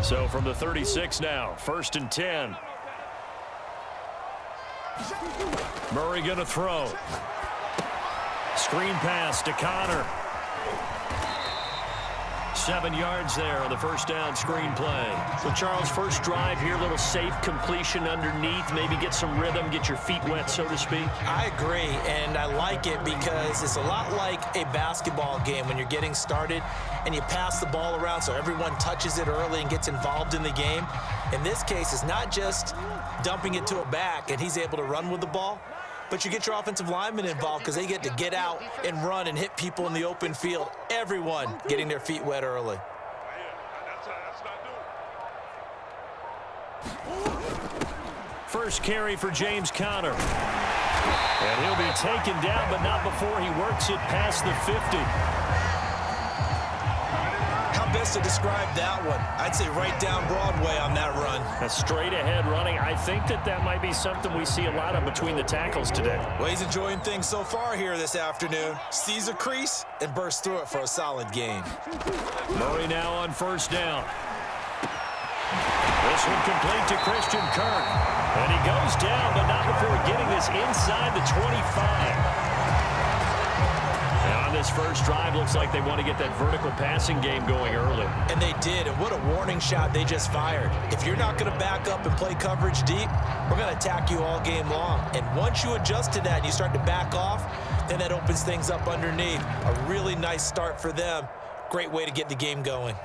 So from the 36 now, 1st and 10. Murray going to throw. Screen pass to Connor. 7 yards there on the first down screen play. So, Charles, first drive here, a little safe completion underneath, maybe get some rhythm, get your feet wet, so to speak. I agree, and I like it because it's a lot like a basketball game when you're getting started and you pass the ball around so everyone touches it early and gets involved in the game. In this case, it's not just dumping it to a back and he's able to run with the ball, but you get your offensive linemen involved because they get to get out and run and hit people in the open field. Everyone getting their feet wet early. First carry for James Conner. And he'll be taken down, but not before he works it past the 50. Best to describe that one. I'd say right down Broadway on that run. A straight ahead running. I think that might be something we see a lot of between the tackles today. Well, he's enjoying things so far here this afternoon. Sees a crease and bursts through it for a solid gain. Murray now on first down. This one complete to Christian Kirk. And he goes down, but not before getting this inside the 25. This first drive looks like they want to get that vertical passing game going early. And they did, and what a warning shot they just fired. If you're not going to back up and play coverage deep, we're going to attack you all game long. And once you adjust to that and you start to back off, then that opens things up underneath. A really nice start for them. Great way to get the game going.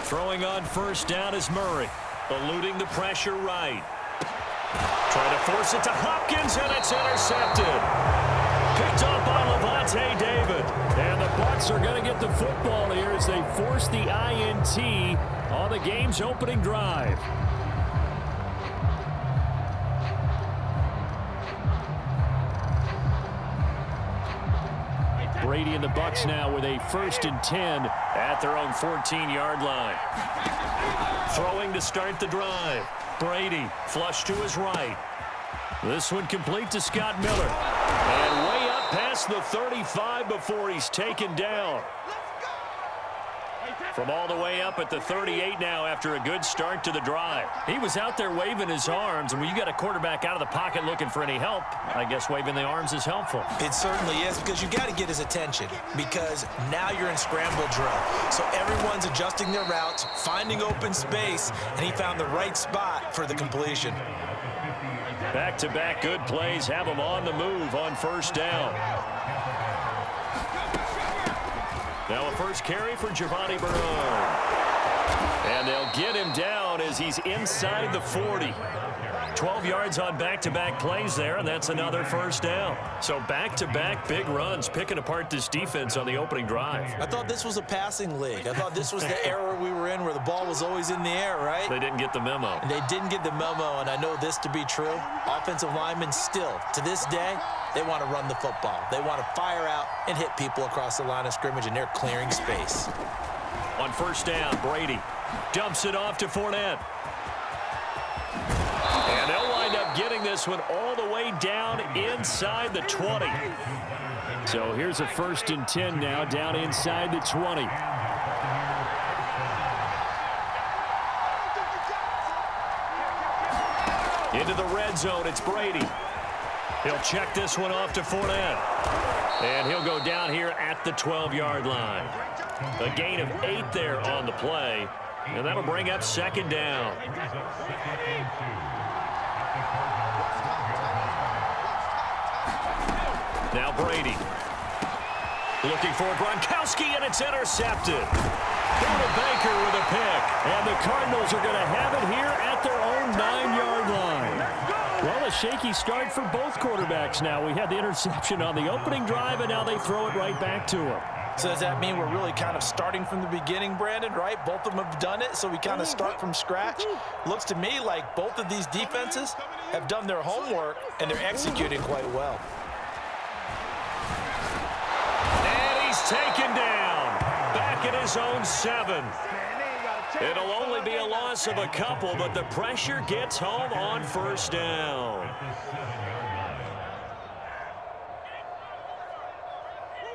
Throwing on first down is Murray, eluding the pressure right. Trying to force it to Hopkins, and it's intercepted. Picked up by Levante David. And the Bucs are going to get the football here as they force the INT on the game's opening drive. Brady and the Bucs now with a 1st and 10 at their own 14-yard line. Throwing to start the drive. Brady flush to his right. This one complete to Scott Miller. And way up past the 35 before he's taken down. From all the way up at the 38 now after a good start to the drive. He was out there waving his arms, and when you got a quarterback out of the pocket looking for any help, I guess waving the arms is helpful. It certainly is, because you got to get his attention, because now you're in scramble drill. So everyone's adjusting their routes, finding open space, and he found the right spot for the completion. Back-to-back good plays have him on the move on first down. Now a first carry for Giovanni Bernard. And they'll get him down as he's inside the 40. 12 yards on back-to-back plays there, and that's another first down. So back-to-back big runs, picking apart this defense on the opening drive. I thought this was a passing league. I thought this was the era we were in where the ball was always in the air, right? They didn't get the memo. And they didn't get the memo, and I know this to be true. Offensive linemen still, to this day, they want to run the football. They want to fire out and hit people across the line of scrimmage, and they're clearing space. On first down, Brady dumps it off to Fournette. And they'll wind up getting this one all the way down inside the 20. So here's a 1st and 10 now, down inside the 20. Into the red zone, it's Brady. He'll check this one off to Fournette. And he'll go down here at the 12-yard line. A gain of 8 there on the play. And that'll bring up second down. Now Brady. Looking for Gronkowski, and it's intercepted. Buda Baker with a pick. And the Cardinals are going to have it here at their own 9-yard line. Well, a shaky start for both quarterbacks now. We had the interception on the opening drive, and now they throw it right back to him. So does that mean we're really kind of starting from the beginning, Brandon, right? Both of them have done it, so we kind of start from scratch. Looks to me like both of these defenses have done their homework, and they're executing quite well. And he's taken down. Back at his own 7. It'll only be a loss of a couple, but the pressure gets home on first down.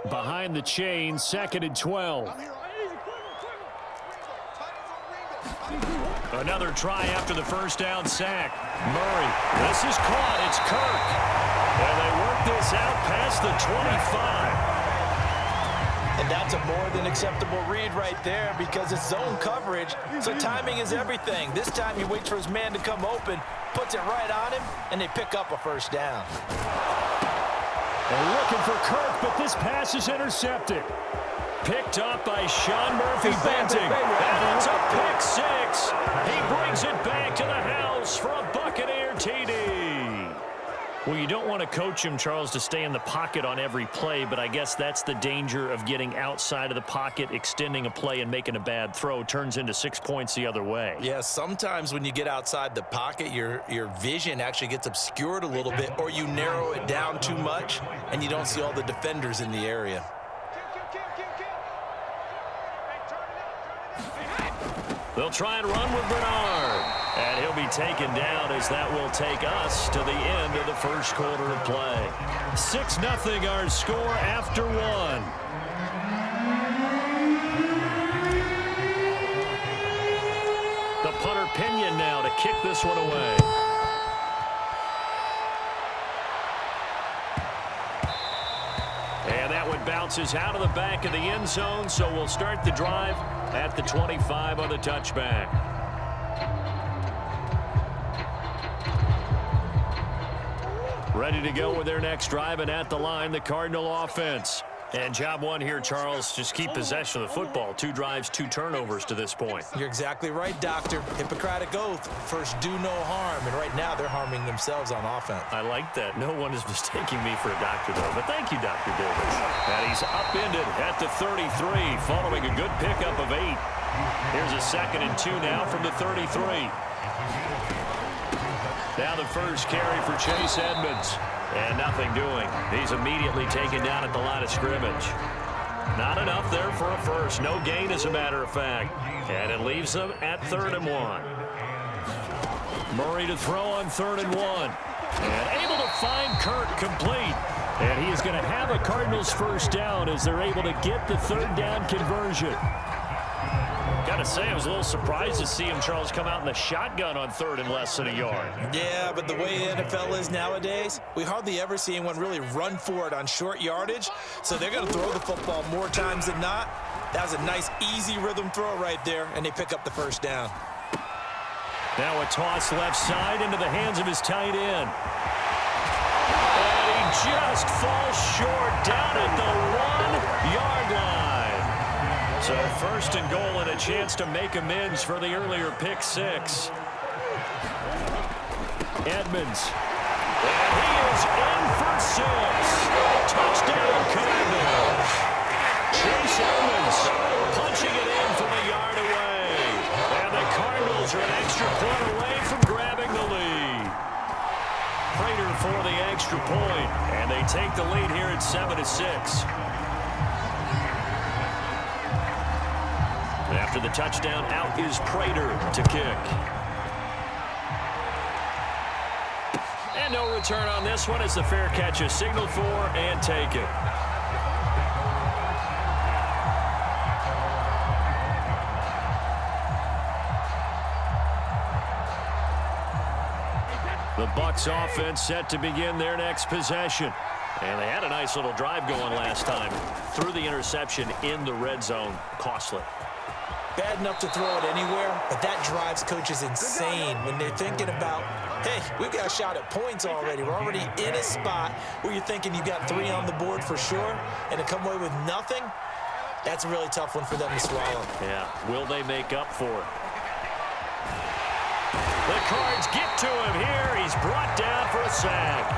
Behind the chain, 2nd and 12. Another try after the first down sack. Murray, this is caught. It's Kirk. And they work this out past the 25. And that's a more than acceptable read right there because it's zone coverage, so timing is everything. This time he waits for his man to come open, puts it right on him, and they pick up a first down. They're looking for Kirk, but this pass is intercepted. Picked up by Sean Murphy-Bunting. And it's a pick six. He brings it back to the house for a Buccaneer TD. Well, you don't want to coach him, Charles, to stay in the pocket on every play, but I guess that's the danger of getting outside of the pocket, extending a play, and making a bad throw. Turns into 6 points the other way. Yeah, sometimes when you get outside the pocket, your vision actually gets obscured a little bit, or you narrow it down too much, and you don't see all the defenders in the area. They'll try and run with Bernard. And he'll be taken down as that will take us to the end of the first quarter of play. 6-0 our score after one. The punter Pinion now to kick this one away. And that one bounces out of the back of the end zone, so we'll start the drive at the 25 on the touchback. Ready to go with their next drive, and at the line, the Cardinal offense. And job one here, Charles, just keep possession of the football. 2 drives, 2 turnovers to this point. You're exactly right, Doctor. Hippocratic oath, first do no harm, and right now they're harming themselves on offense. I like that. No one is mistaking me for a doctor, though. But thank you, Dr. Davis. And he's upended at the 33, following a good pickup of 8. Here's a 2nd and 2 now from the 33. Now the first carry for Chase Edmonds. And nothing doing. He's immediately taken down at the line of scrimmage. Not enough there for a first. No gain, as a matter of fact. And it leaves them at 3rd and 1. Murray to throw on 3rd and 1. And able to find Kirk complete. And he is going to have a Cardinals first down as they're able to get the 3rd down conversion. Got to say, I was a little surprised to see him, Charles, come out in the shotgun on 3rd and less than a yard. Yeah, but the way the NFL is nowadays, we hardly ever see anyone really run for it on short yardage. So they're going to throw the football more times than not. That was a nice, easy rhythm throw right there, and they pick up the first down. Now a toss left side into the hands of his tight end. And he just falls short down at the 1-yard line. So 1st and goal and a chance to make amends for the earlier pick 6. Edmonds. And he is in for 6. Touchdown Cardinals. Chase Edmonds punching it in from a yard away. And the Cardinals are an extra point away from grabbing the lead. Prater for the extra point. And they take the lead here at 7-6. After the touchdown, out is Prater to kick. And no return on this one as the fair catch is signaled for and taken. The Bucs offense set to begin their next possession. And they had a nice little drive going last time. Threw the interception in the red zone. Costly. Bad enough to throw it anywhere, but that drives coaches insane when they're thinking about, hey, we've got a shot at points already. We're already in a spot where you're thinking you got 3 on the board for sure, and to come away with nothing, that's a really tough one for them to swallow. Yeah, will they make up for it? The Cards get to him here. He's brought down for a sack.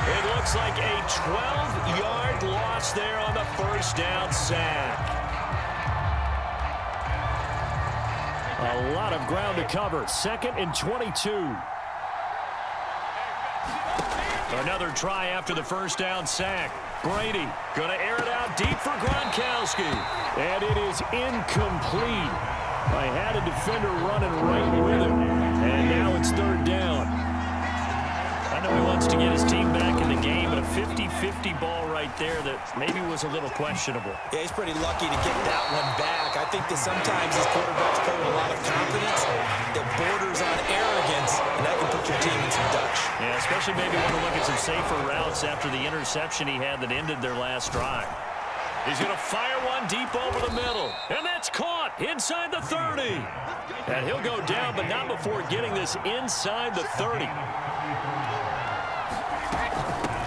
It looks like a 12-yard loss there on the first down sack. A lot of ground to cover. 2nd and 22. Another try after the first down sack. Brady going to air it out deep for Gronkowski. And it is incomplete. I had a defender running right with him, and now it's third down. I know he wants to get his team back in the game, but a 50-50 ball right there that maybe was a little questionable. Yeah, he's pretty lucky to get that one back. I think that sometimes these quarterbacks play with a lot of confidence that borders on arrogance, and that can put your team in some Dutch. Yeah, especially maybe want to look at some safer routes after the interception he had that ended their last drive. He's going to fire one deep over the middle, and that's caught inside the 30. And he'll go down, but not before getting this inside the 30.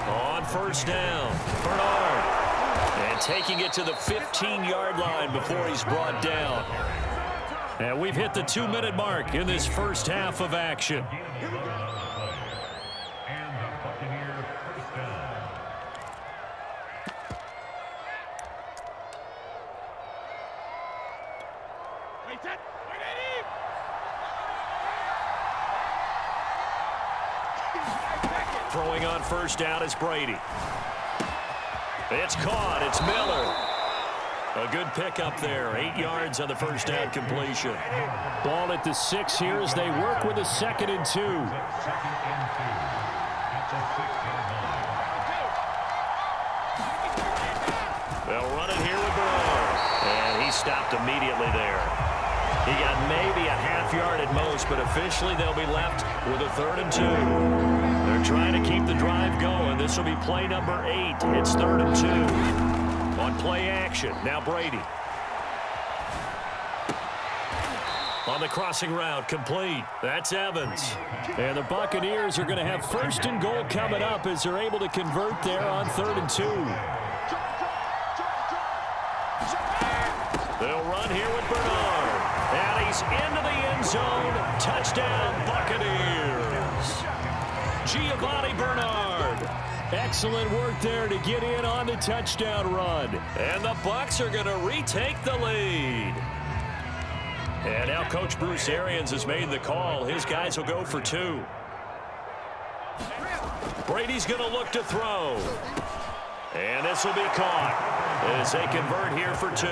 On first down, Bernard. And taking it to the 15-yard line before he's brought down. And we've hit the 2-minute mark in this first half of action. Throwing on first down is Brady. It's caught. It's Miller. A good pickup there. 8 yards on the first down completion. Ball at the 6 here as they work with a 2nd and 2. They'll run it here with Bernard. And he stopped immediately there. He got maybe a half yard at most, but officially they'll be left with a 3rd and 2. They're trying to keep the drive going. This will be play number 8. It's 3rd and 2. On play action, now Brady. On the crossing route, complete. That's Evans. And the Buccaneers are going to have 1st and goal coming up as they're able to convert there on 3rd and 2. They'll run here with Bernard. And he's into the end zone. Touchdown, Buccaneers. Giovanni Bernard. Excellent work there to get in on the touchdown run. And the Bucs are going to retake the lead. And now Coach Bruce Arians has made the call. His guys will go for 2. Brady's going to look to throw. And this will be caught as they convert here for 2.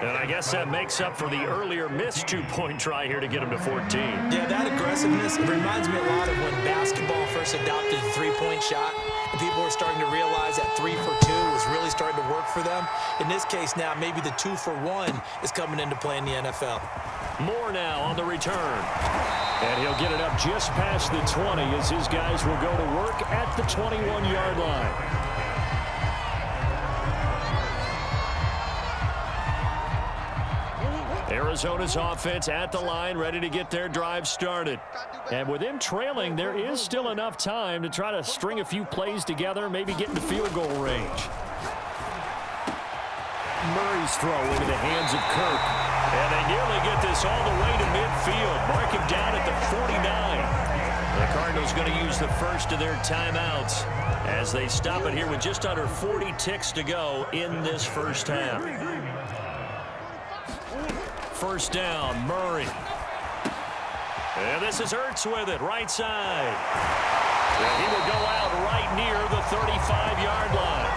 And I guess that makes up for the earlier missed 2-point try here to get him to 14. Yeah, that aggressiveness, it reminds me a lot of when basketball first adopted the 3-point shot. And people were starting to realize that 3 for 2 was really starting to work for them. In this case now, maybe the 2 for 1 is coming into play in the NFL. Moore now on the return. And he'll get it up just past the 20 as his guys will go to work at the 21-yard line. Arizona's offense at the line, ready to get their drive started. And with them trailing, there is still enough time to try to string a few plays together, maybe get into field goal range. Murray's throw into the hands of Kirk. And they nearly get this all the way to midfield. Mark him down at the 49. The Cardinals going to use the first of their timeouts as they stop it here with just under 40 ticks to go in this first half. First down, Murray. And this is Ertz with it, right side. And he will go out right near the 35-yard line.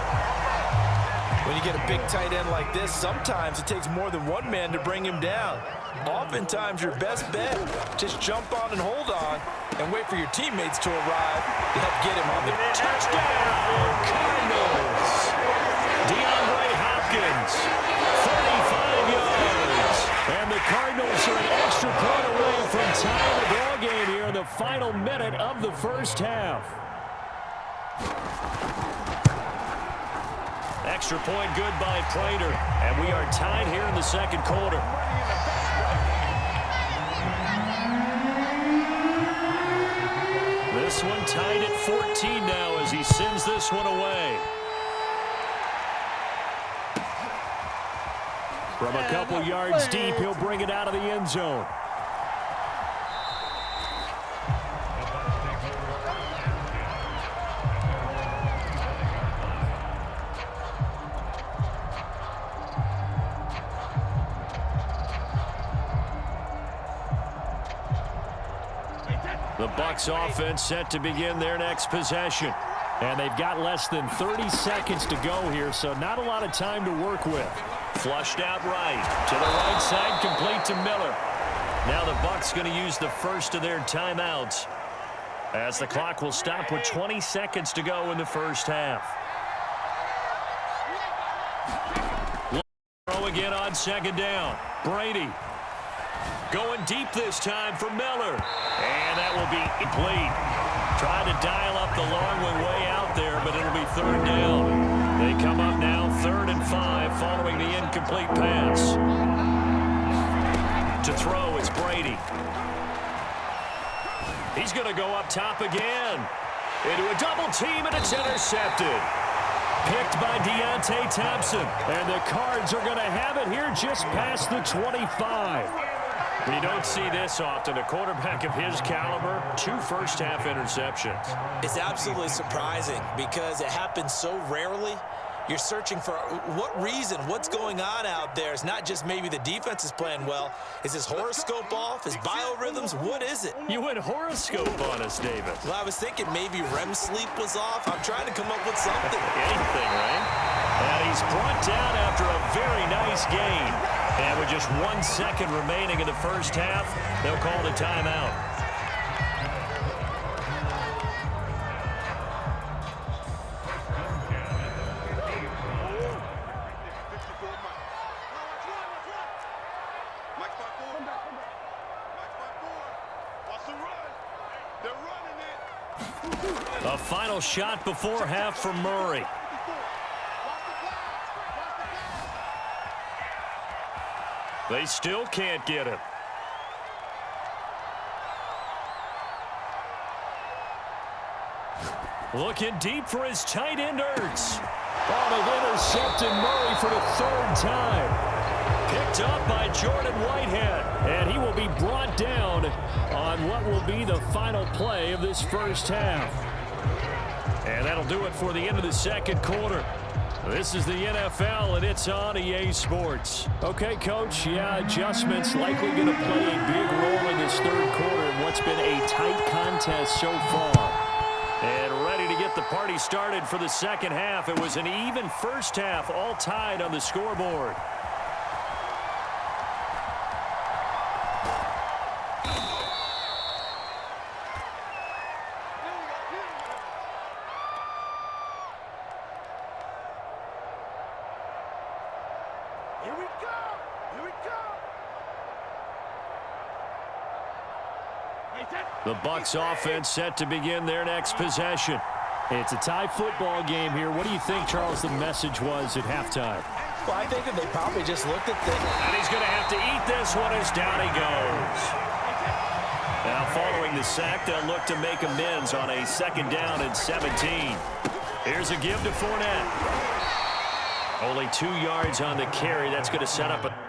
When you get a big tight end like this, sometimes it takes more than one man to bring him down. Oftentimes, your best bet, just jump on and hold on and wait for your teammates to arrive to help get him on the touchdown. Cardinals. DeAndre Hopkins, 35 yards. And the Cardinals are an extra point away from tying the ball game here in the final minute of the first half. Extra point good by Prater. And we are tied here in the second quarter. This one tied at 14 now as he sends this one away. From a couple yards deep, he'll bring it out of the end zone. The Bucs offense set to begin their next possession. And they've got less than 30 seconds to go here, so not a lot of time to work with. Flushed out right. To the right side, complete to Miller. Now the Bucs going to use the first of their timeouts, as the clock will stop with 20 seconds to go in the first half. Throw again on second down. Brady going deep this time for Miller. And that will be complete. Trying to dial up the long one way out there, but it'll be third down. They come up now 3rd and 5 following the incomplete pass. To throw is Brady. He's going to go up top again. Into a double team, and it's intercepted. Picked by Deontay Thompson. And the Cards are going to have it here just past the 25. You don't see this often. A quarterback of his caliber, 2 first-half interceptions. It's absolutely surprising because it happens so rarely. You're searching for what reason, what's going on out there. It's not just maybe the defense is playing well. Is his horoscope off? His biorhythms? What is it? You went horoscope on us, Davis. Well, I was thinking maybe REM sleep was off. I'm trying to come up with something. Anything, right? And he's brought down after a very nice gain. And with just 1 second remaining in the first half, they'll call the timeout. A final shot before half for Murray. They still can't get him. Looking deep for his tight end, Ertz. Oh, they've intercepted Murray for the 3rd time. Picked up by Jordan Whitehead. And he will be brought down on what will be the final play of this first half. And that'll do it for the end of the second quarter. This is the NFL, and it's on EA Sports. Okay, Coach, yeah, adjustments likely going to play a big role in this third quarter in what's been a tight contest so far. And ready to get the party started for the second half. It was an even first half, all tied on the scoreboard. The Bucs offense set to begin their next possession. It's a tie football game here. What do you think, Charles, the message was at halftime? Well, I think that they probably just looked at things. And he's going to have to eat this one as down he goes. Now, following the sack, they'll look to make amends on a 2nd down and 17. Here's a give to Fournette. Only 2 yards on the carry. That's going to set up a...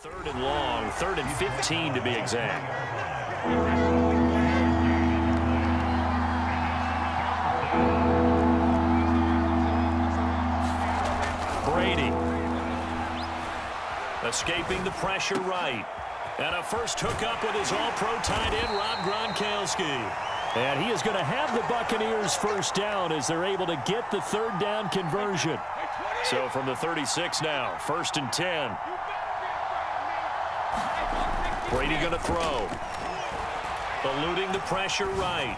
Third and long, 3rd and 15 to be exact. Brady. Escaping the pressure right. And a first hookup with his all-pro tight end, Rob Gronkowski. And he is going to have the Buccaneers first down as they're able to get the 3rd down conversion. So from the 36 now, 1st and 10. Brady going to throw. Eluding the pressure right.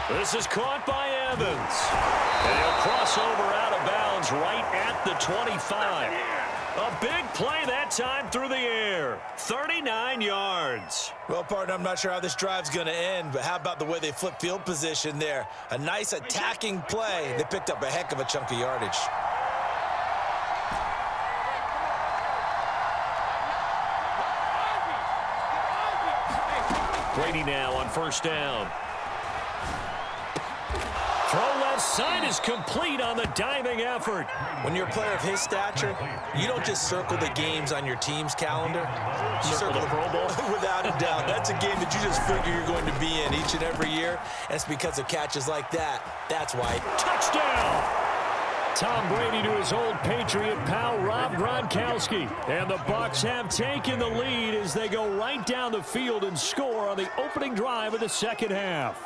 This is caught by Evans. And he'll cross over out of bounds right at the 25. A big play that time through the air. 39 yards. Well, partner, I'm not sure how this drive's going to end, but how about the way they flip field position there? A nice attacking play. They picked up a heck of a chunk of yardage. Brady now on first down. Throw left side is complete on the diving effort. When you're a player of his stature, you don't just circle the games on your team's calendar. You circle the Pro Bowl? Without a doubt. That's a game that you just figure you're going to be in each and every year. And it's because of catches like that. That's why. Touchdown! Tom Brady to his old Patriot pal, Rob Gronkowski. And the Bucs have taken the lead as they go right down the field and score on the opening drive of the second half.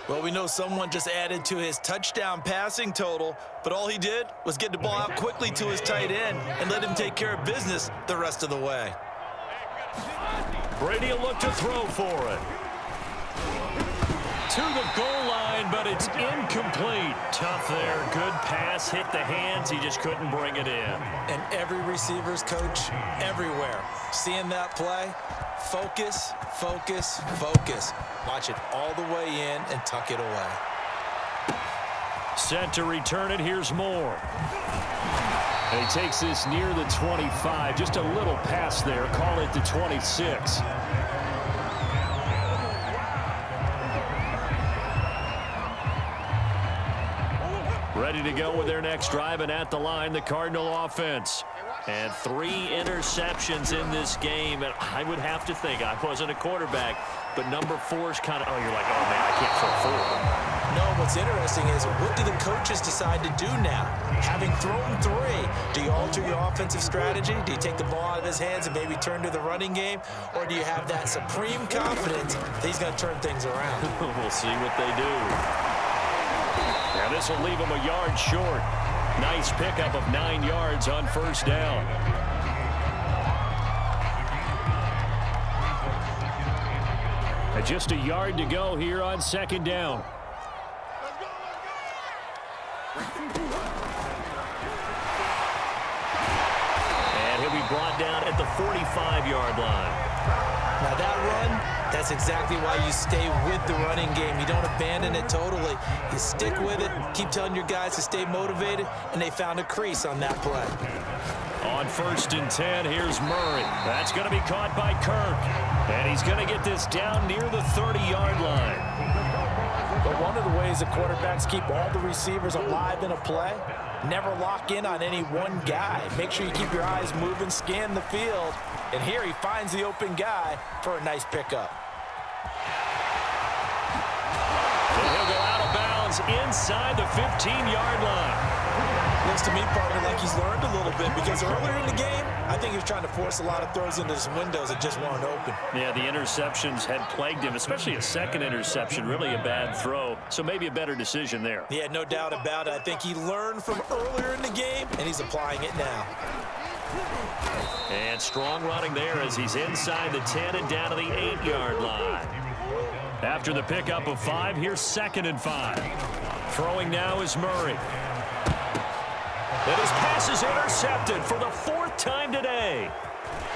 Well, we know someone just added to his touchdown passing total, but all he did was get the ball out quickly to his tight end and let him take care of business the rest of the way. Brady will look to throw for it. To the goal line, but it's incomplete. Tough there. Good pass. Hit the hands. He just couldn't bring it in. And every receiver's coach everywhere, seeing that play, focus, focus, focus. Watch it all the way in and tuck it away. Set to return it. Here's Moore. And he takes this near the 25. Just a little pass there. Call it the 26. Ready to go with their next drive, and at the line, the Cardinal offense. And 3 interceptions in this game. And I would have to think, I wasn't a quarterback, but number 4's kind of, oh, you're like, oh, man, I can't throw 4. No, what's interesting is, what do the coaches decide to do now? Having thrown 3, do you alter your offensive strategy? Do you take the ball out of his hands and maybe turn to the running game? Or do you have that supreme confidence that he's going to turn things around? We'll see what they do. Now this will leave him a yard short. Nice pickup of 9 yards on first down. And just a yard to go here on second down. And he'll be brought down at the 45-yard line. Now that run, that's exactly why you stay with the running game. You don't abandon it totally. You stick with it, keep telling your guys to stay motivated, and they found a crease on that play. On first and 10, here's Murray. That's going to be caught by Kirk. And he's going to get this down near the 30-yard line. But one of the ways that quarterbacks keep all the receivers alive in a play, never lock in on any one guy. Make sure you keep your eyes moving, scan the field. And here he finds the open guy for a nice pickup. And he'll go out of bounds inside the 15-yard line. Looks to me, partner, like he's learned a little bit, because earlier in the game, I think he was trying to force a lot of throws into some windows that just weren't open. Yeah, the interceptions had plagued him, especially a second interception, really a bad throw. So maybe a better decision there. Yeah, no doubt about it. I think he learned from earlier in the game, and he's applying it now. And strong running there as he's inside the 10 and down to the 8-yard line. After the pickup of 5, here's second and 5. Throwing now is Murray. And his pass is intercepted for the 4th time today.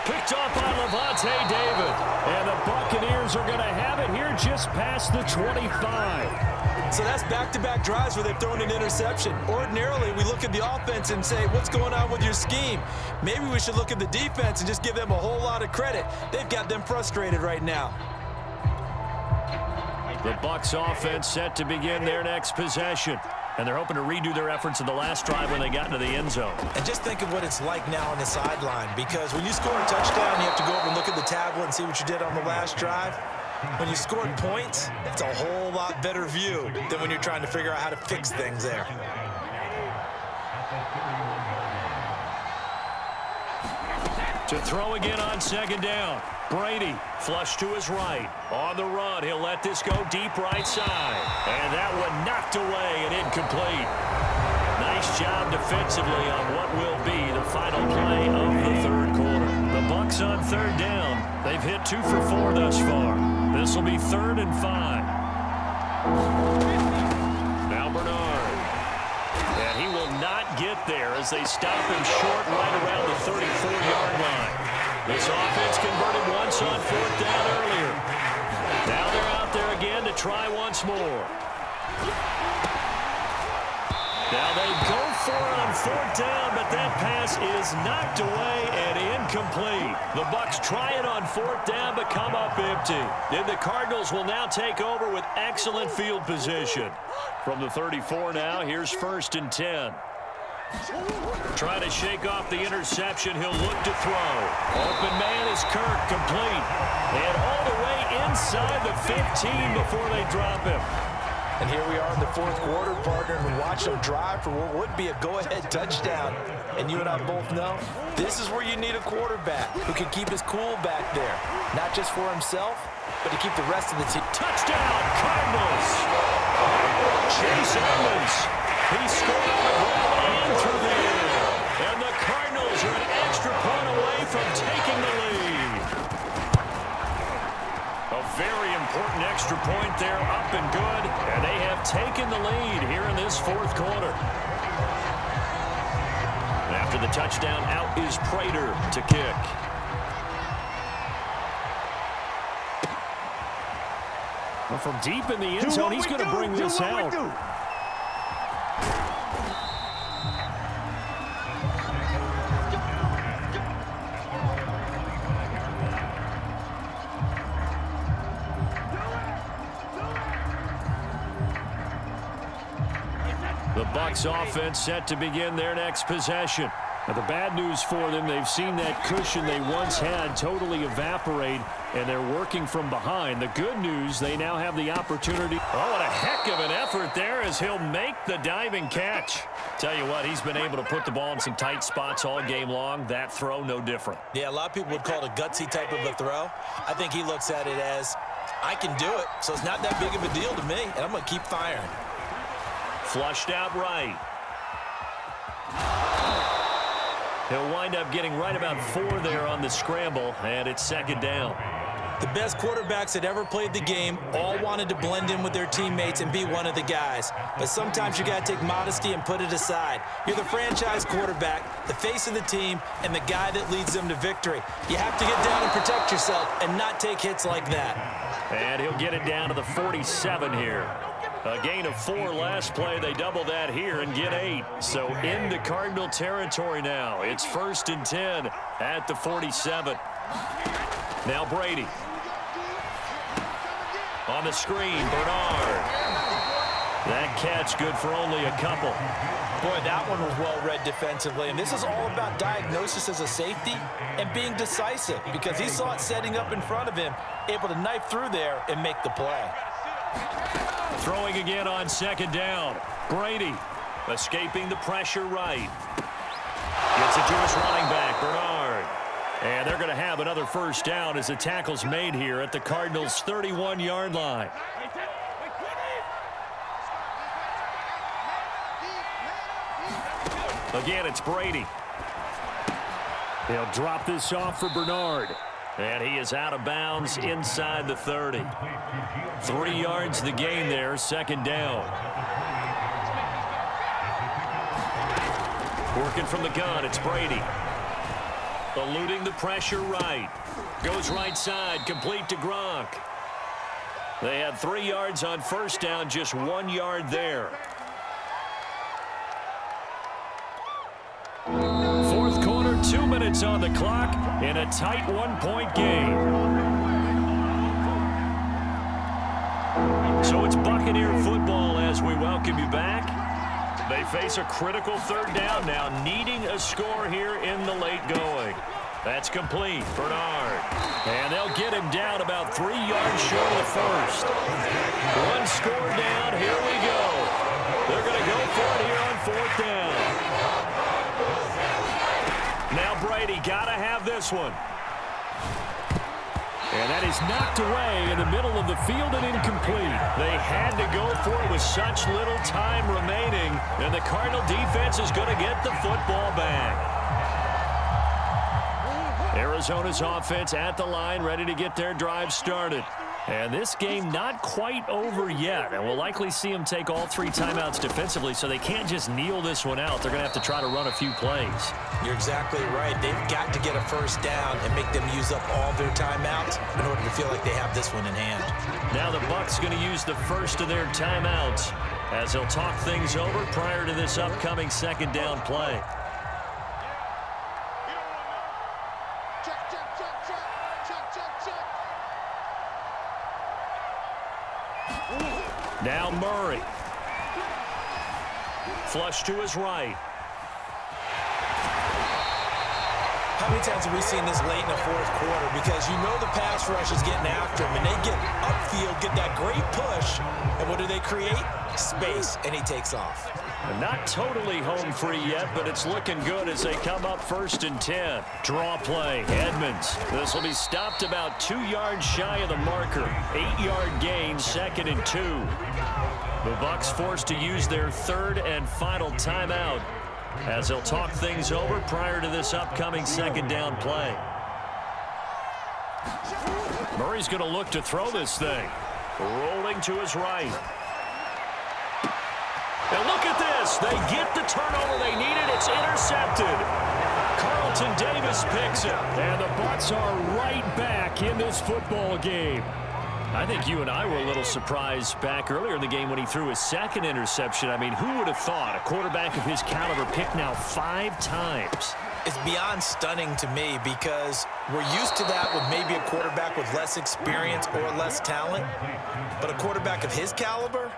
Picked up by Levante David. And the Buccaneers are going to have it here just past the 25. So that's back-to-back drives where they've thrown an interception. Ordinarily, we look at the offense and say, what's going on with your scheme? Maybe we should look at the defense and just give them a whole lot of credit. They've got them frustrated right now. The Bucs offense set to begin their next possession. And they're hoping to redo their efforts in the last drive when they got into the end zone. And just think of what it's like now on the sideline, because when you score a touchdown, you have to go over and look at the tablet and see what you did on the last drive. When you scored points, it's a whole lot better view than when you're trying to figure out how to fix things there. To throw again on second down. Brady, flush to his right. On the run, he'll let this go deep right side. And that one knocked away and incomplete. Nice job defensively on what will be the final play of the third quarter. The Bucs on third down. They've hit 2 for 4 thus far. This will be 3rd and 5. Now Bernard. And he will not get there as they stop him short right around the 34-yard line. This offense converted once on 4th down earlier. Now they're out there again to try once more. Now they go for it on fourth down, but that pass is knocked away and incomplete. The Bucs try it on fourth down, but come up empty. And the Cardinals will now take over with excellent field position. From the 34 now, here's 1st and 10. Trying to shake off the interception. He'll look to throw. Open man is Kirk, complete. And all the way inside the 15 before they drop him. And here we are in the fourth quarter, partner, and watch them drive for what would be a go-ahead touchdown. And you and I both know this is where you need a quarterback who can keep his cool back there, not just for himself, but to keep the rest of the team. Touchdown, Cardinals! Chase Edmonds. He scored on the ground and through the air. And the Cardinals are an extra point away from taking the lead. A very important extra point there, up and good. And they have taken the lead here in this fourth quarter. After the touchdown, out is Prater to kick. Well, from deep in the end zone, he's going to bring this out. The Bucs offense set to begin their next possession. Now, the bad news for them, they've seen that cushion they once had totally evaporate, and they're working from behind. The good news, they now have the opportunity. Oh, what a heck of an effort there as he'll make the diving catch. Tell you what, he's been able to put the ball in some tight spots all game long. That throw, no different. Yeah, a lot of people would call it a gutsy type of a throw. I think he looks at it as, I can do it, so it's not that big of a deal to me, and I'm going to keep firing. Flushed out right. He'll wind up getting right about 4 there on the scramble, and it's 2nd down. The best quarterbacks that ever played the game all wanted to blend in with their teammates and be one of the guys. But sometimes you got to take modesty and put it aside. You're the franchise quarterback, the face of the team, and the guy that leads them to victory. You have to get down and protect yourself and not take hits like that. And he'll get it down to the 47 here. A gain of 4 last play. They double that here and get 8. So into Cardinal territory now. It's 1st and 10 at the 47. Now Brady. On the screen, Bernard. That catch good for only a couple. Boy, that one was well read defensively. And this is all about diagnosis as a safety and being decisive, because he saw it setting up in front of him, able to knife through there and make the play. Throwing again on 2nd down. Brady escaping the pressure right. Gets it to his running back, Bernard. And they're going to have another 1st down as the tackle's made here at the Cardinals' 31-yard line. Again, it's Brady. They'll drop this off for Bernard. And he is out of bounds inside the 30. 3 yards the gain there, 2nd down. Working from the gun, it's Brady. Eluding the pressure right. Goes right side, complete to Gronk. They had 3 yards on 1st down, just 1 yard there. 4th quarter, 2 minutes on the clock in a tight 1-point game. So it's Buccaneer football as we welcome you back. They face a critical 3rd down now, needing a score here in the late going. That's complete, Bernard. And they'll get him down about 3 yards short of the 1st. 1 score down, here we go. They're going to go for it here on 4th down. Now Brady, got to have this one. And that is knocked away in the middle of the field and incomplete. They had to go for it with such little time remaining, and the Cardinal defense is going to get the football back. Arizona's offense at the line, ready to get their drive started. And this game not quite over yet, and we'll likely see them take all 3 timeouts defensively, so they can't just kneel this one out. They're going to have to try to run a few plays. You're exactly right. They've got to get a 1st down and make them use up all their timeouts in order to feel like they have this one in hand. Now the Bucs going to use the first of their timeouts. as he'll talk things over prior to this upcoming second down play. Now Murray. Flush to his right. How many times have we seen this late in the fourth quarter? Because you know the pass rush is getting after him, and they get upfield, get that great push, and what do they create? Space, and he takes off. Not totally home free yet, but it's looking good as they come up 1st and 10. Draw play, Edmonds. This will be stopped about 2 yards shy of the marker. 8-yard gain, 2nd and 2. The Bucs forced to use their 3rd and final timeout as they'll talk things over prior to this upcoming second down play. Murray's going to look to throw this thing. Rolling to his right. And look at this. They get the turnover they needed. It's intercepted. Carlton Davis picks it. And the Bucs are right back in this football game. I think you and I were a little surprised back earlier in the game when he threw his 2nd interception. I mean, who would have thought a quarterback of his caliber picked now 5 times? It's beyond stunning to me because we're used to that with maybe a quarterback with less experience or less talent. But a quarterback of his caliber,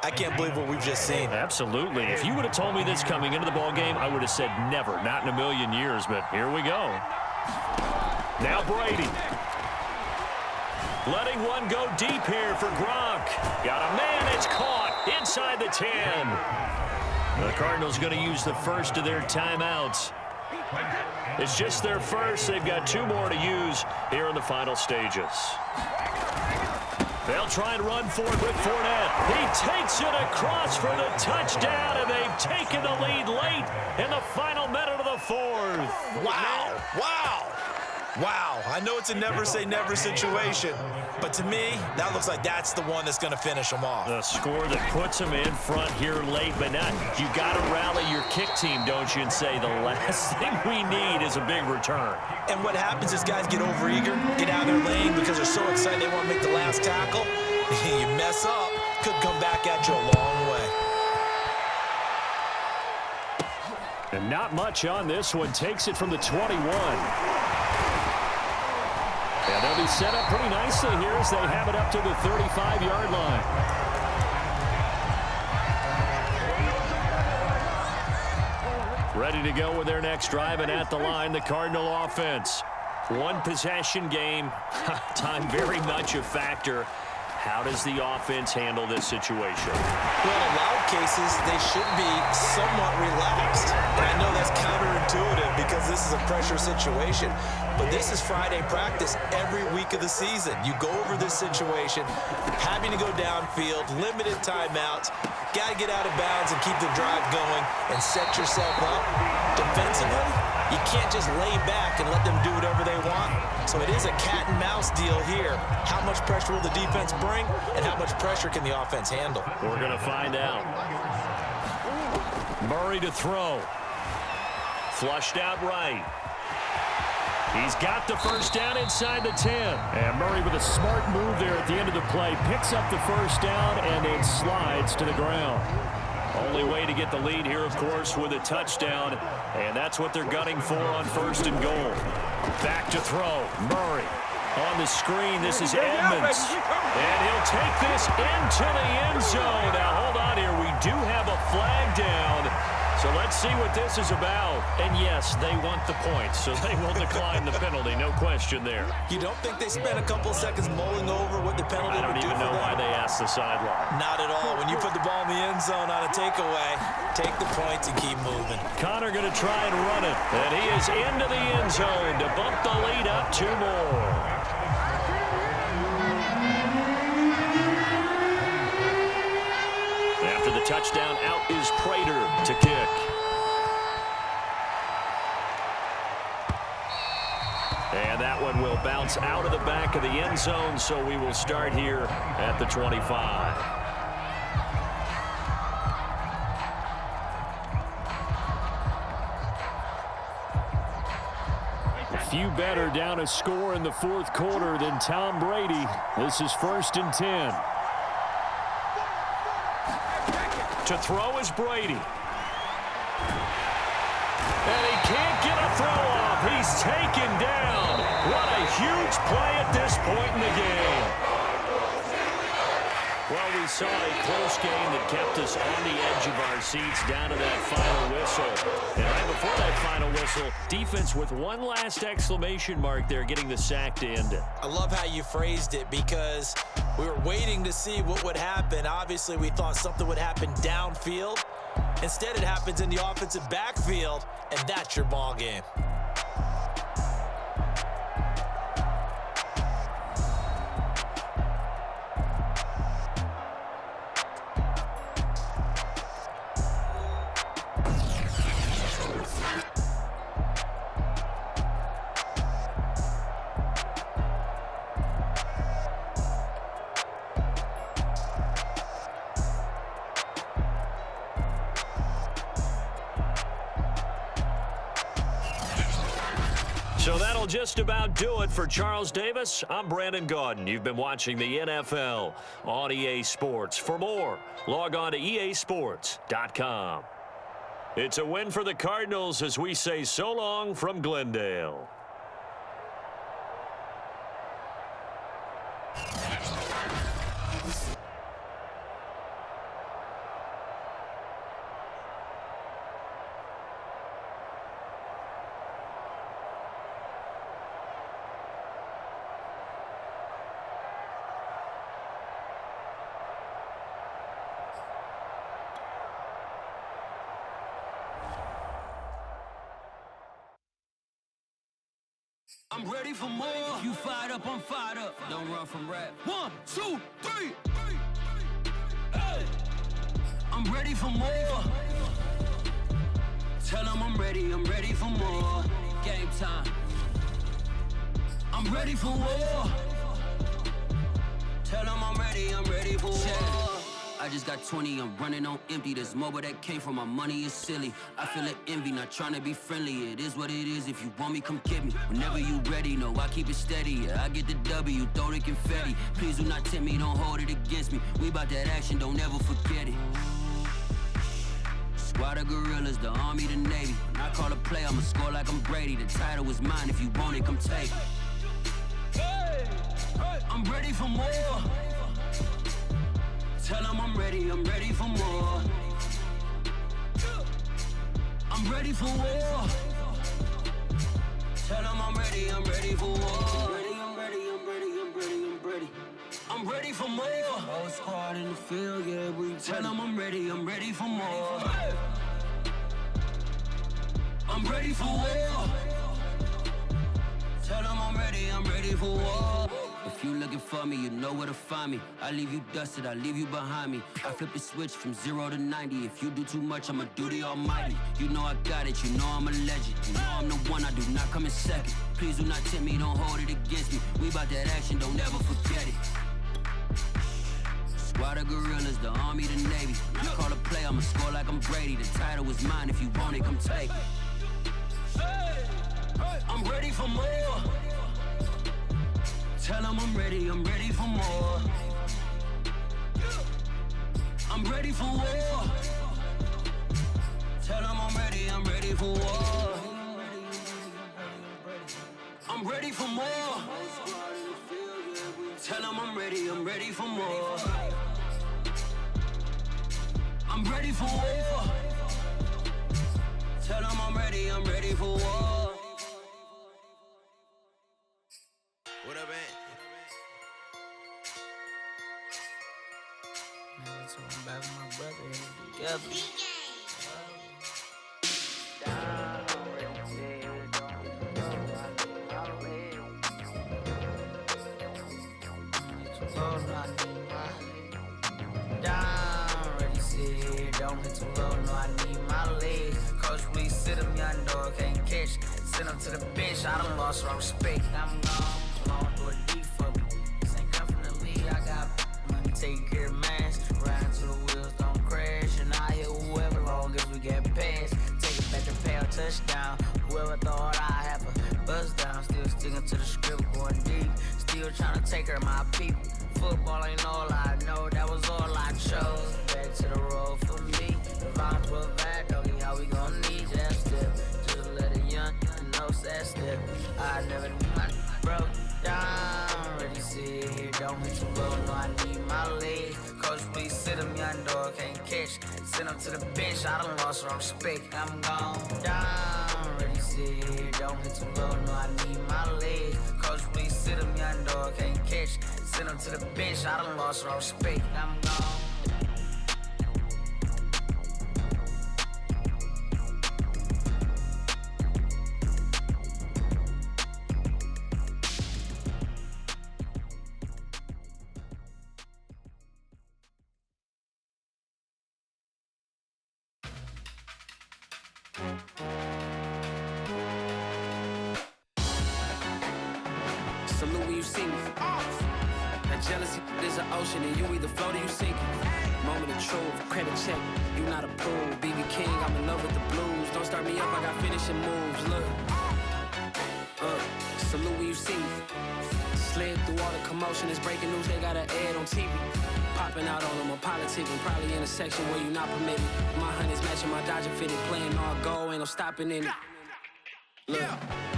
I can't believe what we've just seen. Absolutely. If you would have told me this coming into the ball game, I would have said never, not in a million years, but here we go. Now Brady. Letting one go deep here for Gronk. Got a man, it's caught inside the 10. The Cardinals going to use the first of their timeouts. It's just their first. They've got 2 more to use here in the final stages. They'll try and run for it with Fournette. He takes it across for the touchdown, and they've taken the lead late in the final minute of the 4th. Wow. Wow. Wow, I know it's a never-say-never situation, but to me, that looks like that's the one that's going to finish them off. The score that puts them in front here late, but not. You got to rally your kick team, don't you, and say the last thing we need is a big return. And what happens is guys get overeager, get out of their lane because they're so excited they want to make the last tackle. You mess up, could come back at you a long way. And not much on this one. Takes it from the 21. And they'll be set up pretty nicely here as they have it up to the 35-yard line. Ready to go with their next drive, and at the line, the Cardinal offense. 1 possession game. Time very much a factor. How does the offense handle this situation? Well, in a lot of cases, they should be somewhat relaxed. And I know that's counterintuitive because this is a pressure situation. But this is Friday practice every week of the season. You go over this situation, having to go downfield, limited timeouts, got to get out of bounds and keep the drive going and set yourself up. Defensively, you can't just lay back and let them do whatever they want. So it is a cat and mouse deal here. How much pressure will the defense bring, and how much pressure can the offense handle? We're going to find out. Murray to throw. Flushed out right. He's got the first down inside the 10. And Murray with a smart move there at the end of the play. Picks up the first down and then slides to the ground. Only way to get the lead here, of course, with a touchdown. And that's what they're gunning for on 1st and goal. Back to throw. Murray on the screen. This is Edmonds. And he'll take this into the end zone. Now, hold on here. We do have a flag down. So let's see what this is about. And yes, they want the points, so they will decline the penalty. No question there. You don't think they spent a couple of seconds mulling over what the penalty would do? I don't even know why they asked the sideline. Not at all. When you put the ball in the end zone on a takeaway, take the points and keep moving. Connor going to try and run it. And he is into the end zone to bump the lead up 2 more. After the touchdown, out is Prater to kick. And that one will bounce out of the back of the end zone, so we will start here at the 25. A few better down a score in the 4th quarter than Tom Brady. This is 1st and 10. To throw is Brady. And he can't get a throw off. He's taken down. What a huge play at this point in the game. Well, we saw a close game that kept us on the edge of our seats down to that final whistle. And right before that final whistle, defense with one last exclamation mark there, getting the sack to end it. I love how you phrased it because we were waiting to see what would happen. Obviously, we thought something would happen downfield. Instead, it happens in the offensive backfield, and that's your ball game. So that'll just about do it for Charles Davis. I'm Brandon Gaudin. You've been watching the NFL on EA Sports. For more, log on to easports.com. It's a win for the Cardinals as we say so long from Glendale. I'm ready for more. You fired up, I'm fired up. Don't run from rap. 1, 2, 3. Hey. I'm ready for more. Tell them I'm ready for more. Game time. I'm ready for war. Tell them I'm ready for war. I just got 20, I'm running on empty. This mobile that came from my money is silly. I feel it envy, not trying to be friendly. It is what it is, if you want me, come get me. Whenever you ready, no, I keep it steady. Yeah, I get the W, throw the confetti. Please do not tempt me, don't hold it against me. We bout that action, don't ever forget it. Squad of gorillas, the army, the navy. When I call a play, I'ma score like I'm Brady. The title is mine, if you want it, come take it. Hey, hey. I'm ready for more. Tell them I'm ready for more. I'm ready for war. Tell them I'm ready for war. I'm ready for more. Whole squad in the field, yeah, we tell them I'm ready for more. I'm ready for war. Tell them I'm ready for war. If you looking for me, you know where to find me. I leave you dusted, I leave you behind me. I flip the switch from 0 to 90. If you do too much, I'ma do the almighty. You know I got it, you know I'm a legend. You know I'm the one, I do not come in second. Please do not tempt me, don't hold it against me. We bout that action, don't ever forget it. Squad of gorillas, the army, the navy. When I call a play, I'ma score like I'm Brady. The title is mine, if you want it, come take it. I'm ready for more. Tell them I'm ready for more. I'm ready for war. Tell them I'm ready for war. I'm ready for more. Tell them I'm ready for more. I'm ready for war. Tell them I'm ready for war. What up, man? Never talking back with my brother together. Don't hit too low, no, I need my legs. Coach, please sit him, young dog, can't catch. Send him to the bench, I done lost my respect. I'm gone, long door deep for me. This ain't come from the league, I got money, take care of mans. Riding to the wheels, don't crash. And I hit whoever, long as we get past. Take it back to pay a touchdown. Whoever thought I have a buzz down. Still sticking to the script, going deep. Still trying to take care of my people. Football ain't all I know, that was all I chose. Back to the road for me. I never knew I broke down. Ready, sit here, don't hit too low, no, I need my legs. Coach, please sit him, young dog, can't catch. Send him to the bench, I done lost some respect. I'm gone down. Ready, sit here, don't hit too low, no, I need my legs. Coach, please sit him, young dog, can't catch. Send him to the bench, I done lost some respect. I'm gone. Salute when you see me. That jealousy is an ocean and you either float or you sink. Moment of truth, credit check, you not approved. BB King, I'm in love with the blues. Don't start me up, I got finishing moves. Look, salute when you see me. Slid through all the commotion, it's breaking news, they got an ad on TV. Popping out on them, I'm politicking, probably in a section where you not permitted. My honey's matching my Dodger fitted, playing all go, ain't no stopping in it. Look,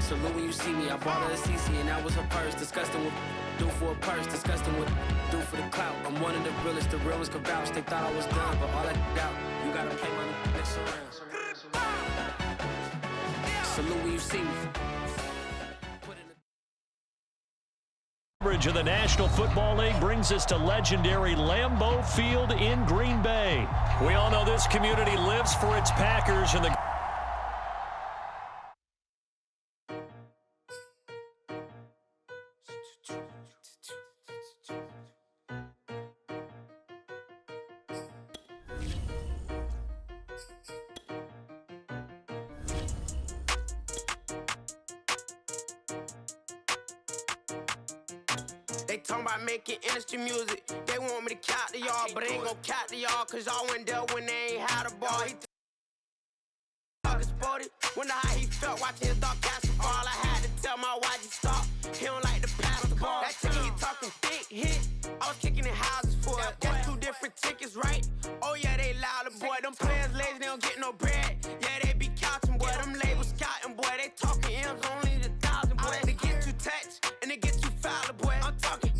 salute when you see me, I bought her a CC and that was her purse. Disgusting with do for a purse, disgusting with do for the clout. I'm one of the realest, the realest could vouch. They thought I was done, but all I doubt, you gotta play my next around. Salute when you see me. Coverage of the National Football League brings us to legendary Lambeau Field in Green Bay. We all know this community lives for its Packers, and the They talking about making industry music. They want me to count to y'all, but they ain't gon' count to y'all, cause y'all went there when they ain't had a ball. He talking sporty. Wonder how he felt watching his dog catch the ball. I had to tell my watch to stop. He don't like to pass the ball. That ticket he talking big hit. I was kicking in houses for it. That's two different tickets, right? Oh yeah, they louder, boy. Them players lazy, they don't get no bread. Yeah, they be couching, boy. Them labels scouting, boy. They talking M's only the 1,000, boy. They get you touched and they get you fouled, boy. I'm talking.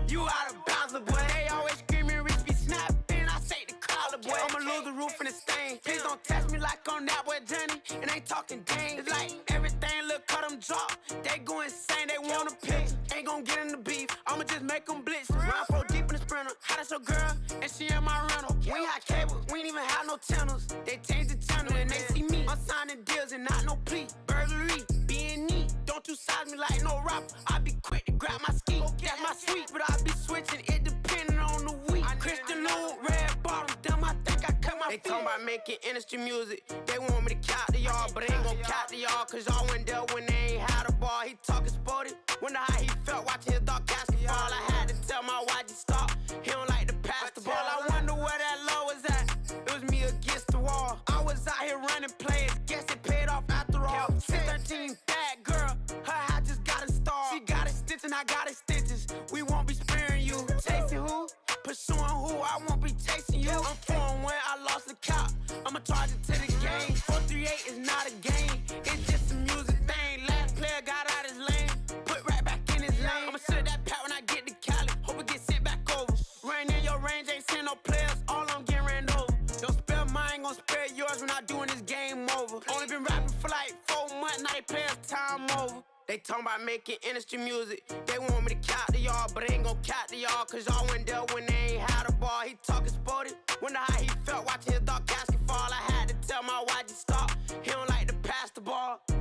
You out of bounds, boy. They always screaming, Rich be snapping. I say the collar, boy. I'ma lose the roof and the stain. Please don't test me like I'm that boy Johnny. And ain't talking dang. It's like everything look cut them drop. They go insane, they want a pitch. Ain't gon' get in the beef. I'ma just make them blitz. Round 4 deep in the sprinter. How that's your girl? And she in my rental. We ain't had cables. We ain't even have no channels. They changed the channel and they see me. I'm signing deals and not no plea. Burglary, being neat. Don't you size me like no rapper. I be quick to grab my ski. That's my sweet, but I be switching it depending on the week. Christian Lou, red bottom, damn, I think I cut my feet. They talking about making industry music. They want me to count to y'all, but they ain't gon' count to y'all, cause y'all went there when they ain't had a ball. He talking sporty. Wonder how he felt watching his dog catch the ball. I had to tell my watch to stop. He don't like to pass the ball. I wonder where that low was at. It was me against the wall. I was out here running plays. Guess it paid off after all. 613 bad girl. Her hat just got installed. She got it stitched and I got it stitches. We won't be sparing you. Chasing who? Pursuing who? I won't be chasing you. I'm 4-1, I lost the count. I'ma charge it to the game. 438 is not a game. It's just a music thing. Last player got out his lane. Put right back in his lane. I'ma sit that pat when I get to Cali. Hope it get sent back over. Rain in your range, ain't send no players. All I'm getting ran over. Don't spare mine, gon' spare yours when I doing this game over. Only been rapping for like 4 months, now they players time over. They talking about making industry music. They want me to count to y'all, but they ain't gon' count to y'all, cause y'all went there when they ain't had a ball. He talking sporty. Wonder how he felt watching his dog catch the ball. I had to tell my watch to stop. He don't like to pass the ball. He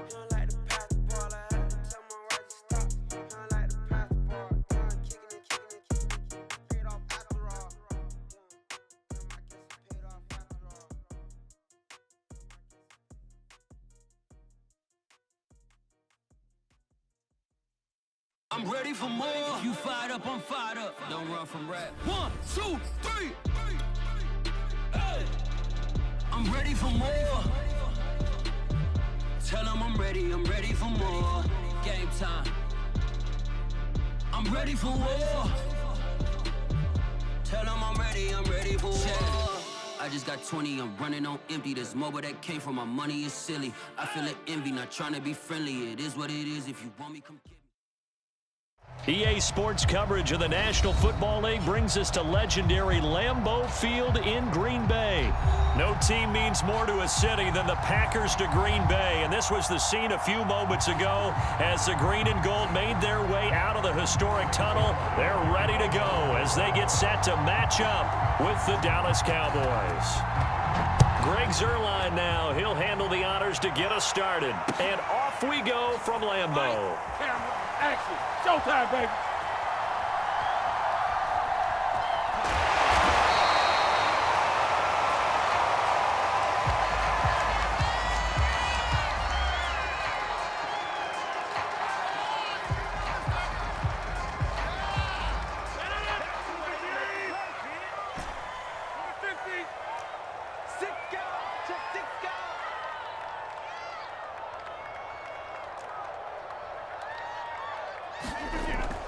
don't like to pass the ball. I had to tell my watch to stop. He don't like to pass the ball. Kicking it. Paid off after all. I guess it paid off after all. I'm ready for more. You fired up, I'm fired up. Don't run from rap. 1, 2, 3. Hey. I'm ready for more. Tell them I'm ready for more. Game time. I'm ready for war. Tell them I'm ready for war. I just got 20, I'm running on empty. This mobile that came from my money is silly. I feel it envy, not trying to be friendly. It is what it is. If you want me, come get me. EA Sports coverage of the National Football League brings us to legendary Lambeau Field in Green Bay. No team means more to a city than the Packers to Green Bay, and this was the scene a few moments ago as the green and gold made their way out of the historic tunnel. They're ready to go as they get set to match up with the Dallas Cowboys. Greg Zuerlein now. He'll handle the honors to get us started. And off we go from Lambeau. Camera, action, showtime, baby.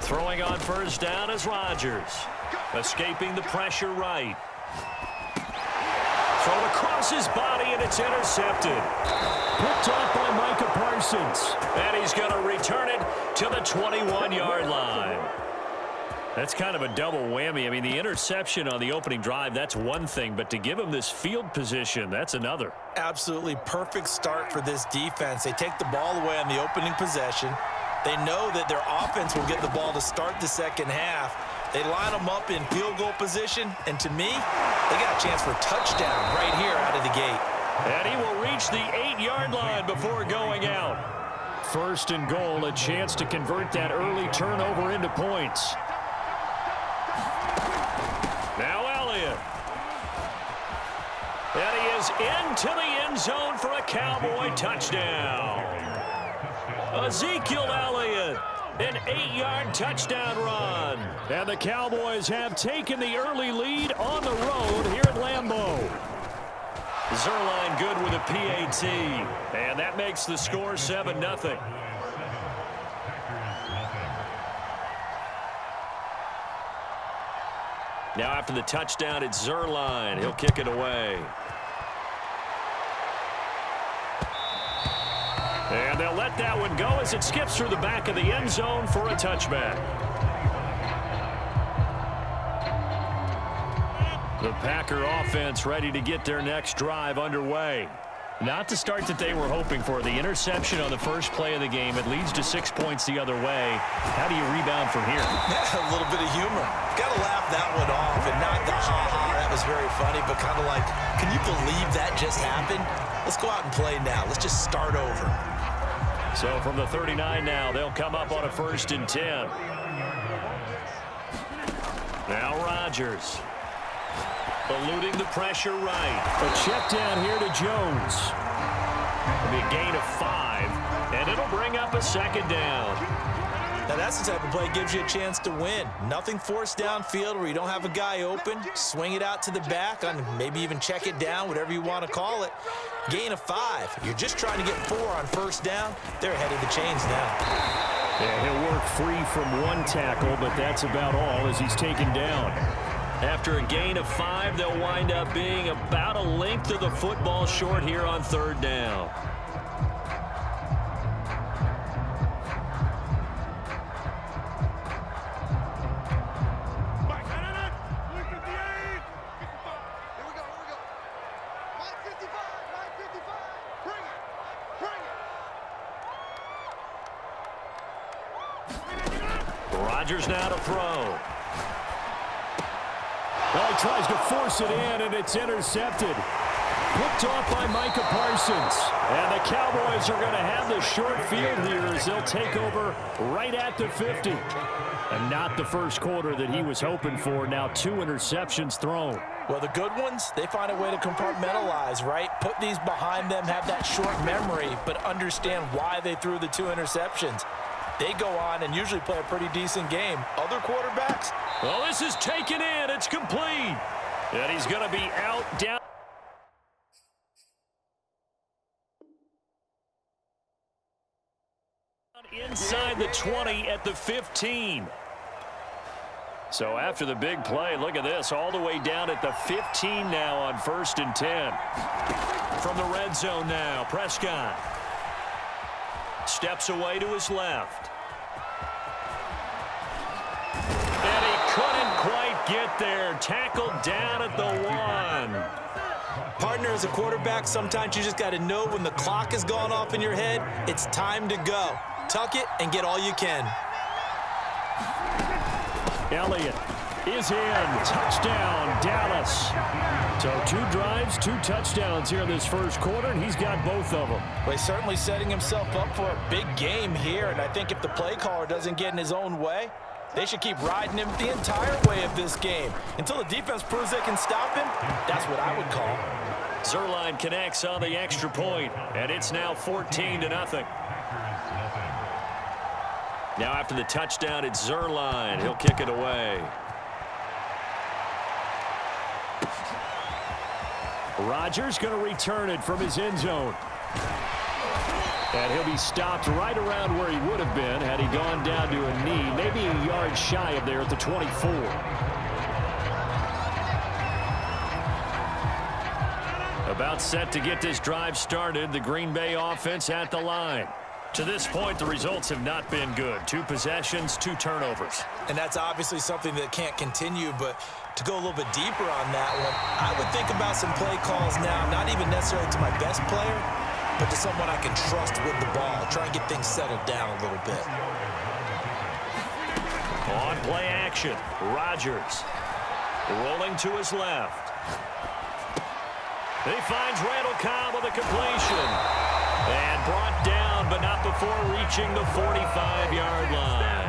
Throwing on first down is Rodgers. Escaping the pressure right. Thrown across his body, and it's intercepted. Picked off by Micah Parsons. And he's going to return it to the 21-yard line. That's kind of a double whammy. I mean, the interception on the opening drive, that's one thing. But to give him this field position, that's another. Absolutely perfect start for this defense. They take the ball away on the opening possession. They know that their offense will get the ball to start the second half. They line them up in field goal position, and to me, they got a chance for a touchdown right here out of the gate. And he will reach the 8-yard line before going out. First and goal, a chance to convert that early turnover into points. Now Elliott. And he is into the end zone for a Cowboy touchdown. Ezekiel Elliott, an 8-yard touchdown run. And the Cowboys have taken the early lead on the road here at Lambeau. Zuerlein good with a PAT. And that makes the score 7-0. Now after the touchdown, it's Zuerlein. He'll kick it away. And they'll let that one go as it skips through the back of the end zone for a touchback. The Packer offense ready to get their next drive underway. Not the start that they were hoping for. The interception on the first play of the game. It leads to 6 points the other way. How do you rebound from here? A little bit of humor. Got to laugh that one off and not the ha-ha. That was very funny, but kind of like, can you believe that just happened? Let's go out and play now. Let's just start over. So from the 39 now, they'll come up on a 1st and 10. Now Rodgers. Eluding the pressure right. A check down here to Jones. It'll be a gain of 5, and it'll bring up a 2nd down. Now that's the type of play that gives you a chance to win. Nothing forced downfield where you don't have a guy open. Swing it out to the back, on maybe even check it down, whatever you want to call it. Gain of 5. You're just trying to get 4 on first down. They're ahead of the chains now. Yeah, he'll work free from one tackle, but that's about all as he's taken down. After a gain of 5, they'll wind up being about a length of the football short here on 3rd down. Rodgers now to throw. Well, he tries to force it in, and it's intercepted. Picked off by Micah Parsons. And the Cowboys are going to have the short field here as they'll take over right at the 50. And not the first quarter that he was hoping for. Now 2 interceptions thrown. Well, the good ones, they find a way to compartmentalize, right? Put these behind them, have that short memory, but understand why they threw the 2 interceptions. They go on and usually play a pretty decent game. Other quarterbacks? Well, this is taken in. It's complete. And he's going to be out, down. Inside the 20 at the 15. So after the big play, look at this, all the way down at the 15 now on 1st and 10. From the red zone now, Prescott steps away to his left. And he couldn't quite get there. Tackled down at the 1. Partner, as a quarterback, sometimes you just got to know when the clock has gone off in your head, it's time to go. Tuck it and get all you can. Elliott is in. Touchdown, Dallas. So 2 drives, 2 touchdowns here in this first quarter, and he's got both of them. Well, he's certainly setting himself up for a big game here, and I think if the play caller doesn't get in his own way, they should keep riding him the entire way of this game. Until the defense proves they can stop him, that's what I would call. Zerline connects on the extra point, and it's now 14-0. Now after the touchdown, it's Zerline. He'll kick it away. Rodgers going to return it from his end zone. And he'll be stopped right around where he would have been had he gone down to a knee, maybe a yard shy of there at the 24. About set to get this drive started, the Green Bay offense at the line. To this point, the results have not been good. 2 possessions, 2 turnovers. And that's obviously something that can't continue, but to go a little bit deeper on that one, I would think about some play calls now, not even necessarily to my best player, but to someone I can trust with the ball. Try and get things settled down a little bit. On play action, Rodgers rolling to his left. He finds Randall Cobb with a completion. And brought down, but not before reaching the 45-yard line.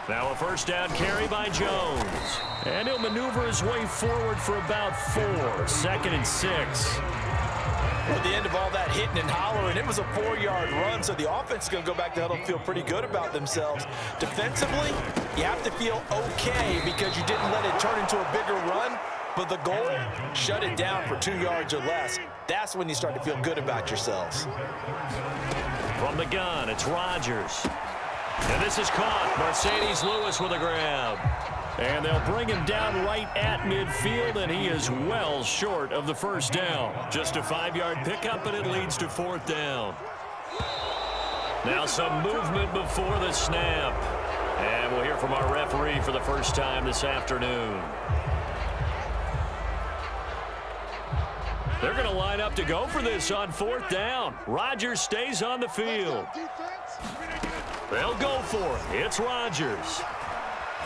Now a first down carry by Jones. And he'll maneuver his way forward for about 4. 2nd and 6. At the end of all that hitting and hollering, it was a 4-yard run, so the offense is going to go back to huddle and feel pretty good about themselves. Defensively, you have to feel okay because you didn't let it turn into a bigger run, but the goal, shut it down for 2 yards or less. That's when you start to feel good about yourselves. From the gun, it's Rodgers. And this is caught. Mercedes Lewis with a grab. And they'll bring him down right at midfield, and he is well short of the first down. Just a 5-yard pickup, and it leads to 4th down. Now some movement before the snap. And we'll hear from our referee for the first time this afternoon. They're going to line up to go for this on 4th down. Rodgers stays on the field. They'll go for it. It's Rodgers.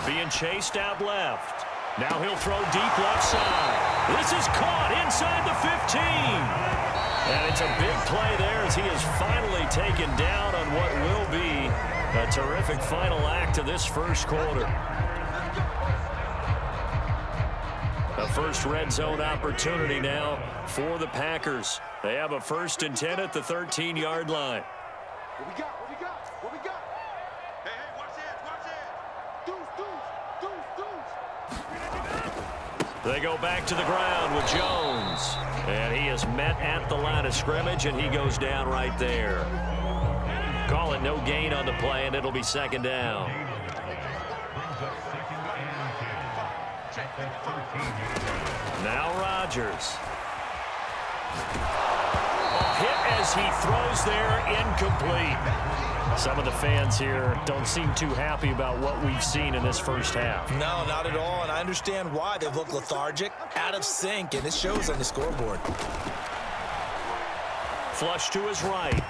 Being chased out left. Now he'll throw deep left side. This is caught inside the 15. And it's a big play there as he is finally taken down on what will be a terrific final act of this first quarter. A first red zone opportunity now for the Packers. They have a 1st and 10 at the 13-yard line. What we got? What we got? Hey, watch it. Deuce. They go back to the ground with Jones. And he is met at the line of scrimmage, and he goes down right there. Call it no gain on the play, and it'll be 2nd down. Now Rodgers. Hit as he throws there, incomplete. Some of the fans here don't seem too happy about what we've seen in this first half. No, not at all, and I understand why. They've looked lethargic, out of sync, and it shows on the scoreboard. Flush to his right.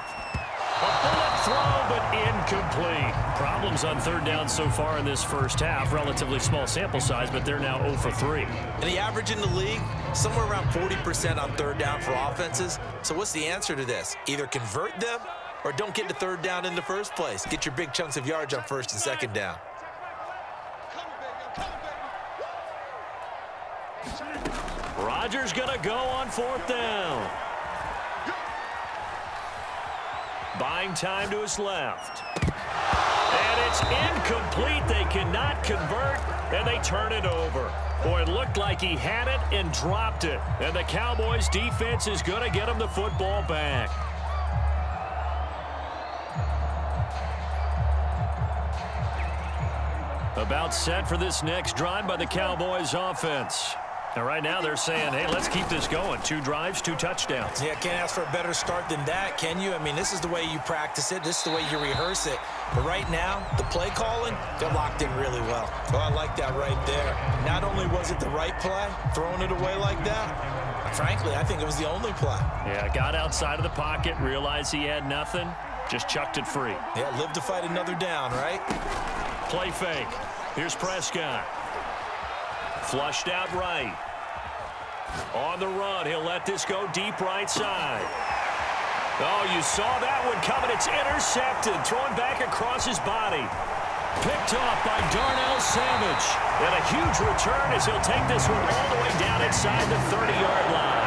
A bullet throw, but incomplete. Problems on 3rd down so far in this first half. Relatively small sample size, but they're now 0 for 3. And the average in the league, somewhere around 40% on 3rd down for offenses. So what's the answer to this? Either convert them or don't get to 3rd down in the first place. Get your big chunks of yards on 1st and 2nd down. Rodgers gonna go on 4th down. Buying time to his left. And it's incomplete. They cannot convert, and they turn it over. Boy, it looked like he had it and dropped it. And the Cowboys defense is going to get him the football back. About set for this next drive by the Cowboys offense. And right now they're saying, hey, let's keep this going. 2 drives, 2 touchdowns. Yeah, can't ask for a better start than that, can you? I mean, this is the way you practice it. This is the way you rehearse it. But right now, the play calling, they're locked in really well. Oh, I like that right there. Not only was it the right play, throwing it away like that, frankly, I think it was the only play. Yeah, got outside of the pocket, realized he had nothing, just chucked it free. Yeah, live to fight another down, right? Play fake. Here's Prescott. Flushed out right. On the run, he'll let this go deep right side. Oh, you saw that one coming. It's intercepted. Thrown back across his body. Picked off by Darnell Savage. And a huge return as he'll take this one all the way down inside the 30-yard line.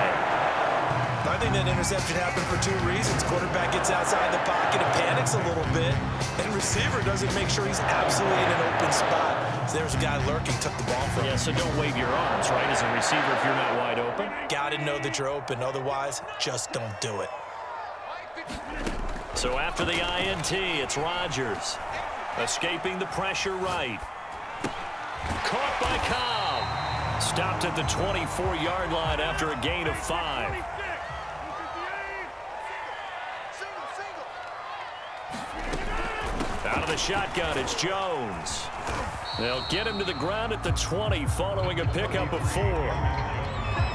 I think that interception happened for 2 reasons. Quarterback gets outside the pocket and panics a little bit, and receiver doesn't make sure he's absolutely in an open spot. So there's a guy lurking, took the ball from him. Yeah, so don't wave your arms, right, as a receiver if you're not wide open. Got to know that you're open. Otherwise, just don't do it. So after the INT, it's Rodgers. Escaping the pressure right. Caught by Cobb. Stopped at the 24-yard line after a gain of 5. Out of the shotgun, it's Jones. They'll get him to the ground at the 20 following a pickup of 4.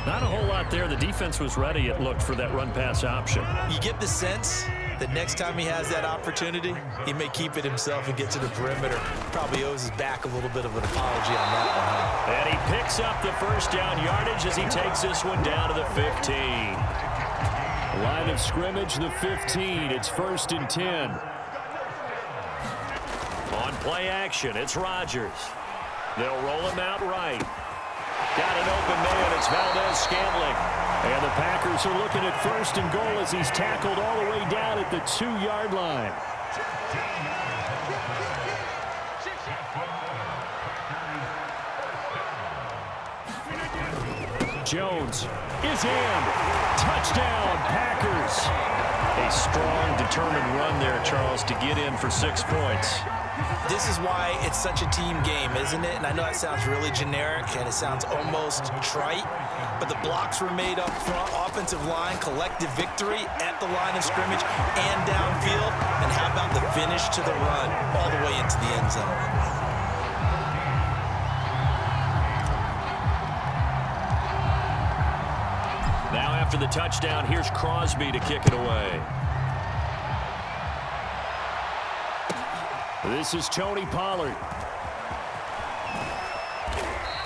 Not a whole lot there. The defense was ready, it looked, for that run-pass option. You get the sense that next time he has that opportunity, he may keep it himself and get to the perimeter. Probably owes his back a little bit of an apology on that one, huh? And he picks up the first down yardage as he takes this one down to the 15. Line of scrimmage, the 15. It's 1st and 10. On play action, it's Rodgers. They'll roll him out right. Got an open man, it's Valdez-Scantling. And the Packers are looking at 1st and goal as he's tackled all the way down at the 2-yard line. Jones is in. Touchdown, Packers. A strong, determined run there, Charles, to get in for 6 points. This is why it's such a team game, isn't it? And I know that sounds really generic and it sounds almost trite, but the blocks were made up front, offensive line, collective victory at the line of scrimmage and downfield. And how about the finish to the run all the way into the end zone? Now after the touchdown, here's Crosby to kick it away. This is Tony Pollard.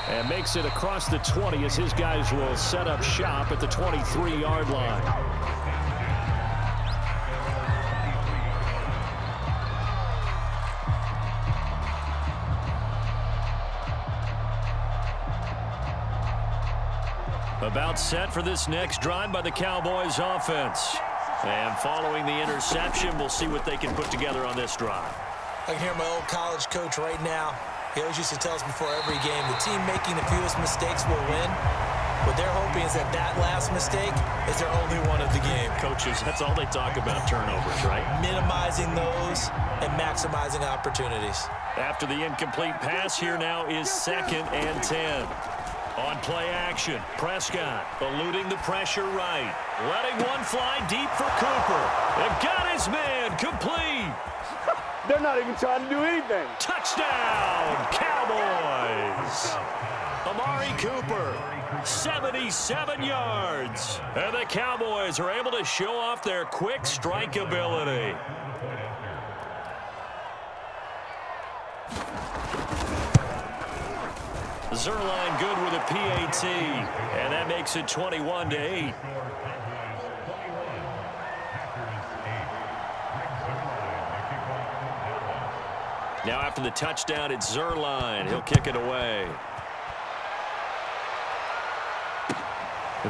And makes it across the 20 as his guys will set up shop at the 23-yard line. About set for this next drive by the Cowboys offense. And following the interception, we'll see what they can put together on this drive. I can hear my old college coach right now. He always used to tell us before every game, the team making the fewest mistakes will win. What they're hoping is that that last mistake is their only one of the game. Coaches, that's all they talk about, turnovers, right? Minimizing those and maximizing opportunities. After the incomplete pass, here now is 2nd and 10. On play action, Prescott eluding the pressure right. Letting one fly deep for Cooper. And got his man complete. They're not even trying to do anything. Touchdown, Cowboys. Amari Cooper, 77 yards. And the Cowboys are able to show off their quick strike ability. Zerline good with a PAT, and that makes it 21-8. Now after the touchdown, it's Zerline. He'll kick it away.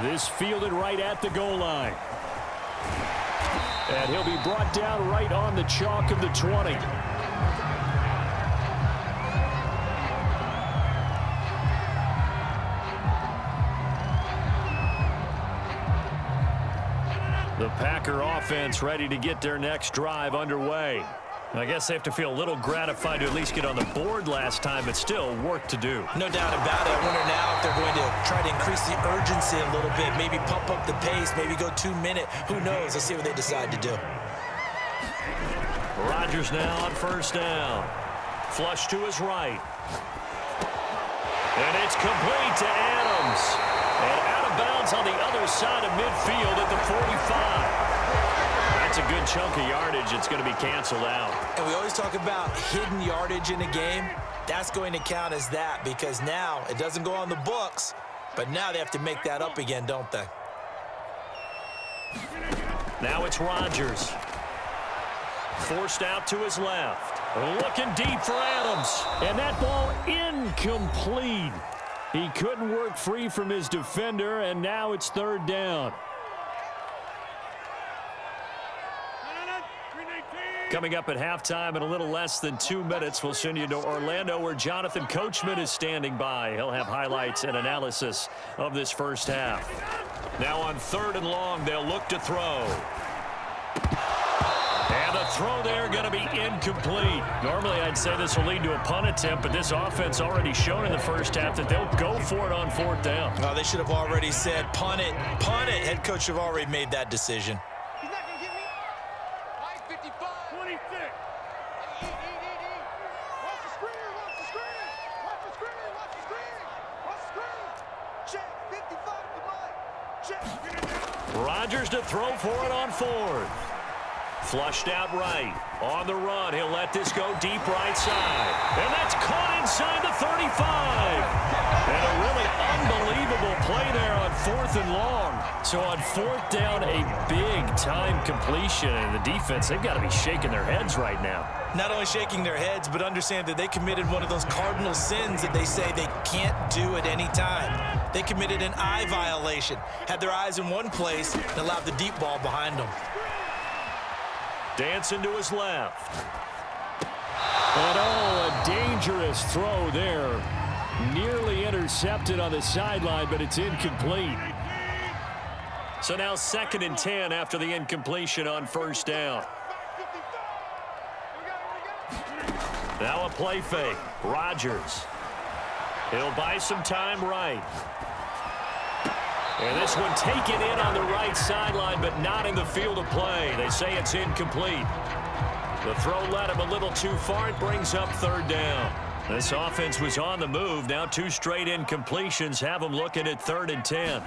This fielded right at the goal line. And he'll be brought down right on the chalk of the 20. The Packer offense ready to get their next drive underway. I guess they have to feel a little gratified to at least get on the board last time, but still work to do. No doubt about it. I wonder now if they're going to try to increase the urgency a little bit, maybe pump up the pace, maybe go 2 minute. Who knows? Let's see what they decide to do. Rodgers now on first down. Flush to his right. And it's complete to Adams. And out of bounds on the other side of midfield at the 45. That's a good chunk of yardage. It's going to be canceled out. And we always talk about hidden yardage in a game. That's going to count as that because now it doesn't go on the books, but now they have to make that up again, don't they? Now it's Rodgers. Forced out to his left. Looking deep for Adams. And that ball incomplete. He couldn't work free from his defender, and now it's third down. Coming up at halftime in a little less than 2 minutes, we'll send you to Orlando where Jonathan Coachman is standing by. He'll have highlights and analysis of this first half. Now on 3rd and long, they'll look to throw. And the throw there going to be incomplete. Normally I'd say this will lead to a punt attempt, but this offense already shown in the first half that they'll go for it on 4th down. Oh, they should have already said punt it, punt it. Head coach should have already made that decision. He's not going to get me. 55. 26. Watch the screen, watch the screen. Watch the screen, watch the screen. Watch the screen. Check, 55 to mine. Check. Rodgers to throw for it on 4th. Flushed out right. On the run, he'll let this go deep right side. And that's caught inside the 35. And a really unbelievable play there on 4th and long. So on 4th down, a big-time completion. And the defense, they've got to be shaking their heads right now. Not only shaking their heads, but understand that they committed one of those cardinal sins that they say they can't do at any time. They committed an eye violation, had their eyes in one place, and allowed the deep ball behind them. Dancing to his left. And a dangerous throw there. Nearly intercepted on the sideline, but it's incomplete. So now 2nd and 10 after the incompletion on 1st down. Now a play fake. Rodgers. He'll buy some time right. And this one taken in on the right sideline, but not in the field of play. They say it's incomplete. The throw led him a little too far. It brings up 3rd down. This offense was on the move. Now 2 straight incompletions have them looking at 3rd and 10.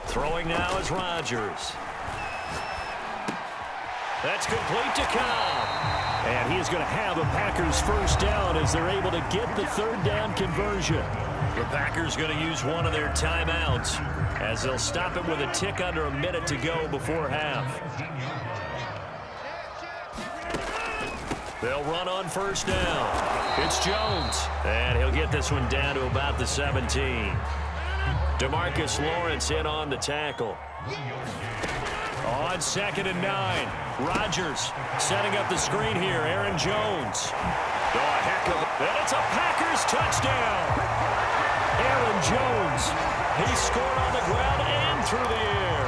Throwing now is Rodgers. That's complete to Cobb. And he is going to have a Packers first down as they're able to get the 3rd down conversion. The Packers going to use one of their timeouts as they'll stop it with a tick under a minute to go before half. They'll run on 1st down. It's Jones. And he'll get this one down to about the 17. DeMarcus Lawrence in on the tackle. On 2nd and 9. Rodgers setting up the screen here. Aaron Jones. Oh, a heck of a... And it's a Packers touchdown. Aaron Jones. He scored on the ground and through the air.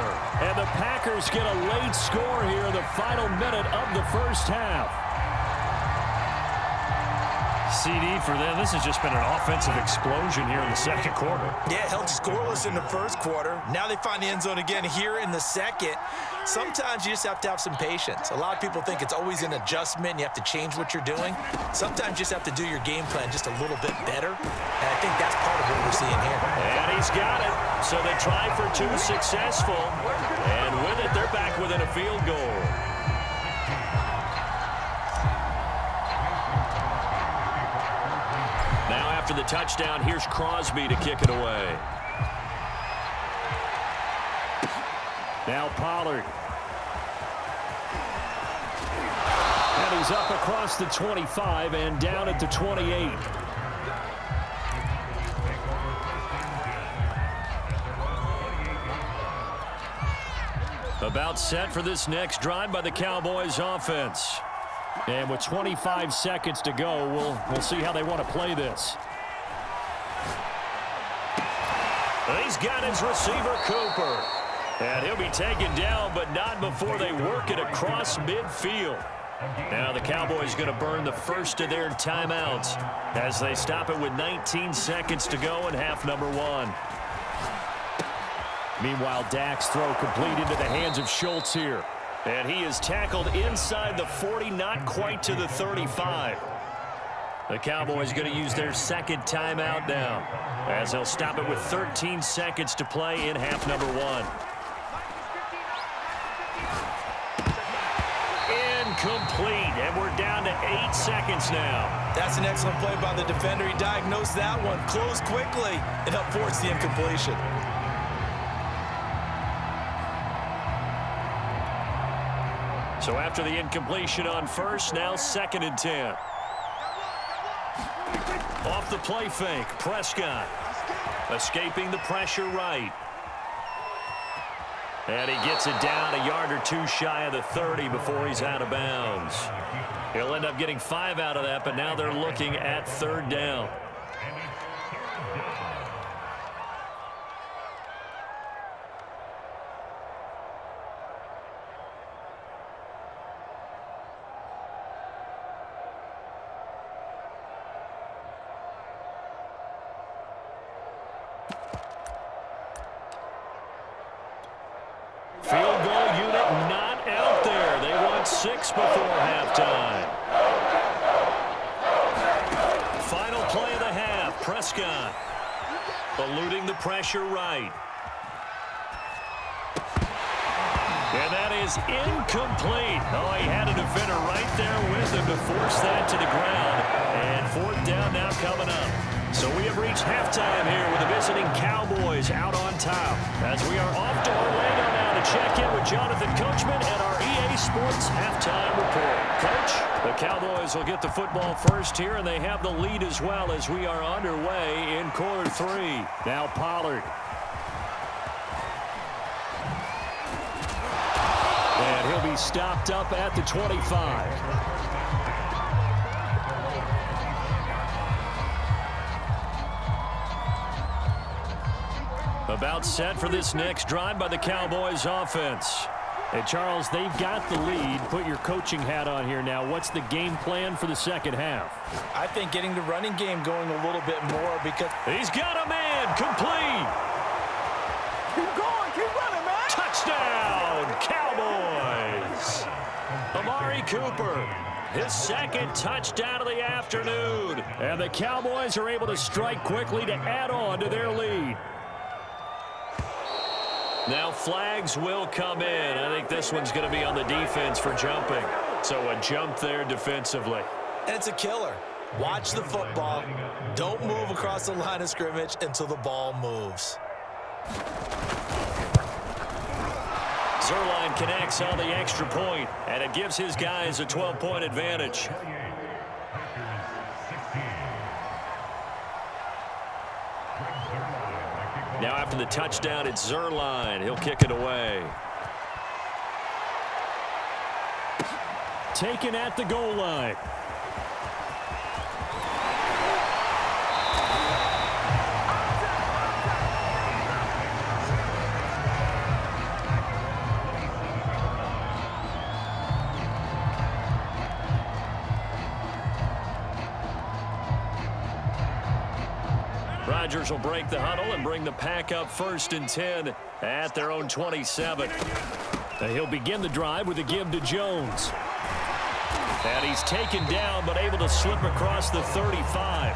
And the Packers get a late score here in the final minute of the first half. CD for them. This has just been an offensive explosion here in the 2nd quarter. Yeah, held scoreless in the 1st quarter. Now they find the end zone again here in the 2nd. Sometimes you just have to have some patience. A lot of people think it's always an adjustment. You have to change what you're doing. Sometimes you just have to do your game plan just a little bit better. And I think that's part of what we're seeing here. And he's got it. So they try for 2 successful. And with it, they're back within a field goal. Now after the touchdown, here's Crosby to kick it away. Now Pollard. And he's up across the 25 and down at the 28. About set for this next drive by the Cowboys offense. And with 25 seconds to go, we'll see how they want to play this. He's got his receiver, Cooper. And he'll be taken down, but not before they work it across midfield. Now the Cowboys going to burn the first of their timeouts as they stop it with 19 seconds to go in half number 1. Meanwhile, Dak's throw complete into the hands of Schultz here. And he is tackled inside the 40, not quite to the 35. The Cowboys going to use their second timeout now as they'll stop it with 13 seconds to play in half number 1. Incomplete, and we're down to 8 seconds now. That's an excellent play by the defender. He diagnosed that one, closed quickly, and helped force the incompletion. So after the incompletion on first, now 2nd and 10. Off the play fake, Prescott. Escaping the pressure right. And he gets it down a yard or 2 shy of the 30 before he's out of bounds. He'll end up getting 5 out of that, but now they're looking at 3rd down. Field goal unit not out there. They want 6 before halftime. Final play of the half. Prescott eluding the pressure right. And that is incomplete. Oh, he had a defender right there with him to force that to the ground. And 4th down now coming up. So we have reached halftime here with the visiting Cowboys out on top. As we are off to Orlando now to check in with Jonathan Coachman and our EA Sports halftime report. Coach, the Cowboys will get the football first here, and they have the lead as well as we are underway in quarter 3. Now Pollard. And he'll be stopped up at the 25. About set for this next drive by the Cowboys offense. And Charles, they've got the lead. Put your coaching hat on here now. What's the game plan for the second half? I think getting the running game going a little bit more because he's got a man complete. Keep going, keep running, man. Touchdown, Cowboys. Amari Cooper, his 2nd touchdown of the afternoon. And the Cowboys are able to strike quickly to add on to their lead. Now flags will come in. I think this one's going to be on the defense for jumping. So a jump there defensively. and it's a killer. Watch the football. Don't move across the line of scrimmage until the ball moves. Zuerlein connects on the extra point, and it gives his guys a 12-point advantage. Now after the touchdown, it's Zuerlein. He'll kick it away. Taken at the goal line. Rodgers will break the huddle and bring the pack up 1st and 10 at their own 27. He'll begin the drive with a give to Jones. And he's taken down but able to slip across the 35.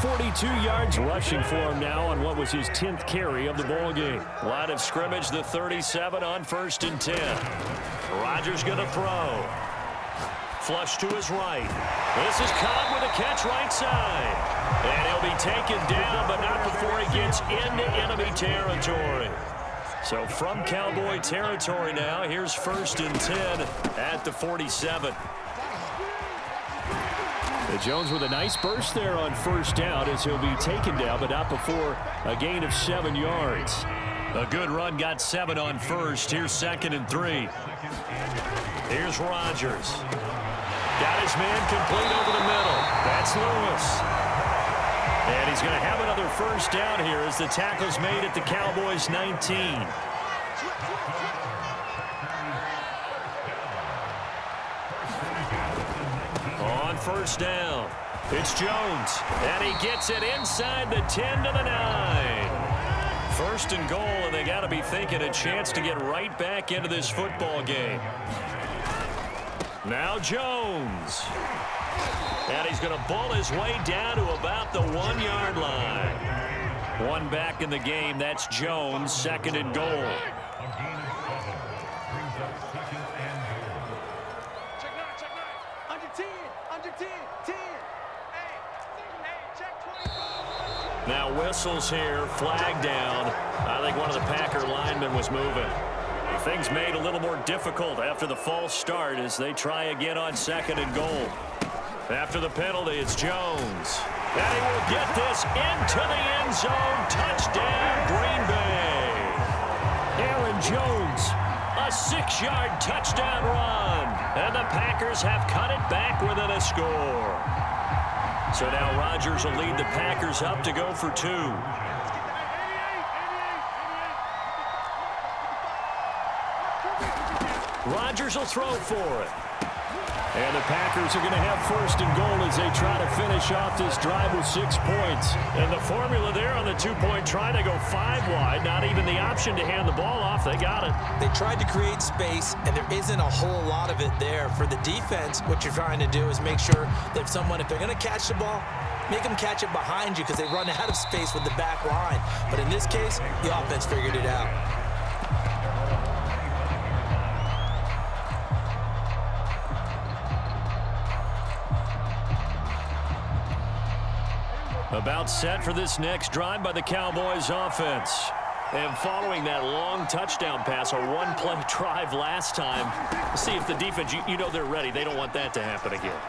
42 yards rushing for him now on what was his 10th carry of the ball game. Line of scrimmage, the 37 on 1st and 10. Rodgers going to throw. Flush to his right. This is Cobb with a catch right side. And he'll be taken down, but not before he gets into enemy territory. So from Cowboy territory now, here's 1st and 10 at the 47. Jones with a nice burst there on 1st down as he'll be taken down, but not before a gain of 7 yards. A good run, got 7 on 1st. Here's 2nd and 3. Here's Rodgers. Got his man complete over the middle. That's Lewis. And he's going to have another 1st down here as the tackle's made at the Cowboys' 19. first down. It's Jones, and he gets it inside the 10 to the 9. First and goal, and they got to be thinking a chance to get right back into this football game. Now Jones. And he's going to bull his way down to about the 1-yard line. One back in the game. That's Jones, second and goal. Check nine. Under 10. Under 10. 10. Hey, check 25. Now whistles here, flag down. I think one of the Packer linemen was moving. Things made a little more difficult after the false start as they try again on second and goal. After the penalty, it's Jones. And he will get this into the end zone. Touchdown, Green Bay. Aaron Jones, a 6-yard touchdown run. And the Packers have cut it back within a score. So now Rodgers will lead the Packers up to go for 2. Rodgers will throw for it. And the Packers are going to have first and goal as they try to finish off this drive with 6 points. And the formula there on the 2-point try to go 5 wide. Not even the option to hand the ball off. They got it. They tried to create space, and there isn't a whole lot of it there. For the defense, what you're trying to do is make sure that if they're going to catch the ball, make them catch it behind you because they run out of space with the back line. But in this case, the offense figured it out. About set for this next drive by the Cowboys offense. And following that long touchdown pass, a one-play drive last time, see if the defense, you know they're ready. They don't want that to happen again.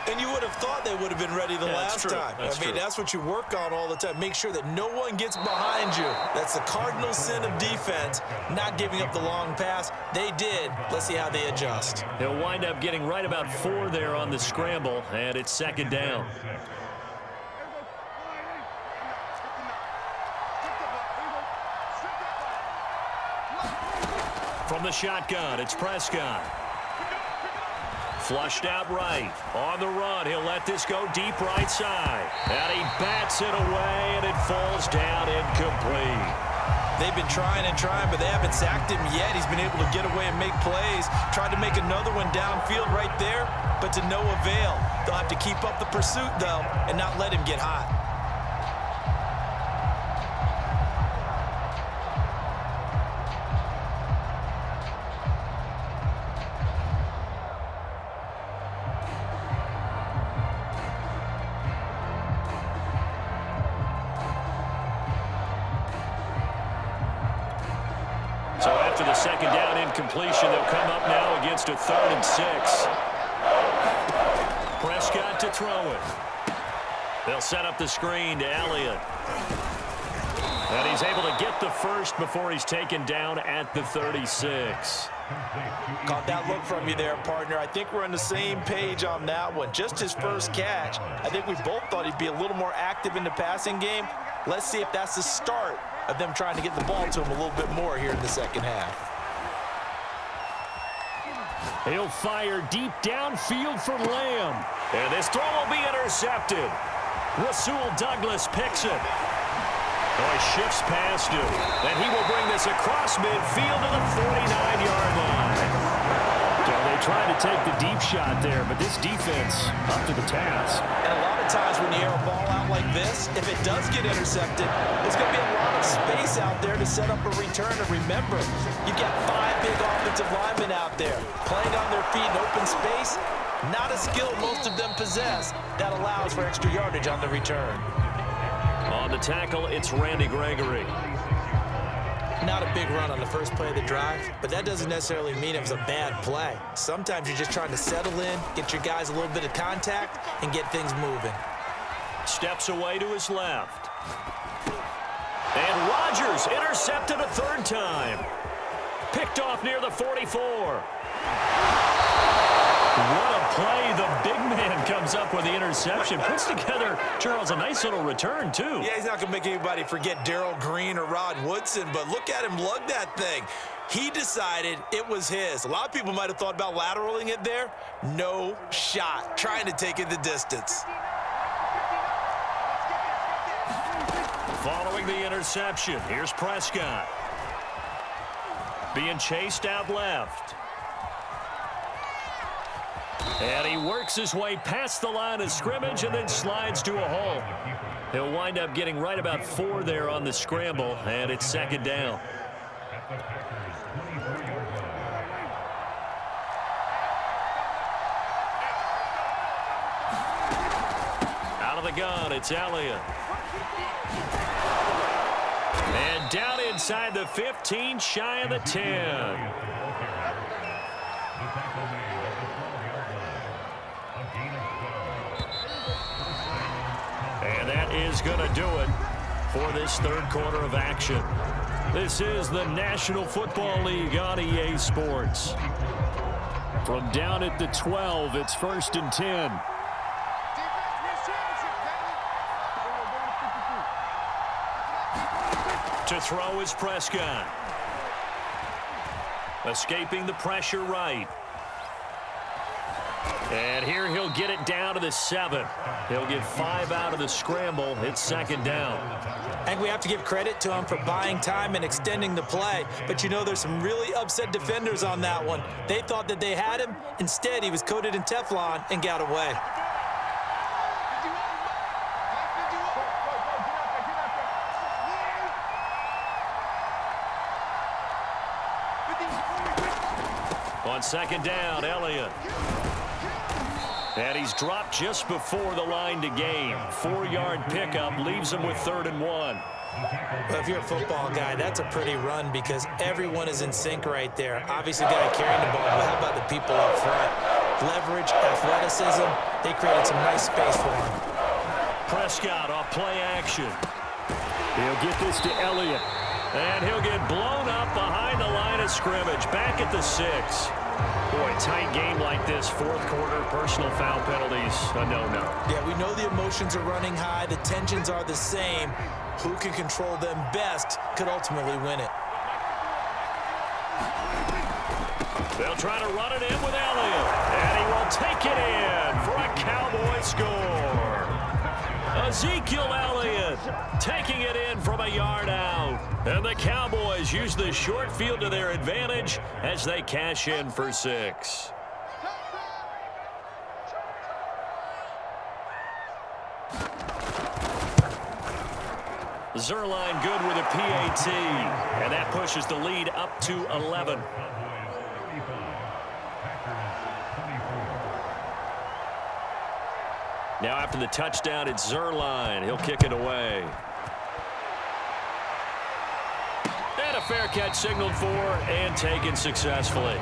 And you would have thought they would have been ready the last time. That's true. That's what you work on all the time. Make sure that no one gets behind you. That's the cardinal sin of defense, not giving up the long pass. They did. Let's see how they adjust. They'll wind up getting right about 4 there on the scramble, and it's second down. From the shotgun, it's Prescott. Flushed out right. On the run, he'll let this go deep right side. And he bats it away, and it falls down incomplete. They've been trying and trying, but they haven't sacked him yet. He's been able to get away and make plays. Tried to make another one downfield right there, but to no avail. They'll have to keep up the pursuit, though, and not let him get hot. So after the second down incompletion, they'll come up now against a 3rd and 6. Prescott to throw it. They'll set up the screen to Elliott. And he's able to get the first before he's taken down at the 36. Caught that look from you there, partner. I think we're on the same page on that one. Just his first catch. I think we both thought he'd be a little more active in the passing game. Let's see if that's the start of them trying to get the ball to him a little bit more here in the second half. He'll fire deep downfield for Lamb. And this throw will be intercepted. Rasul Douglas picks it. Oh, he shifts past him. And he will bring this across midfield to the 49-yard line. So they tried to take the deep shot there, but this defense up to the task. And a lot of times when you air a ball out like this, if it does get intercepted, there's going to be a lot of space out there to set up a return. And remember, you've got 5 big offensive linemen out there playing on their feet in open space. Not a skill most of them possess that allows for extra yardage on the return. On the tackle, it's Randy Gregory. Not a big run on the first play of the drive, but that doesn't necessarily mean it was a bad play. Sometimes you're just trying to settle in, get your guys a little bit of contact, and get things moving. Steps away to his left. And Rodgers intercepted a 3rd time. Picked off near the 44. What a play. The big man comes up with the interception. Puts together, Charles, a nice little return, too. Yeah, he's not going to make anybody forget Darrell Green or Rod Woodson, but look at him lug that thing. He decided it was his. A lot of people might have thought about lateraling it there. No shot. Trying to take it the distance. Following the interception, here's Prescott. Being chased out left. And he works his way past the line of scrimmage and then slides to a hole. He'll wind up getting right about 4 there on the scramble, and it's second down. Out of the gun, it's Elliott. And down inside the 15, shy of the 10. And that is going to do it for this third quarter of action. This is the National Football League on EA Sports. From down at the 12, it's 1st and 10. To throw is Prescott. Escaping the pressure right. And here he'll get it down to the 7. He'll get 5 out of the scramble. It's second down. I think we have to give credit to him for buying time and extending the play. But you know, there's some really upset defenders on that one. They thought that they had him. Instead, he was coated in Teflon and got away. On second down, Elliott. And he's dropped just before the line to gain. 4-yard pickup leaves him with 3rd and 1. Well, if you're a football guy, that's a pretty run because everyone is in sync right there. Obviously, the guy carrying the ball, but how about the people up front? Leverage, athleticism, they created some nice space for him. Prescott off play action. He'll get this to Elliott. And he'll get blown up behind the line of scrimmage. Back at the 6. Boy, tight game like this, fourth quarter, personal foul penalties, a no-no. Yeah, we know the emotions are running high. The tensions are the same. Who can control them best could ultimately win it. They'll try to run it in with Elliott. And he will take it in for a Cowboy score. Ezekiel Elliott taking it in from a yard out. And the Cowboys use the short field to their advantage as they cash in for 6. Zerline good with a PAT. And that pushes the lead up to 11. Now after the touchdown, it's Zerline. He'll kick it away. And a fair catch signaled for and taken successfully.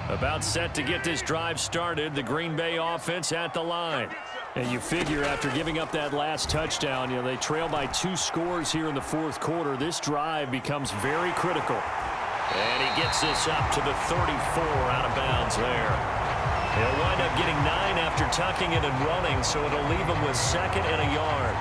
About set to get this drive started, the Green Bay offense at the line. And you figure after giving up that last touchdown, you know, they trail by 2 scores here in the fourth quarter. This drive becomes very critical. And he gets this up to the 34 out of bounds there. He'll wind up getting 9 after tucking it and running, so it'll leave him with 2nd and a yard.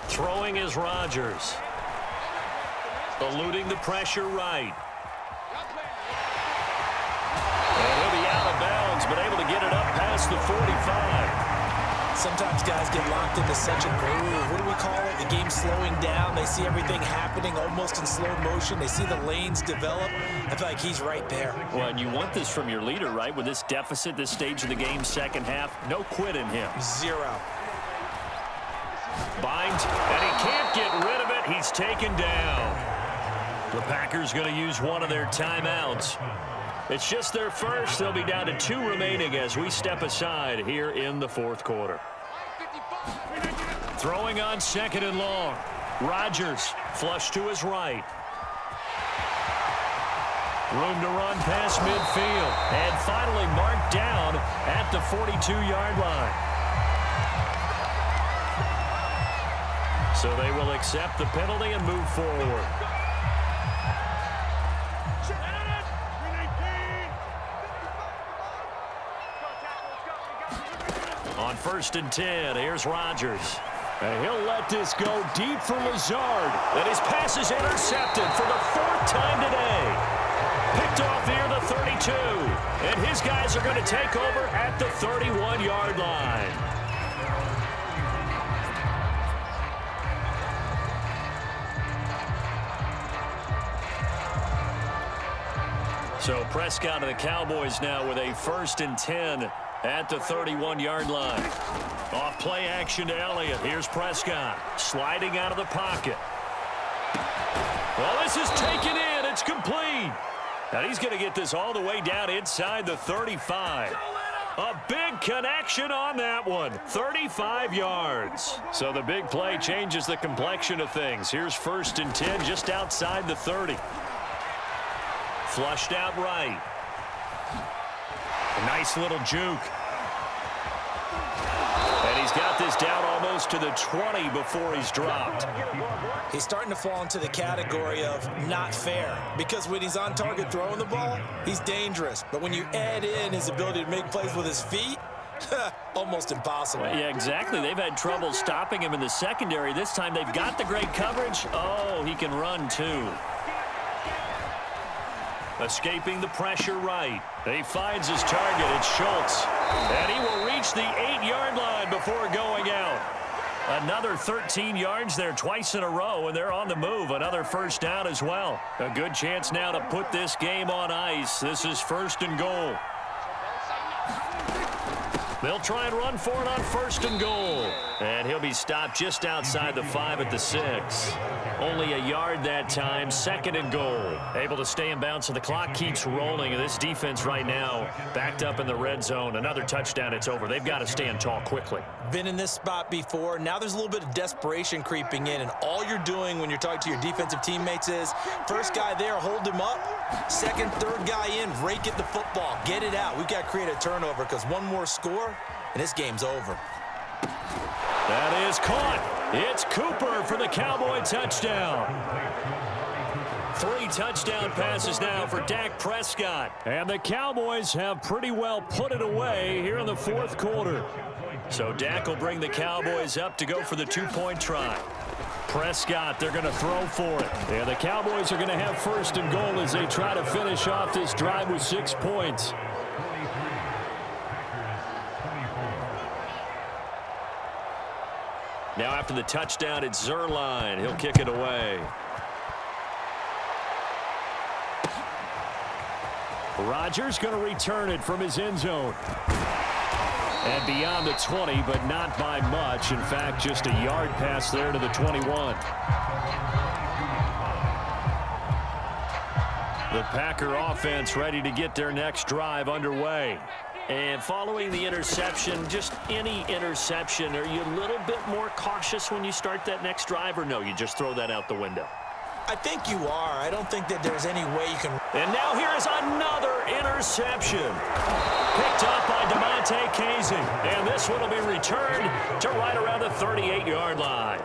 Throwing is Rodgers. Eluding the pressure right. And he'll be out of bounds, but able to get it up past the 45. Sometimes guys get locked into such a groove. What do we call it? The game's slowing down. They see everything happening almost in slow motion. They see the lanes develop. I feel like he's right there. Well, and you want this from your leader, right? With this deficit, this stage of the game, second half, no quit in him. 0. Bind, and he can't get rid of it. He's taken down. The Packers going to use one of their timeouts. It's just their first. They'll be down to 2 remaining as we step aside here in the fourth quarter. Throwing on 2nd and long. Rodgers, flush to his right. Room to run past midfield. And finally marked down at the 42-yard line. So they will accept the penalty and move forward. On 1st and 10, here's Rodgers. And he'll let this go deep for Lazard. And his pass is intercepted for the 4th time today. Picked off near the 32. And his guys are going to take over at the 31-yard line. So Prescott and the Cowboys now with a 1st and 10 at the 31-yard line. Off play action to Elliott. Here's Prescott sliding out of the pocket. Well, this is taken in. It's complete. And he's going to get this all the way down inside the 35. A big connection on that one. 35 yards. So the big play changes the complexion of things. Here's 1st and 10 just outside the 30. Flushed out right. A nice little juke. And he's got this down almost to the 20 before he's dropped. He's starting to fall into the category of not fair, because when he's on target throwing the ball, he's dangerous. But when you add in his ability to make plays with his feet, almost impossible. Well, yeah, exactly. They've had trouble stopping him in the secondary. This time they've got the great coverage. Oh, he can run too. Escaping the pressure right. He finds his target. It's Schultz. And he will reach the 8-yard line before going out. Another 13 yards there twice in a row, and they're on the move. Another 1st down as well. A good chance now to put this game on ice. This is 1st and goal. They'll try and run for it on 1st and goal. And he'll be stopped just outside the 5 at the 6. Only a yard that time, 2nd and goal. Able to stay in bounds, so the clock keeps rolling. And this defense right now backed up in the red zone. Another touchdown, it's over. They've got to stand tall quickly. Been in this spot before. Now there's a little bit of desperation creeping in. And all you're doing when you're talking to your defensive teammates is, first guy there, hold him up. 2nd, 3rd guy in, rake at the football. Get it out. We've got to create a turnover, because one more score, and this game's over. That is caught. It's Cooper for the Cowboy touchdown. 3 touchdown passes now for Dak Prescott. And the Cowboys have pretty well put it away here in the 4th quarter. So Dak will bring the Cowboys up to go for the 2-point try. Prescott, they're going to throw for it. And the Cowboys are going to have 1st and goal as they try to finish off this drive with 6 points. Now after the touchdown, it's Zerline. He'll kick it away. Rodgers going to return it from his end zone. And beyond the 20, but not by much. In fact, just a yard pass there to the 21. The Packer offense ready to get their next drive underway. And following the interception, just any interception, are you a little bit more cautious when you start that next drive, or no, you just throw that out the window? I think you are. I don't think that there's any way you can. And now here is another interception. Picked up by DeMonte Casey. And this one will be returned to right around the 38-yard line.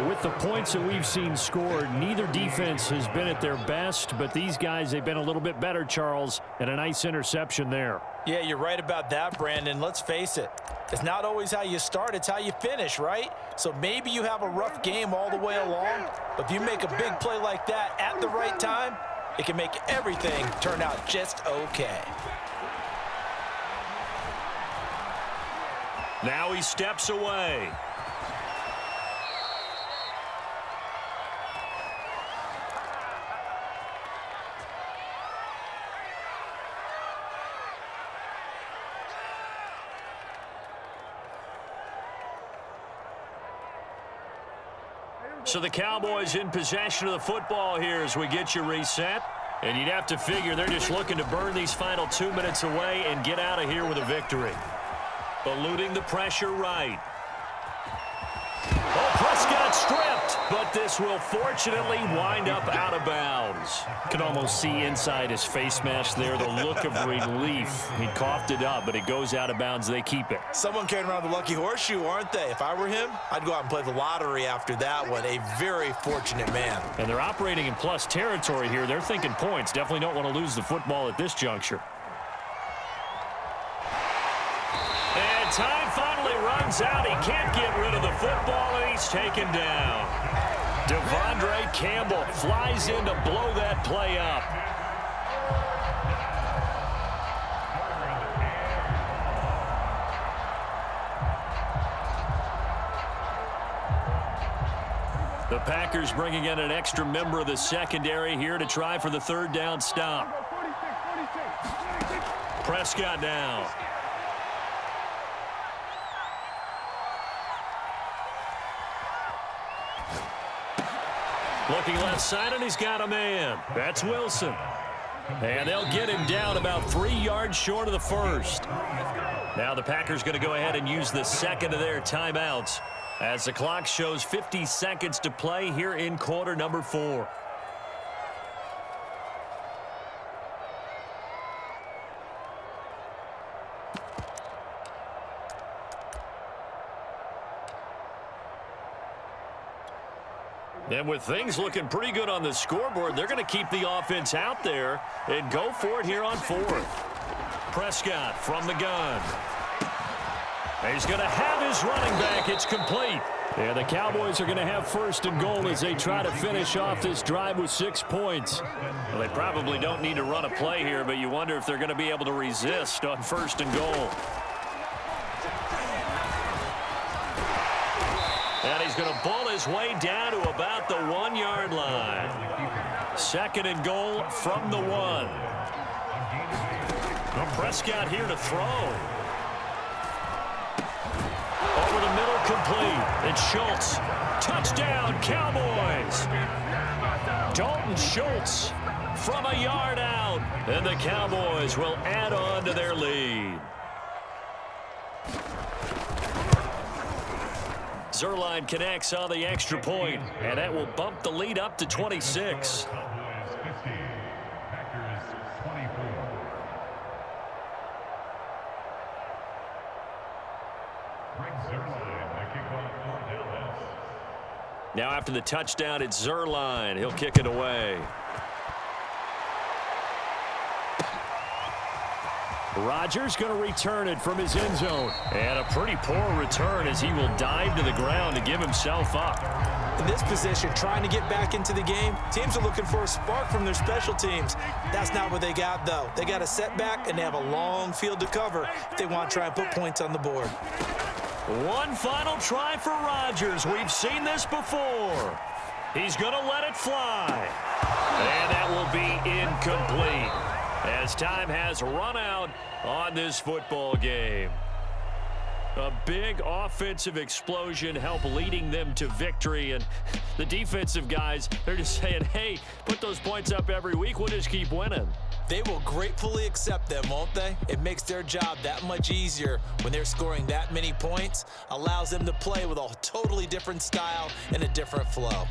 With the points that we've seen scored, neither defense has been at their best, but these guys, they've been a little bit better, Charles, and a nice interception there. Yeah, you're right about that, Brandon. Let's face it. It's not always how you start, it's how you finish, right? So maybe you have a rough game all the way along, but if you make a big play like that at the right time, it can make everything turn out just okay. Now he steps away. So the Cowboys in possession of the football here as we get you reset. And you'd have to figure they're just looking to burn these final 2 minutes away and get out of here with a victory. Eluding the pressure right. Oh, Prescott stripped. But this will fortunately wind up out of bounds. Can almost see inside his face mask there the look of relief. He coughed it up, but it goes out of bounds. They keep it. Someone carrying around the lucky horseshoe, aren't they? If I were him, I'd go out and play the lottery after that one. A very fortunate man. And they're operating in plus territory here. They're thinking points. Definitely don't want to lose the football at this juncture. And time finally runs out. He can't get rid of the football, and he's taken down. Devondre Campbell flies in to blow that play up. The Packers bringing in an extra member of the secondary here to try for the third down stop. Prescott now. Looking left side, and he's got a man. That's Wilson. And they'll get him down about 3 yards short of the first. Now the Packers going to go ahead and use the second of their timeouts as the clock shows 50 seconds to play here in quarter number 4. And with things looking pretty good on the scoreboard, they're going to keep the offense out there and go for it here on fourth. Prescott from the gun. He's going to have his running back. It's complete. Yeah, the Cowboys are going to have first and goal as they try to finish off this drive with 6 points. Well, they probably don't need to run a play here, but you wonder if they're going to be able to resist on first and goal. And he's going to bull his way down to about the 1 yard line. Second and goal from the 1. Prescott here to throw. Over the middle, complete. It's Schultz. Touchdown, Cowboys. Dalton Schultz from a yard out. And the Cowboys will add on to their lead. Zerline connects on the extra point, and that will bump the lead up to 26. Now after the touchdown, it's Zerline. He'll kick it away. Rodgers going to return it from his end zone. And a pretty poor return as he will dive to the ground to give himself up. In this position, trying to get back into the game, teams are looking for a spark from their special teams. That's not what they got, though. They got a setback, and they have a long field to cover if they want to try and put points on the board. One final try for Rodgers. We've seen this before. He's going to let it fly. And that will be incomplete, as time has run out on this football game. A big offensive explosion helped leading them to victory, and the defensive guys, they're just saying, hey, put those points up every week, we'll just keep winning. They will gratefully accept them, won't they? It makes their job that much easier when they're scoring that many points, allows them to play with a totally different style and a different flow.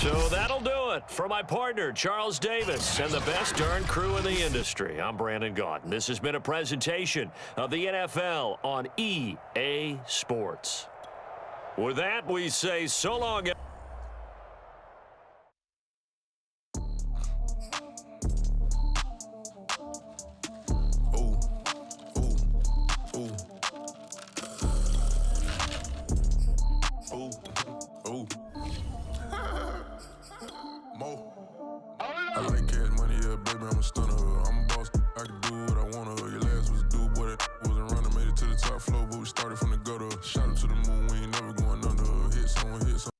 So that'll do it for my partner, Charles Davis, and the best darn crew in the industry. I'm Brandon Gaudin. This has been a presentation of the NFL on EA Sports. With that, we say so long. I like cash money, yeah, baby, I'm a stunner. I'm a boss, I can do what I wanna. Your last was a dude, boy, that wasn't running. Made it to the top floor, but we started from the gutter. Shot up to the moon, we ain't never going under. Hit someone, hit someone.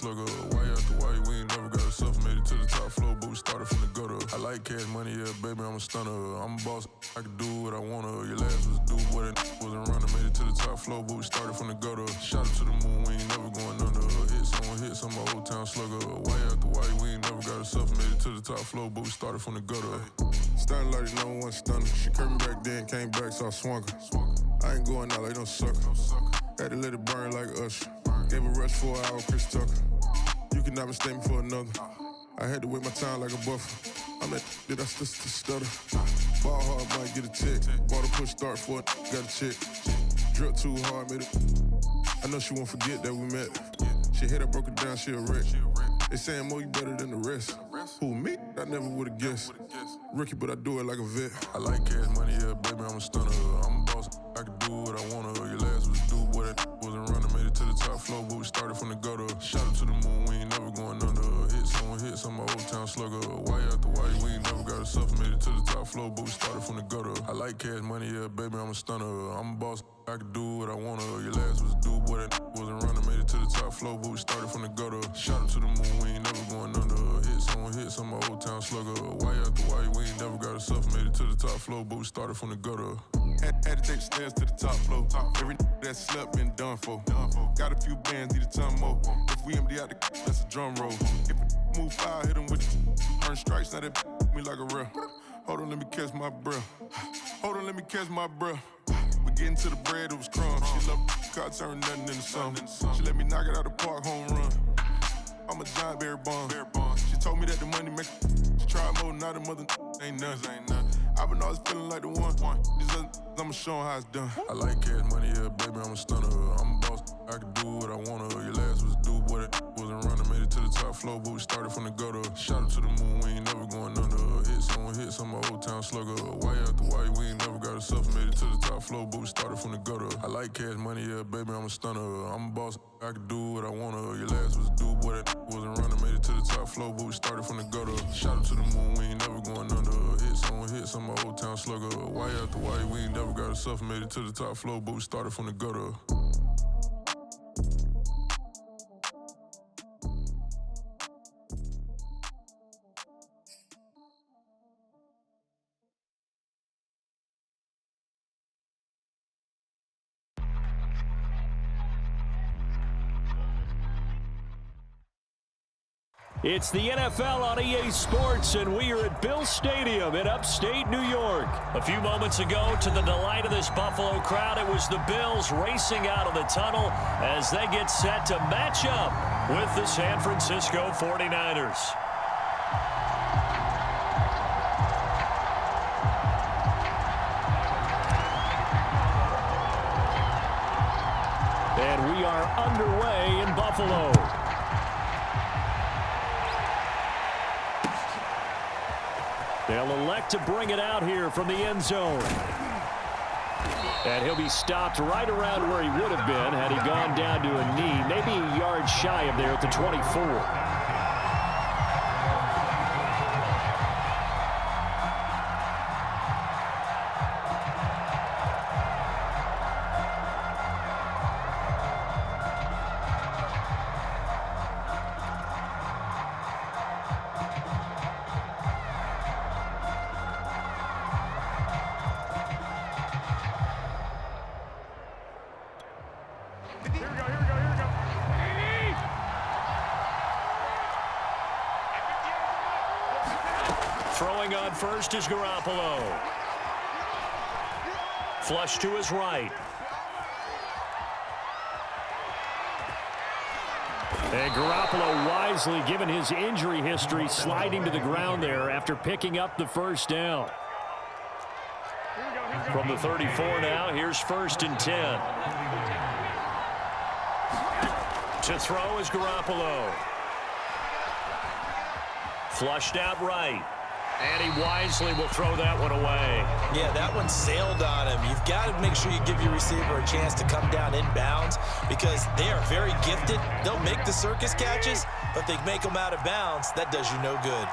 slugger. Why after why we ain't never got ourselves made it to the top floor, but we started from the gutter. I like cash money, yeah, baby, I'm a stunner. I'm a boss, I can do what I wanna. Your last was a dude, boy, that wasn't running. Made it to the top floor, but we started from the gutter. Shot it to the moon, we ain't never going under. Hits on my old town slugger. Why after why we ain't never got ourselves made it to the top floor, but we started from the gutter. Starting like the #1 stunner. She curved me back then, came back, so I swung her. I ain't going out like no sucker. Had to let it burn like Usher. Gave a rush for an hour, Chris Tucker. You cannot mistake me for another. I had to wait my time like a buffer. I'm that I stutter. Ball hard, might get a check. Bought a push start for it, got a check. Drip too hard, made it. I know she won't forget that we met. She hit, I broke it down, she a wreck. They saying, Mo, you better than the rest. Who, me? I never would've guessed. Rookie, but I do it like a vet. I like cash money, yeah, baby, I'm a stunner. I'm a boss, I can do what I wanna. Your last was a dude, boy, that wasn't running. Made it to the top floor, but we started from the gutter. Shot it to the moon, we ain't never going under. Hits on my old town slugger. Why after why we ain't never got ourselves made it to the top floor, but we started from the gutter. I like cash money, yeah, baby, I'm a stunner. I'm a boss, I can do what I wanna. Your last was a dude, boy, that wasn't running. Made it to the top floor, but we started from the gutter. Shot it to the moon, we ain't never going under. Hits on my old town slugger. Why after why we ain't never got ourselves made it to the top floor, but we started from the gutter. Had to take the stairs to the top floor. Every that slept been done for. Got a few bands, need a ton more. If we empty out the that's a drum roll. If it move foul, hit him with earn strikes, now that me like a real. Hold on, let me catch my breath. We getting to the bread, it was crumbs. She love car, turn nothing into something. She let me knock it out the park, home run. I'm a giant bear bond. She told me that the money make she tried more, not a mother ain't nothing. I've been always feeling like the one. These other I'ma show 'em how it's done. I like cash money, yeah, baby, I'm a stunner. I'm a boss, I can do what I wanna. Your last was a dude, boy, that wasn't running. Made it to the top floor, but we started from the gutter. Shot it to the moon, we ain't never going under. Hits on my old town slugger. Why after why we ain't never got ourselves made it to the top floor, but we started from the gutter. I like cash money, yeah, baby, I'm a stunner. I'm a boss, I can do what I wanna. Your last was a dude, boy, that wasn't running. Made it to the top floor, but we started from the gutter. Shot it to the moon, we ain't never going under. Hits on my old town slugger. Why after why we ain't never got ourselves made it to the top floor, but we started from the gutter. It's the NFL on EA Sports, and we are at Bill Stadium in upstate New York. A few moments ago, to the delight of this Buffalo crowd, it was the Bills racing out of the tunnel as they get set to match up with the San Francisco 49ers. And we are underway in Buffalo. They'll elect to bring it out here from the end zone. And he'll be stopped right around where he would have been had he gone down to a knee, maybe a yard shy of there at the 24. Throwing on first is Garoppolo. Flush to his right. And Garoppolo, wisely given his injury history, sliding to the ground there after picking up the first down. From the 34 now, here's 1st and 10. To throw is Garoppolo. Flushed out right. And he wisely will throw that one away. Yeah, that one sailed on him. You've got to make sure you give your receiver a chance to come down inbounds because they are very gifted. They'll make the circus catches, but they make them out of bounds. That does you no good.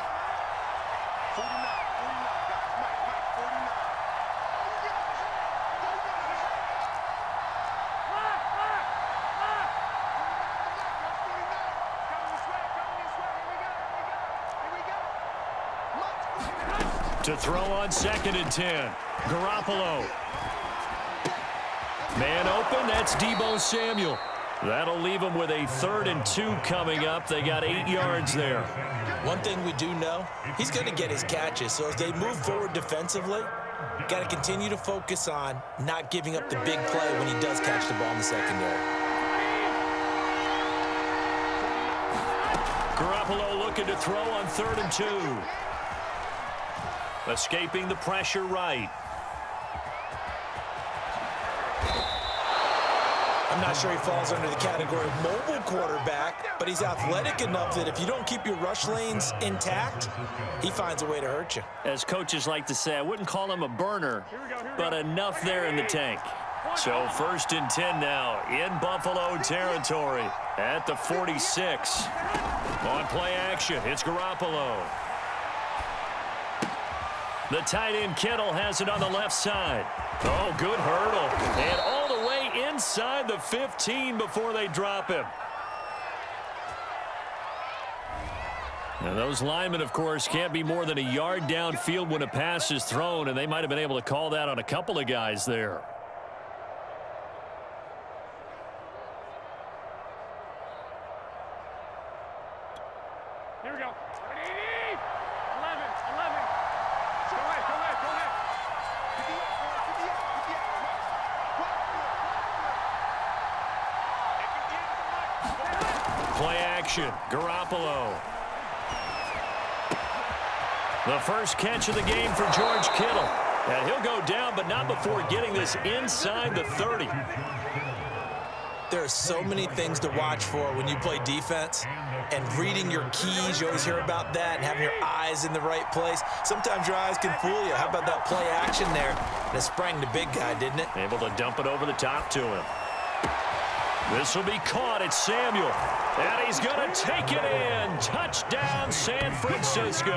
To throw on 2nd and 10. Garoppolo. Man open, that's Deebo Samuel. That'll leave them with a 3rd and 2 coming up. They got 8 yards there. One thing we do know, he's going to get his catches. So as they move forward defensively, got to continue to focus on not giving up the big play when he does catch the ball in the secondary. Garoppolo looking to throw on 3rd and 2. Escaping the pressure right. I'm not sure he falls under the category of mobile quarterback, but he's athletic enough that if you don't keep your rush lanes intact, he finds a way to hurt you. As coaches like to say, I wouldn't call him a burner, but enough there in the tank. So 1st and 10 now in Buffalo territory at the 46. On play action, it's Garoppolo. The tight end Kittle has it on the left side. Oh, good hurdle. And all the way inside the 15 before they drop him. And those linemen, of course, can't be more than a yard downfield when a pass is thrown, and they might have been able to call that on a couple of guys there. Here we go. 11. Go ahead. Play action, Garoppolo. The first catch of the game for George Kittle. And he'll go down, but not before getting this inside the 30. There are so many things to watch for when you play defense, and reading your keys, you always hear about that, and having your eyes in the right place. Sometimes your eyes can fool you. How about that play action there? And it sprang the big guy, didn't it? Able to dump it over the top to him. This will be caught. It's Samuel. And he's going to take it in. Touchdown, San Francisco.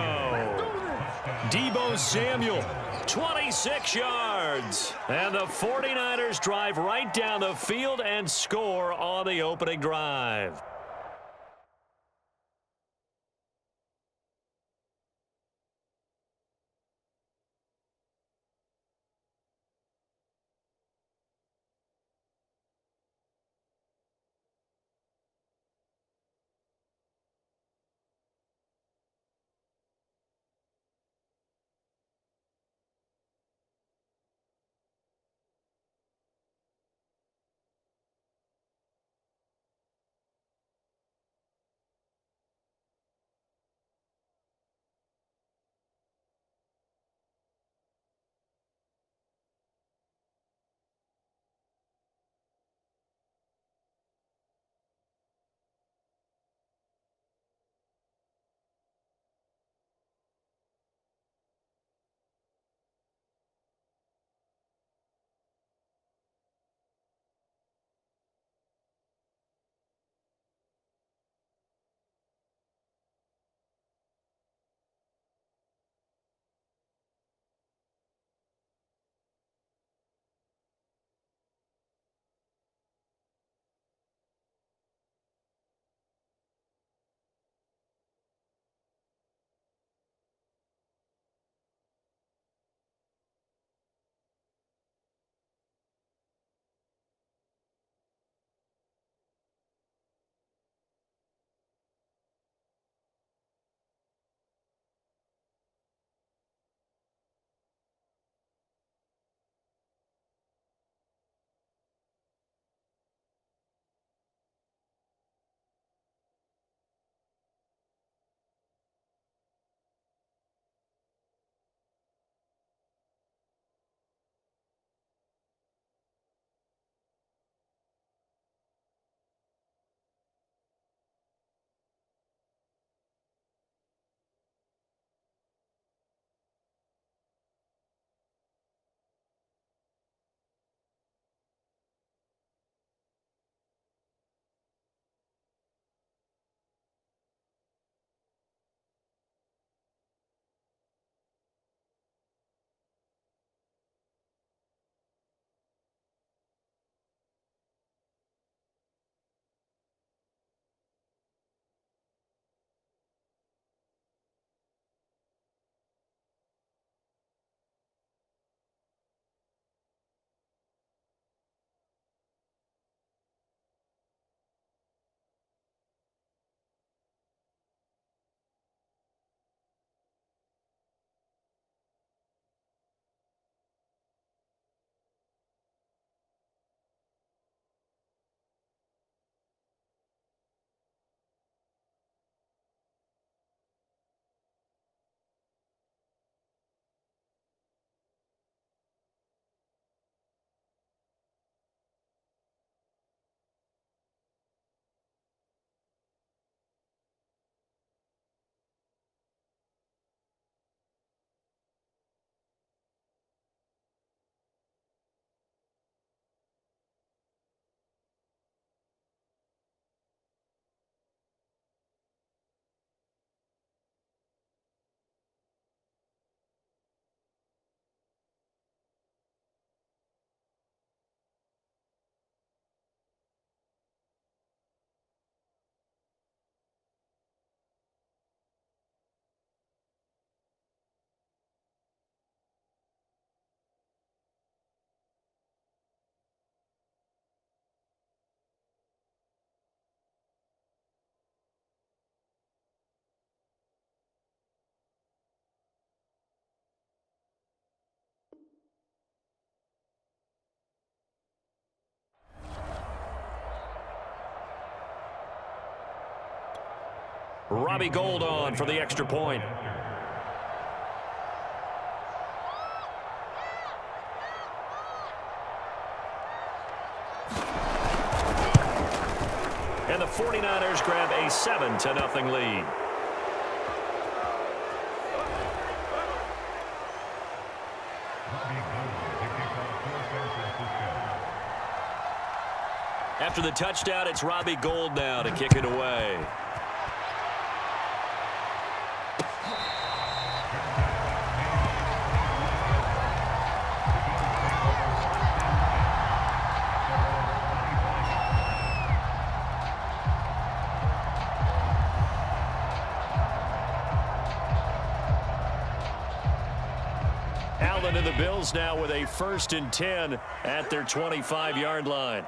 Deebo Samuel, 26 yards. And the 49ers drive right down the field and score on the opening drive. Robbie Gould on for the extra point. And the 49ers grab a 7-0 lead. After the touchdown, it's Robbie Gould now to kick it away. Allen and the Bills now with a 1st and 10 at their 25-yard line.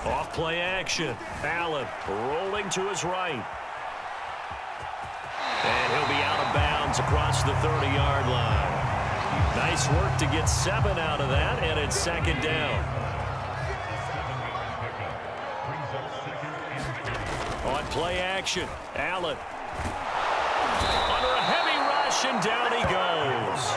Off play action. Allen rolling to his right. And he'll be out of bounds across the 30-yard line. Nice work to get 7 out of that, and it's 2nd down. On play action, Allen. Under a heavy rush, and down he goes.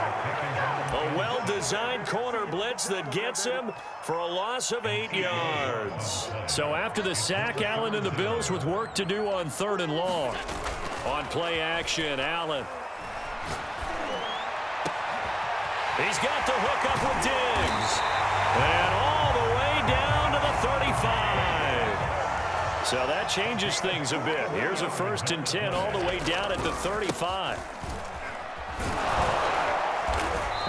A well-designed corner blitz that gets him for a loss of 8 yards. So after the sack, Allen and the Bills with work to do on 3rd and long. On play action, Allen. He's got the hook up with Diggs. And all the way down to the 35. So that changes things a bit. Here's a 1st and 10 all the way down at the 35.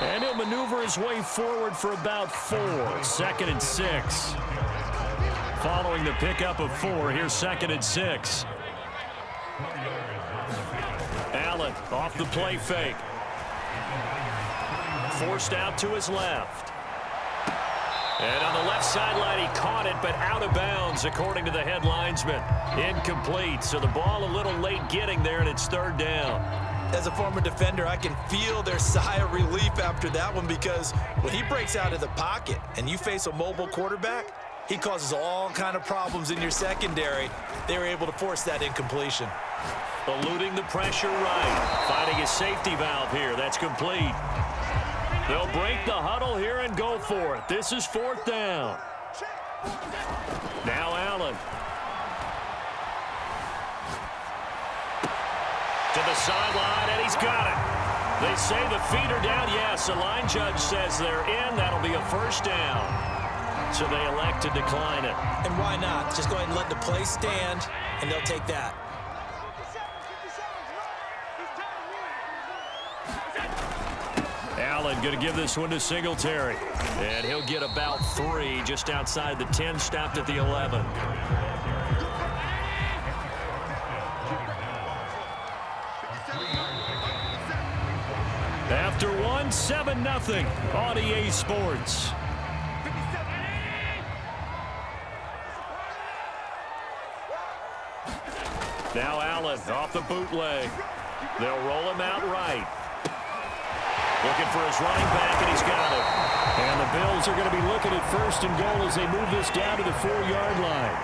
And he'll maneuver his way forward for about 4. 2nd and 6. Following the pickup of 4, here's 2nd and 6. Allen off the play fake. Forced out to his left. And on the left sideline, he caught it, but out of bounds, according to the head linesman. Incomplete, so the ball a little late getting there, and it's 3rd down. As a former defender, I can feel their sigh of relief after that one, because when he breaks out of the pocket and you face a mobile quarterback, he causes all kind of problems in your secondary. They were able to force that incompletion. Eluding the pressure right. Finding his safety valve here. That's complete. They'll break the huddle here and go for it. This is 4th down. Now Allen. To the sideline, and he's got it. They say the feet are down. Yes, the line judge says they're in. That'll be a 1st down. So they elect to decline it. And why not? Just go ahead and let the play stand, and they'll take that. Allen going to give this one to Singletary. And he'll get about 3 just outside the 10, stopped at the 11. After 1, 7-0 on EA Sports. Now Allen off the bootleg. They'll roll him out right. Looking for his running back, and he's got it. And the Bills are going to be looking at 1st and goal as they move this down to the 4-yard line.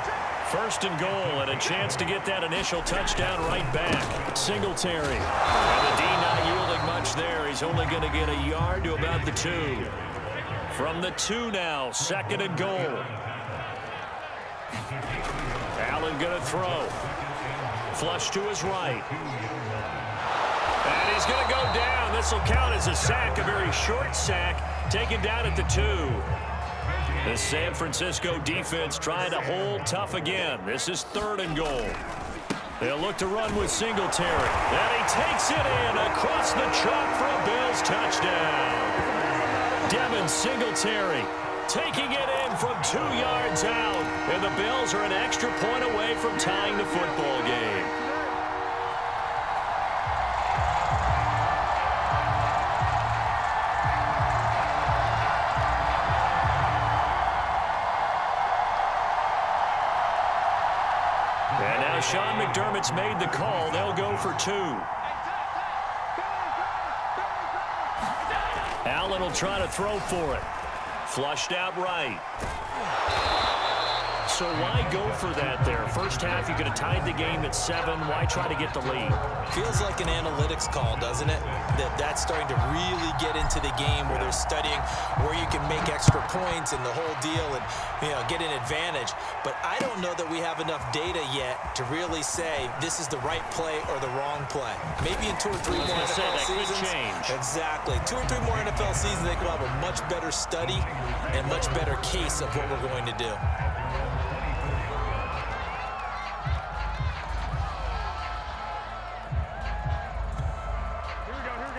1st and goal, and a chance to get that initial touchdown right back. Singletary. And the D not yielding much there. He's only going to get a yard to about the 2. From the 2 now, 2nd and goal. Allen going to throw. Flush to his right. And he's going to go down. This will count as a sack, a very short sack, taken down at the 2. The San Francisco defense trying to hold tough again. This is 3rd and goal. They'll look to run with Singletary. And he takes it in across the chalk for a Bills touchdown. Devin Singletary taking it in from 2 yards out. And the Bills are an extra point away from tying the football game. And now Sean McDermott's made the call. They'll go for 2. Allen will try to throw for it. Flushed out right. So why go for that there? First half, you could have tied the game at 7. Why try to get the lead? Feels like an analytics call, doesn't it? That's starting to really get into the game where they're studying where you can make extra points and the whole deal and, get an advantage. But I don't know that we have enough data yet to really say this is the right play or the wrong play. Maybe in 2 or 3 more NFL seasons. Could change. Exactly. 2 or 3 more NFL seasons, they will have a much better study and much better case of what we're going to do.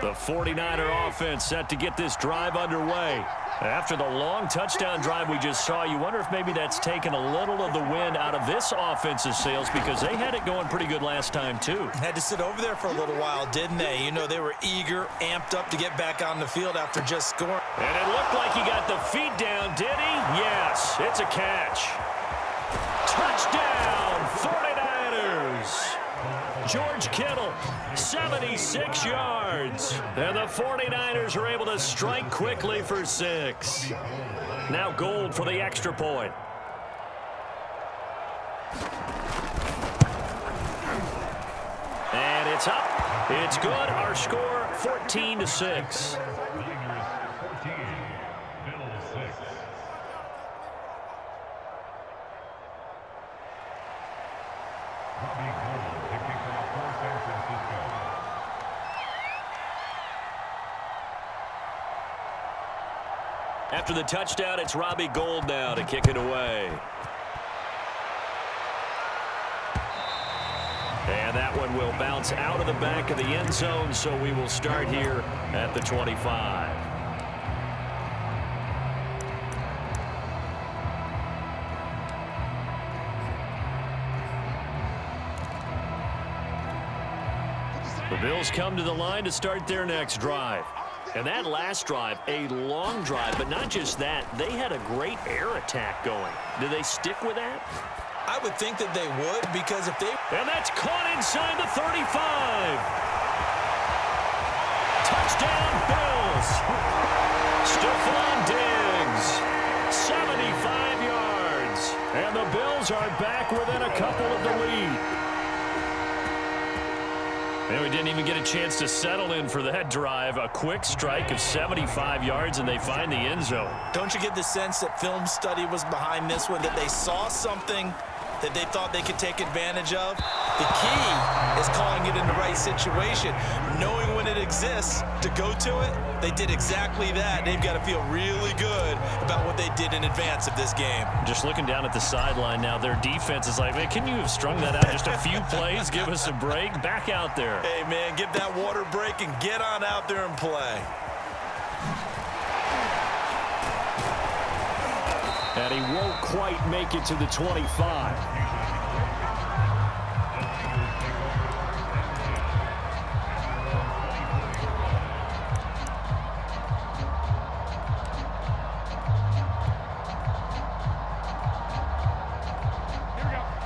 The 49er offense set to get this drive underway. After the long touchdown drive we just saw, you wonder if maybe that's taken a little of the wind out of this offense's sails because they had it going pretty good last time, too. Had to sit over there for a little while, didn't they? They were eager, amped up to get back on the field after just scoring. And it looked like he got the feet down, did he? Yes, it's a catch. Touchdown, 49ers. George Kittle, 76 yards. And the 49ers are able to strike quickly for 6. Now Gold for the extra point. And it's up. It's good. Our score, 14-6. After the touchdown, it's Robbie Gould now to kick it away. And that one will bounce out of the back of the end zone, so we will start here at the 25. The Bills come to the line to start their next drive. And that last drive, a long drive, but not just that. They had a great air attack going. Do they stick with that? I would think that they would because if they... And that's caught inside the 35. Touchdown, Bills. Stephon Diggs, 75 yards. And the Bills are back within a couple of the lead. And we didn't even get a chance to settle in for that drive. A quick strike of 75 yards, and they find the end zone. Don't you get the sense that film study was behind this one, that they saw something that they thought they could take advantage of? The key is calling it in the right situation, knowing when it exists to go to it. They did exactly that. They've got to feel really good about what they did in advance of this game. Just looking down at the sideline now, their defense is like, man, can you have strung that out just a few plays? Give us a break. Back out there. Hey, man, give that water break and get on out there and play. And he won't quite make it to the 25.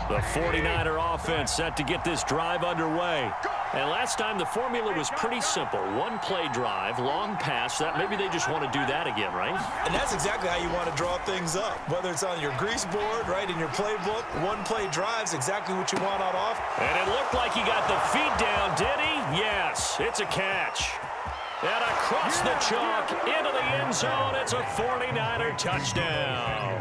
The 49er offense set to get this drive underway. And last time the formula was pretty simple. One play drive, long pass. That maybe they just want to do that again, right? And that's exactly how you want to draw things up. Whether it's on your grease board, right, in your playbook, one play drive's exactly what you want on off. And it looked like he got the feet down, did he? Yes, it's a catch. And across the chalk into the end zone, it's a 49er touchdown.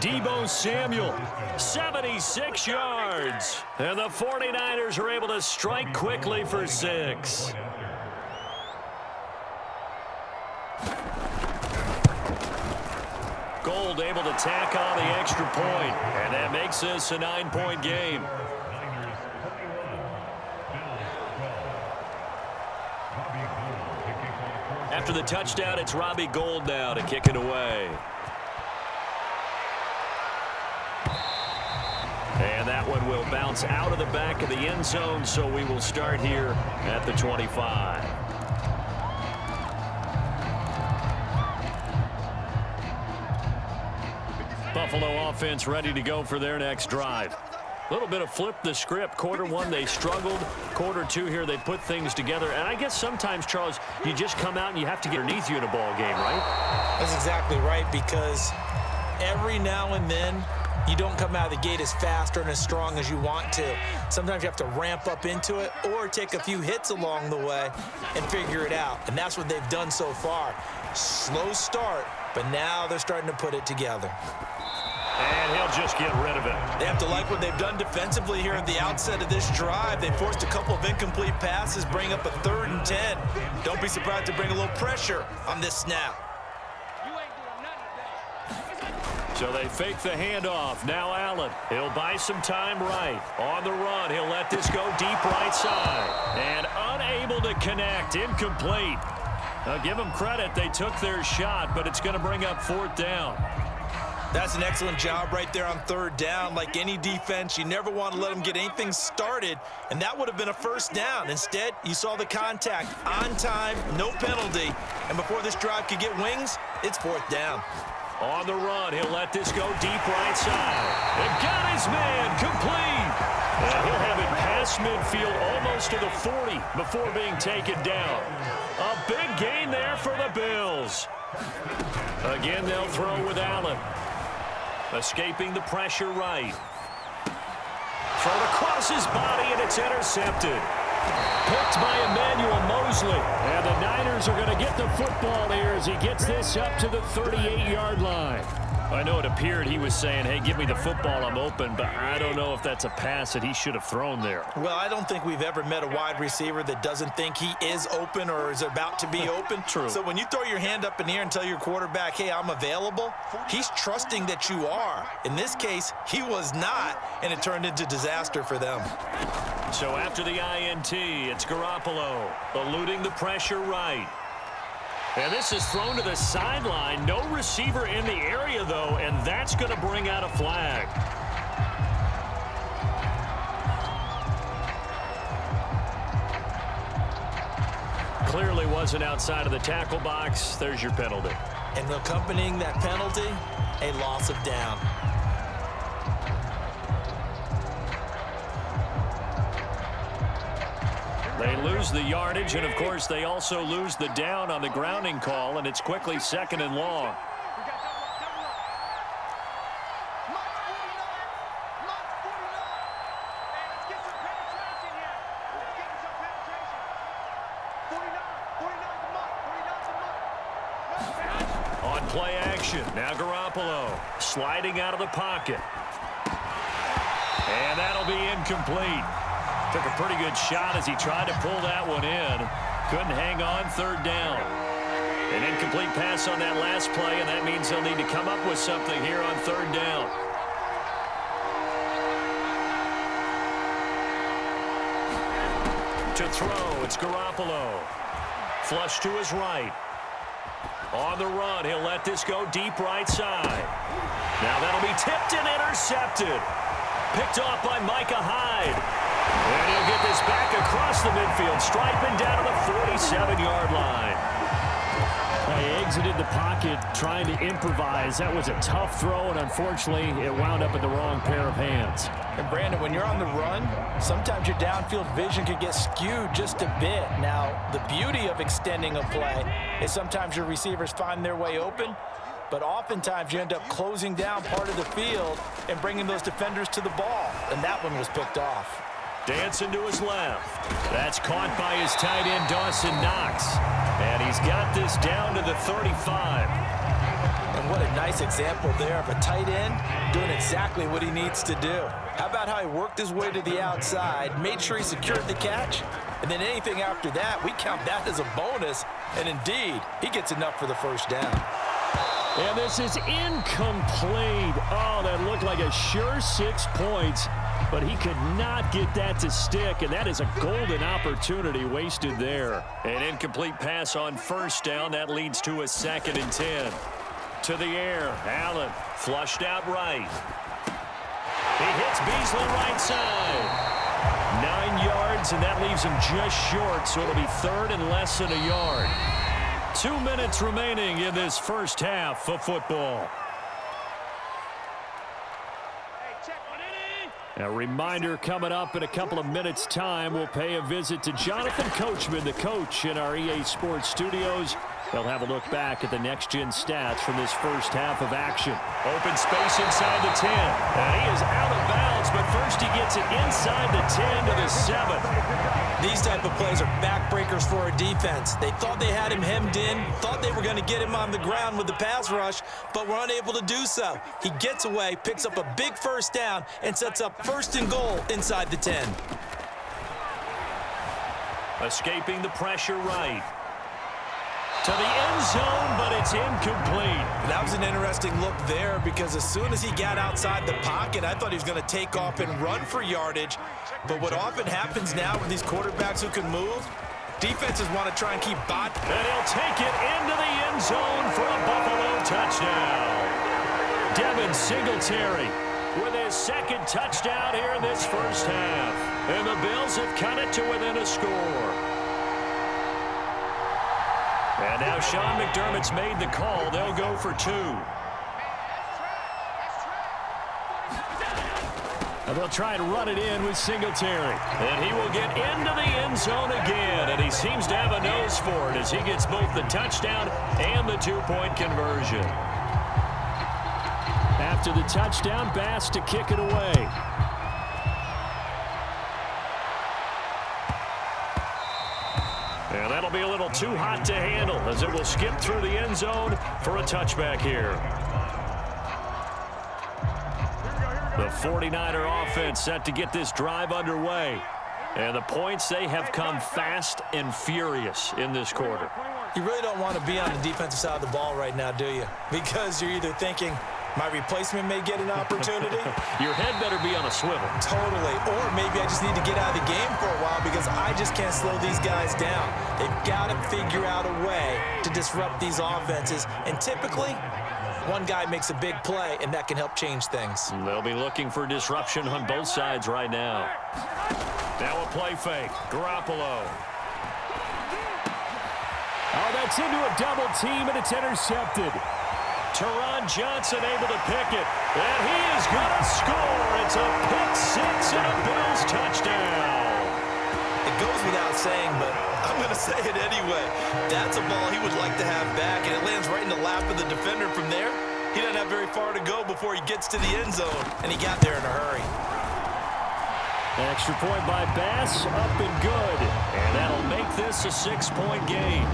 Deebo Samuel, 76 yards. And the 49ers are able to strike quickly for 6. Gould able to tack on the extra point, and that makes this a 9-point game. After the touchdown, it's Robbie Gould now to kick it away. And that one will bounce out of the back of the end zone, so we will start here at the 25. Buffalo offense ready to go for their next drive. A little bit of flip the script. Quarter one, they struggled. Quarter two here, they put things together. And I guess sometimes, Charles, you just come out and you have to get underneath you in a ball game, right? That's exactly right, because every now and then you don't come out of the gate as fast or as strong as you want to. Sometimes you have to ramp up into it or take a few hits along the way and figure it out. And that's what they've done so far. Slow start, but now they're starting to put it together. And he'll just get rid of it. They have to like what they've done defensively here at the outset of this drive. They forced a couple of incomplete passes, bring up a 3rd and 10. Don't be surprised to bring a little pressure on this snap. So they fake the handoff. Now Allen. He'll buy some time right. On the run, he'll let this go deep right side. And unable to connect. Incomplete. I'll give them credit. They took their shot, but it's going to bring up 4th down. That's an excellent job right there on 3rd down. Like any defense, you never want to let them get anything started, and that would have been a 1st down. Instead, you saw the contact on time, no penalty, and before this drive could get wings, it's 4th down. On the run, he'll let this go deep right side. And got his man complete. And he'll have it past midfield almost to the 40 before being taken down. A big gain there for the Bills. Again, they'll throw with Allen. Escaping the pressure right. Thrown across his body, and it's intercepted. Picked by Emmanuel Mosley. And the Niners are going to get the football here as he gets this up to the 38-yard line. I know it appeared he was saying, hey, give me the football, I'm open, but I don't know if that's a pass that he should have thrown there. Well, I don't think we've ever met a wide receiver that doesn't think he is open or is about to be open. True. So when you throw your hand up in the air and tell your quarterback, hey, I'm available, he's trusting that you are. In this case, he was not, and it turned into disaster for them. So after the INT, it's Garoppolo eluding the pressure right. And this is thrown to the sideline. No receiver in the area, though, and that's going to bring out a flag. Clearly wasn't outside of the tackle box. There's your penalty. And accompanying that penalty, a loss of down. They lose the yardage, and, of course, they also lose the down on the grounding call, and it's quickly 2nd and long. On play action, now Garoppolo sliding out of the pocket. And that'll be incomplete. Took a pretty good shot as he tried to pull that one in. Couldn't hang on, 3rd down. An incomplete pass on that last play, and that means they'll need to come up with something here on 3rd down. To throw, it's Garoppolo. Flush to his right. On the run, he'll let this go deep right side. Now that'll be tipped and intercepted. Picked off by Micah Hyde. And he'll get this back across the midfield, striping down to the 47-yard line. He exited the pocket trying to improvise. That was a tough throw, and unfortunately, it wound up in the wrong pair of hands. And Brandon, when you're on the run, sometimes your downfield vision can get skewed just a bit. Now, the beauty of extending a play is sometimes your receivers find their way open, but oftentimes you end up closing down part of the field and bringing those defenders to the ball, and that one was picked off. Dancing to his left. That's caught by his tight end, Dawson Knox. And he's got this down to the 35. And what a nice example there of a tight end doing exactly what he needs to do. How about how he worked his way to the outside, made sure he secured the catch, and then anything after that, we count that as a bonus. And indeed, he gets enough for the 1st down. And this is incomplete. Oh, that looked like a sure 6 points. But he could not get that to stick, and that is a golden opportunity wasted there. An incomplete pass on 1st down. That leads to a 2nd and 10. To the air, Allen flushed out right. He hits Beasley right side. 9 yards, and that leaves him just short, so it'll be 3rd and less than a yard. 2 minutes remaining in this first half of football. A reminder coming up in a couple of minutes' time. We'll pay a visit to Jonathan Coachman, the coach in our EA Sports studios. They'll have a look back at the next-gen stats from this first half of action. Open space inside the 10. And he is out of bounds, but first he gets it inside the 10 to the 7. These type of plays are backbreakers for a defense. They thought they had him hemmed in, thought they were going to get him on the ground with the pass rush, but were unable to do so. He gets away, picks up a big first down, and sets up first and goal inside the 10. Escaping the pressure right. To the end zone, but it's incomplete. That was an interesting look there because as soon as he got outside the pocket, I thought he was going to take off and run for yardage. But what often happens now with these quarterbacks who can move, defenses want to try and keep bot. And he'll take it into the end zone for a Buffalo touchdown. Devin Singletary with his second touchdown here in this first half. And the Bills have cut it to within a score. And now Sean McDermott's made the call. They'll go for 2. And they'll try to run it in with Singletary. And he will get into the end zone again. And he seems to have a nose for it as he gets both the touchdown and the 2-point conversion. After the touchdown, Bass to kick it away. And that'll be a little too hot to handle as it will skip through the end zone for a touchback here. The 49er offense set to get this drive underway. And the points, they have come fast and furious in this quarter. You really don't want to be on the defensive side of the ball right now, do you? Because you're either thinking, my replacement may get an opportunity. Your head better be on a swivel. Totally. Or maybe I just need to get out of the game for a while because I just can't slow these guys down. They've got to figure out a way to disrupt these offenses. And typically, one guy makes a big play, and that can help change things. They'll be looking for disruption on both sides right now. Now a play fake. Garoppolo. Oh, that's into a double team, and it's intercepted. Teron Johnson able to pick it. And he is going to score. It's a pick six and a Bills touchdown. It goes without saying, but I'm going to say it anyway. That's a ball he would like to have back, and it lands right in the lap of the defender. From there, he doesn't have very far to go before he gets to the end zone, and he got there in a hurry. Extra point by Bass, up and good. And that'll make this a 6-point game.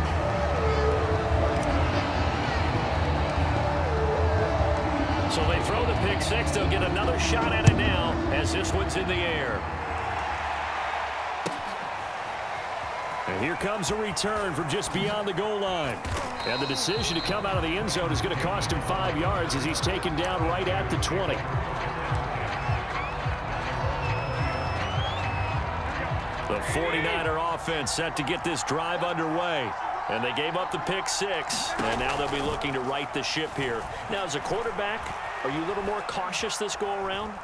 So they throw the pick six. They'll get another shot at it now as this one's in the air. And here comes a return from just beyond the goal line. And the decision to come out of the end zone is going to cost him 5 yards as he's taken down right at the 20. The 49er offense set to get this drive underway. And they gave up the pick six. And now they'll be looking to right the ship here. Now, as a quarterback, are you a little more cautious this go-around?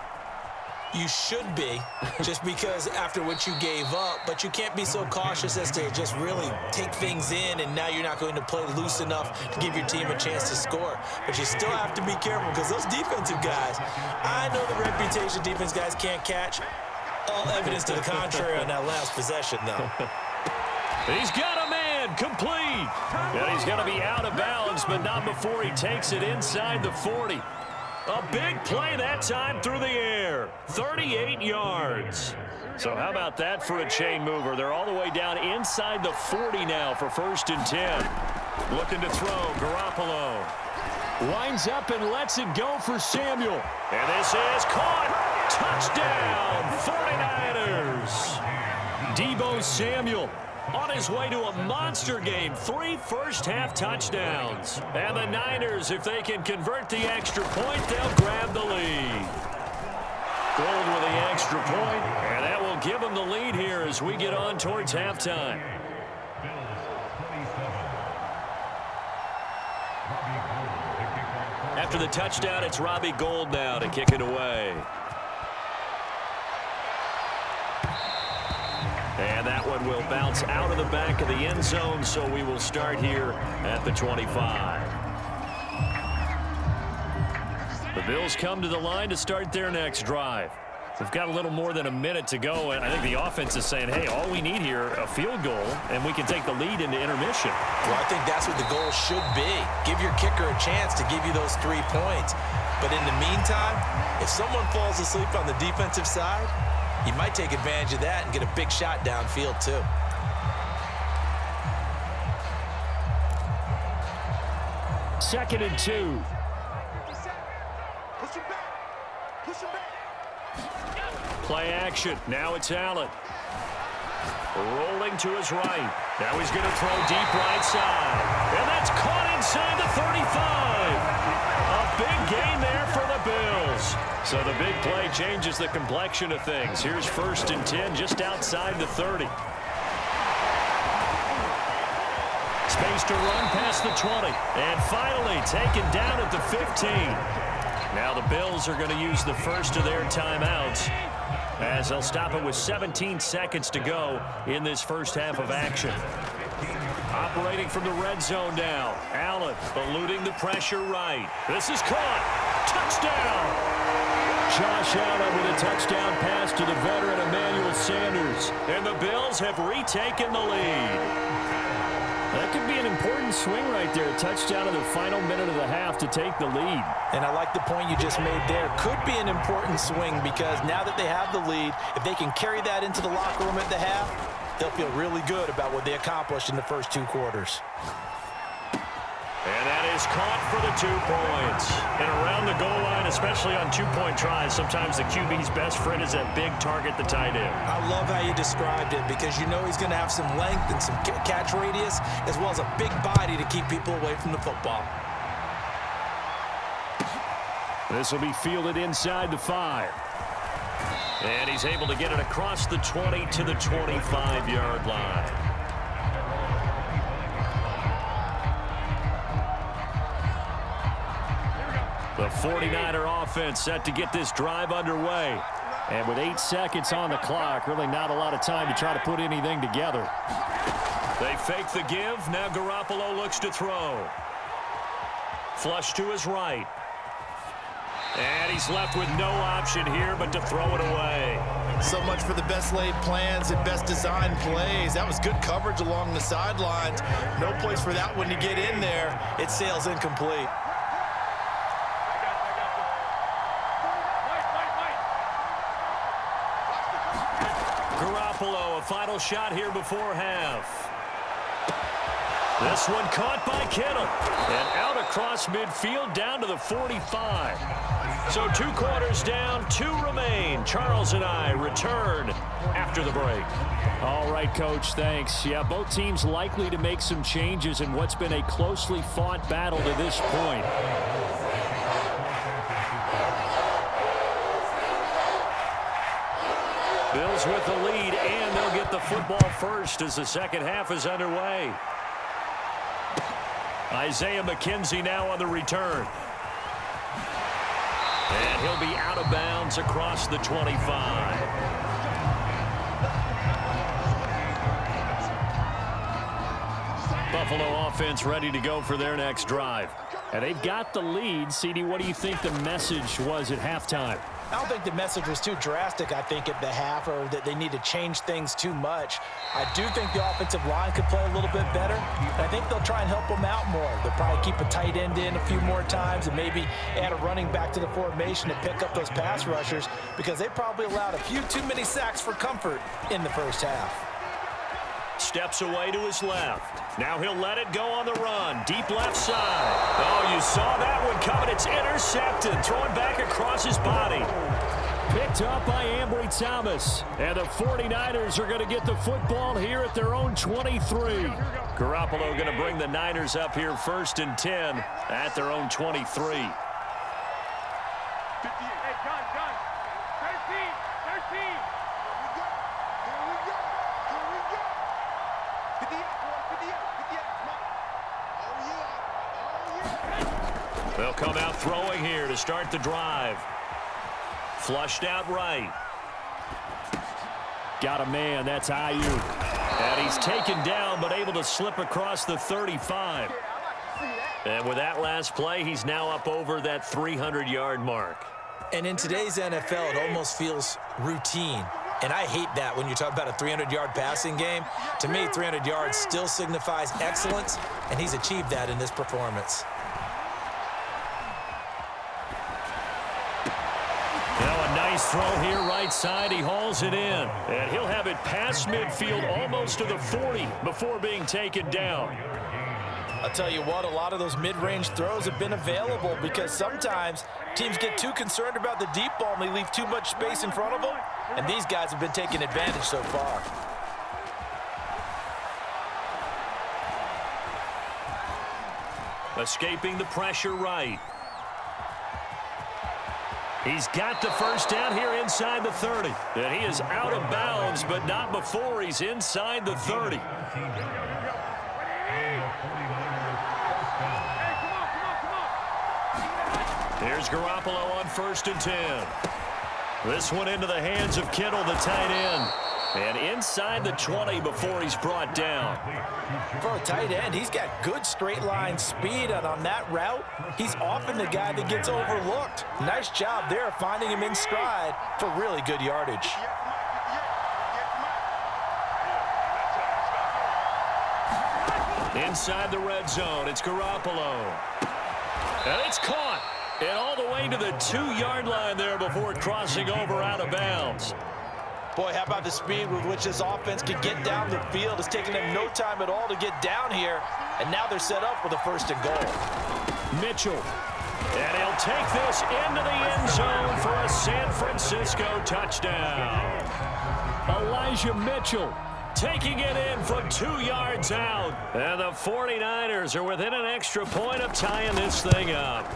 You should be, just because after what you gave up, but you can't be so cautious as to just really take things in, and now you're not going to play loose enough to give your team a chance to score. But you still have to be careful because those defensive guys, I know the reputation defense guys can't catch. All evidence to the contrary on that last possession, though. He's got a man, complete. And he's going to be out of bounds, but not before he takes it inside the 40. A big play that time through the air. 38 yards. So how about that for a chain mover? They're all the way down inside the 40 now for 1st and 10. Looking to throw, Garoppolo. Winds up and lets it go for Samuel. And this is caught. Touchdown, 49ers. Deebo Samuel on his way to a monster game. 3 first-half touchdowns. And the Niners, if they can convert the extra point, they'll grab the lead. Gold with the extra point, and that will give them the lead here as we get on towards halftime. After the touchdown, it's Robbie Gould now to kick it away. And that one will bounce out of the back of the end zone, so we will start here at the 25. The Bills come to the line to start their next drive. We've got a little more than a minute to go, and I think the offense is saying, hey, all we need here, a field goal, and we can take the lead into intermission. Well, I think that's what the goal should be. Give your kicker a chance to give you those 3 points. But in the meantime, if someone falls asleep on the defensive side, you might take advantage of that and get a big shot downfield too. Second and 2. Push him back. Push him back. Play action. Now it's Allen. Rolling to his right. Now he's going to throw deep right side. And that's caught inside the 35. A big gain there for the Bills. So the big play changes the complexion of things. Here's 1st and 10 just outside the 30. Space to run past the 20. And finally taken down at the 15. Now the Bills are going to use the first of their timeouts as they'll stop it with 17 seconds to go in this first half of action. Operating from the red zone now. Allen eluding the pressure right. This is caught. Touchdown! Josh Allen with a touchdown pass to the veteran Emmanuel Sanders. And the Bills have retaken the lead. That could be an important swing right there. A touchdown in the final minute of the half to take the lead. And I like the point you just made there. Could be an important swing because now that they have the lead, if they can carry that into the locker room at the half, they'll feel really good about what they accomplished in the first 2 quarters. And that is caught for the 2 points. And around the goal line, especially on 2-point tries, sometimes the QB's best friend is that big target, the tight end. I love how you described it because you know he's going to have some length and some catch radius as well as a big body to keep people away from the football. This will be fielded inside the 5. And he's able to get it across the 20 to the 25-yard line. The 49er offense set to get this drive underway. And with 8 seconds on the clock, really not a lot of time to try to put anything together. They fake the give. Now Garoppolo looks to throw. Flush to his right. And he's left with no option here but to throw it away. So much for the best laid plans and best designed plays. That was good coverage along the sidelines. No place for that one to get in there. It sails incomplete. Garoppolo, a final shot here before half. This one caught by Kittle. And out across midfield down to the 45. So 2 quarters down, 2 remain. Charles and I return after the break. All right, Coach, thanks. Yeah, both teams likely to make some changes in what's been a closely fought battle to this point. Bills with the lead, and they'll get the football first as the second half is underway. Isaiah McKenzie now on the return. And he'll be out of bounds across the 25. Buffalo offense ready to go for their next drive. And they've got the lead. CD, what do you think the message was at halftime? I don't think the message was too drastic, I think, at the half, or that they need to change things too much. I do think the offensive line could play a little bit better. And I think they'll try and help them out more. They'll probably keep a tight end in a few more times and maybe add a running back to the formation to pick up those pass rushers because they probably allowed a few too many sacks for comfort in the first half. Steps away to his left. Now he'll let it go on the run. Deep left side. Oh, you saw that one coming. It's intercepted. Thrown back across his body. Picked up by Ambry Thomas. And the 49ers are going to get the football here at their own 23. Garoppolo going to bring the Niners up here 1st and 10 at their own 23. They'll come out throwing here to start the drive. Flushed out right. Got a man. That's Ayuk. And he's taken down but able to slip across the 35. And with that last play, he's now up over that 300-yard mark. And in today's NFL, it almost feels routine. And I hate that when you're talking about a 300-yard passing game. To me, 300 yards still signifies excellence, and he's achieved that in this performance. Now a nice throw here right side. He hauls it in. And he'll have it past midfield almost to the 40 before being taken down. I'll tell you what, a lot of those mid-range throws have been available because sometimes teams get too concerned about the deep ball and they leave too much space in front of them, and these guys have been taking advantage so far. Escaping the pressure right. He's got the first down here inside the 30. And he is out of bounds, but not before he's inside the 30. Here's Garoppolo on 1st and 10. This one into the hands of Kittle, the tight end. And inside the 20 before he's brought down. For a tight end, he's got good straight line speed, and on that route, he's often the guy that gets overlooked. Nice job there finding him in stride for really good yardage. Inside the red zone, it's Garoppolo. And it's caught. And all the way to the 2-yard line there before crossing over out of bounds. Boy, how about the speed with which this offense could get down the field? It's taken them no time at all to get down here. And now they're set up with a 1st and goal. Mitchell. And he'll take this into the end zone for a San Francisco touchdown. Elijah Mitchell taking it in from 2 yards out. And the 49ers are within an extra point of tying this thing up.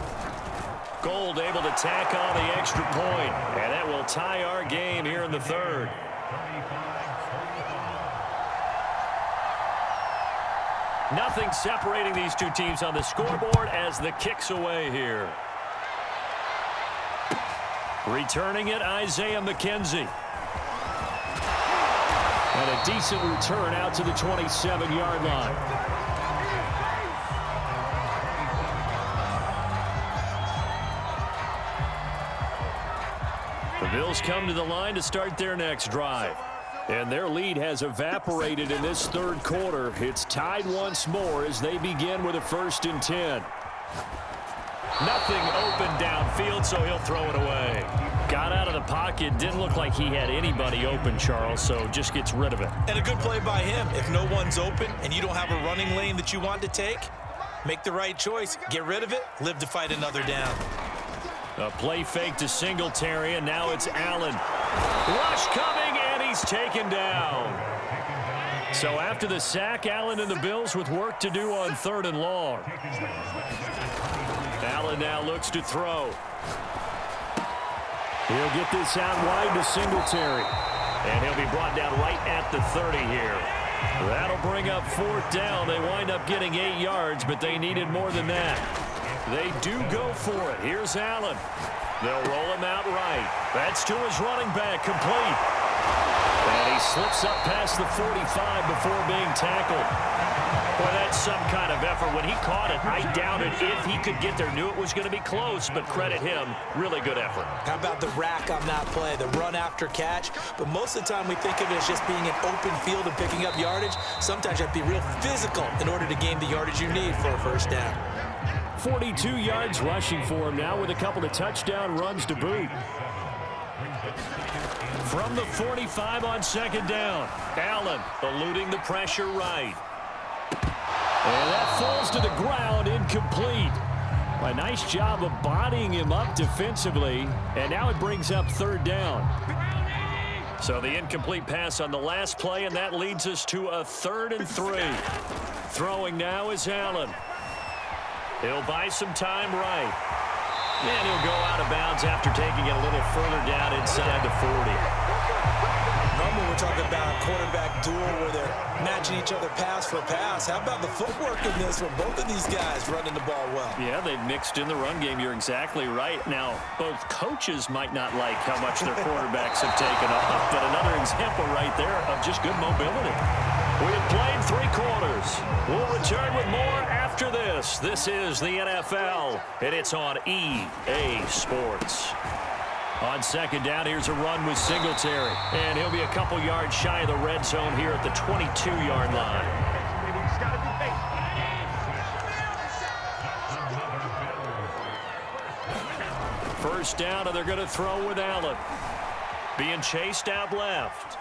Gold able to tack on the extra point, and that will tie our game here in the 3rd. Nothing separating these two teams on the scoreboard as the kick's away here. Returning it, Isaiah McKenzie. And a decent return out to the 27-yard line. The Bills come to the line to start their next drive. And their lead has evaporated in this 3rd quarter. It's tied once more as they begin with a 1st and 10. Nothing open downfield, so he'll throw it away. Got out of the pocket. Didn't look like he had anybody open, Charles, so just gets rid of it. And a good play by him. If no one's open and you don't have a running lane that you want to take, make the right choice. Get rid of it. Live to fight another down. A play fake to Singletary, and now it's Allen. Rush coming, and he's taken down. So after the sack, Allen and the Bills with work to do on 3rd and long. Allen now looks to throw. He'll get this out wide to Singletary. And he'll be brought down right at the 30 here. That'll bring up 4th down. They wind up getting 8 yards, but they needed more than that. They do go for it. Here's Allen. They'll roll him out right. That's to his running back, complete. And he slips up past the 45 before being tackled. Boy, that's some kind of effort. When he caught it, I doubted if he could get there. Knew it was going to be close, but credit him. Really good effort. How about the rack on that play, the run after catch? But most of the time we think of it as just being an open field and picking up yardage. Sometimes you have to be real physical in order to gain the yardage you need for a 1st down. 42 yards rushing for him now with a couple of touchdown runs to boot. From the 45 on 2nd down, Allen eluding the pressure right. And that falls to the ground, incomplete. A nice job of bodying him up defensively, and now it brings up 3rd down. So the incomplete pass on the last play, and that leads us to a 3rd and 3. Throwing now is Allen. He'll buy some time right. And he'll go out of bounds after taking it a little further down inside the 40. Normally we're talking about a quarterback duel where they're matching each other pass for pass. How about the footwork in this from both of these guys running the ball well? Yeah, they've mixed in the run game. You're exactly right. Now, both coaches might not like how much their quarterbacks have taken off, but another example right there of just good mobility. We have played 3 quarters. We'll return with more after this. This is the NFL, and it's on EA Sports. On second down, here's a run with Singletary. And he'll be a couple yards shy of the red zone here at the 22-yard line. First down, and they're going to throw with Allen. Being chased out left.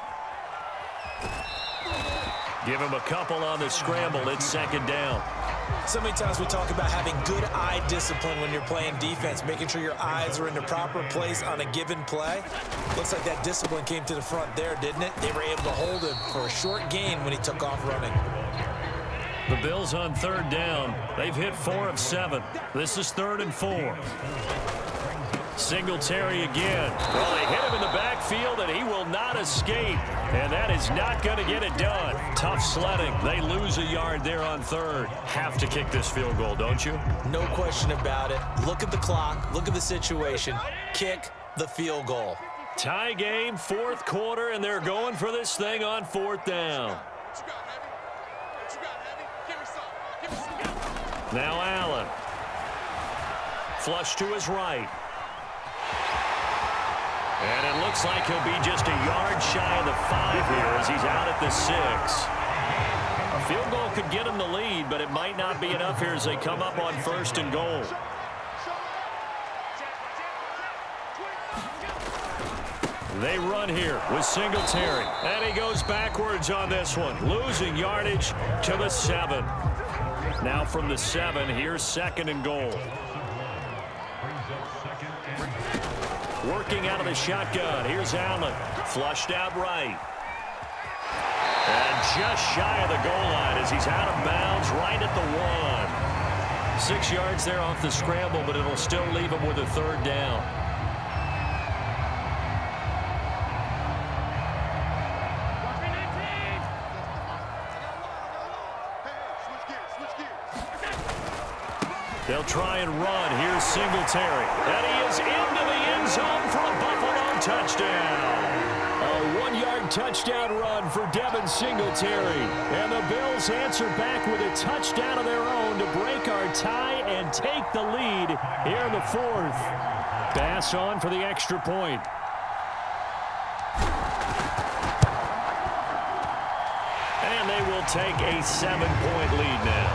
Give him a couple on the scramble. It's second down. So many times we talk about having good eye discipline when you're playing defense, making sure your eyes are in the proper place on a given play. Looks like that discipline came to the front there, didn't it? They were able to hold him for a short gain when he took off running. The Bills on third down. They've hit 4 of 7. This is 3rd and 4. Singletary again. Well, they hit him in the backfield, and he will not escape. And that is not going to get it done. Tough sledding. They lose a yard there on third. Have to kick this field goal, don't you? No question about it. Look at the clock. Look at the situation. Kick the field goal. Tie game, 4th quarter, and they're going for this thing on 4th down. Now Allen. Flush to his right. And it looks like he'll be just a yard shy of the 5 here as he's out at the 6. A field goal could get him the lead, but it might not be enough here as they come up on 1st and goal. They run here with Singletary. And he goes backwards on this one, losing yardage to the 7. Now from the 7, here's 2nd and goal. Working out of the shotgun. Here's Allen. Flushed out right. And just shy of the goal line as he's out of bounds right at the 1. 6 yards there off the scramble, but it'll still leave him with a 3rd down. They'll try and run. Here's Singletary. And he is into the end zone for a Buffalo touchdown. A 1-yard touchdown run for Devin Singletary. And the Bills answer back with a touchdown of their own to break our tie and take the lead here in the 4th. Bass on for the extra point. And they will take a 7-point lead now.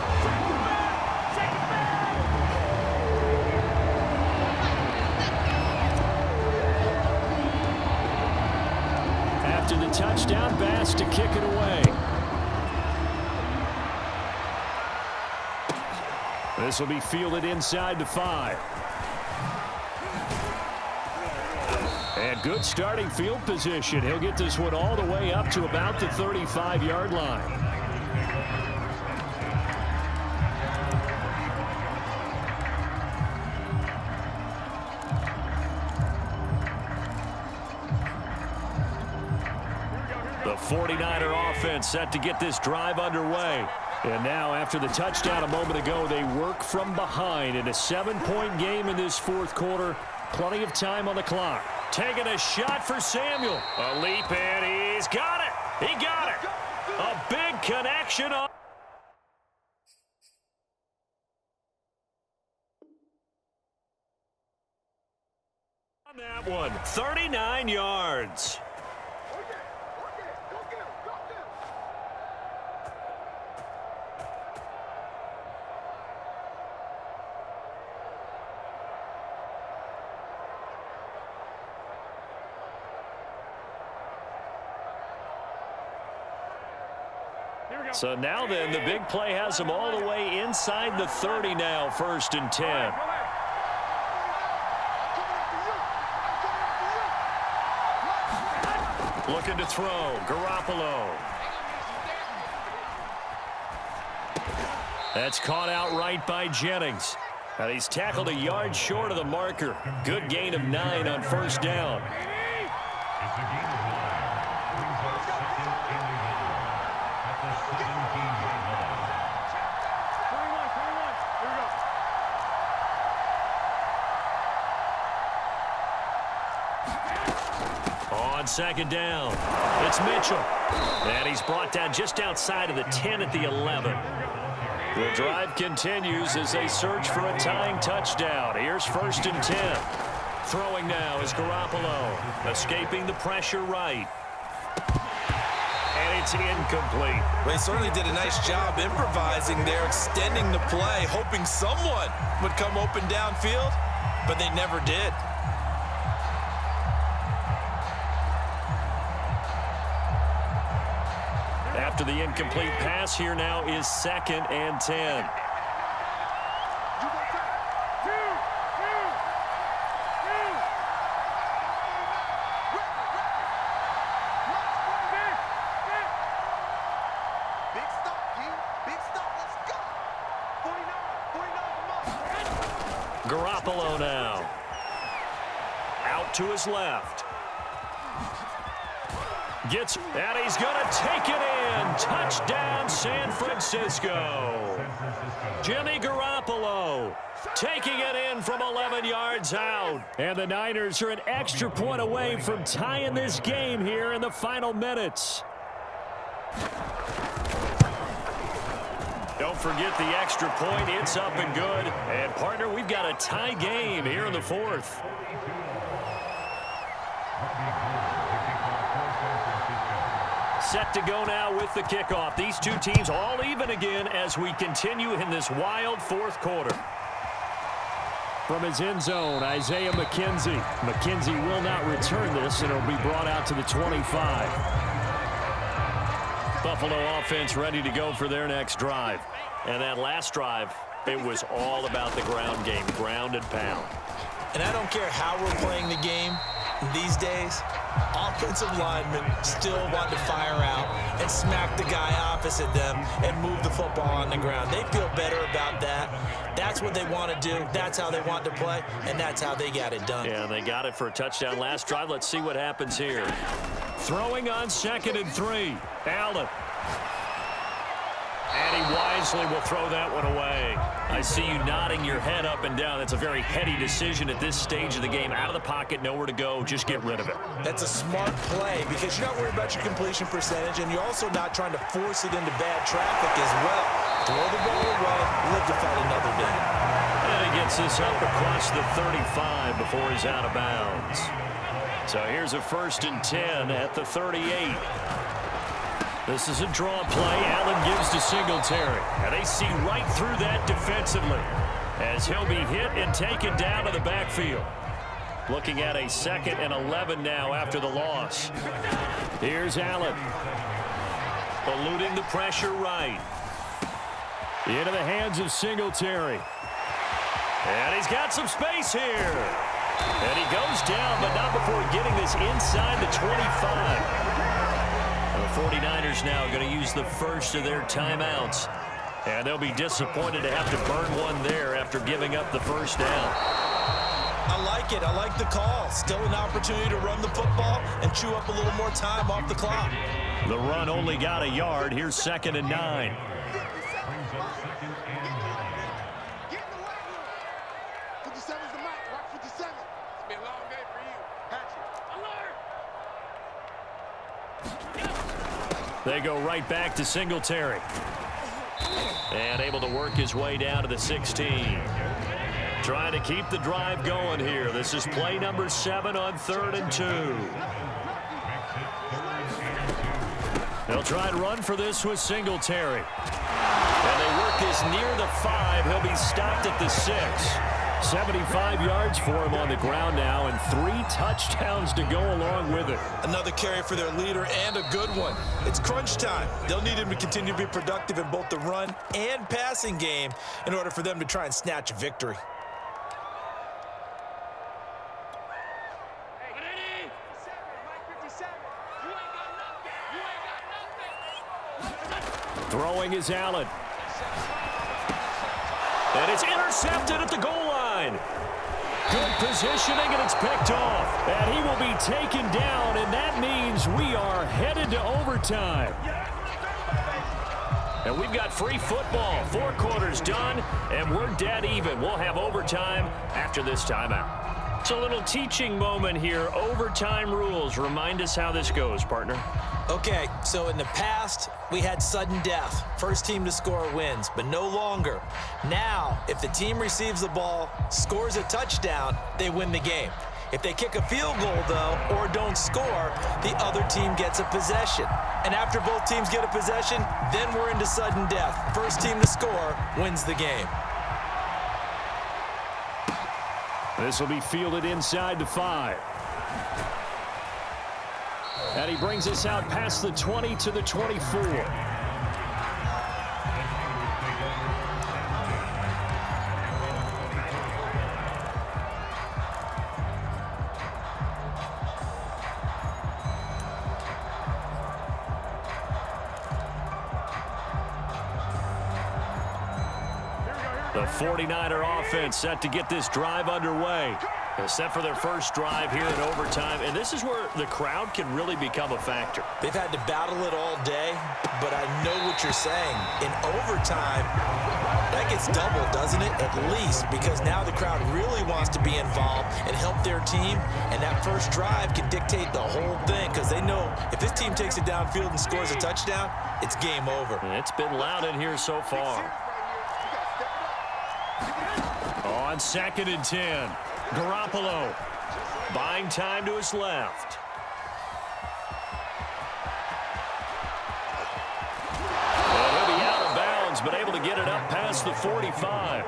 After the touchdown, Bass to kick it away. This will be fielded inside the 5. And good starting field position. He'll get this one all the way up to about the 35-yard line. The 49er offense set to get this drive underway. And now, after the touchdown a moment ago, they work from behind in a 7-point game in this 4th quarter. Plenty of time on the clock. Taking a shot for Samuel. A leap in. He's got it. He got it. A big connection on that one. 39 yards. So now then, the big play has them all the way inside the 30 now, 1st and 10. Looking to throw, Garoppolo. That's caught out right by Jennings. And he's tackled a yard short of the marker. Good gain of 9 on 1st down. On 2nd down, it's Mitchell. And he's brought down just outside of the 10 at the 11. The drive continues as they search for a tying touchdown. Here's 1st and 10. Throwing now is Garoppolo. Escaping the pressure right. And it's incomplete. They certainly did a nice job improvising there, extending the play, hoping someone would come open downfield, but they never did. After the incomplete pass, here now is 2nd and 10. Big stop, King. Big stop. Let's go. 49 Garoppolo now. Out to his left. Gets, and he's going to take it in. Touchdown, San Francisco. Jimmy Garoppolo taking it in from 11 yards out. And the Niners are an extra point away from tying this game here in the final minutes. Don't forget the extra point. It's up and good. And, partner, we've got a tie game here in the 4th. Set to go now with the kickoff. These two teams all even again as we continue in this wild 4th quarter. From his end zone, Isaiah McKenzie. McKenzie will not return this, and it'll be brought out to the 25. Buffalo offense ready to go for their next drive. And that last drive, it was all about the ground game, ground and pound. And I don't care how we're playing the game these days, offensive linemen still want to fire out and smack the guy opposite them and move the football on the ground. They feel better about that. That's what they want to do. That's how they want to play, and that's how they got it done. Yeah, they got it for a touchdown last drive. Let's see what happens here. Throwing on 2nd and 3. Allen. And he wisely will throw that one away. I see you nodding your head up and down. That's a very heady decision at this stage of the game. Out of the pocket, nowhere to go. Just get rid of it. That's a smart play because you're not worried about your completion percentage, and you're also not trying to force it into bad traffic as well. Throw the ball away, live to fight another day. And he gets this up across the 35 before he's out of bounds. So here's a 1st and 10 at the 38. This is a draw play. Allen gives to Singletary. And they see right through that defensively as he'll be hit and taken down to the backfield. Looking at a 2nd and 11 now after the loss. Here's Allen. Eluding the pressure right. Into the hands of Singletary. And he's got some space here. And he goes down, but not before getting this inside the 25. The 49ers now going to use the first of their timeouts. And they'll be disappointed to have to burn one there after giving up the first down. I like it. I like the call. Still an opportunity to run the football and chew up a little more time off the clock. The run only got a yard. Here's 2nd and 9. They go right back to Singletary. And able to work his way down to the 16. Trying to keep the drive going here. This is play number 7 on 3rd and 2. They'll try and run for this with Singletary. And they work this near the 5. He'll be stopped at the 6. 75 yards for him on the ground now, and 3 touchdowns to go along with it. Another carry for their leader, and a good one. It's crunch time. They'll need him to continue to be productive in both the run and passing game in order for them to try and snatch a victory. Throwing is Allen. And it's intercepted at the goal line. Good positioning, and it's picked off. And he will be taken down, and that means we are headed to overtime. And we've got free football. 4 quarters done, and we're dead even. We'll have overtime after this timeout. It's a little teaching moment here. Overtime rules. Remind us how this goes, partner. Okay, so in the past, we had sudden death. First team to score wins, but no longer. Now, if the team receives the ball, scores a touchdown, they win the game. If they kick a field goal, though, or don't score, the other team gets a possession. And after both teams get a possession, then we're into sudden death. First team to score wins the game. This will be fielded inside the 5. And he brings us out past the 20 to the 24. The 49er offense set to get this drive underway. They're set for their first drive here in overtime, and this is where the crowd can really become a factor. They've had to battle it all day, but I know what you're saying. In overtime, that gets doubled, doesn't it? At least, because now the crowd really wants to be involved and help their team, and that first drive can dictate the whole thing because they know if this team takes it downfield and scores a touchdown, it's game over. It's been loud in here so far. On 2nd and 10, Garoppolo buying time to his left. And he'll be out of bounds, but able to get it up past the 45.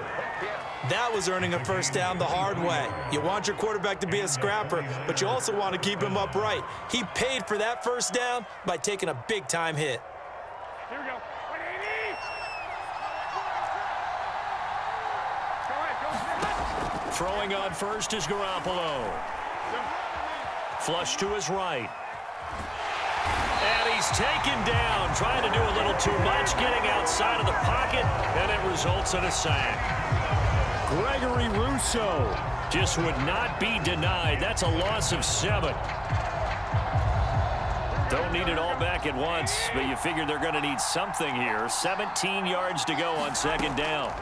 That was earning a first down the hard way. You want your quarterback to be a scrapper, but you also want to keep him upright. He paid for that first down by taking a big-time hit. Here we go. 180. Throwing on first is Garoppolo. Flush to his right. And he's taken down, trying to do a little too much, getting outside of the pocket, and it results in a sack. Gregory Rousseau Just would not be denied. That's a loss of 7. Don't need it all back at once, but you figure they're going to need something here. 17 yards to go on 2nd down.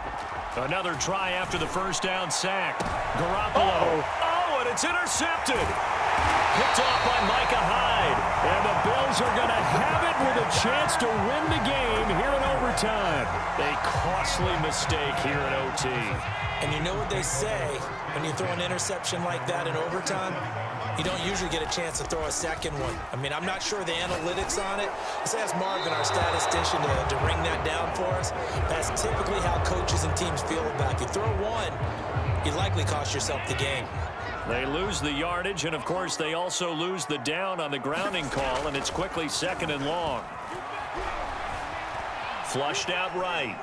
Another try after the first down sack. Garoppolo. Oh, and it's intercepted. Picked off by Micah Hyde. And the Bills are going to have it with a chance to win the game here in overtime. A costly mistake here in OT. And you know what they say when you throw an interception like that in overtime? You don't usually get a chance to throw a second one. I mean, I'm not sure the analytics on it. Let's ask Marvin, our statistician, to ring that down for us. That's typically how coaches and teams feel about it. If you throw one, you likely cost yourself the game. They lose the yardage, and, of course, they also lose the down on the grounding call, and it's quickly 2nd and long. Flushed out right.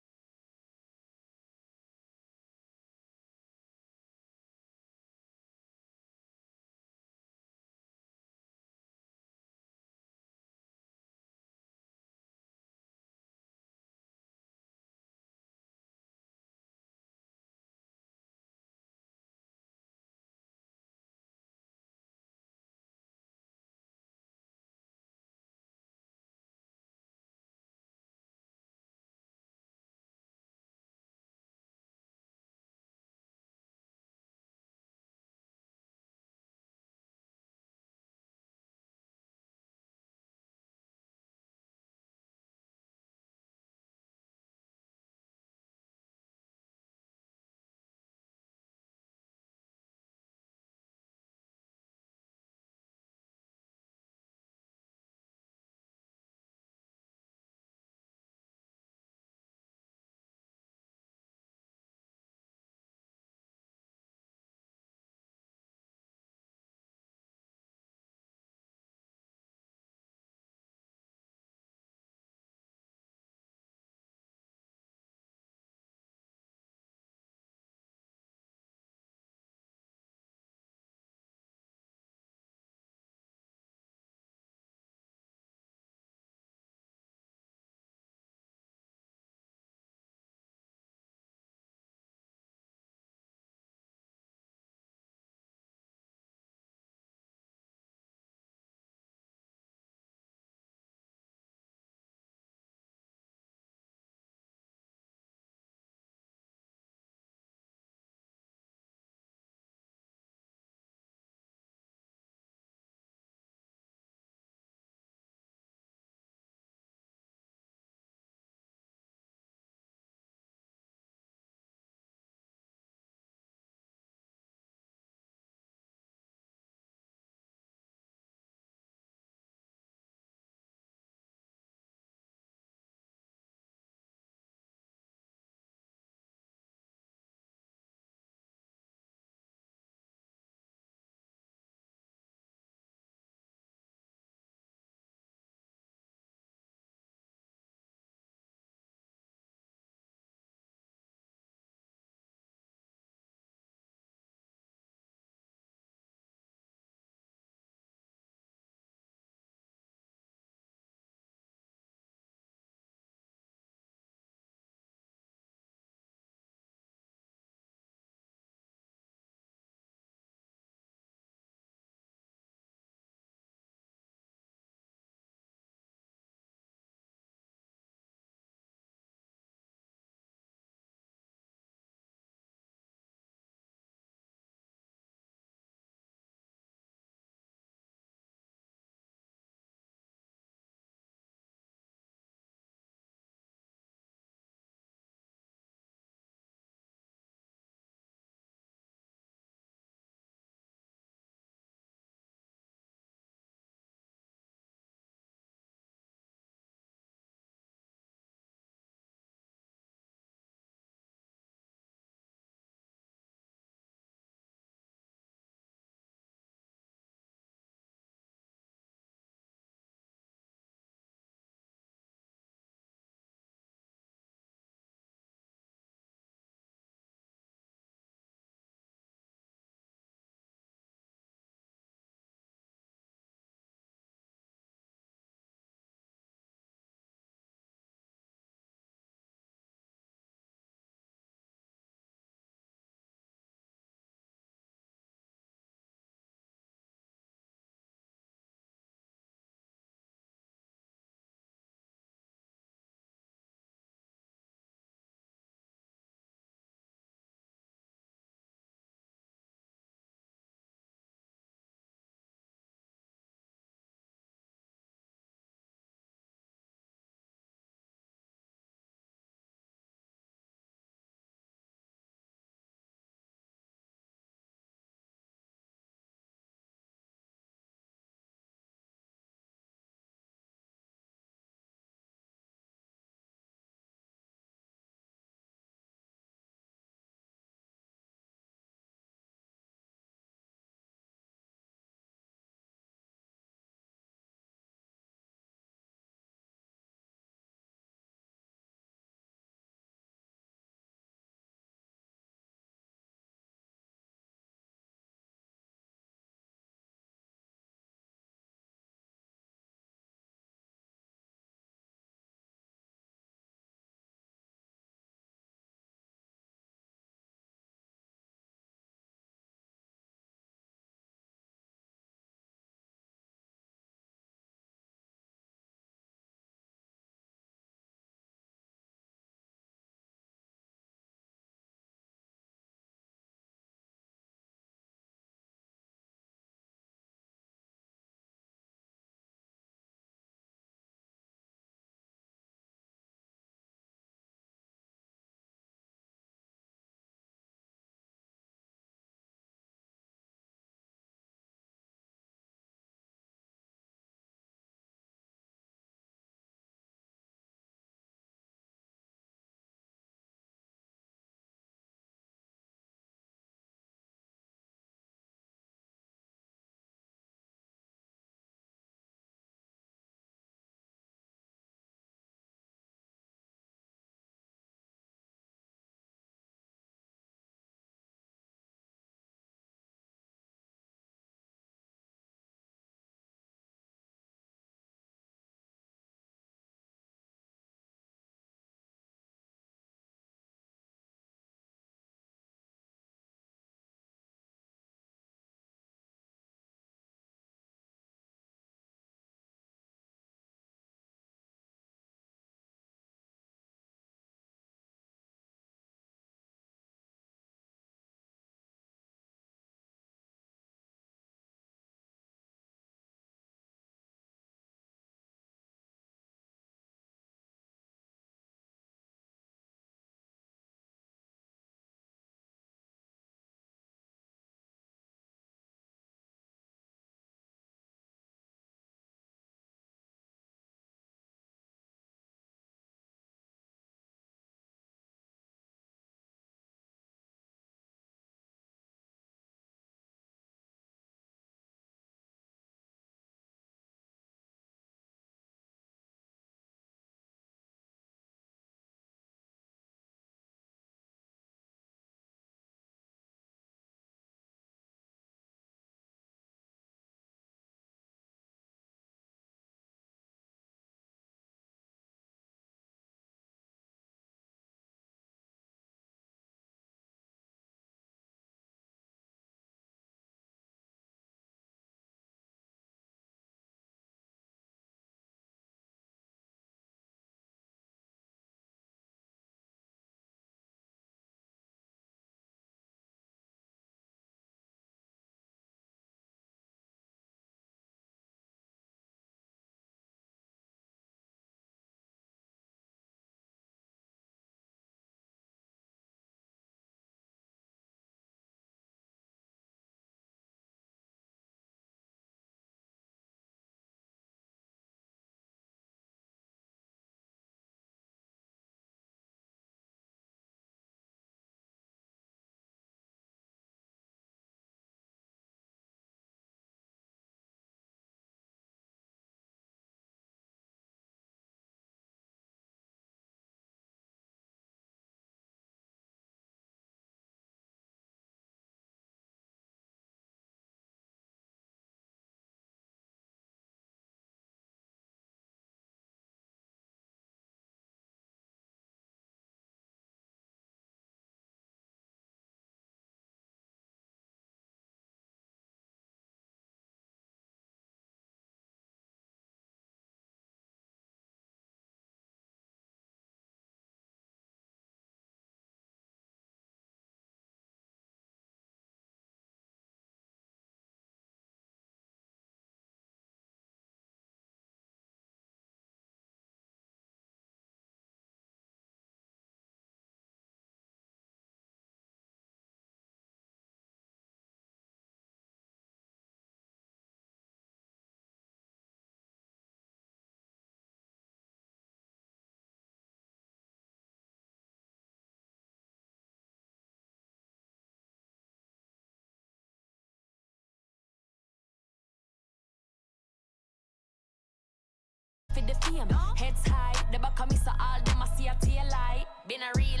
with the fame. Heads high, the back of me so all them I see a tail light. Been a real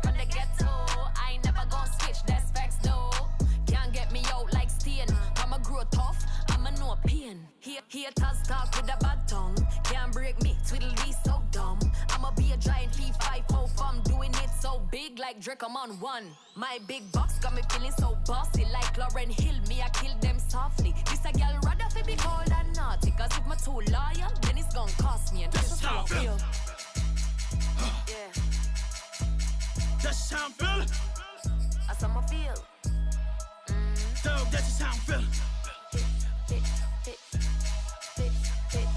from the ghetto. I ain't never gon' switch, that's facts though. Can't get me out like stain. I'ma grow tough, I'ma know pain. Haters talk with a bad tongue. Can't break me, Tweedledee so dumb. I'ma be a giant P5 from doing it so big like Drake, I'm on one. My big box got me feeling so bossy like Lauren Hill. Me, I kill them softly. This a girl rather fi be cold and naughty. Cause if my too loyal, then it's gon' cost me. And that's how I feel. Yeah. That's how I'm feeling. That's how I feel. Dog, that's just how I'm feeling.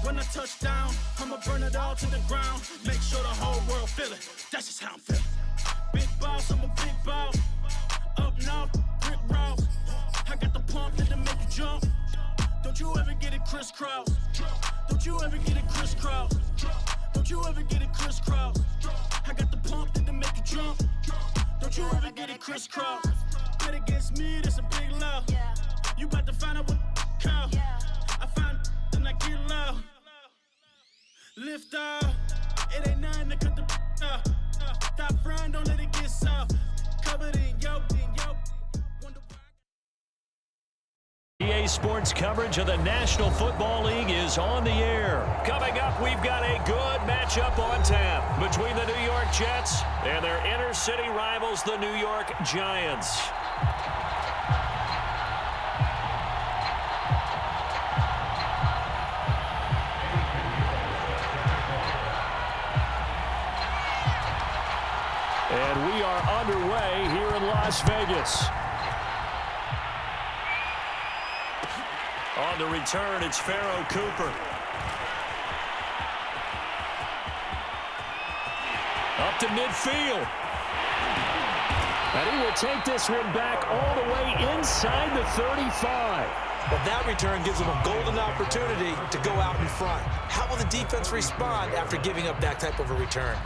When I touch down, I'ma burn it all to the ground. Make sure the whole world feel it. That's just how I'm feeling. Big boss, I'm a big boss. Up north, brick routes. I got the pump that'll make you jump. Don't you ever get it crisscross. Don't you ever get it crisscross. Don't you ever get it crisscross. I got the pump that'll make you jump. Don't you ever get it crisscross. Bet against me, that's a big love. You about to find out what call. I find and I get low. Lift off, it ain't nothing to cut the off. Stop frying, don't let it get soft. Covered in yolk. EA Sports coverage of the National Football League is on the air. Coming up, we've got a good matchup on tap between the New York Jets and their inner city rivals, the New York Giants. And we are underway here in Las Vegas. On the return, it's Pharaoh Cooper. Up to midfield. And he will take this one back all the way inside the 35. Well, that return gives them a golden opportunity to go out in front. How will the defense respond after giving up that type of a return?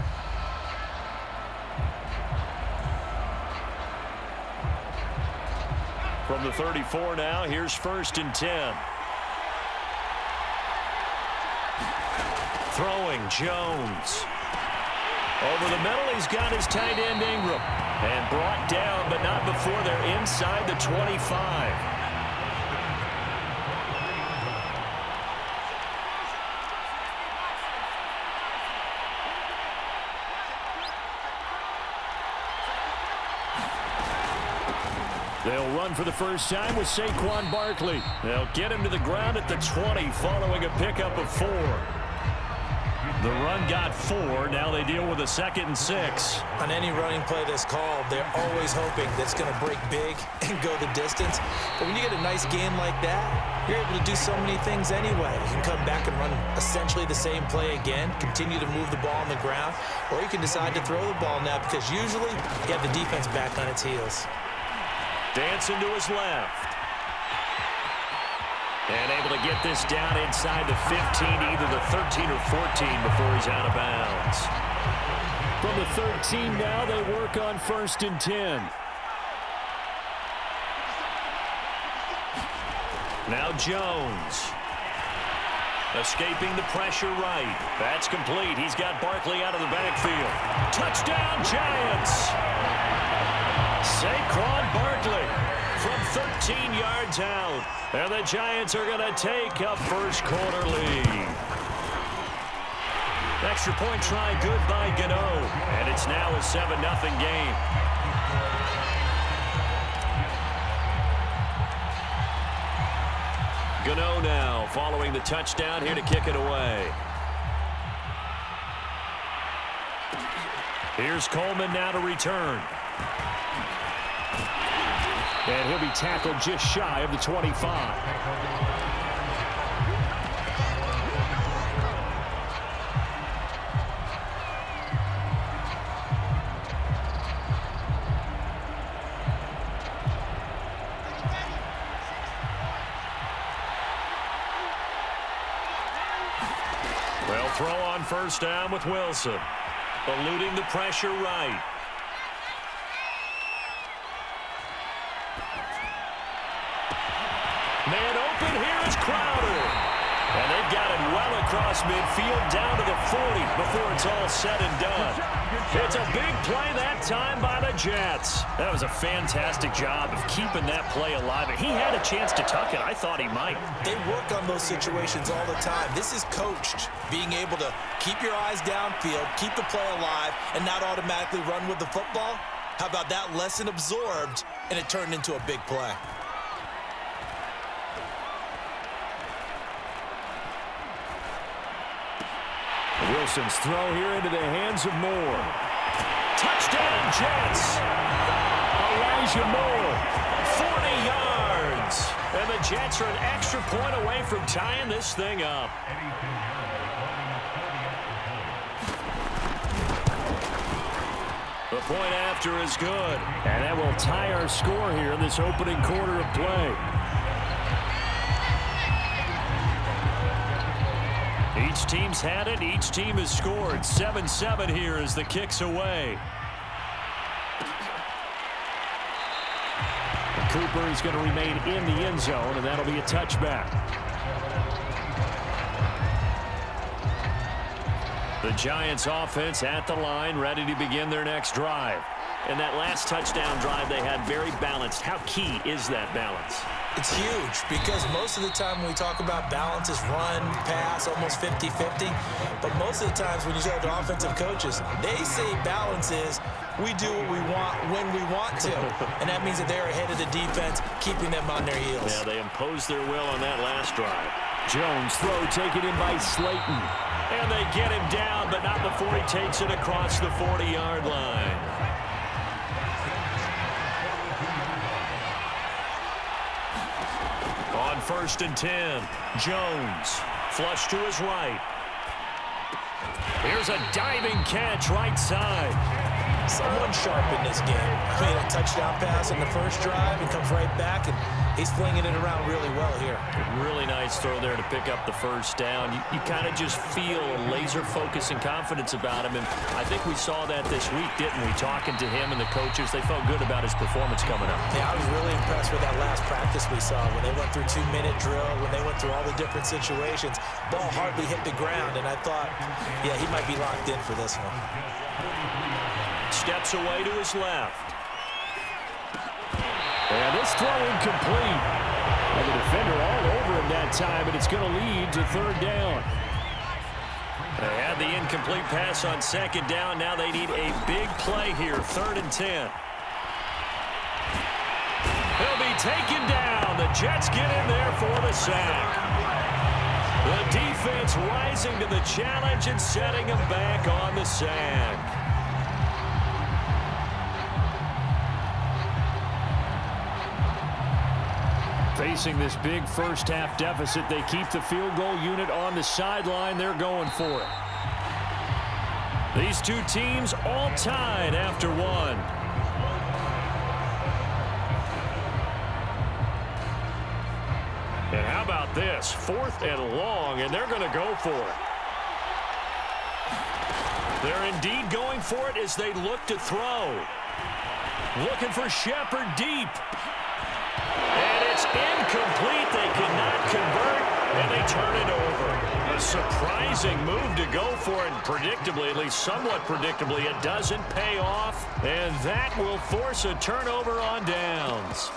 From the 34 now, here's 1st and 10. Throwing, Jones. Over the middle, he's got his tight end Ingram. And brought down, but not before they're inside the 25. They'll run for the first time with Saquon Barkley. They'll get him to the ground at the 20 following a pickup of 4. The run got 4. Now they deal with a 2nd and 6. On any running play that's called, they're always hoping that's going to break big and go the distance. But when you get a nice gain like that, you're able to do so many things anyway. You can come back and run essentially the same play again, continue to move the ball on the ground, or you can decide to throw the ball now because usually you have the defense back on its heels. Dancing to his left. And able to get this down inside the 15, either the 13 or 14 before he's out of bounds. From the 13 now, they work on 1st and 10. Now Jones. Escaping the pressure right. That's complete. He's got Barkley out of the backfield. Touchdown, Giants! Saquon Barkley from 13 yards out. And the Giants are going to take a first-quarter lead. Extra point try good by Gano. And it's now a 7-0 game. Gano now following the touchdown here to kick it away. Here's Coleman now to return. And he'll be tackled just shy of the 25. Well, throw on 1st down with Wilson. Eluding the pressure right. Man open, here is Crowder. And they They've got it well across midfield, down to the 40 before it's all said and done. It's a big play that time by the Jets. That was a fantastic job of keeping that play alive. He had a chance to tuck it. I thought he might. They work on those situations all the time. This is coached, being able to keep your eyes downfield, keep the play alive, and not automatically run with the football. How about that lesson absorbed, and it turned into a big play? Wilson's throw here into the hands of Moore. Touchdown, Jets. Elijah Moore. 40 yards. And the Jets are an extra point away from tying this thing up. The point after is good. And that will tie our score here in this opening quarter of play. Each team's had it. Each team has scored. 7-7 here as the kick's away. Cooper is going to remain in the end zone, and that'll be a touchback. The Giants offense at the line, ready to begin their next drive. And that last touchdown drive they had very balanced. How key is that balance? It's huge because most of the time when we talk about balance is run, pass, almost 50-50. But most of the times when you talk to offensive coaches, they say balance is we do what we want when we want to. And that means that they're ahead of the defense, keeping them on their heels. Yeah, they imposed their will on that last drive. Jones throw taken in by Slayton. And they get him down, but not before he takes it across the 40-yard line. On 1st and 10, Jones, flush to his right. Here's a diving catch right side. Someone sharp in this game. I mean, a touchdown pass on the first drive and comes right back, and he's flinging it around really well here. Really nice throw there to pick up the first down. You kind of just feel a laser focus and confidence about him, and I think we saw that this week, didn't we? Talking to him and the coaches, they felt good about his performance coming up. Yeah, I was really impressed with that last practice we saw when they went through 2-minute drill, when they went through all the different situations. Ball hardly hit the ground, and I thought, yeah, he might be locked in for this one. Steps away to his left. And this throw incomplete. And the defender all over him that time, and it's going to lead to 3rd down. They had the incomplete pass on 2nd down. Now they need a big play here, 3rd and 10. He'll be taken down. The Jets get in there for the sack. The defense rising to the challenge and setting him back on the sack. Facing this big first-half deficit, they keep the field goal unit on the sideline. They're going for it. These two teams all tied after one. And how about this? 4th and long, and they're going to go for it. They're indeed going for it as they look to throw. Looking for Shepard deep. And it's incomplete. They cannot convert, and they turn it over. A surprising move to go for it. Predictably, at least somewhat predictably, it doesn't pay off, and that will force a turnover on downs.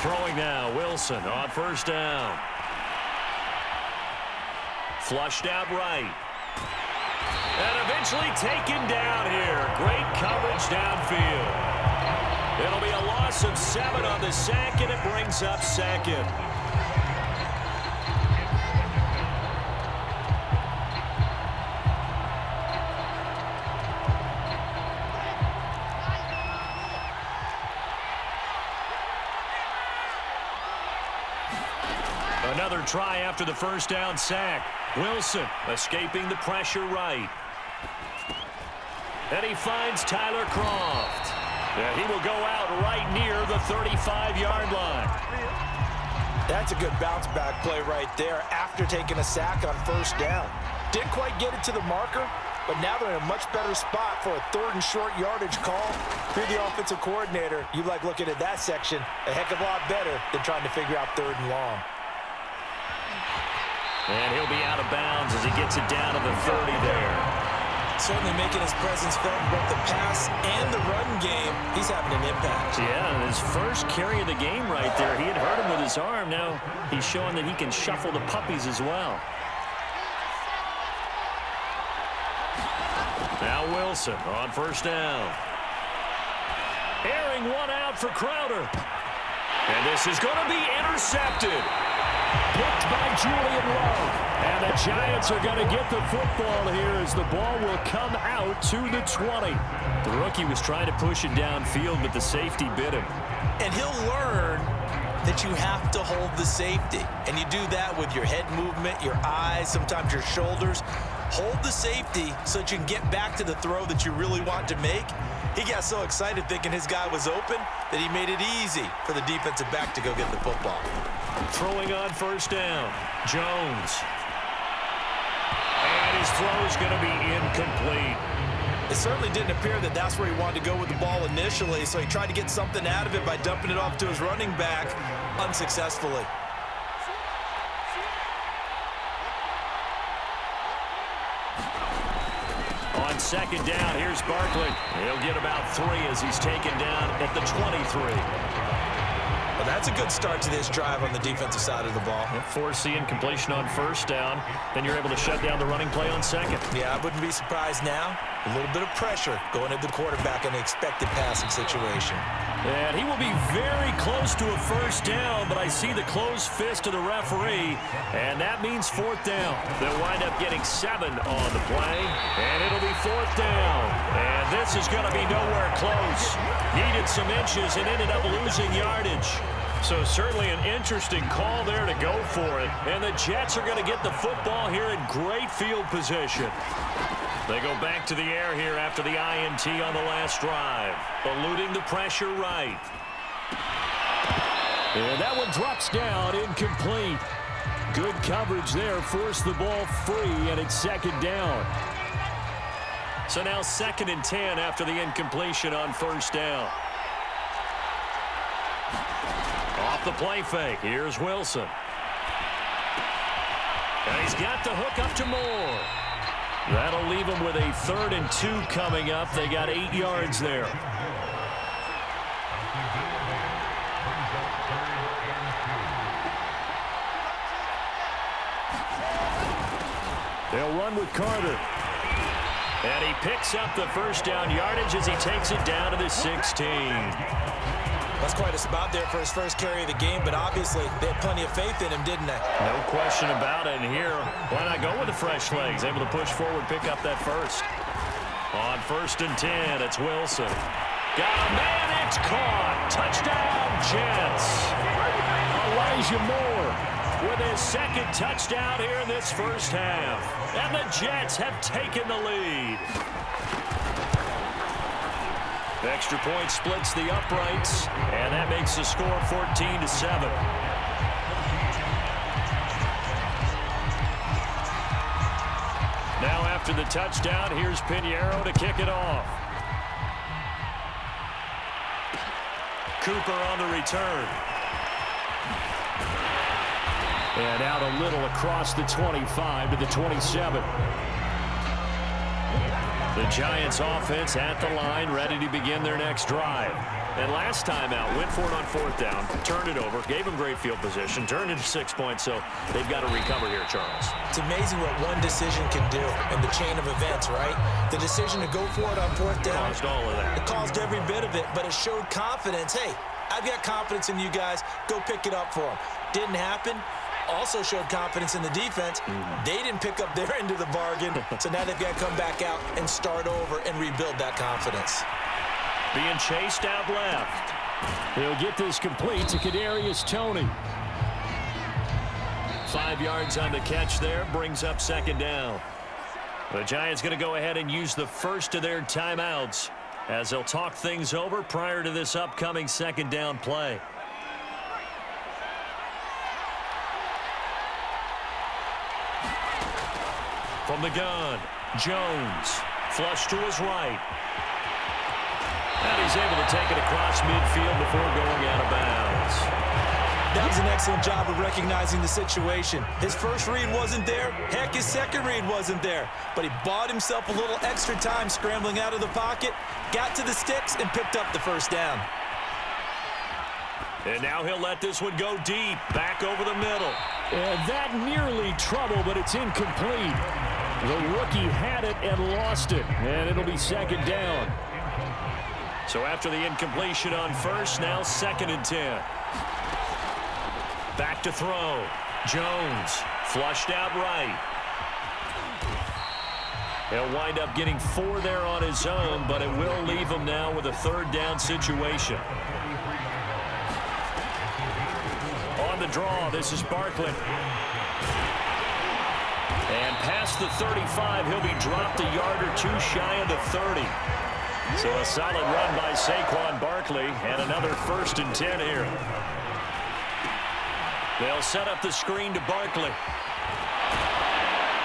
Throwing now, Wilson on 1st down. Flushed out right. And eventually taken down here. Great coverage downfield. It'll be a loss of 7 on the sack, and it brings up 2nd. Another try after the 1st down sack. Wilson escaping the pressure right. And he finds Tyler Croft. And he will go out right near the 35-yard line. That's a good bounce-back play right there after taking a sack on first down. Didn't quite get it to the marker, but now they're in a much better spot for a 3rd and short yardage call. If you're the offensive coordinator, you like looking at that section a heck of a lot better than trying to figure out 3rd and long. And he'll be out of bounds as he gets it down to the 30 there. Certainly making his presence felt in both the pass and the run game. He's having an impact. Yeah, his first carry of the game right there. He had hurt him with his arm. Now he's showing that he can shuffle the puppies as well. Now Wilson on first down. Airing one out for Crowder. And this is going to be intercepted. Picked by Julian Love. And the Giants are going to get the football here as the ball will come out to the 20. The rookie was trying to push it downfield, but the safety bit him. And he'll learn that you have to hold the safety. And you do that with your head movement, your eyes, sometimes your shoulders. Hold the safety so that you can get back to the throw that you really want to make. He got so excited thinking his guy was open that he made it easy for the defensive back to go get the football. Throwing on first down, Jones. And his throw is going to be incomplete. It certainly didn't appear that that's where he wanted to go with the ball initially, so he tried to get something out of it by dumping it off to his running back unsuccessfully. On second down, here's Barkley. He'll get about 3 as he's taken down at the 23. Well, that's a good start to this drive on the defensive side of the ball. Force the incompletion on first down. Then you're able to shut down the running play on second. Yeah, I wouldn't be surprised now. A little bit of pressure going at the quarterback in the expected passing situation. And he will be very close to a first down, but I see the closed fist of the referee, and that means 4th down. They'll wind up getting 7 on the play, and it'll be 4th down. And this is going to be nowhere close. Needed some inches and ended up losing yardage. So certainly an interesting call there to go for it. And the Jets are going to get the football here in great field position. They go back to the air here after the INT on the last drive. Eluding the pressure right. And that one drops down, incomplete. Good coverage there, forced the ball free, and it's second down. So now 2nd and 10 after the incompletion on first down. Off the play fake, here's Wilson. And he's got the hook up to Moore. That'll leave them with a 3rd and 2 coming up. They got 8 yards there. They'll run with Carter. And he picks up the first down yardage as he takes it down to the 16. That's quite a spot there for his first carry of the game, but obviously they had plenty of faith in him, didn't they? No question about it. And here, why not go with the fresh legs? Able to push forward, pick up that first. On 1st and 10, it's Wilson. Got a man, it's caught. Touchdown, Jets. Elijah Moore with his 2nd touchdown here in this first half. And the Jets have taken the lead. The extra point splits the uprights, and that makes the score 14-7. Now after the touchdown, here's Pinheiro to kick it off. Cooper on the return. And out a little across the 25 to the 27. The Giants offense at the line, ready to begin their next drive. And last time out, went for it on 4th down, turned it over, gave them great field position, turned it to 6 points, so they've got to recover here, Charles. It's amazing what one decision can do in the chain of events, right? The decision to go for it on 4th down. Caused all of that. It caused every bit of it, but it showed confidence. Hey, I've got confidence in you guys. Go pick it up for them. Didn't happen. Also showed confidence in the defense. They didn't pick up their end of the bargain, so now they've got to come back out and start over and rebuild that confidence. Being chased out left. He'll get this complete to Kadarius Toney. 5 yards on the catch there, brings up 2nd down. The Giants going to go ahead and use the first of their timeouts. as they'll talk things over prior to this upcoming second down play. From the gun, Jones, flush to his right. And he's able to take it across midfield before going out of bounds. That was an excellent job of recognizing the situation. His first read wasn't there. Heck, his second read wasn't there. But he bought himself a little extra time scrambling out of the pocket, got to the sticks, and picked up the first down. And now he'll let this one go deep, back over the middle. And that nearly trouble, but it's incomplete. The rookie had it and lost it, and it'll be second down. So after the incompletion on first, now 2nd and 10. Back to throw. Jones flushed out right. He'll wind up getting 4 there on his own, but it will leave him now with a 3rd down situation. On the draw, this is Barkley. And past the 35, he'll be dropped a yard or 2 shy of the 30. So a solid run by Saquon Barkley and another 1st and 10 here. They'll set up the screen to Barkley.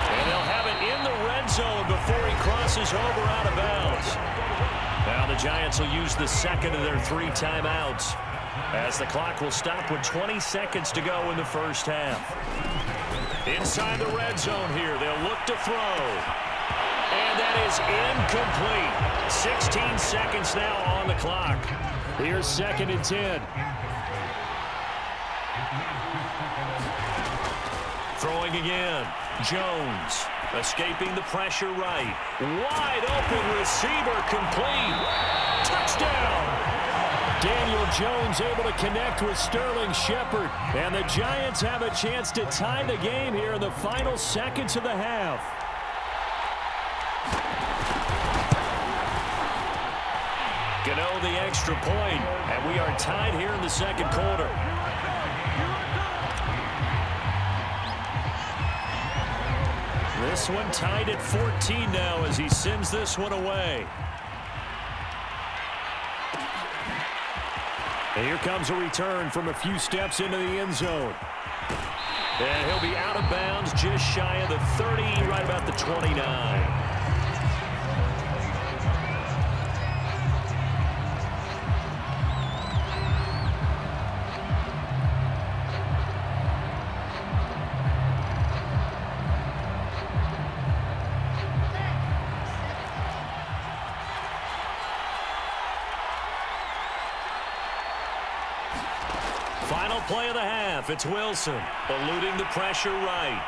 And they'll have it in the red zone before he crosses over out of bounds. Now the Giants will use the second of their 3 timeouts, as the clock will stop with 20 seconds to go in the first half. Inside the red zone here, they'll look to throw. And that is incomplete. 16 seconds now on the clock. Here's 2nd and 10. Throwing again. Jones escaping the pressure right. Wide open receiver, complete. Touchdown! Daniel Jones able to connect with Sterling Shepard. And the Giants have a chance to tie the game here in the final seconds of the half. Gano the extra point, and we are tied here in the second quarter. This one tied at 14 now as he sends this one away. And here comes a return from a few steps into the end zone. And he'll be out of bounds just shy of the 30, right about the 29. Final play of the half. It's Wilson eluding the pressure right.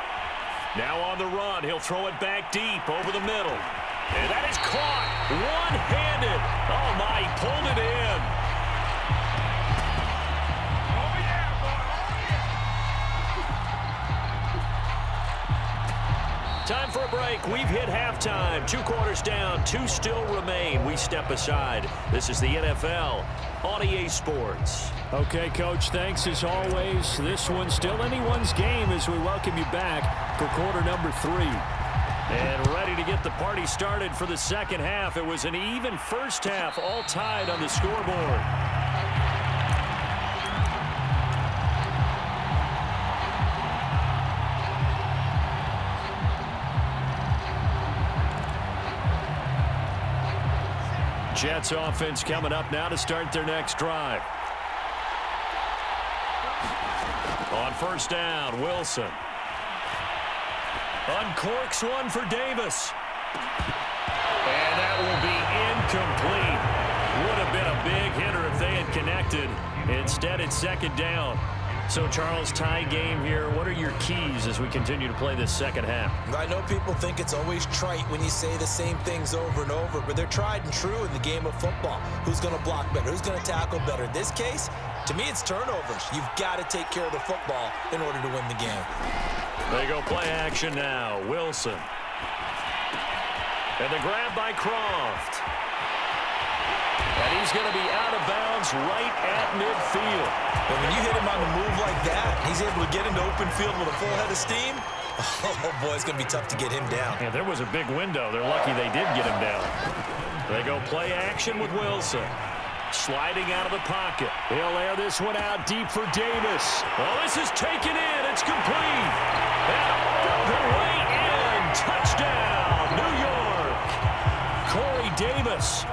Now on the run, he'll throw it back deep over the middle. And that is caught one-handed. Oh, my, he pulled it in. Time for a break. We've hit halftime. 2 quarters down. 2 still remain. We step aside. This is the NFL on EA Sports. Okay, Coach, thanks as always. This one's still anyone's game as we welcome you back for quarter number 3. And ready to get the party started for the second half. It was an even first half, all tied on the scoreboard. Jets offense coming up now to start their next drive. On first down, Wilson. Uncorks one for Davis. And that will be incomplete. Would have been a big hitter if they had connected. Instead, it's second down. So, Charles, tie game here. What are your keys as we continue to play this second half? I know people think it's always trite when you say the same things over and over, but they're tried and true in the game of football. Who's going to block better? Who's going to tackle better? In this case, to me, it's turnovers. You've got to take care of the football in order to win the game. They go play action now. Wilson. And the grab by Croft. And he's going to be out of bounds right at midfield. And when you hit him on the move like that, he's able to get into open field with a full head of steam. Oh, boy, it's going to be tough to get him down. Yeah, there was a big window. They're lucky they did get him down. They go play action with Wilson. Sliding out of the pocket. He'll air this one out deep for Davis. Oh, this is taken in. It's complete. And all the way in. Touchdown, New York. Corey Davis,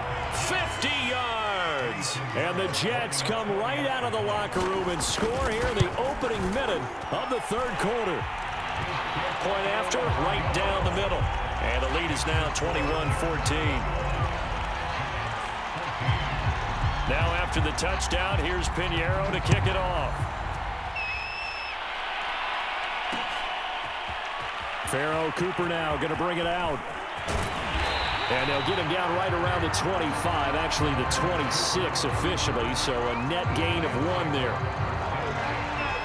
50 yards. And the Jets come right out of the locker room and score here in the opening minute of the third quarter. Point after, right down the middle. And the lead is now 21-14. Now after the touchdown, here's Pinheiro to kick it off. Pharaoh Cooper now going to bring it out. And they'll get him down right around the 25, actually the 26 officially, so a net gain of 1 there.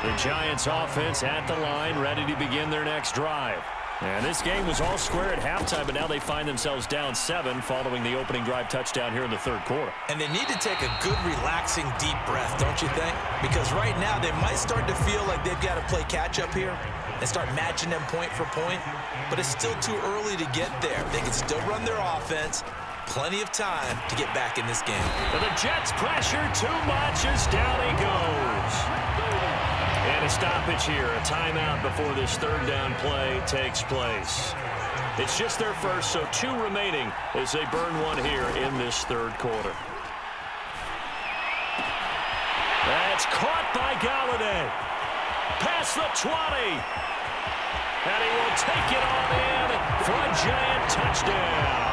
The Giants offense at the line, ready to begin their next drive. And this game was all square at halftime, but now they find themselves down 7 following the opening drive touchdown here in the third quarter. And they need to take a good, relaxing, deep breath, don't you think? Because right now they might start to feel like they've got to play catch-up here and start matching them point for point. But it's still too early to get there. They can still run their offense. Plenty of time to get back in this game. But the Jets pressure too much as down he goes. And a stoppage here, a timeout before this third down play takes place. It's just their first, so 2 remaining as they burn 1 here in this third quarter. That's caught by Galladay. Past the 20. And he will take it on in for a Giant touchdown.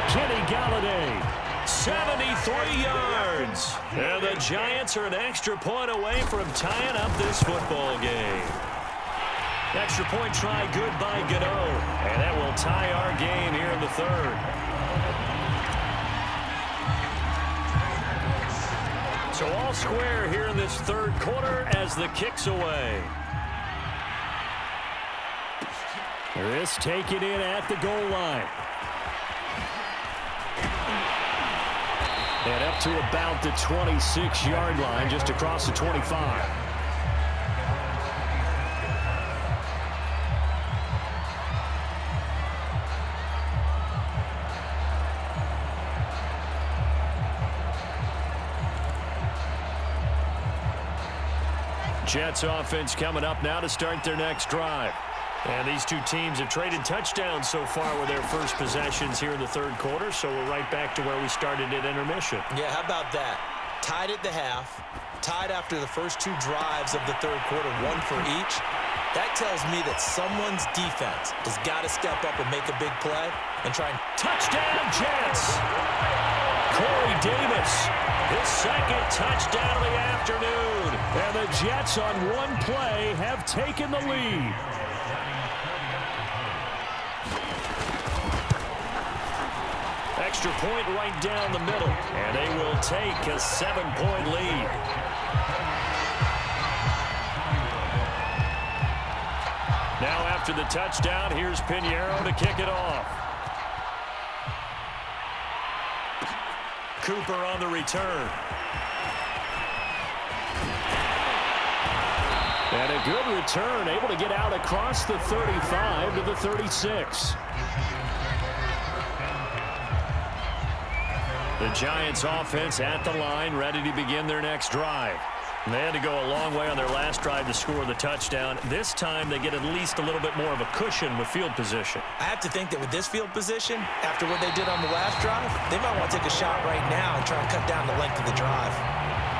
Kenny Galladay. 73 yards. And the Giants are an extra point away from tying up this football game. Extra point try good by Gano. And that will tie our game here in the third. So all square here in this third quarter as the kick's away. This taken in at the goal line. And up to about the 26-yard line, just across the 25. Jets offense coming up now to start their next drive. And these two teams have traded touchdowns so far with their first possessions here in the third quarter, so we're right back to where we started at intermission. Yeah, how about that? Tied at the half, tied after the first 2 drives of the third quarter, 1 for each. That tells me that someone's defense has got to step up and make a big play and try and... Touchdown, Jets! Corey Davis, his second touchdown of the afternoon. And the Jets on 1 play have taken the lead. Extra point right down the middle, and they will take a 7-point lead. Now after the touchdown, here's Pinheiro to kick it off. Cooper on the return. And a good return, able to get out across the 35 to the 36. The Giants offense at the line, ready to begin their next drive. And they had to go a long way on their last drive to score the touchdown. This time they get at least a little bit more of a cushion with field position. I have to think that with this field position, after what they did on the last drive, they might want to take a shot right now and try and cut down the length of the drive.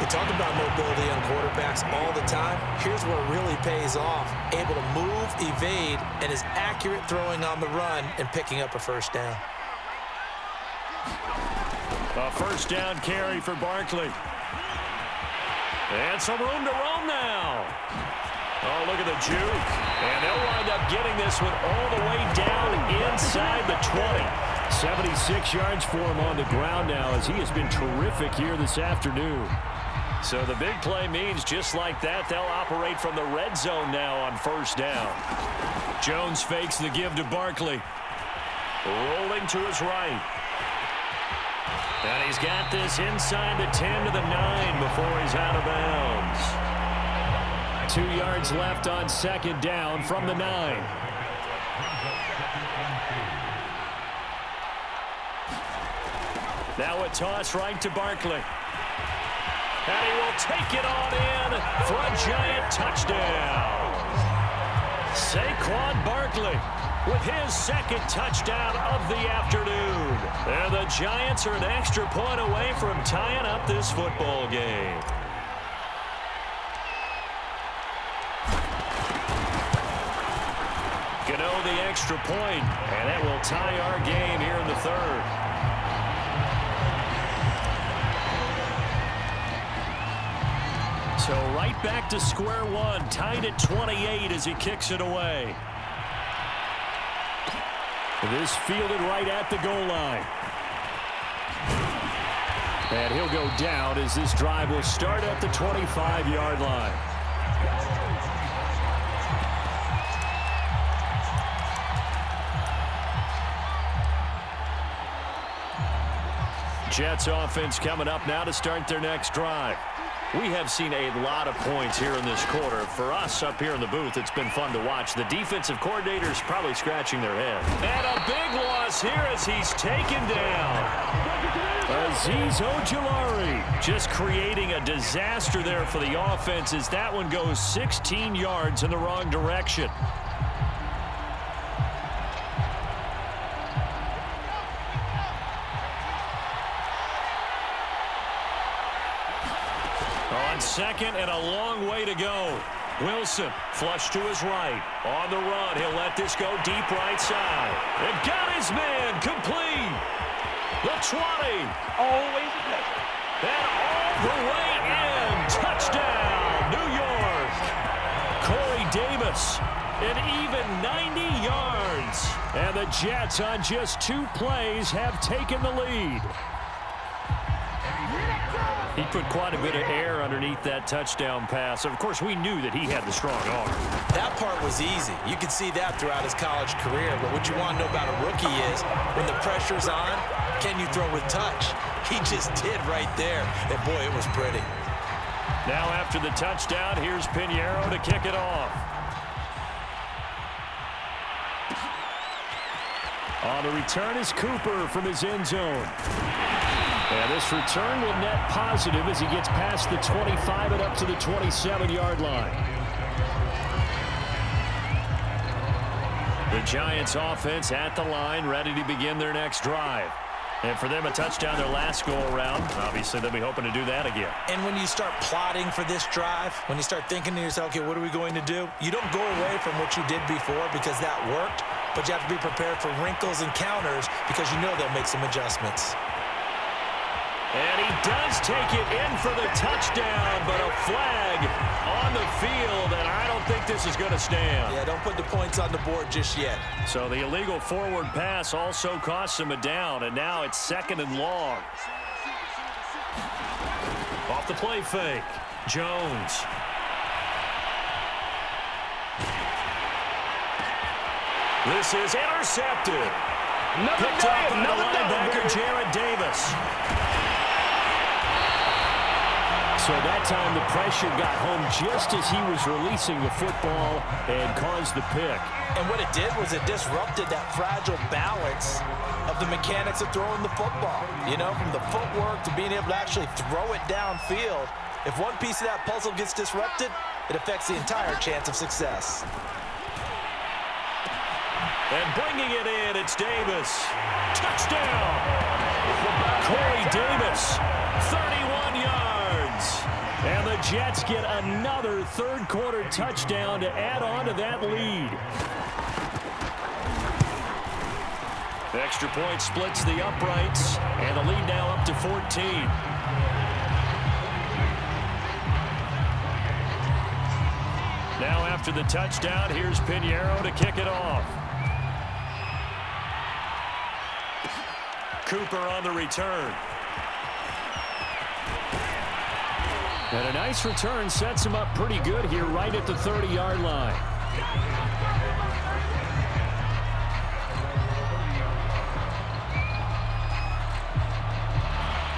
We talk about mobility on quarterbacks all the time. Here's where it really pays off. Able to move, evade, and is accurate throwing on the run and picking up a first down. A first down carry for Barkley. And some room to roam now. Oh, look at the juke. And they'll wind up getting this one all the way down inside the 20. 76 yards for him on the ground now as he has been terrific here this afternoon. So the big play means just like that, they'll operate from the red zone now on first down. Jones fakes the give to Barkley. Rolling to his right. And he's got this inside the 10 to the 9 before he's out of bounds. 2 yards left on second down from the 9. Now a toss right to Barkley. And he will take it on in for a Giant touchdown. Saquon Barkley with his second touchdown of the afternoon. And the Giants are an extra point away from tying up this football game. Gano the extra point, and that will tie our game here in the third. So right back to square one, tied at 28 as he kicks it away. This fielded right at the goal line. And he'll go down as this drive will start at the 25-yard line. Jets offense coming up now to start their next drive. We have seen a lot of points here in this quarter. For us up here in the booth, it's been fun to watch. The defensive coordinator's probably scratching their head. And a big loss here as he's taken down. Azeez Ojulari just creating a disaster there for the offense as that one goes 16 yards in the wrong direction. On second and a long way to go. Wilson flush to his right. On the run, he'll let this go deep right side. And got his man complete. The 20. Always a pleasure. And all the way in. Touchdown, New York. Corey Davis, an even 90 yards. And the Jets on just 2 plays have taken the lead. He put quite a bit of air underneath that touchdown pass. Of course, we knew that he had the strong arm. That part was easy. You could see that throughout his college career. But what you want to know about a rookie is when the pressure's on, can you throw with touch? He just did right there. And, boy, it was pretty. Now after the touchdown, here's Pinheiro to kick it off. On the return is Cooper from his end zone. And this return will net positive as he gets past the 25 and up to the 27-yard line. The Giants offense at the line, ready to begin their next drive. And for them, a touchdown their last go-around. Obviously, they'll be hoping to do that again. And when you start plotting for this drive, when you start thinking to yourself, okay, what are we going to do? You don't go away from what you did before because that worked, but you have to be prepared for wrinkles and counters because you know they'll make some adjustments. And he does take it in for the touchdown, but a flag on the field, and I don't think this is going to stand. Yeah, don't put the points on the board just yet. So the illegal forward pass also costs him a down, and now it's second and long. Off the play fake, Jones. This is intercepted. Picked up by the linebacker, Jarrad Davis. So that time the pressure got home just as he was releasing the football and caused the pick. And what it did was it disrupted that fragile balance of the mechanics of throwing the football. You know, from the footwork to being able to actually throw it downfield. If one piece of that puzzle gets disrupted, it affects the entire chance of success. And bringing it in, it's Davis. Touchdown! Corey Davis, 31 yards. And the Jets get another third-quarter touchdown to add on to that lead. The extra point splits the uprights, and the lead now up to 14. Now after the touchdown, here's Pinheiro to kick it off. Cooper on the return. And a nice return sets him up pretty good here right at the 30-yard line.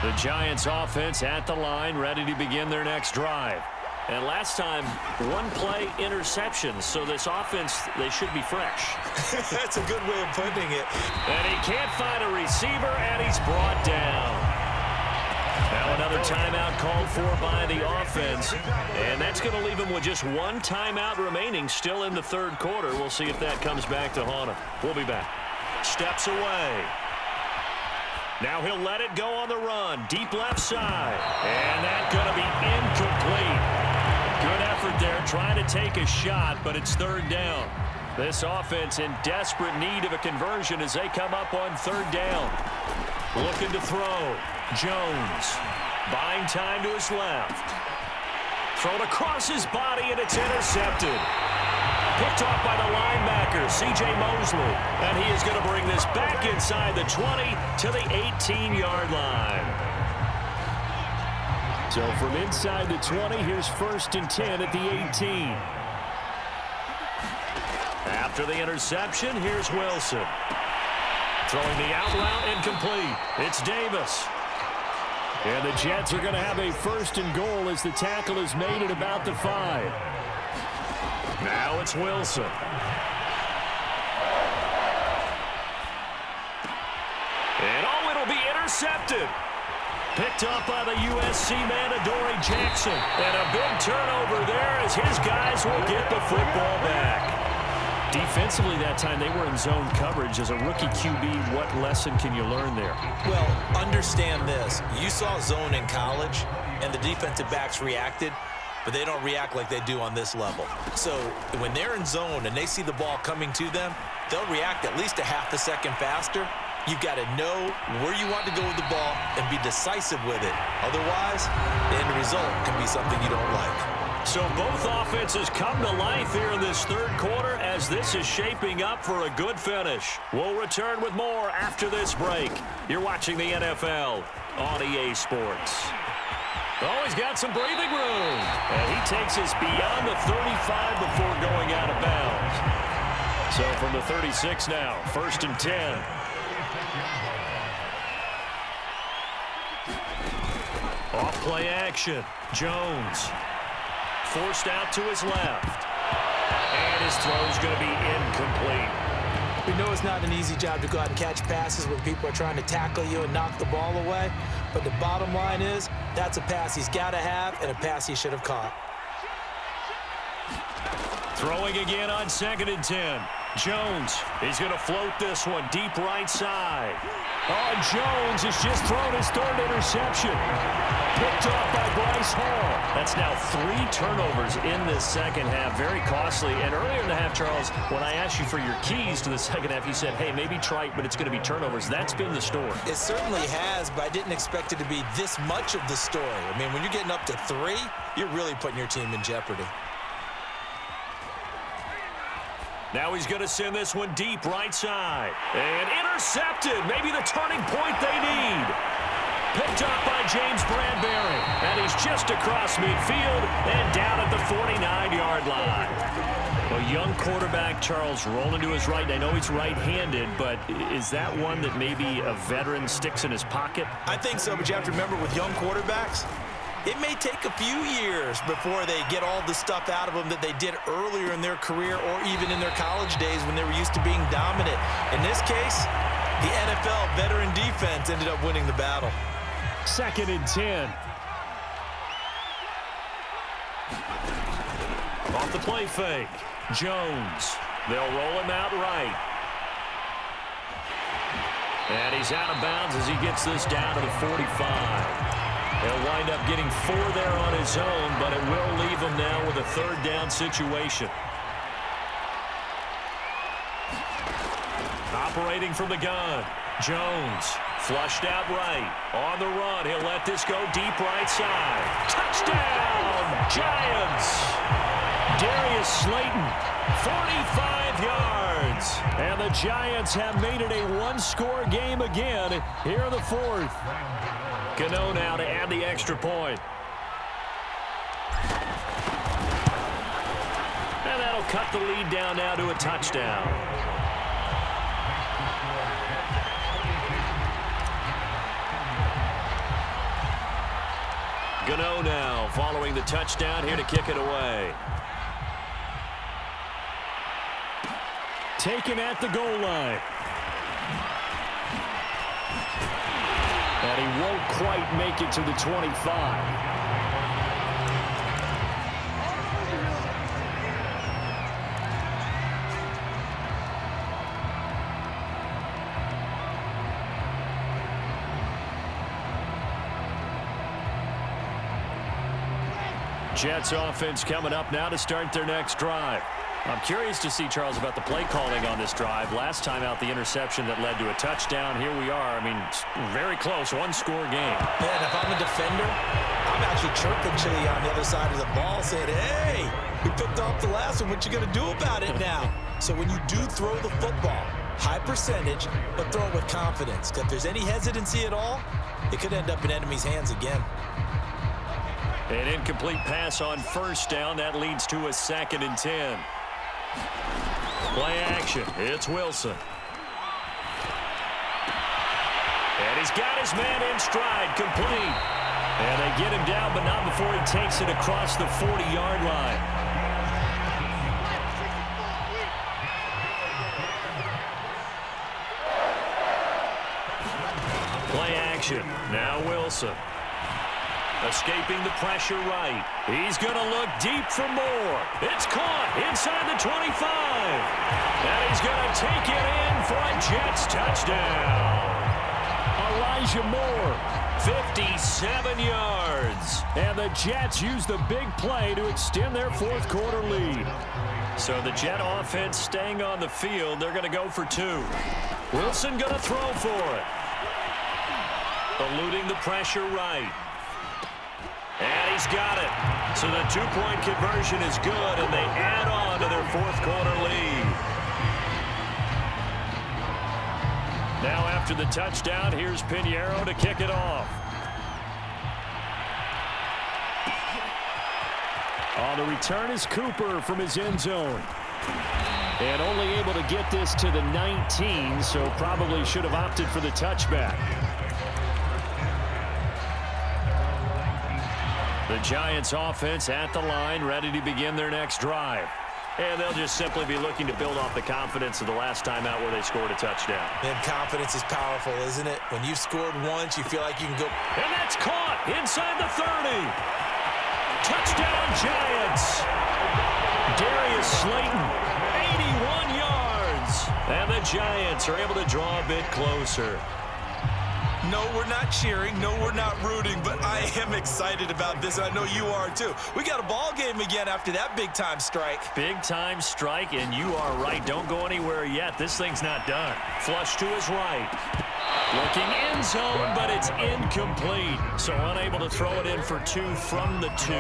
The Giants offense at the line, ready to begin their next drive. And last time, one play interception, so this offense, they should be fresh. That's a good way of putting it. And he can't find a receiver, and he's brought down. Another timeout called for by the offense. And that's going to leave him with just one timeout remaining still in the third quarter. We'll see if that comes back to haunt him. We'll be back. Steps away. Now he'll let it go on the run. Deep left side. And that's going to be incomplete. Good effort there trying to take a shot, but it's third down. This offense in desperate need of a conversion as they come up on third down. Looking to throw. Jones. Buying time to his left. Thrown across his body, and it's intercepted. Picked off by the linebacker, C.J. Mosley. And he is going to bring this back inside the 20 to the 18-yard line. So from inside the 20, here's 1st and 10 at the 18. After the interception, here's Wilson. Throwing the out route incomplete. It's Davis. And the Jets are going to have a 1st and goal as the tackle is made at about the 5. Now it's Wilson. And it'll be intercepted. Picked up by the USC man, Adoree Jackson. And a big turnover there as his guys will get the football back. Defensively that time, they were in zone coverage. As a rookie QB, what lesson can you learn there? Well, understand this. You saw zone in college, and the defensive backs reacted, but they don't react like they do on this level. So when they're in zone and they see the ball coming to them, they'll react at least a half a second faster. You've got to know where you want to go with the ball and be decisive with it. Otherwise, the end result can be something you don't like. So both offenses come to life here in this third quarter as this is shaping up for a good finish. We'll return with more after this break. You're watching the NFL on EA Sports. Oh, he's got some breathing room. And he takes us beyond the 35 before going out of bounds. So from the 36 now, 1st and 10. Off play action. Jones. Forced out to his left. And his throw's going to be incomplete. We know it's not an easy job to go out and catch passes when people are trying to tackle you and knock the ball away. But the bottom line is, that's a pass he's got to have and a pass he should have caught. Throwing again on 2nd and 10. Jones, he's going to float this one deep right side. Oh, Jones has just thrown his 3rd interception. Picked off by Bryce Hall. That's now 3 turnovers in this second half. Very costly. And earlier in the half, Charles, when I asked you for your keys to the second half, you said, hey, maybe try it, but it's going to be turnovers. That's been the story. It certainly has, but I didn't expect it to be this much of the story. I mean, when you're getting up to 3, you're really putting your team in jeopardy. Now he's going to send this one deep right side. And intercepted. Maybe the turning point they need. Picked up by James Bradbury. And he's just across midfield and down at the 49-yard line. A young quarterback, Charles, rolling to his right. I know he's right-handed, but is that one that maybe a veteran sticks in his pocket? I think so, but you have to remember with young quarterbacks, it may take a few years before they get all the stuff out of them that they did earlier in their career or even in their college days when they were used to being dominant. In this case, the NFL veteran defense ended up winning the battle. 2nd and 10. Off the play fake. Jones. They'll roll him out right. And he's out of bounds as he gets this down to the 45. He'll wind up getting 4 there on his own, but it will leave him now with a 3rd down situation. Operating from the gun. Jones flushed out right. On the run, he'll let this go deep right side. Touchdown, Giants! Darius Slayton, 45 yards. And the Giants have made it a one-score game again here in the 4th. Gano now to add the extra point. And that'll cut the lead down now to a touchdown. Gano now following the touchdown here to kick it away. Taken at the goal line. And And he won't quite make it to the 25. Jets offense coming up now to start their next drive. I'm curious to see, Charles, about the play calling on this drive. Last time out, the interception that led to a touchdown. Here we are. I mean, it's very close, one-score game. Yeah, and if I'm a defender, I'm actually chirping Chili on the other side of the ball saying, hey, we picked off the last one. What you going to do about it now? So when you do throw the football, high percentage, but throw it with confidence. Because if there's any hesitancy at all, it could end up in enemy's hands again. An incomplete pass on first down. That leads to a 2nd and 10. Play action. It's Wilson. And he's got his man in stride, complete. And they get him down, but not before he takes it across the 40-yard line. Play action. Now Wilson. Escaping the pressure right. He's going to look deep for more. It's caught inside the 25. And he's going to take it in for a Jets touchdown. Elijah Moore, 57 yards. And the Jets use the big play to extend their fourth quarter lead. So the Jet offense staying on the field. They're going to go for 2. Wilson going to throw for it. Eluding the pressure right. And he's got it. So the 2-point conversion is good, and they add on to their fourth quarter lead. Now after the touchdown, here's Pinheiro to kick it off. On the return is Cooper from his end zone. And only able to get this to the 19, so probably should have opted for the touchback. The Giants offense at the line, ready to begin their next drive. And they'll just simply be looking to build off the confidence of the last time out where they scored a touchdown. And confidence is powerful, isn't it? When you've scored once, you feel like you can go. And that's caught inside the 30. Touchdown Giants. Darius Slayton, 81 yards. And the Giants are able to draw a bit closer. No, we're not cheering. No, we're not rooting, but I am excited about this. I know you are too. We got a ball game again after that big-time strike. Big-time strike, and you are right. Don't go anywhere yet. This thing's not done. Flush to his right. Looking end zone, but it's incomplete. So unable to throw it in for 2 from the 2.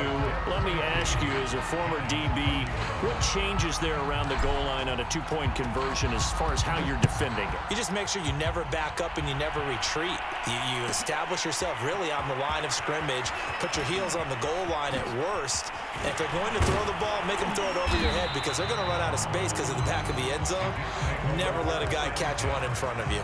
Let me ask you, as a former DB, what changes there around the goal line on a 2-point conversion as far as how you're defending it? You just make sure you never back up and you never retreat. You establish yourself really on the line of scrimmage, put your heels on the goal line at worst, and if they're going to throw the ball, make them throw it over your head because they're going to run out of space because of the back of the end zone. Never let a guy catch one in front of you.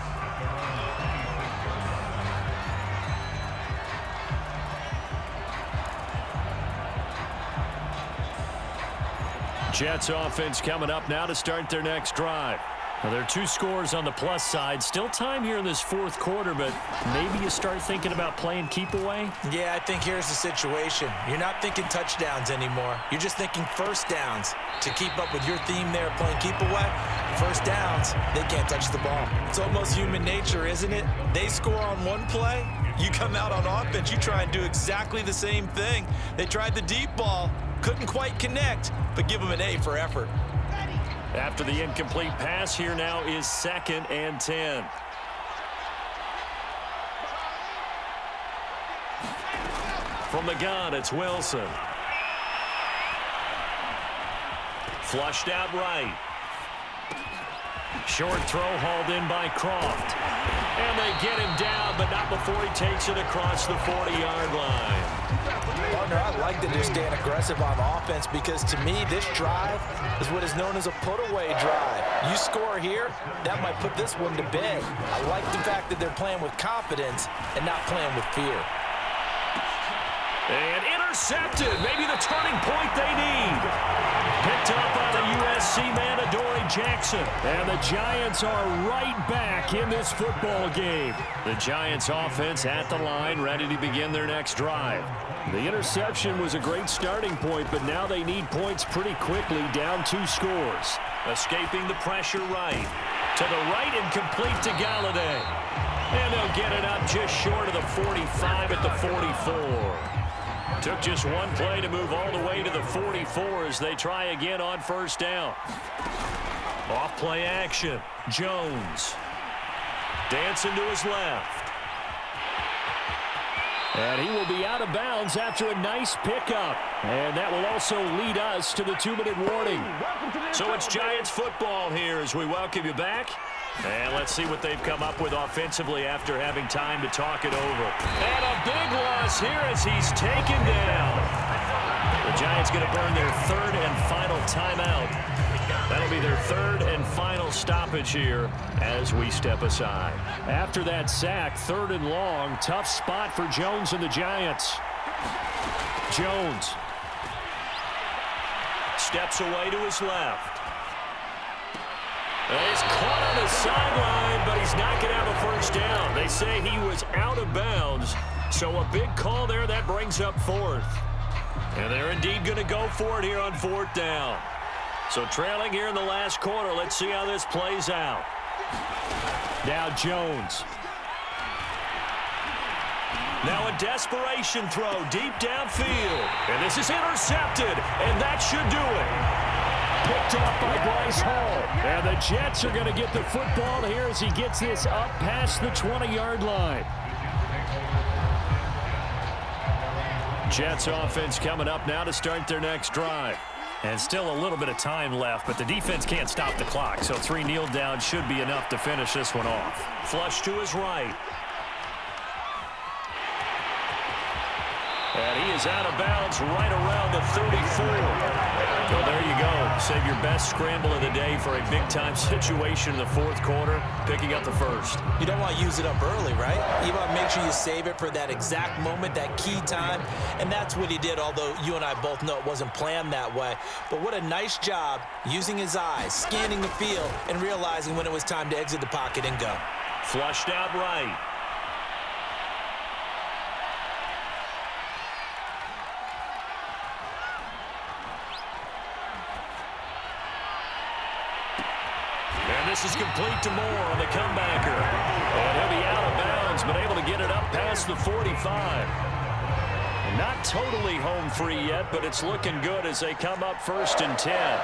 Jets offense coming up now to start their next drive. Now, there are 2 scores on the plus side. Still time here in this fourth quarter, but maybe you start thinking about playing keep away? Yeah, I think here's the situation. You're not thinking touchdowns anymore. You're just thinking first downs. To keep up with your theme there, playing keep away, first downs, they can't touch the ball. It's almost human nature, isn't it? They score on one play, you come out on offense, you try and do exactly the same thing. They tried the deep ball, couldn't quite connect, but give them an A for effort. After the incomplete pass, here now is 2nd and 10. From the gun, it's Wilson. Flushed out right. Short throw hauled in by Croft. And they get him down, but not before he takes it across the 40-yard line. Partner, I like that they're staying aggressive on offense because to me, this drive is what is known as a put-away drive. You score here, that might put this one to bed. I like the fact that they're playing with confidence and not playing with fear. And intercepted, maybe the turning point they need. Picked up by the U.S. C-man Adoree Jackson. And the Giants are right back in this football game. The Giants offense at the line, ready to begin their next drive. The interception was a great starting point, but now they need points pretty quickly, down 2 scores. Escaping the pressure right. To the right and complete to Galladay. And they'll get it up just short of the 45 at the 44. Took just one play to move all the way to the 44 as they try again on first down. Off play action. Jones. Dancing to his left. And he will be out of bounds after a nice pickup. And that will also lead us to the 2-minute warning. So it's Giants football here as we welcome you back. And let's see what they've come up with offensively after having time to talk it over. And a big loss here as he's taken down. The Giants going to burn their 3rd and final timeout. That'll be their 3rd and final stoppage here as we step aside. After that sack, 3rd and long, tough spot for Jones and the Giants. Jones steps away to his left. And he's caught on the sideline, but he's not going to have a first down. They say he was out of bounds, so a big call there that brings up 4th. And they're indeed going to go for it here on 4th down. So trailing here in the last quarter, let's see how this plays out. Now Jones. Now a desperation throw deep downfield. And this is intercepted, and that should do it. Picked off by Bryce Hall. And the Jets are going to get the football here as he gets this up past the 20-yard line. Jets offense coming up now to start their next drive. And still a little bit of time left, but the defense can't stop the clock, so 3 kneel downs should be enough to finish this one off. Flush to his right. And he is out of bounds right around the 34. Well, there you go. Save your best scramble of the day for a big-time situation in the 4th quarter, picking up the 1st. You don't want to use it up early, right? You want to make sure you save it for that exact moment, that key time, and that's what he did, although you and I both know it wasn't planned that way. But what a nice job using his eyes, scanning the field, and realizing when it was time to exit the pocket and go. Flushed out right. This is complete to Moore on the comebacker. And he'll be out of bounds, but able to get it up past the 45. Not totally home free yet, but it's looking good as they come up 1st and 10.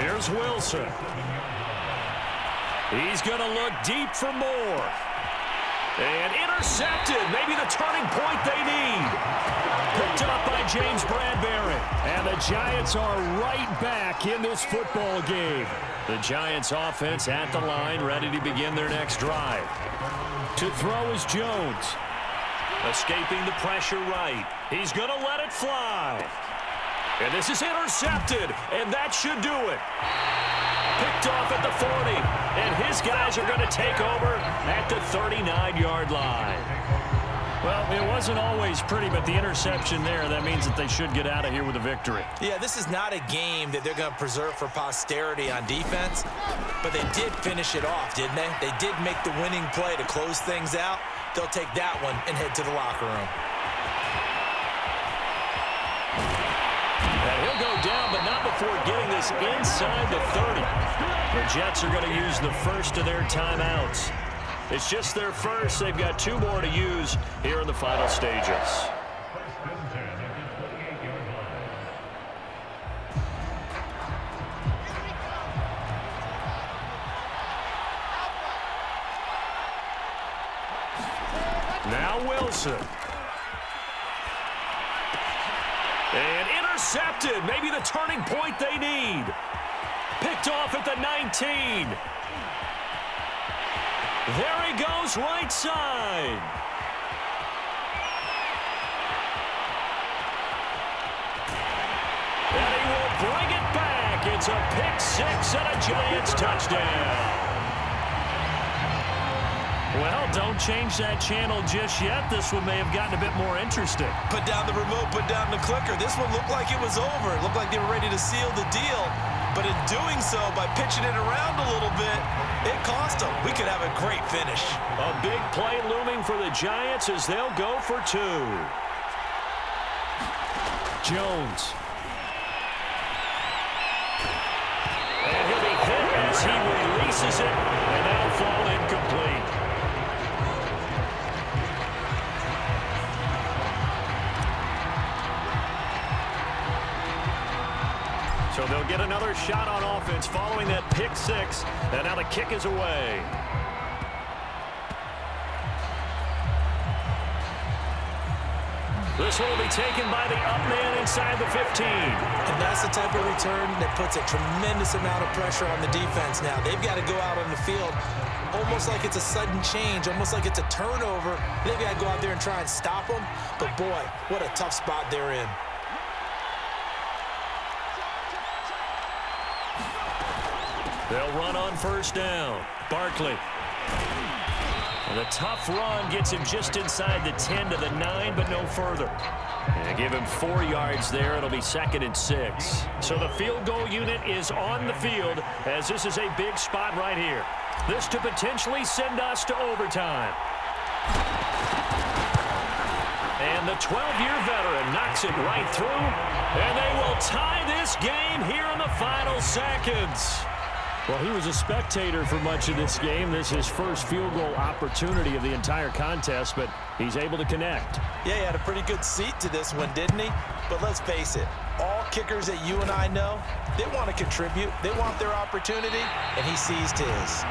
Here's Wilson. He's going to look deep for Moore. And intercepted. Maybe the turning point they need. Picked up by James Bradbury. And the Giants are right back in this football game. The Giants offense at the line, ready to begin their next drive. To throw is Jones. Escaping the pressure right. He's going to let it fly. And this is intercepted, and that should do it. Picked off at the 40, and his guys are going to take over at the 39-yard line. Well, it wasn't always pretty, but the interception there, that means that they should get out of here with a victory. Yeah, this is not a game that they're going to preserve for posterity on defense, but they did finish it off, didn't they? They did make the winning play to close things out. They'll take that one and head to the locker room. And he'll go down, but not before getting this inside the 30. The Jets are going to use the first of their timeouts. It's just their first. They've got 2 more to use here in the final stages. Now Wilson. And intercepted. Maybe the turning point they need. Picked off at the 19. There he goes, right side. And he will bring it back. It's a pick 6 and a Giants touchdown. Well, don't change that channel just yet. This one may have gotten a bit more interesting. Put down the remote, put down the clicker. This one looked like it was over. It looked like they were ready to seal the deal. But in doing so, by pitching it around a little bit, it cost them. We could have a great finish. A big play looming for the Giants as they'll go for two. Jones. And he'll be hit as he releases it, and that'll fall incomplete. So they'll get another shot on offense following that pick six, and now the kick is away. This one will be taken by the up man inside the 15. And that's the type of return that puts a tremendous amount of pressure on the defense now. They've got to go out on the field almost like it's a sudden change, almost like it's a turnover. They've got to go out there and try and stop them. But, boy, what a tough spot they're in. They'll run on first down. Barkley. And the tough run gets him just inside the 10 to the 9, but no further. And give him 4 yards there. It'll be 2nd and 6. So the field goal unit is on the field as this is a big spot right here. This to potentially send us to overtime. And the 12-year veteran knocks it right through. And they will tie this game here in the final seconds. Well, he was a spectator for much of this game. This is his first field goal opportunity of the entire contest, but he's able to connect. Yeah, he had a pretty good seat to this one, didn't he? But let's face it, all kickers that you and I know, they want to contribute. They want their opportunity, and he seized his.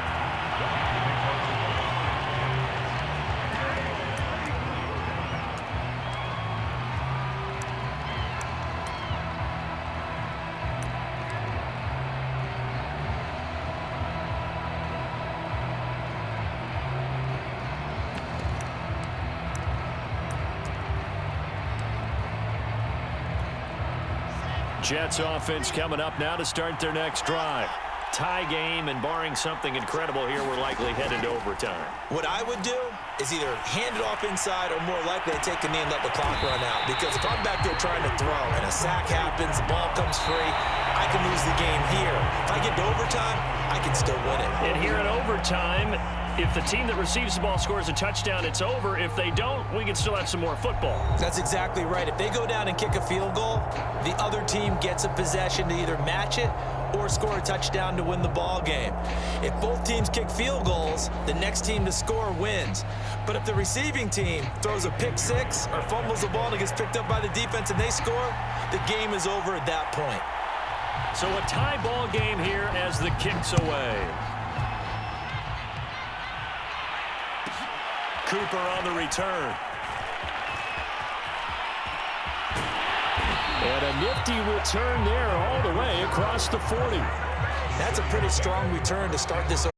Jets offense coming up now to start their next drive. Tie game, and barring something incredible here, we're likely headed to overtime. What I would do is either hand it off inside or more likely to take a knee and let the clock run out. Because if I'm back there trying to throw and a sack happens, the ball comes free, I can lose the game here. If I get to overtime, I can still win it. And here in overtime, if the team that receives the ball scores a touchdown, it's over. If they don't, we can still have some more football. That's exactly right. If they go down and kick a field goal, the other team gets a possession to either match it or score a touchdown to win the ball game. If both teams kick field goals, the next team to score wins. But if the receiving team throws a pick six or fumbles the ball and it gets picked up by the defense and they score, the game is over at that point. So a tie ball game here as the kick's away. Cooper on the return. And a nifty return there all the way across the 40. That's a pretty strong return to start this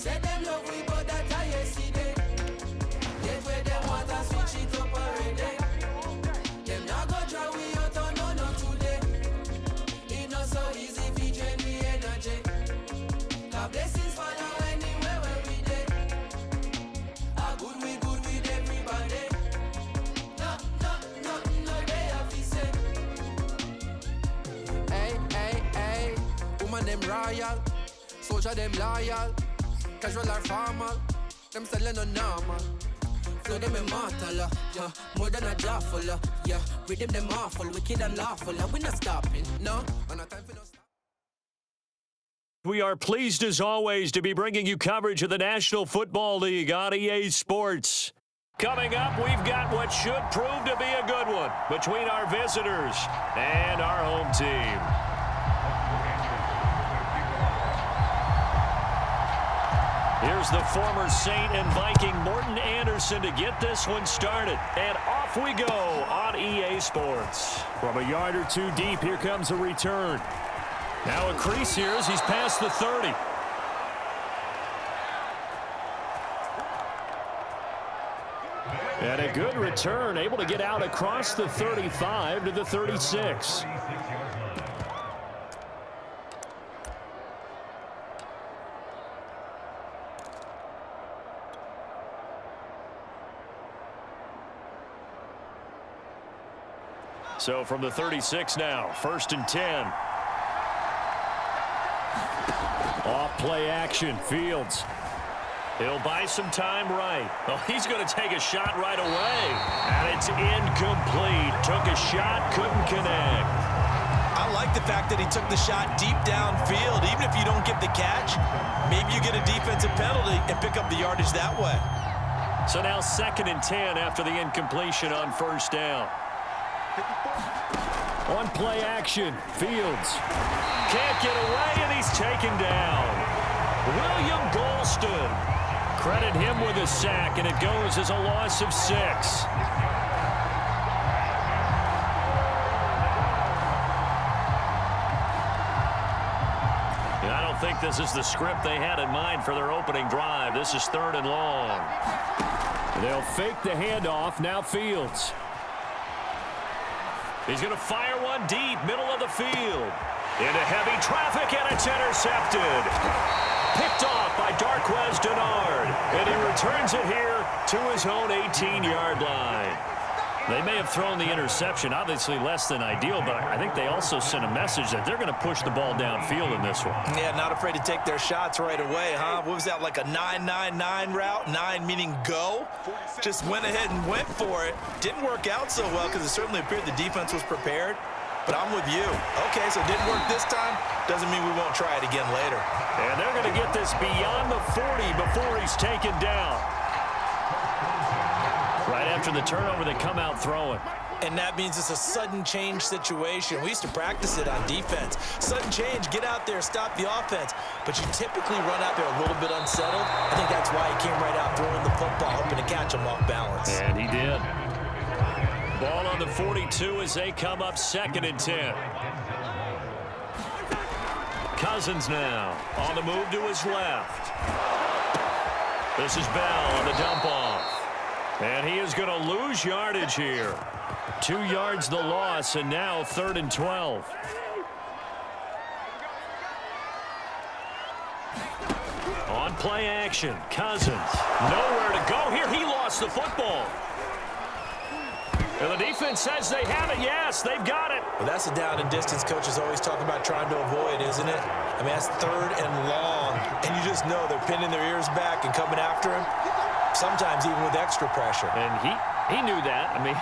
Say them love we, but that I yesterday. Get where them want to switch it up already. Them not go try we out on no today. It not so easy if you drain me energy. God blessings follow anywhere where we dey. Ah, good with everybody. No, they have to say. Hey, woman them royal, soldier them loyal, casual or formal, them selling no normal. Flow them immortal, yeah, more than a jawful, yeah. Rhythm them awful, wicked and lawful, we not stopping, no. On a time for no stop. We are pleased as always to be bringing you coverage of the National Football League on EA Sports. Coming up, we've got what should prove to be a good one between our visitors and our home team. Here's the former Saint and Viking Morten Andersen to get this one started. And off we go on EA Sports. From a yard or two deep, here comes a return. Now a crease here as he's past the 30. And a good return, able to get out across the 35 to the 36. So from the 36 now, 1st and 10. Off play action, Fields. He'll buy some time right. Oh, he's going to take a shot right away. And it's incomplete. Took a shot, couldn't connect. I like the fact that he took the shot deep downfield. Even if you don't get the catch, maybe you get a defensive penalty and pick up the yardage that way. So now 2nd and 10 after the incompletion on 1st down. On play action, Fields. Can't get away, and he's taken down. William Golston. Credit him with a sack, and it goes as a loss of 6. And I don't think this is the script they had in mind for their opening drive. This is 3rd and long. They'll fake the handoff, now Fields. He's going to fire one deep, middle of the field. Into heavy traffic, and it's intercepted. Picked off by Darquez Denard. And he returns it here to his own 18-yard line. They may have thrown the interception, obviously less than ideal, but I think they also sent a message that they're going to push the ball downfield in this one. Yeah, not afraid to take their shots right away, huh? What was that, like a 9-9-9 route? 9 meaning go? Just went ahead and went for it. Didn't work out so well because it certainly appeared the defense was prepared. But I'm with you. Okay, so it didn't work this time. Doesn't mean we won't try it again later. And they're going to get this beyond the 40 before he's taken down. Right after the turnover, they come out throwing. And that means it's a sudden change situation. We used to practice it on defense. Sudden change, get out there, stop the offense. But you typically run out there a little bit unsettled. I think that's why he came right out throwing the football, hoping to catch him off balance. And he did. Ball on the 42 as they come up 2nd and 10. Cousins now on the move to his left. This is Bell on the dump off. And he is going to lose yardage here. 2 yards the loss, and now 3rd and 12. On play action, Cousins. Nowhere to go here. He lost the football. And the defense says they have it. Yes, they've got it. Well, that's a down and distance coaches always talk about trying to avoid, isn't it? I mean, that's 3rd and long. And you just know they're pinning their ears back and coming after him. Sometimes even with extra pressure. And he knew that. I mean,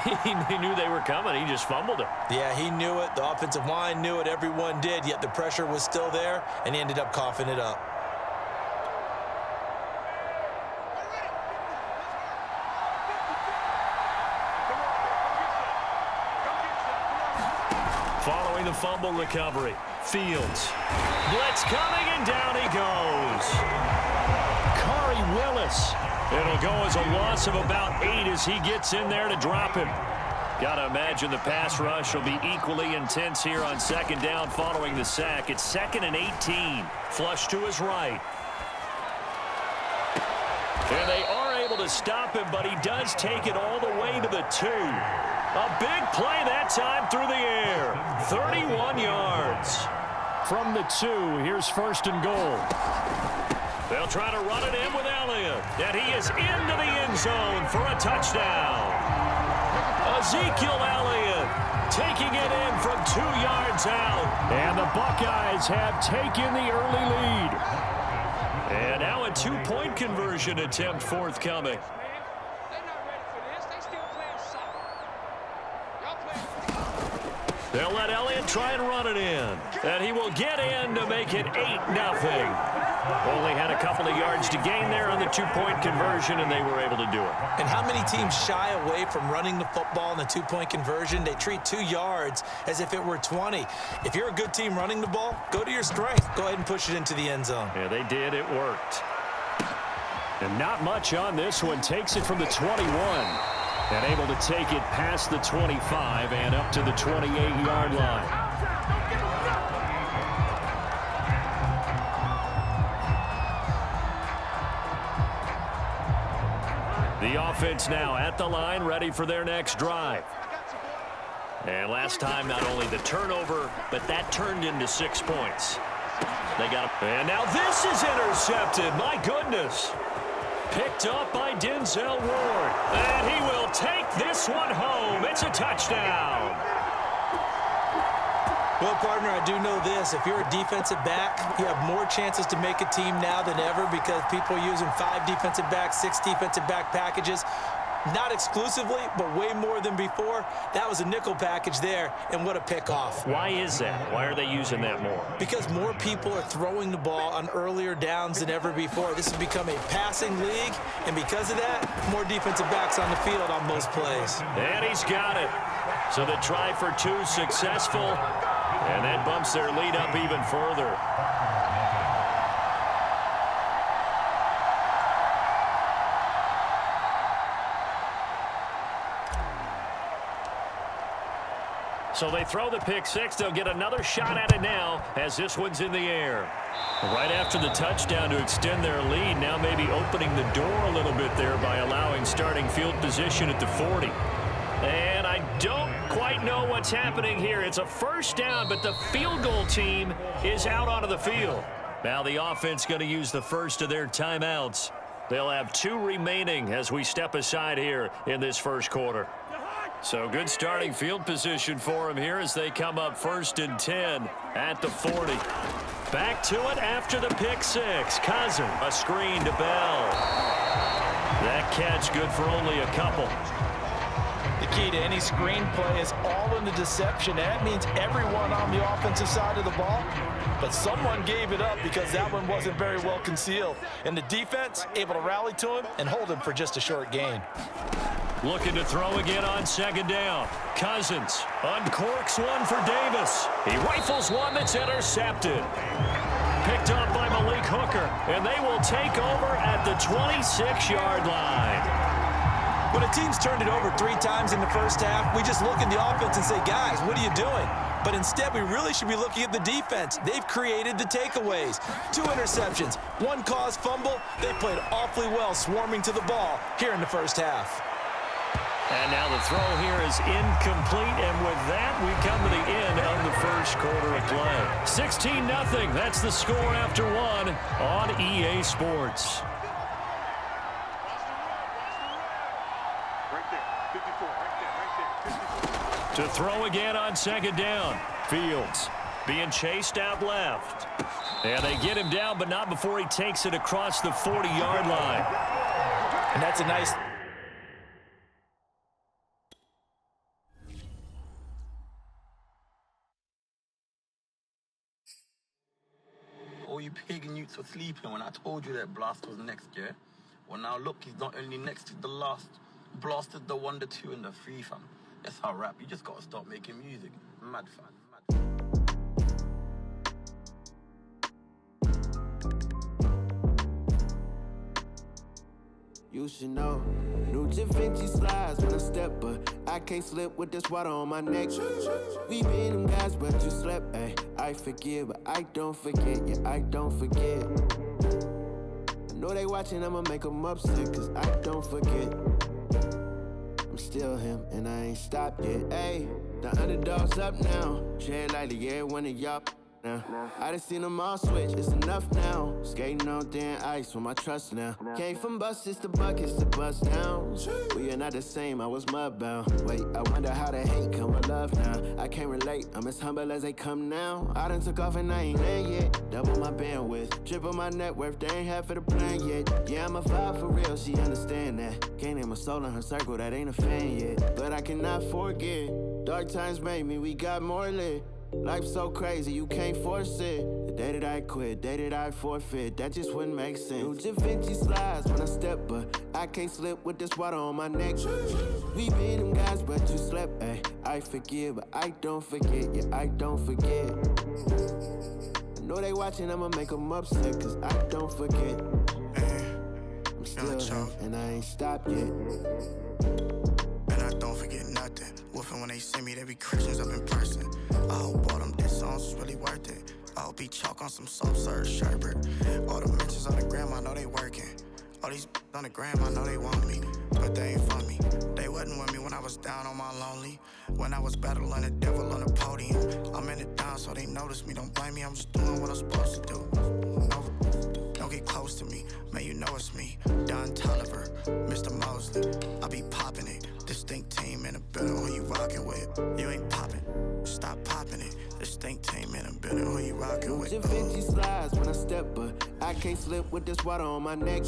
he knew they were coming. He just fumbled it. Yeah, he knew it. The offensive line knew it. Everyone did. Yet the pressure was still there, and he ended up coughing it up. Following the fumble recovery, Fields. Blitz coming, and down he goes. Khari Willis. It'll go as a loss of about 8 as he gets in there to drop him. Got to imagine the pass rush will be equally intense here on 2nd down following the sack. It's 2nd and 18. Flush to his right. And they are able to stop him, but he does take it all the way to the 2. A big play that time through the air. 31 yards. From the 2, here's 1st and goal. They'll try to run it in with Elliott. And he is into the end zone for a touchdown. Ezekiel Elliott taking it in from 2 yards out. And the Buckeyes have taken the early lead. And now a 2-point conversion attempt forthcoming. They'll let Elliott try and run it in. And he will get in to make it 8-0. Only had a couple of yards to gain there on the 2-point conversion, and they were able to do it. And how many teams shy away from running the football in the 2-point conversion? They treat 2 yards as if it were 20. If you're a good team running the ball, go to your strength. Go ahead and push it into the end zone. Yeah, they did. It worked. And not much on this one. Takes it from the 21. And able to take it past the 25 and up to the 28-yard line. The offense now at the line, ready for their next drive. And last time, not only the turnover, but that turned into 6 points. They got it. And now this is intercepted. My goodness. Picked up by Denzel Ward. And he will take this one home. It's a touchdown. Well, partner, I do know this. If you're a defensive back, you have more chances to make a team now than ever because people are using 5 defensive backs, 6 defensive back packages. Not exclusively, but way more than before. That was a nickel package there, and what a pickoff. Why is that? Why are they using that more? Because more people are throwing the ball on earlier downs than ever before. This has become a passing league, and because of that, more defensive backs on the field on most plays. And he's got it. So the try for 2 successful, and that bumps their lead up even further. So they throw the pick 6. They'll get another shot at it now as this one's in the air. Right after the touchdown to extend their lead, now maybe opening the door a little bit there by allowing starting field position at the 40. And I don't quite know what's happening here. It's a first down, but the field goal team is out onto the field. Now the offense going to use the first of their timeouts. They'll have 2 remaining as we step aside here in this first quarter. So good starting field position for them here as they come up 1st and 10 at the 40. Back to it after the pick 6. Cousin, a screen to Bell. That catch good for only a couple. The key to any screen play is all in the deception. That means everyone on the offensive side of the ball. But someone gave it up because that one wasn't very well concealed. And the defense able to rally to him and hold him for just a short gain. Looking to throw again on 2nd down. Cousins uncorks one for Davis. He rifles one that's intercepted. Picked up by Malik Hooker, and they will take over at the 26-yard line. When a team's turned it over 3 times in the first half, we just look at the offense and say, guys, what are you doing? But instead, we really should be looking at the defense. They've created the takeaways. 2 interceptions, 1 caused fumble. They played awfully well swarming to the ball here in the first half. And now the throw here is incomplete, and with that, we come to the end of the first quarter of play. 16-0, that's the score after 1 on EA Sports. To throw again on 2nd down. Fields being chased out left. And they get him down, but not before he takes it across the 40-yard line. And that's a nice... All you pagan youths were sleeping when I told you that Blast was next, yeah? Well, now look, he's not only next to the last. Blasted the 1, the 2, and the 3, fam. That's how rap. You just gotta stop making music. Mad fan. You should know, new Da Vinci slides when I step, but I can't slip with this water on my neck. We been them guys, but you slept, ayy. I forgive, but I don't forget, yeah, I don't forget. I know know they watching, I'ma make them upset, cause I don't forget. I'm still him, and I ain't stopped yet. Ayy, the underdog's up now. Tread lightly, yeah, one of y'all now. I done seen them all switch, it's enough now. Skating on thin ice with my trust now. Came from buses to buckets to bust down. We are not the same, I was mudbound. Wait, I wonder how the hate come with love now. I can't relate, I'm as humble as they come now. I done took off and I ain't land yet. Double my bandwidth, triple my net worth, they ain't half of the plan yet. Yeah, I'm a vibe for real, she understand that. Can't name a soul in her circle that ain't a fan yet. But I cannot forget, dark times made me, we got more lit. Life's so crazy, you can't force it. The day that I quit, day that I forfeit, that just wouldn't make sense. New Da Vinci slides when I step, but I can't slip with this water on my neck. We been them guys, but you slept, ayy. I forgive, but I don't forget, yeah, I don't forget. I know they watching, I'ma make them upset, cause I don't forget. I'm still here, and I ain't stopped yet. And I don't forget nothing. Woofing when they see me, they be Christians up in person. I hope all them diss songs is really worth it. I'll be chalk on some soft serve sherbet. All the mentions on the gram, I know they working. All these on the gram, I know they want me, but they ain't for me. They wasn't with me when I was down on my lonely. When I was battling the devil on the podium. I'm in it down, so they notice me. Don't blame me, I'm just doing what I'm supposed to do. No, don't get close to me, man, you know it's me. Don Tolliver, Mr. Mosley, I be popping it. Distinct team in the building, who you rockin' with? You ain't poppin', stop popping it. Distinct team in the building, who you rockin' with? Da Vinci slides when I step, but I can't slip with this water on my neck.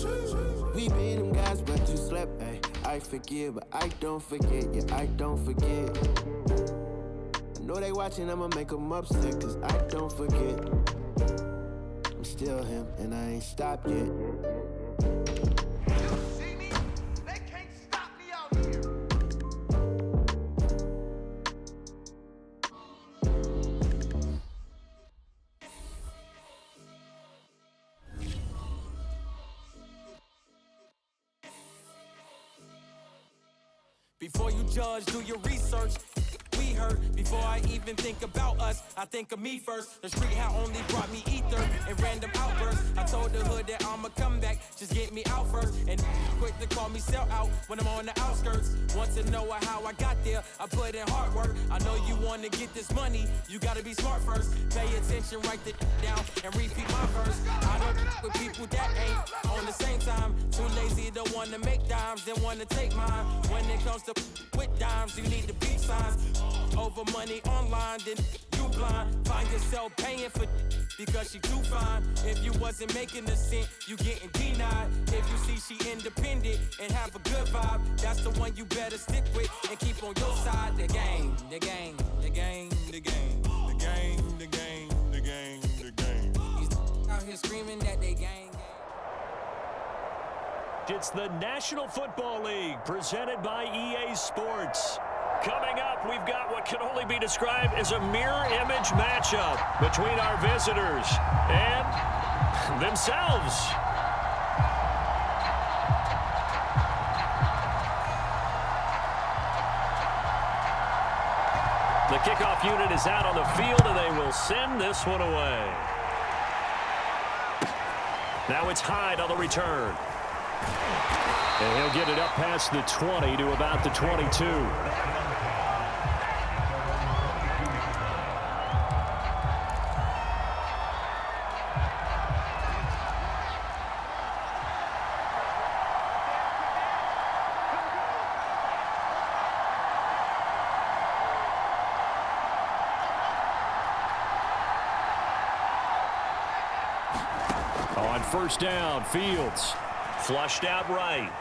We been them guys, but you slept, ayy. I forgive, but I don't forget, yeah, I don't forget. I know they watching, I'ma make them upset, cause I don't forget. I'm still him, and I ain't stopped yet. Before you judge, do your research. We hurt before I even think about us. I think of me first. The street had only brought me ether and random outbursts. I told the hood that I'ma come back, just get me out first. And quick to call me sell out when I'm on the outskirts. Want to know how I got there? I put in hard work. I know you wanna get this money, you gotta be smart first. Pay attention, write it down, and repeat my verse. I don't with people that ain't on the same time. Too lazy to wanna make dimes, then wanna take mine. When it comes to with dimes, you need the beat signs. Over money online, then you blind. Find yourself paying for because she too fine. If you wasn't making a cent, you getting denied. If you see she independent and have a good vibe, that's the one you better stick with and keep on your side. The game, the game, the game, the game, the game, the game, the game, the game. He's out here screaming that they gang. It's the National Football League presented by EA Sports. Coming up, we've got what can only be described as a mirror image matchup between our visitors and themselves. The kickoff unit is out on the field, and they will send this one away. Now it's Hyde on the return. And he'll get it up past the 20 to about the 22. On first down, Fields. Flushed out right.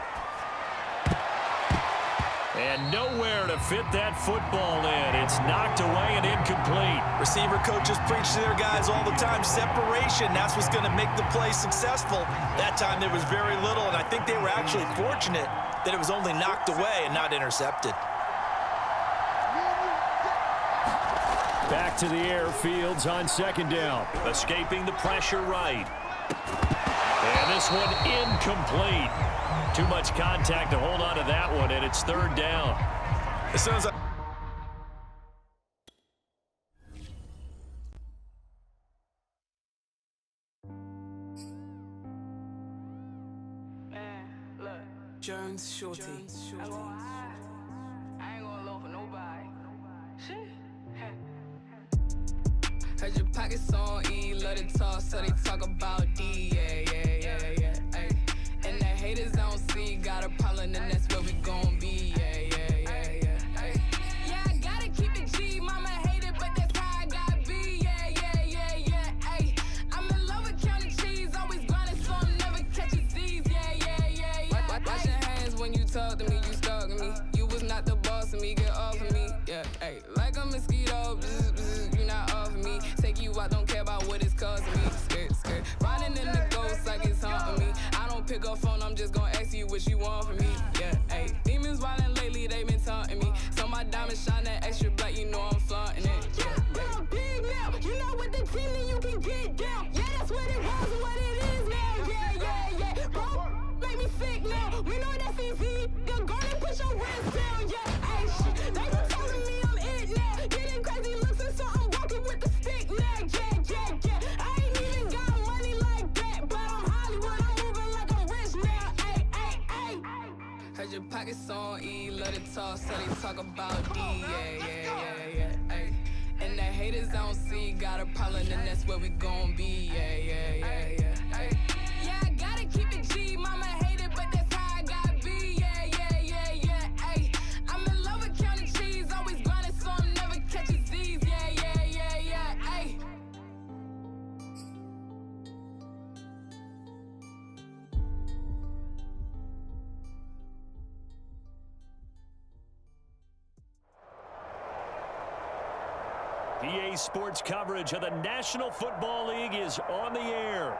And nowhere to fit that football in. It's knocked away and incomplete. Receiver coaches preach to their guys all the time. Separation, that's what's going to make the play successful. That time there was very little, and I think they were actually fortunate that it was only knocked away and not intercepted. Back to the air, Fields on second down. Escaping the pressure right. And this one incomplete. Too much contact to hold on to that one, and it's third down. As soon as Jones Shorty. I ain't gonna low for nobody. Shit. Heard your pockets on E, love to talk, so they talk about D, yeah, ay. And the haters I don't see, got a problem, and that's where we gon' be, ay. Yeah, I gotta keep it G, mama hate it, but that's how I gotta be, yeah, ay. I'm in love with counting cheese, always grinding, so I'm never catching Z's, yeah. Wash your hands when you talk to me, you stalking me. You was not the boss of me, get off of me, yeah, ay. Like a mosquito, you not off of me. Take you out, don't care about what it's causing me. Skirt. Riding in the ghost like it's haunting me. I don't pick up phone, I'm just gonna ask you what you want from me. Yeah, ayy. Demons wildin' lately, they been taunting me. So my diamonds shine that extra black, you know I'm flaunting it. Yeah, big now. You know what the team, then you can get down. Yeah, that's what it was and what it is now. Yeah. Bro, make me sick now. We know that's easy. Go and push your wrist down. Yeah, ayy, shit. They been telling me I'm it now. Getting crazy looks and so I'm walking with the stick now. Yeah. I ain't even got money like that, but I'm Hollywood. I'm moving like I'm rich now. Ay. Heard your pockets on E, love to talk, so they talk about D. Yeah. Ay. And the haters I don't see, got a problem, and that's where we gon' be. Yeah. Ay. Yeah, I gotta keep it G, mama hate it, but that's how I gotta be. Yeah. Ay. I'm in love with counting cheese, always grinding, so I'm never catching Z's. Yeah. Ay. EA Sports coverage of the National Football League is on the air.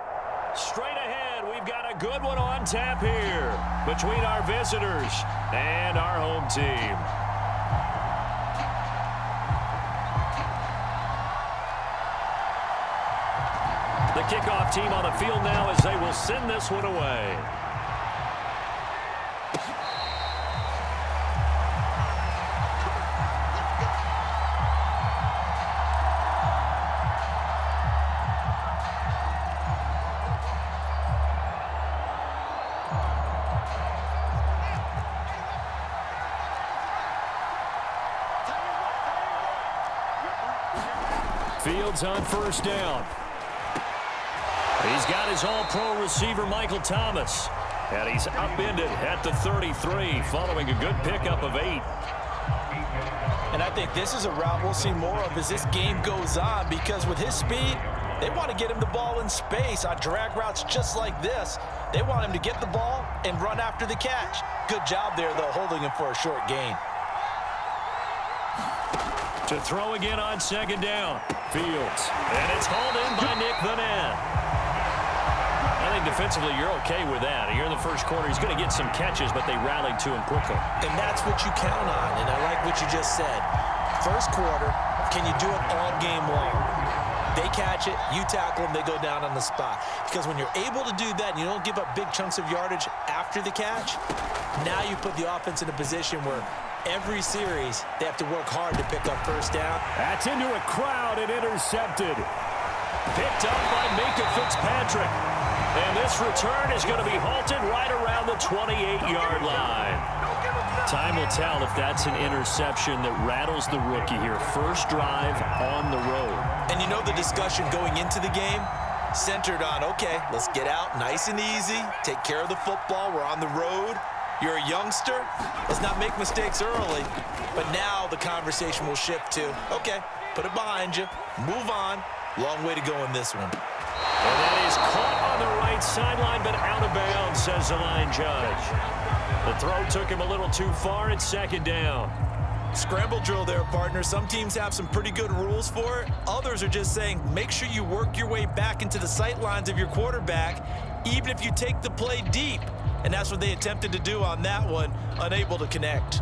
Straight ahead, we've got a good one on tap here between our visitors and our home team. The kickoff team on the field now as they will send this one away. Fields on first down. He's got his all-pro receiver, Michael Thomas. And he's upended at the 33, following a good pickup of 8. And I think this is a route we'll see more of as this game goes on, because with his speed, they want to get him the ball in space on drag routes just like this. They want him to get the ball and run after the catch. Good job there, though, holding him for a short gain. To throw again on second down. Fields. And it's hauled in by Nick Vanette. I think defensively you're okay with that. Here in the first quarter, he's going to get some catches, but they rallied to him quickly. And that's what you count on, and I like what you just said. First quarter, can you do it all game long? They catch it, you tackle them, they go down on the spot. Because when you're able to do that and you don't give up big chunks of yardage after the catch, now you put the offense in a position where every series, they have to work hard to pick up first down. That's into a crowd and intercepted. Picked up by Minka Fitzpatrick. And this return is going to be halted right around the 28-yard line. Time will tell if that's an interception that rattles the rookie here. First drive on the road. And you know the discussion going into the game? Centered on, okay, let's get out nice and easy, take care of the football, we're on the road. You're a youngster, let's not make mistakes early. But now the conversation will shift to, okay, put it behind you, move on. Long way to go in this one. And that is caught on the right sideline, but out of bounds, says the line judge. The throw took him a little too far at second down. Scramble drill there, partner. Some teams have some pretty good rules for it. Others are just saying, make sure you work your way back into the sight lines of your quarterback, even if you take the play deep. And that's what they attempted to do on that one, unable to connect.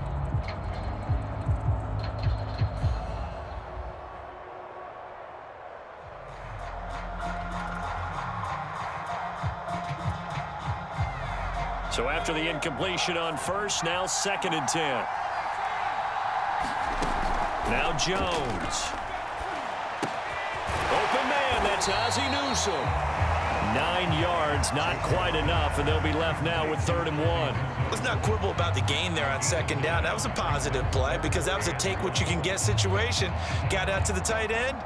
So after the incompletion on first, now 2nd and 10. Now Jones. Open man, that's Ozzie Newsome. 9 yards, not quite enough, and they'll be left now with 3rd and 1. Let's not quibble about the gain there on 2nd down. That was a positive play because that was a take-what-you-can-get situation. Got out to the tight end.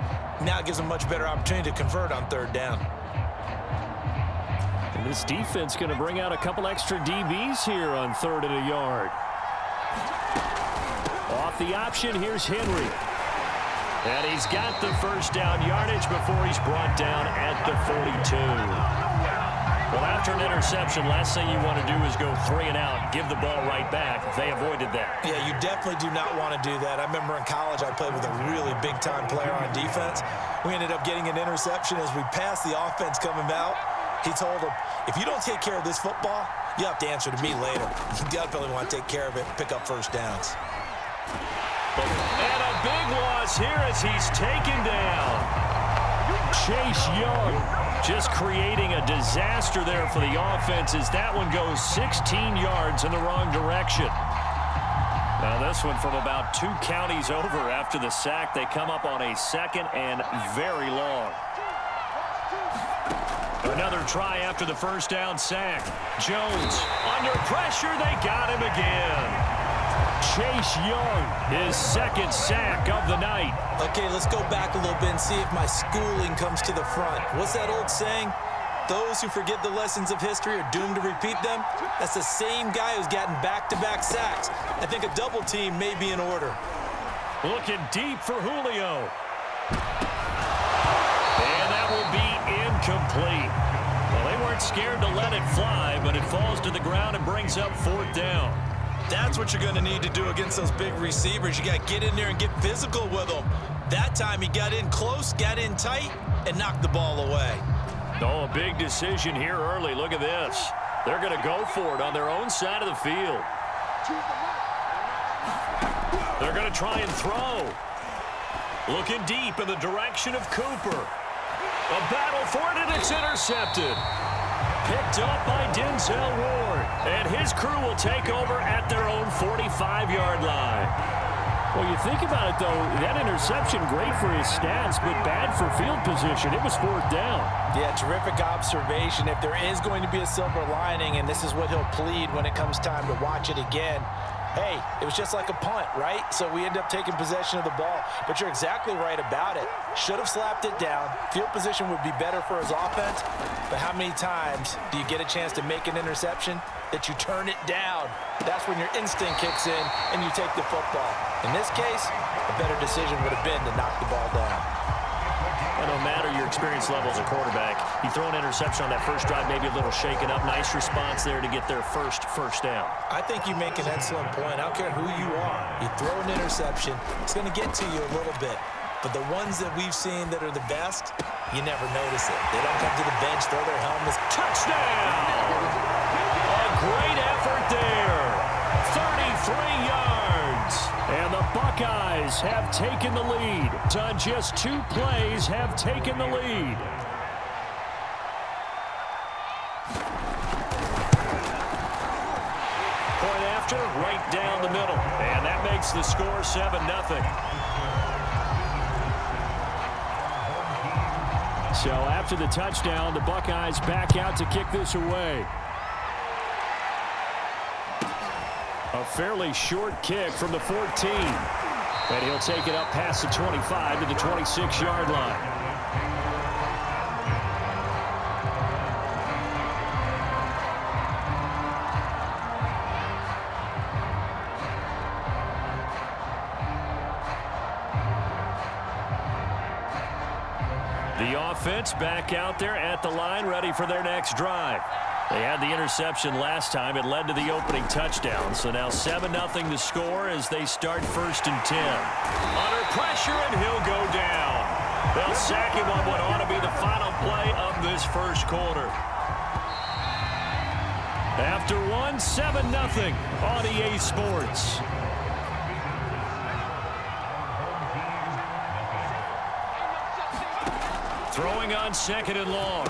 Now it gives them a much better opportunity to convert on 3rd down. And this defense going to bring out a couple extra DBs here on 3rd and a yard. Off the option, here's Henry. And he's got the 1st down yardage before he's brought down at the 42. Well, after an interception, last thing you want to do is go 3 and out, give the ball right back. They avoided that. Yeah, you definitely do not want to do that. I remember in college I played with a really big-time player on defense. We ended up getting an interception as we passed the offense coming out. He told him, if you don't take care of this football, you have to answer to me later. You definitely want to take care of it and pick up 1st downs. And a big loss here as he's taken down. Chase Young just creating a disaster there for the offense as that one goes 16 yards in the wrong direction. Now this one from about 2 counties over after the sack. They come up on a 2nd and very long. Another try after the 1st down sack. Jones under pressure. They got him again. Chase Young, his 2nd sack of the night. Okay, let's go back a little bit and see if my schooling comes to the front. What's that old saying? Those who forget the lessons of history are doomed to repeat them. That's the same guy who's gotten back-to-back sacks. I think a double team may be in order. Looking deep for Julio. And that will be incomplete. Well, they weren't scared to let it fly, but it falls to the ground and brings up 4th down. That's what you're going to need to do against those big receivers. You got to get in there and get physical with them. That time he got in close, got in tight, and knocked the ball away. Oh, a big decision here early. Look at this. They're going to go for it on their own side of the field. They're going to try and throw. Looking deep in the direction of Cooper. A battle for it, and it's intercepted. Picked up by Denzel Ward. And his crew will take over at their own 45-yard line. Well, you think about it, though, that interception, great for his stats, but bad for field position. It was 4th down. Yeah, terrific observation. If there is going to be a silver lining, and this is what he'll plead when it comes time to watch it again, hey, it was just like a punt, right? So we end up taking possession of the ball. But you're exactly right about it. Should have slapped it down. Field position would be better for his offense. But how many times do you get a chance to make an interception that you turn it down? That's when your instinct kicks in and you take the football. In this case, a better decision would have been to knock the ball down. Well, no matter your experience level as a quarterback, you throw an interception on that first drive, maybe a little shaken up. Nice response there to get their first down. I think you make an excellent point. I don't care who you are. You throw an interception, it's going to get to you a little bit. But the ones that we've seen that are the best, you never notice it. They don't come to the bench, throw their helmets. Touchdown! A great effort there. 33 yards. And the Buckeyes have taken the lead. On just 2 plays, have taken the lead. Point after, right down the middle. And that makes the score 7-0. So after the touchdown, the Buckeyes back out to kick this away. A fairly short kick from the 14. And he'll take it up past the 25 to the 26-yard line. The offense back out there at the line, ready for their next drive. They had the interception last time. It led to the opening touchdown. So now 7-0 to score as they start 1st and 10. Under pressure, and he'll go down. They'll sack him on what ought to be the final play of this first quarter. After 7-0 on EA Sports. Throwing on 2nd and long.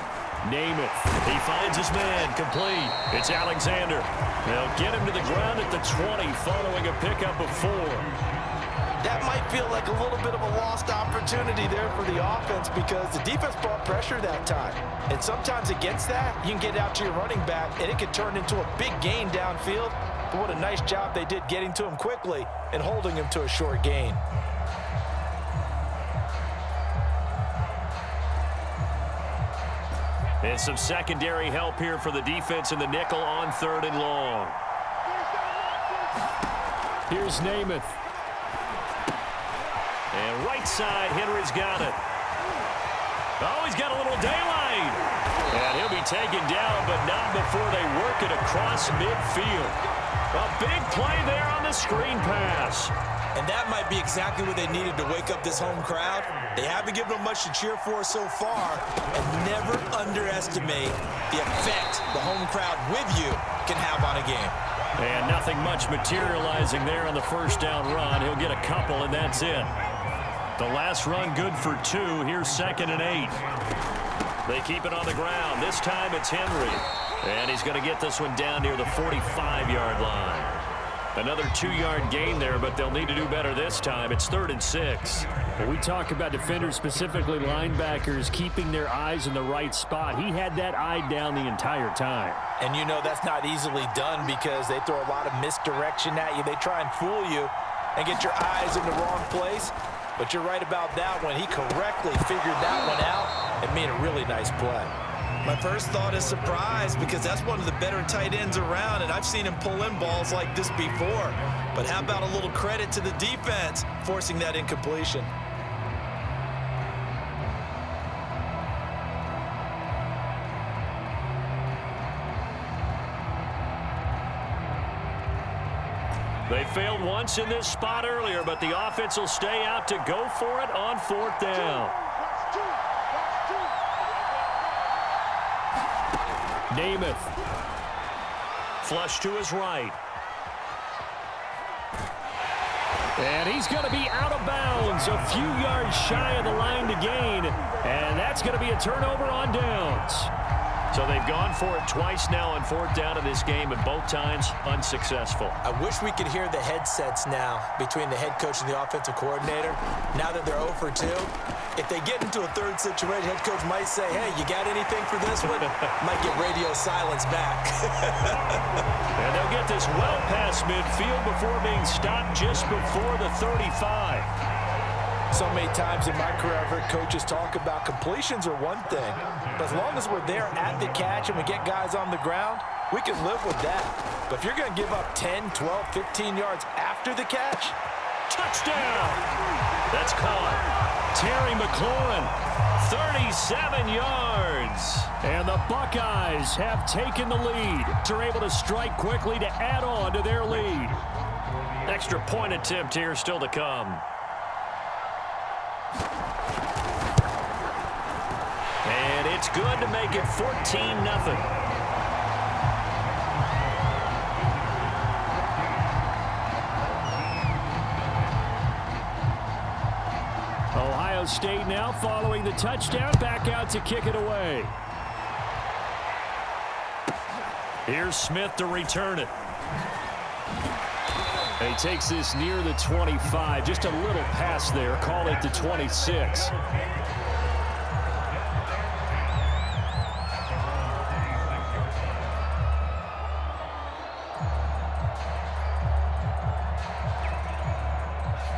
Namath. He finds his man. Complete. It's Alexander. They'll get him to the ground at the 20 following a pickup of 4. that might feel like a little bit of a lost opportunity there for the offense because the defense brought pressure that time. And sometimes against that, you can get out to your running back, and it can turn into a big gain downfield. But what a nice job they did getting to him quickly and holding him to a short gain. And some secondary help here for the defense in the nickel on 3rd and long. Here's Namath. And right side, Henry's got it. Oh, he's got a little daylight. And he'll be taken down, but not before they work it across midfield. A big play there on the screen pass. And that might be exactly what they needed to wake up this home crowd. They haven't given them much to cheer for so far, and never underestimate the effect the home crowd with you can have on a game. And nothing much materializing there on the first down run. He'll get a couple, and that's it. The last run good for 2. Here's 2nd and 8. They keep it on the ground. This time it's Henry. And he's going to get this one down near the 45-yard line. Another 2-yard gain there, but they'll need to do better this time. It's 3rd and 6. When we talk about defenders, specifically linebackers, keeping their eyes in the right spot, he had that eye down the entire time. And you know that's not easily done because they throw a lot of misdirection at you. They try and fool you and get your eyes in the wrong place. But you're right about that one. He correctly figured that one out and made a really nice play. My first thought is surprise because that's one of the better tight ends around, and I've seen him pull in balls like this before. But how about a little credit to the defense forcing that incompletion? They failed once in this spot earlier, but the offense will stay out to go for it on 4th down. Namath. Flush to his right. And he's going to be out of bounds, a few yards shy of the line to gain. And that's going to be a turnover on downs. So they've gone for it twice now on 4th down in this game, and both times unsuccessful. I wish we could hear the headsets now between the head coach and the offensive coordinator. Now that they're 0 for 2, if they get into a third situation, head coach might say, hey, you got anything for this one? Might get radio silence back. And they'll get this well past midfield before being stopped just before the 35. So many times in my career, I've heard coaches talk about completions are one thing, but as long as we're there at the catch and we get guys on the ground, we can live with that. But if you're going to give up 10, 12, 15 yards after the catch, touchdown! That's caught. Terry McLaurin, 37 yards. And the Buckeyes have taken the lead. They're able to strike quickly to add on to their lead. Extra point attempt here still to come. And it's good to make it 14-0. Ohio State now following the touchdown, back out to kick it away. Here's Smith to return it. And he takes this near the 25. Just a little pass there. Call it the 26.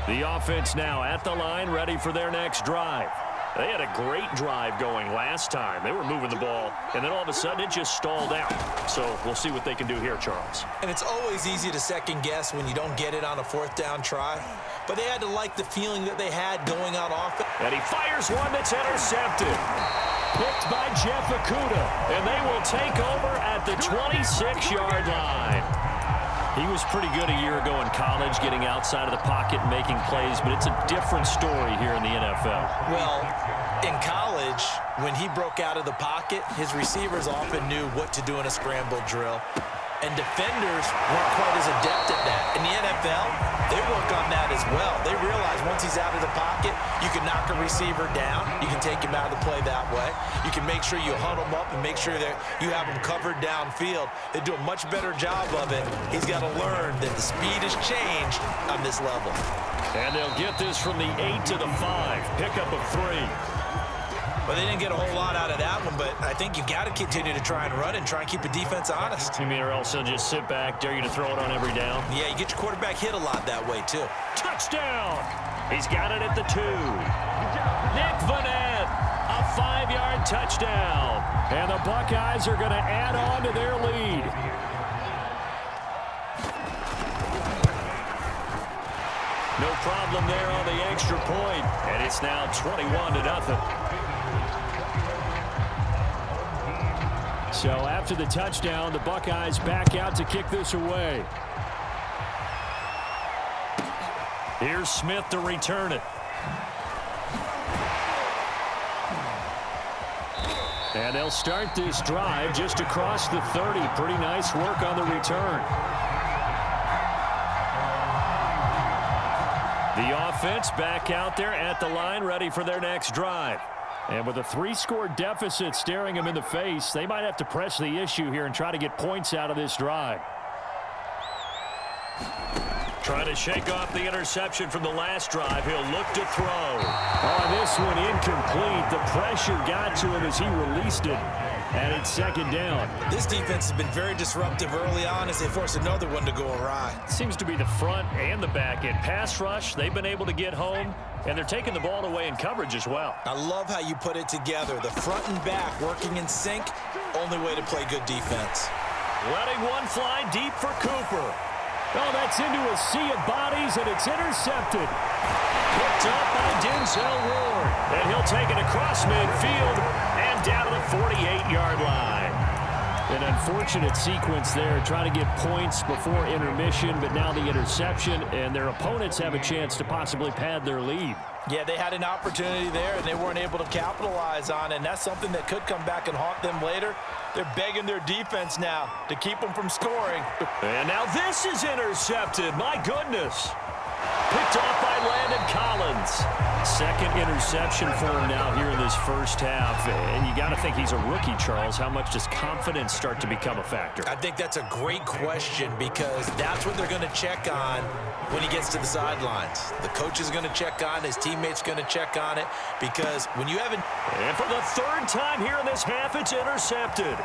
The offense now at the line, ready for their next drive. They had a great drive going last time. They were moving the ball, and then all of a sudden it just stalled out. So we'll see what they can do here, Charles. And it's always easy to second guess when you don't get it on a 4th down try. But they had to like the feeling that they had going out offense. And he fires one that's intercepted. Picked by Jeff Okudah, and they will take over at the 26-yard line. He was pretty good a year ago in college, getting outside of the pocket and making plays, but it's a different story here in the NFL. Well, in college, when he broke out of the pocket, his receivers often knew what to do in a scramble drill. and defenders weren't quite as adept at that. In the NFL, they work on that as well. They realize once he's out of the pocket, you can knock a receiver down. You can take him out of the play that way. You can make sure you huddle him up and make sure that you have him covered downfield. They do a much better job of it. He's got to learn that the speed has changed on this level. And they'll get this from the 8 to the 5. Pickup of 3. Well, they didn't get a whole lot out of that one, but I think you got to continue to try and run and try and keep the defense honest. You mean or else they'll just sit back, dare you to throw it on every down? Yeah, you get your quarterback hit a lot that way, too. Touchdown! He's got it at the 2. Nick Vanette, a 5-yard touchdown. And the Buckeyes are going to add on to their lead. No problem there on the extra point, and it's now 21-0. So after the touchdown, the Buckeyes back out to kick this away. Here's Smith to return it. And they'll start this drive just across the 30. Pretty nice work on the return. The offense back out there at the line, ready for their next drive. And with a 3-score deficit staring them in the face, they might have to press the issue here and try to get points out of this drive. Trying to shake off the interception from the last drive. He'll look to throw. Oh, this one incomplete. The pressure got to him as he released it. And it's second down. This defense has been very disruptive early on as they force another one to go awry. Seems to be the front and the back end. Pass rush, they've been able to get home, and they're taking the ball away in coverage as well. I love how you put it together. The front and back working in sync, only way to play good defense. Letting one fly deep for Cooper. Oh, that's into a sea of bodies, and it's intercepted. Picked up by Denzel Ward. And he'll take it across midfield and down to the 48-yard line. An unfortunate sequence there, trying to get points before intermission, but now the interception, and their opponents have a chance to possibly pad their lead. Yeah, they had an opportunity there, and they weren't able to capitalize on it, and that's something that could come back and haunt them later. They're begging their defense now to keep them from scoring. And now this is intercepted. My goodness. Picked off by Landon Collins. Second interception for him now here in this first half. And you got to think he's a rookie, Charles. How much does confidence start to become a factor? I think that's a great question because that's what they're going to check on when he gets to the sidelines. The coach is going to check on, his teammates going to check on it because when you haven't... And for the third time here in this half, it's intercepted.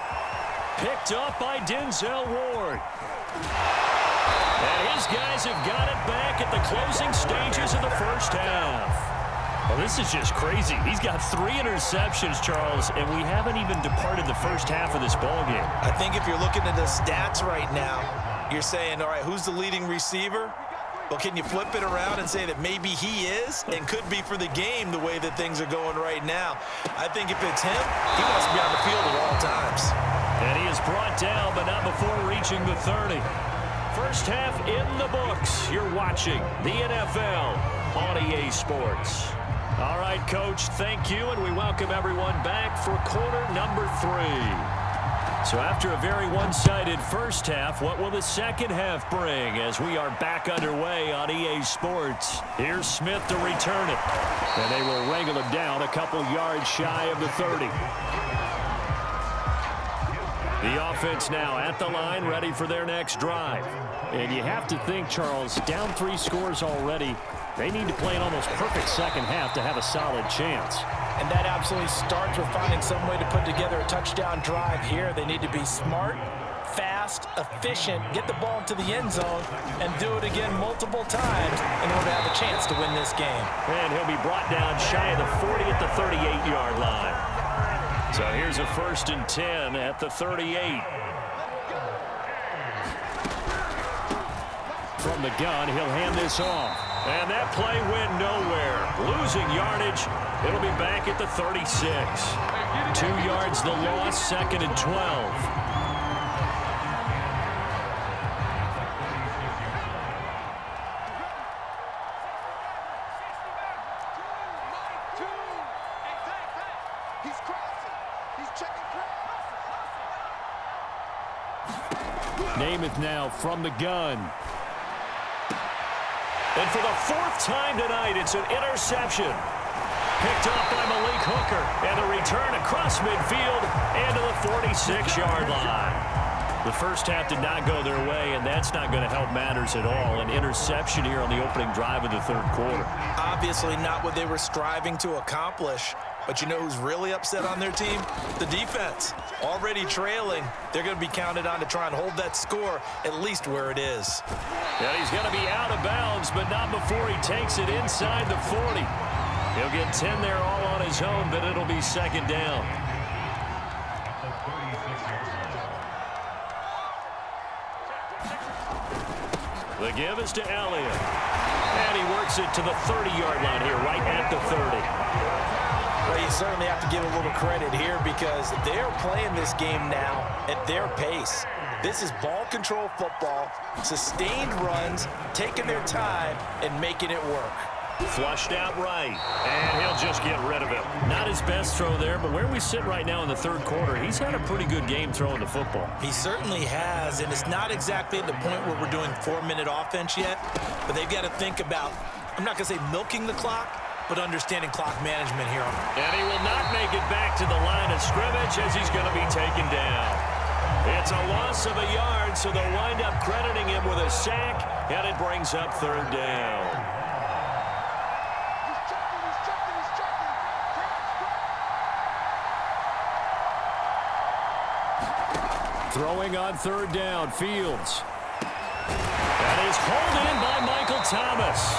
Picked up by Denzel Ward. And his guys have got it back at the closing stages of the first half. Well, this is just crazy. He's got 3 interceptions, Charles, and we haven't even departed the first half of this ballgame. I think if you're looking at the stats right now, you're saying, all right, who's the leading receiver? Well, can you flip it around and say that maybe he is and could be for the game the way that things are going right now? I think if it's him, he wants to be on the field at all times. And he is brought down, but not before reaching the 30. First half in the books. You're watching the NFL on EA Sports. All right, Coach, thank you, and we welcome everyone back for quarter number 3. So after a very one-sided first half, what will the second half bring as we are back underway on EA Sports? Here's Smith to return it, and they will wrangle him down a couple yards shy of the 30. The offense now at the line, ready for their next drive. And you have to think, Charles, down 3 scores already, they need to play an almost perfect second half to have a solid chance. And that absolutely starts with finding some way to put together a touchdown drive here. They need to be smart, fast, efficient, get the ball into the end zone, and do it again multiple times in order to have a chance to win this game. And he'll be brought down shy of the 40 at the 38-yard line. So here's a 1st and 10 at the 38. From the gun, he'll hand this off. And that play went nowhere. Losing yardage. It'll be back at the 36. 2 yards the loss, 2nd and 12. Namath now from the gun. And for the fourth time tonight, it's an interception. Picked off by Malik Hooker. And a return across midfield and to the 46-yard line. The first half did not go their way, and that's not going to help matters at all. An interception here on the opening drive of the third quarter. Obviously not what they were striving to accomplish. But you know who's really upset on their team? The defense. Already trailing. They're going to be counted on to try and hold that score at least where it is. And he's going to be out of bounds, but not before he takes it inside the 40. He'll get 10 there all on his own, but it'll be second down. The give is to Elliott. And he works it to the 30-yard line here, right at the 30. Well, you certainly have to give a little credit here because they're playing this game now at their pace. This is ball control football, sustained runs, taking their time, and making it work. Flushed out right, and he'll just get rid of it. Not his best throw there, but where we sit right now in the third quarter, he's had a pretty good game throwing the football. He certainly has, and it's not exactly at the point where we're doing 4-minute offense yet, but they've got to think about, I'm not going to say milking the clock, but understanding clock management here. And he will not make it back to the line of scrimmage as he's going to be taken down. It's a loss of a yard, so they'll wind up crediting him with a sack, and it brings up third down. Throwing on third down, Fields. That is hauled in by Michael Thomas.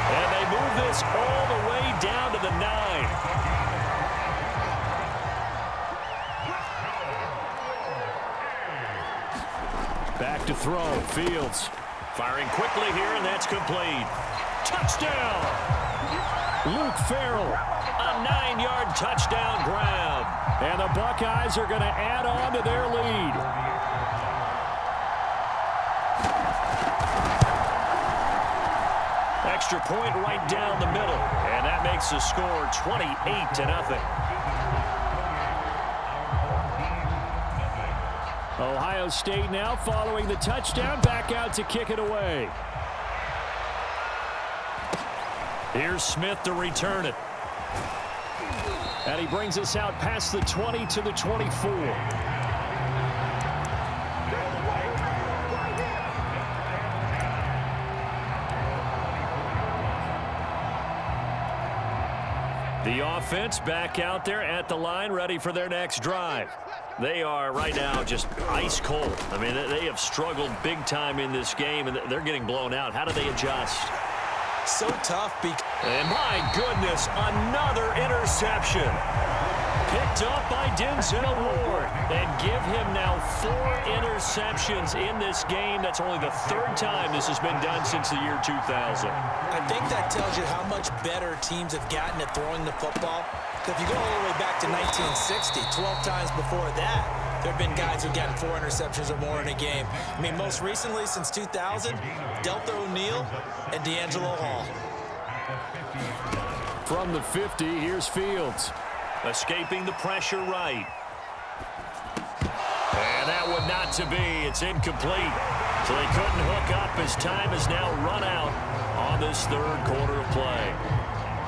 And they move this all the way down to the 9. Back to throw, Fields. Firing quickly here, and that's complete. Touchdown! Luke Farrell. A 9-yard touchdown grab. And the Buckeyes are going to add on to their lead. Extra point right down the middle. And that makes the score 28-0. Ohio State now following the touchdown, back out to kick it away. Here's Smith to return it. And he brings us out past the 20 to the 24. The offense back out there at the line, ready for their next drive. They are right now just ice cold. I mean, they have struggled big time in this game, and they're getting blown out. How do they adjust? So tough. And my goodness, another interception. Picked up by Denzel Ward. And give him now 4 interceptions in this game. That's only the 3rd time this has been done since the year 2000. I think that tells you how much better teams have gotten at throwing the football. If you go all the way back to 1960, 12 times before that, there have been guys who've gotten 4 interceptions or more in a game. I mean, most recently, since 2000, Delta O'Neal and D'Angelo Hall. From the 50, here's Fields. Escaping the pressure right. And that one not to be. It's incomplete. So they couldn't hook up as time has now run out on this third quarter of play.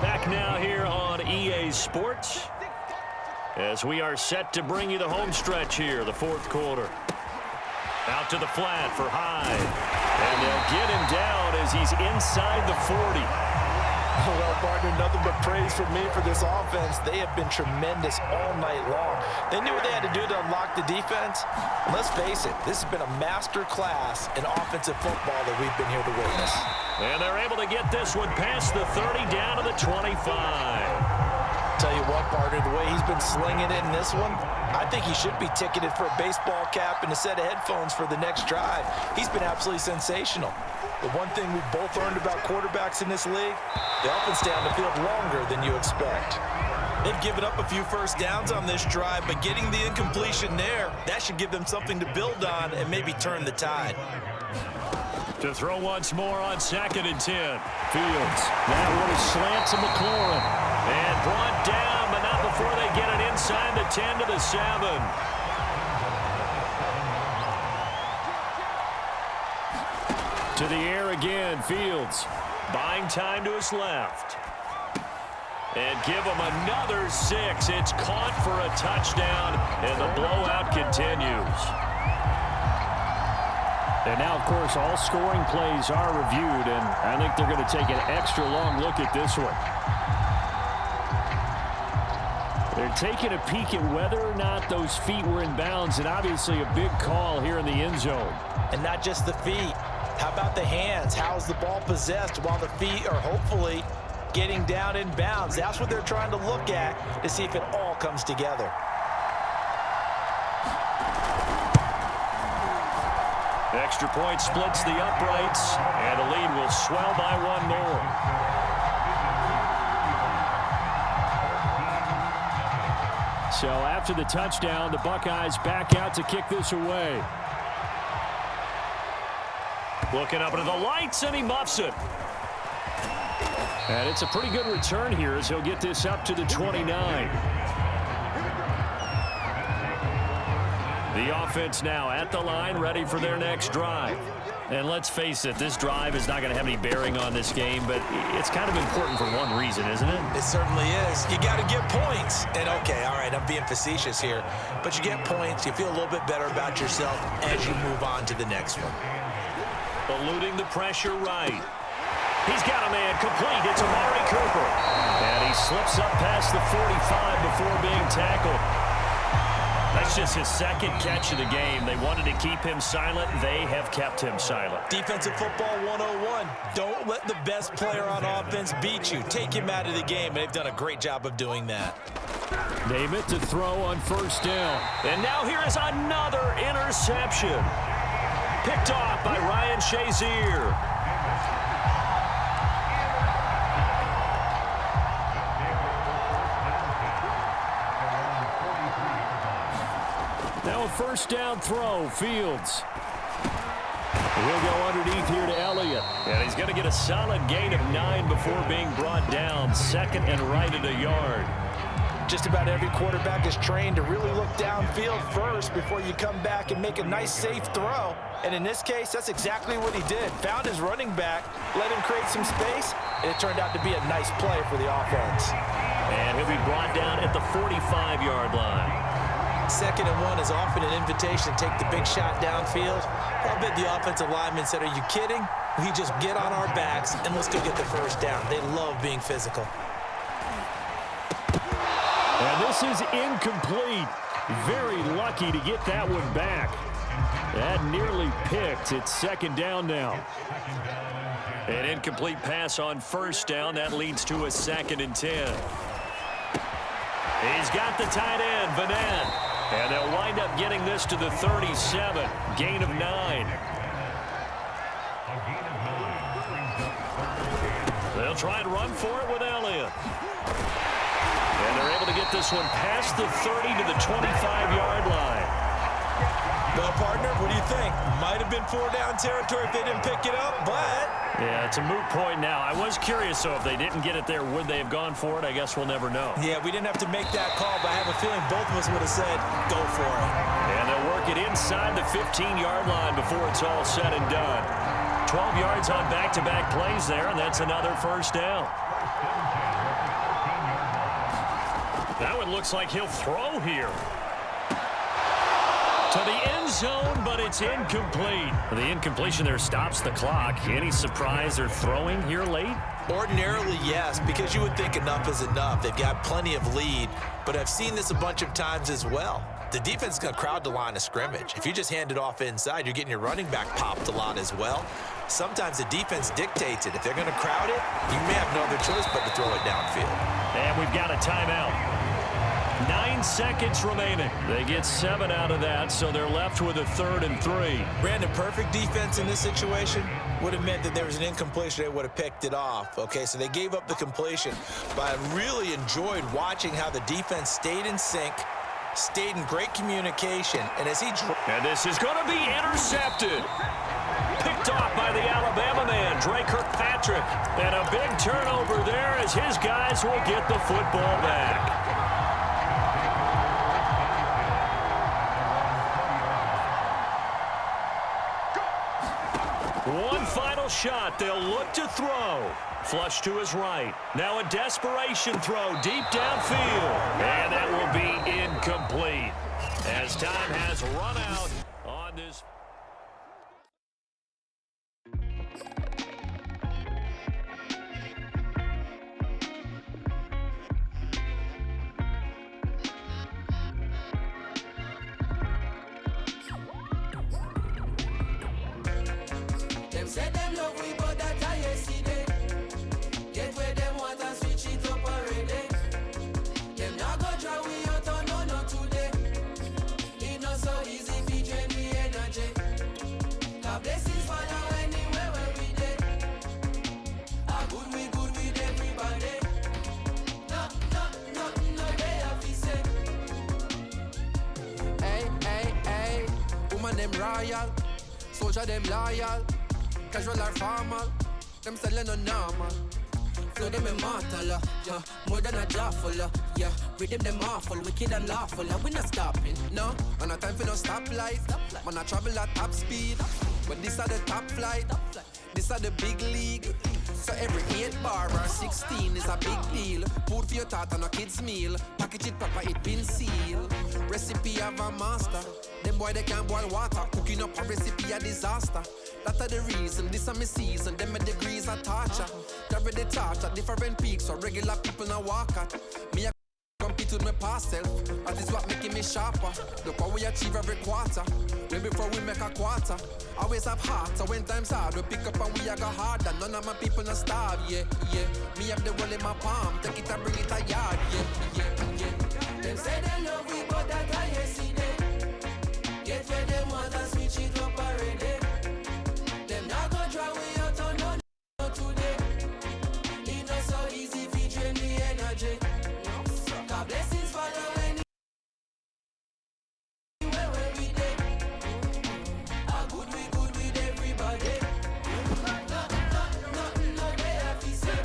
Back now here on EA Sports as we are set to bring you the home stretch here, the fourth quarter. Out to the flat for Hyde. And they'll get him down as he's inside the 40. Well, partner, nothing but praise from me for this offense. They have been tremendous all night long. They knew what they had to do to unlock the defense. And let's face it, this has been a master class in offensive football that we've been here to witness. And they're able to get this one past the 30 down to the 25. Tell you what, partner, the way he's been slinging it in this one, I think he should be ticketed for a baseball cap and a set of headphones for the next drive. He's been absolutely sensational. The one thing we've both learned about quarterbacks in this league, they often stay on the field longer than you expect. They've given up a few first downs on this drive, but getting the incompletion there, that should give them something to build on and maybe turn the tide. To throw once more on 2nd and 10. Fields. That one is slant to McLaurin. And brought down, but not before they get it inside the 10 to the 7. To the air again, Fields. Buying time to his left. And give him another 6. It's caught for a touchdown, and the blowout continues. And now, of course, all scoring plays are reviewed, and I think they're going to take an extra long look at this one. They're taking a peek at whether or not those feet were in bounds, and obviously a big call here in the end zone. And not just the feet. How about the hands? How's the ball possessed while the feet are hopefully getting down in bounds? That's what they're trying to look at to see if it all comes together. Extra point splits the uprights, and the lead will swell by 1 more. So after the touchdown, the Buckeyes back out to kick this away. Looking up into the lights, and he muffs it. And it's a pretty good return here as he'll get this up to the 29. The offense now at the line, ready for their next drive. And let's face it, this drive is not going to have any bearing on this game, but it's kind of important for one reason, isn't it? It certainly is. You got to get points. And, okay, all right, I'm being facetious here. But you get points, you feel a little bit better about yourself as you move on to the next one. Eluding the pressure right. He's got a man complete. It's Amari Cooper. And he slips up past the 45 before being tackled. That's just his second catch of the game. They wanted to keep him silent. They have kept him silent. Defensive football 101. Don't let the best player on offense beat you. Take him out of the game, and they've done a great job of doing that. Name it to throw on first down. And now here is another interception. Picked off by Ryan Shazier. Now a first down throw, Fields. He'll go underneath here to Elliott. And he's going to get a solid gain of 9 before being brought down. Second and right at a yard. Just about every quarterback is trained to really look downfield first before you come back and make a nice, safe throw. And in this case, that's exactly what he did. Found his running back, let him create some space, and it turned out to be a nice play for the offense. And he'll be brought down at the 45-yard line. 2nd and 1 is often an invitation to take the big shot downfield. I bet the offensive lineman said, "Are you kidding? We just get on our backs and let's go get the first down." They love being physical. And this is incomplete. Very lucky to get that one back. That nearly picked. It's 2nd down now. An incomplete pass on first down. That leads to a 2nd and 10. He's got the tight end, Vanette. And they'll wind up getting this to the 37. Gain of 9. They'll try and run for it with Elliott. And they're able to get this one past the 30 to the 25-yard line. Well, partner, what do you think? Might have been 4-down territory if they didn't pick it up, but... Yeah, it's a moot point now. I was curious, so if they didn't get it there, would they have gone for it? I guess we'll never know. Yeah, we didn't have to make that call, but I have a feeling both of us would have said, go for it. And they'll work it inside the 15-yard line before it's all said and done. 12 yards on back-to-back plays there, and that's another first down. That one looks like he'll throw here. To the end zone, but it's incomplete. The incompletion there stops the clock. Any surprise they're throwing here late? Ordinarily, yes, because you would think enough is enough. They've got plenty of lead, but I've seen this a bunch of times as well. The defense is going to crowd the line of scrimmage. If you just hand it off inside, you're getting your running back popped a lot as well. Sometimes the defense dictates it. If they're going to crowd it, you may have no other choice but to throw it downfield. And we've got a timeout. 9 seconds remaining. They get 7 out of that, so they're left with a 3rd and 3. Brandon, perfect defense in this situation would have meant that there was an incompletion. They would have picked it off. Okay, so they gave up the completion. But I really enjoyed watching how the defense stayed in sync, stayed in great communication, and as he... And this is going to be intercepted. Picked off by the Alabama man, Drake Kirkpatrick. And a big turnover there as his guys will get the football back. One final shot. They'll look to throw. Flush to his right. Now a desperation throw deep downfield. And that will be incomplete as time has run out on this. Them say them love we, but that I yesterday. Get where them want and switch it up already. Them not go try we out on no today. It not so easy to drain the energy. God blessings follow anywhere where we dey. Good with everybody. No, they have to say. Hey, woman them royal, soldier them loyal. Casual or formal, them selling no normal. Flow them immortal, yeah, more than a jawful, yeah. Rhythm them awful, wicked and lawful, we not stopping, no. Man, no time for no stoplight. Man, I travel at top speed, but this are the top flight. This are the big league. So every 8 bar or 16 is a big deal. Food for your thought and a kid's meal. Package it proper, it been sealed. Recipe of a master. Them boy they can't boil water. Cooking up a recipe a disaster. That's the reason, this is my season. Them my degrees are torture. Carry the torch at different peaks, so regular people now walk at. Me a compete with my past self. That is what making me sharper. Look what we achieve every quarter. Way before we make a quarter. Always have heart, so when times hard, we pick up and we a go harder. None of my people not starve, yeah. Me have the world in my palm, take it and bring it a yard, yeah. Them say they love we, but that I yesterday. Get where them want and switch it up already. Them not go try we out on no today. It not so easy to drain the energy. God blessings follow anywhere where we dey. Good with everybody. No, they have to say.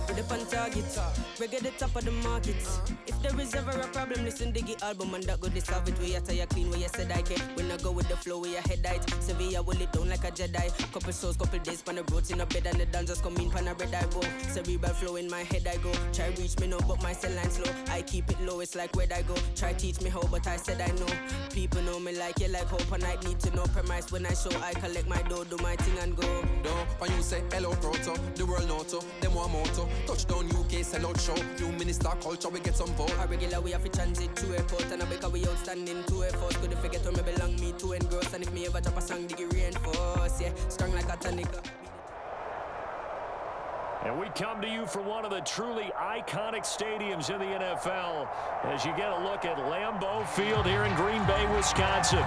With up on target, reggae the top of the market. If there is ever a problem, listen to the album and that go to solve it. We are tired clean where you said I can. When I go with the flow, we are head height. Sevilla will it down like a Jedi. Couple souls, couple days, pan the roads in a bed and the dancers come in pan a red eye bow. Cerebral flow in my head I go. Try reach me no, but my cell line slow. I keep it low, it's like where I go. Try teach me how, but I said I know. People know me like you like hope and I need to know premise when I show. I collect my dough, do my thing and go. No, when you say hello proto, the world noto, them one motto. Touchdown UK, sell out show. New minister culture, we get some vote. A regular we have to transit to airport and I because we outstanding to effort. Could you forget where me belong, me to engross. And if me ever drop a song, dig it reinforce. Yeah, strong like a tonic. And we come to you from one of the truly iconic stadiums in the NFL as you get a look at Lambeau Field here in Green Bay, Wisconsin.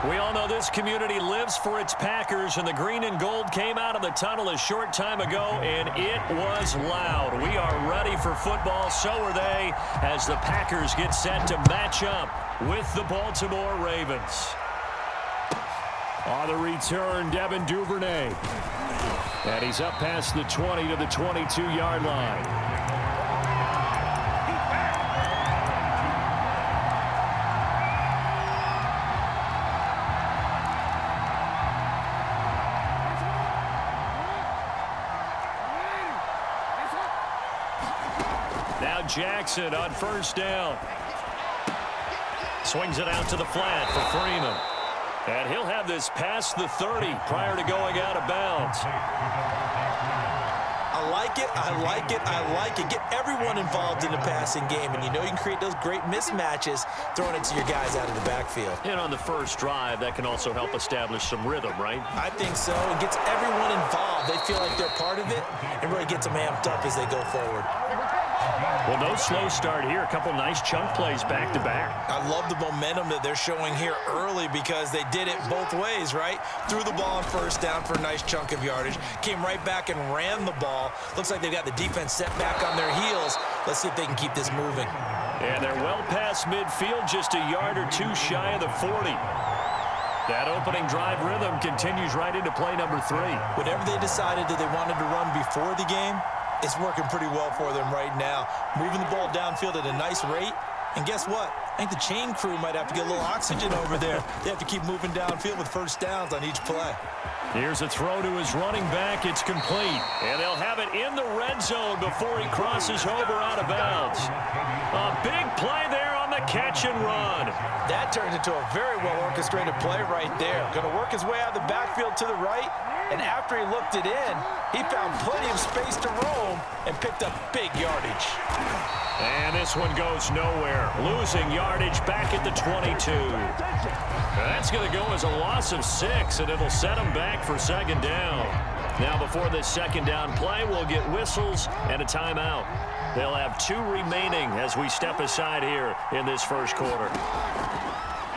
We all know this community lives for its Packers, and the green and gold came out of the tunnel a short time ago, and it was loud. We are ready for football, so are they, as the Packers get set to match up with the Baltimore Ravens. On the return, Devin Duvernay. And he's up past the 20 to the 22-yard line. Now Jackson on first down. Swings it out to the flat for Freeman. And he'll have this past the 30 prior to going out of bounds. I like it. Get everyone involved in the passing game, and you know you can create those great mismatches throwing it to your guys out of the backfield. And on the first drive, that can also help establish some rhythm, right? I think so. It gets everyone involved. They feel like they're part of it, and really gets them amped up as they go forward. Well, no slow start here. A couple nice chunk plays back-to-back. I love the momentum that they're showing here early because they did it both ways, right? Threw the ball on first down for a nice chunk of yardage. Came right back and ran the ball. Looks like they've got the defense set back on their heels. Let's see if they can keep this moving. And they're well past midfield, just a yard or two shy of the 40. That opening drive rhythm continues right into play number 3. Whatever they decided that they wanted to run before the game, it's working pretty well for them right now. Moving the ball downfield at a nice rate. And guess what? I think the chain crew might have to get a little oxygen over there. They have to keep moving downfield with first downs on each play. Here's a throw to his running back. It's complete. And they'll have it in the red zone before he crosses over out of bounds. A big play there on the catch and run. That turned into a very well-orchestrated play right there. Going to work his way out of the backfield to the right. And after he looked it in, he found plenty of space to roam and picked up big yardage. And this one goes nowhere. Losing yardage back at the 22. That's going to go as a loss of 6, and it'll set him back for second down. Now, before this second down play, we'll get whistles and a timeout. They'll have 2 remaining as we step aside here in this first quarter.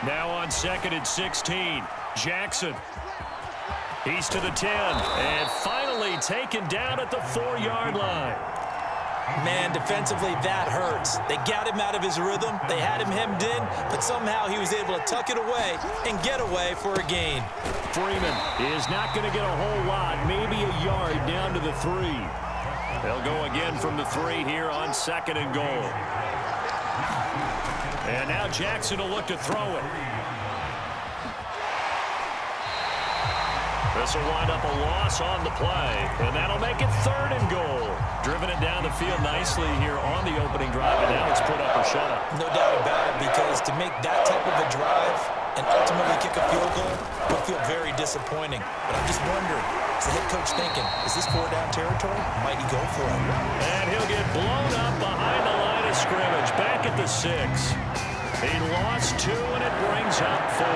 Now on 2nd and 16, Jackson. He's to the 10, and finally taken down at the 4-yard line. Man, defensively, that hurts. They got him out of his rhythm. They had him hemmed in, but somehow he was able to tuck it away and get away for a gain. Freeman is not going to get a whole lot, maybe a yard down to the 3. They'll go again from the 3 here on 2nd and goal. And now Jackson will look to throw it. This will wind up a loss on the play, and that'll make it 3rd and goal. Driven it down the field nicely here on the opening drive, and now it's put up or shut up. No doubt about it, because to make that type of a drive and ultimately kick a field goal would feel very disappointing. But I'm just wondering, is the head coach thinking, is this 4-down territory? Might he go for it? And he'll get blown up behind the line of scrimmage, back at the 6. He lost 2, and it brings up 4.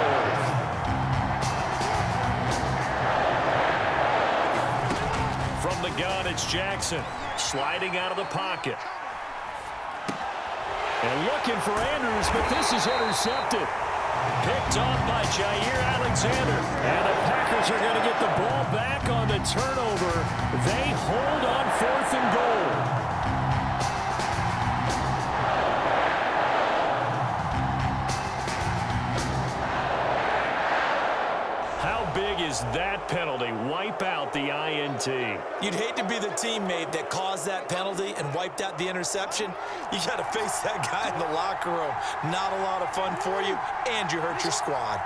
From the gun, it's Jackson sliding out of the pocket. And looking for Andrews, but this is intercepted. Picked off by Jair Alexander. And the Packers are going to get the ball back on the turnover. They hold on 4th and goal. How big is that penalty? Wipe out the INT. You'd hate to be the teammate that caused that penalty and wiped out the interception. You got to face that guy in the locker room. Not a lot of fun for you, and you hurt your squad.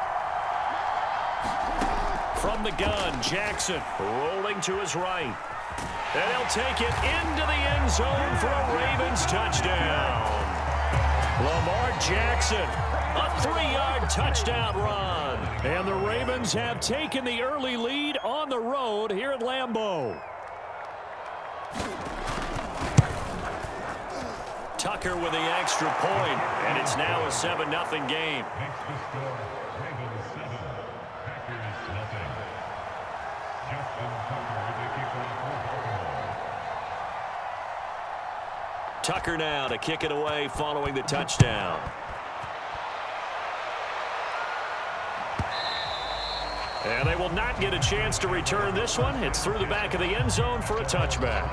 From the gun, Jackson rolling to his right. And he'll take it into the end zone for a Ravens touchdown. Lamar Jackson, a 3-yard touchdown run. And the Ravens have taken the early lead on the road here at Lambeau. Tucker with the extra point, and it's now a 7-0 game. Tucker now to kick it away following the touchdown. And they will not get a chance to return this one. It's through the back of the end zone for a touchback.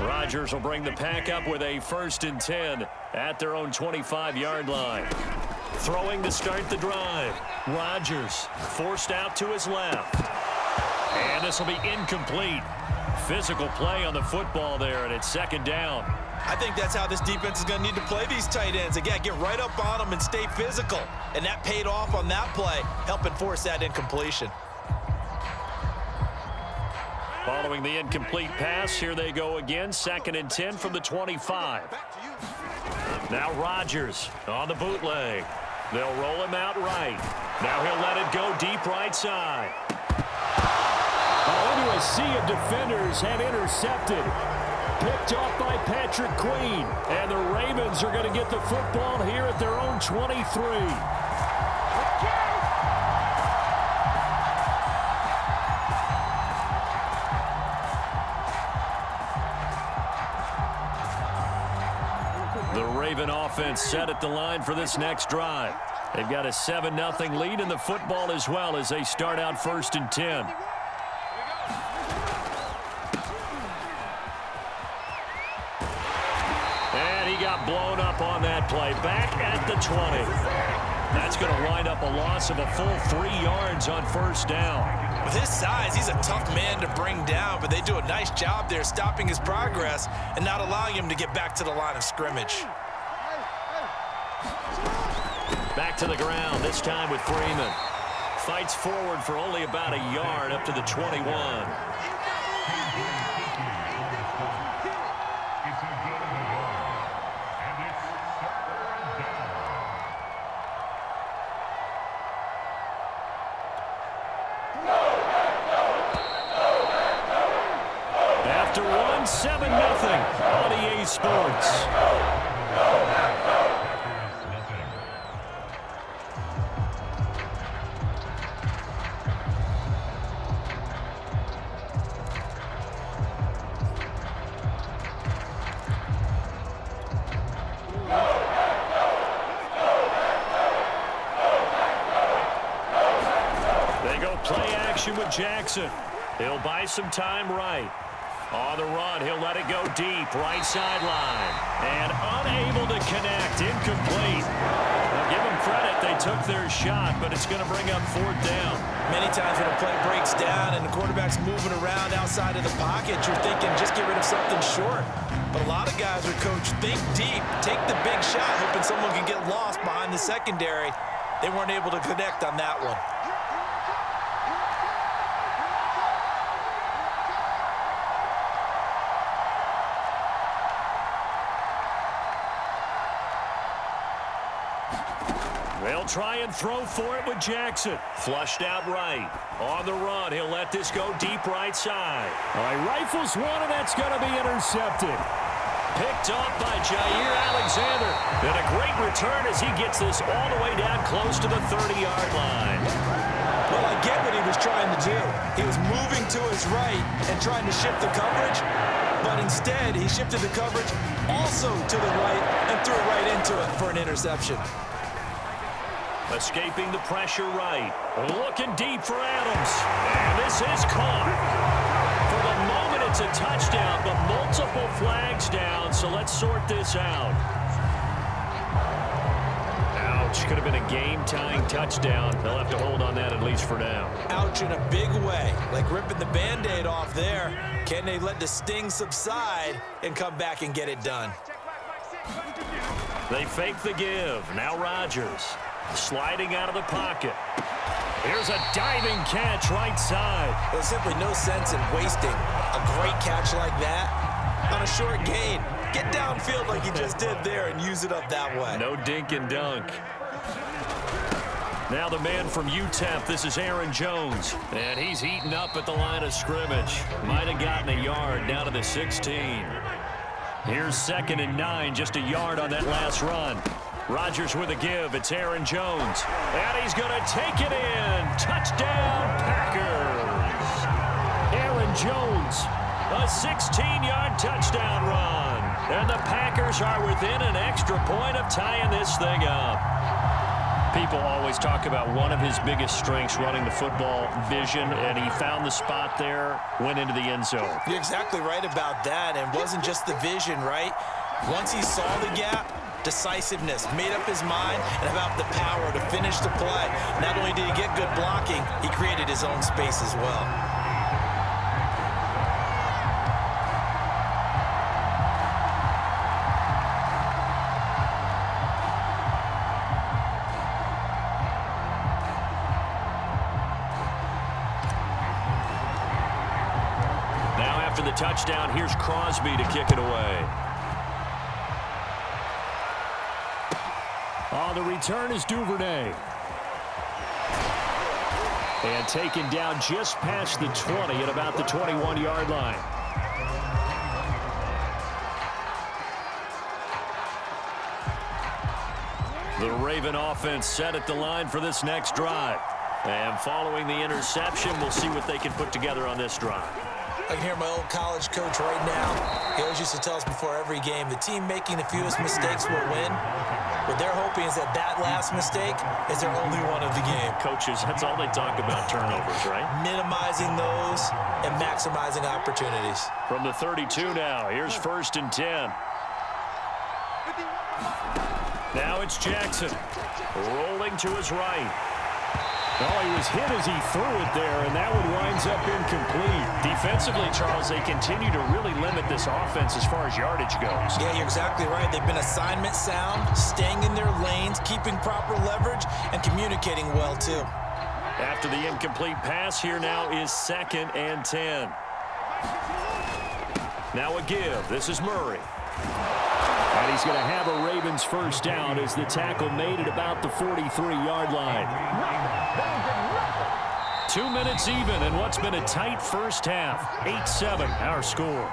Rodgers will bring the pack up with a 1st and 10 at their own 25-yard line. Throwing to start the drive. Rodgers forced out to his left. And this will be incomplete. Physical play on the football there, and it's 2nd down. I think that's how this defense is going to need to play these tight ends. Again, get right up on them and stay physical. And that paid off on that play, helping force that incompletion. Following the incomplete pass, here they go again. 2nd and 10 from the 25. Now Rodgers on the bootleg. They'll roll him out right. Now he'll let it go deep right side. Into a sea of defenders and intercepted. Picked off by Patrick Queen. And the Ravens are going to get the football here at their own 23. The Raven offense set at the line for this next drive. They've got a 7-0 lead in the football as well as they start out 1st and 10. And he got blown up on that play. Back at the 20. That's going to wind up a loss of a full 3 yards on 1st down. With his size, he's a tough man to bring down, but they do a nice job there stopping his progress and not allowing him to get back to the line of scrimmage. Back to the ground, this time with Freeman. Fights forward for only about a yard up to the 21. After one, 7-0 on EA Sports. They go play action with Jackson. He'll buy some time right. On the run, he'll let it go deep, right sideline. And unable to connect, incomplete. Now give them credit, they took their shot, but it's going to bring up 4th down. Many times when a play breaks down and the quarterback's moving around outside of the pocket, you're thinking just get rid of something short. But a lot of guys are coached, think deep, take the big shot, hoping someone can get lost behind the secondary. They weren't able to connect on that one. They'll try and throw for it with Jackson. Flushed out right. On the run, he'll let this go deep right side. All right, rifles one, and that's going to be intercepted. Picked up by Jair Alexander. And a great return as he gets this all the way down close to the 30-yard line. Well, I get what he was trying to do. He was moving to his right and trying to shift the coverage, but instead he shifted the coverage also to the right and threw it right into it for an interception. Escaping the pressure right. Looking deep for Adams. And this is caught. For the moment, it's a touchdown, but multiple flags down, so let's sort this out. Ouch. Could have been a game-tying touchdown. They'll have to hold on that at least for now. Ouch in a big way. Like ripping the Band-Aid off there. Can they let the sting subside and come back and get it done? They fake the give. Now Rodgers. Sliding out of the pocket. Here's a diving catch right side. There's simply no sense in wasting a great catch like that on a short gain. Get downfield like you just did there and use it up that way. No dink and dunk. Now the man from UTEP, this is Aaron Jones. And he's heating up at the line of scrimmage. Might have gotten a yard down to the 16. Here's 2nd and 9, just a yard on that last run. Rodgers with a give. It's Aaron Jones. And he's going to take it in. Touchdown, Packers. Aaron Jones, a 16-yard touchdown run. And the Packers are within an extra point of tying this thing up. People always talk about one of his biggest strengths, running the football, vision, and he found the spot there, went into the end zone. You're exactly right about that. And it wasn't just the vision, right? Once he saw the gap, decisiveness, made up his mind, and about the power to finish the play. Not only did he get good blocking, he created his own space as well. Now after the touchdown, here's Crosby to kick it away. On the return is Duvernay. And taken down just past the 20 at about the 21-yard line. The Raven offense set at the line for this next drive. And following the interception, we'll see what they can put together on this drive. I can hear my old college coach right now. He always used to tell us before every game, the team making the fewest mistakes will win. What they're hoping is that that last mistake is their only one of the game. Coaches, that's all they talk about, turnovers, right? Minimizing those and maximizing opportunities. From the 32 now, here's 1st and 10. Now it's Jackson, rolling to his right. Oh, he was hit as he threw it there, and that one winds up incomplete. Defensively, Charles, they continue to really limit this offense as far as yardage goes. Yeah, you're exactly right. They've been assignment sound, staying in their lanes, keeping proper leverage, and communicating well, too. After the incomplete pass, here now is 2nd and 10. Now a give. This is Murray. And he's going to have a Ravens first down as the tackle made at about the 43-yard line. 2 minutes even in what's been a tight first half. 8-7 our score.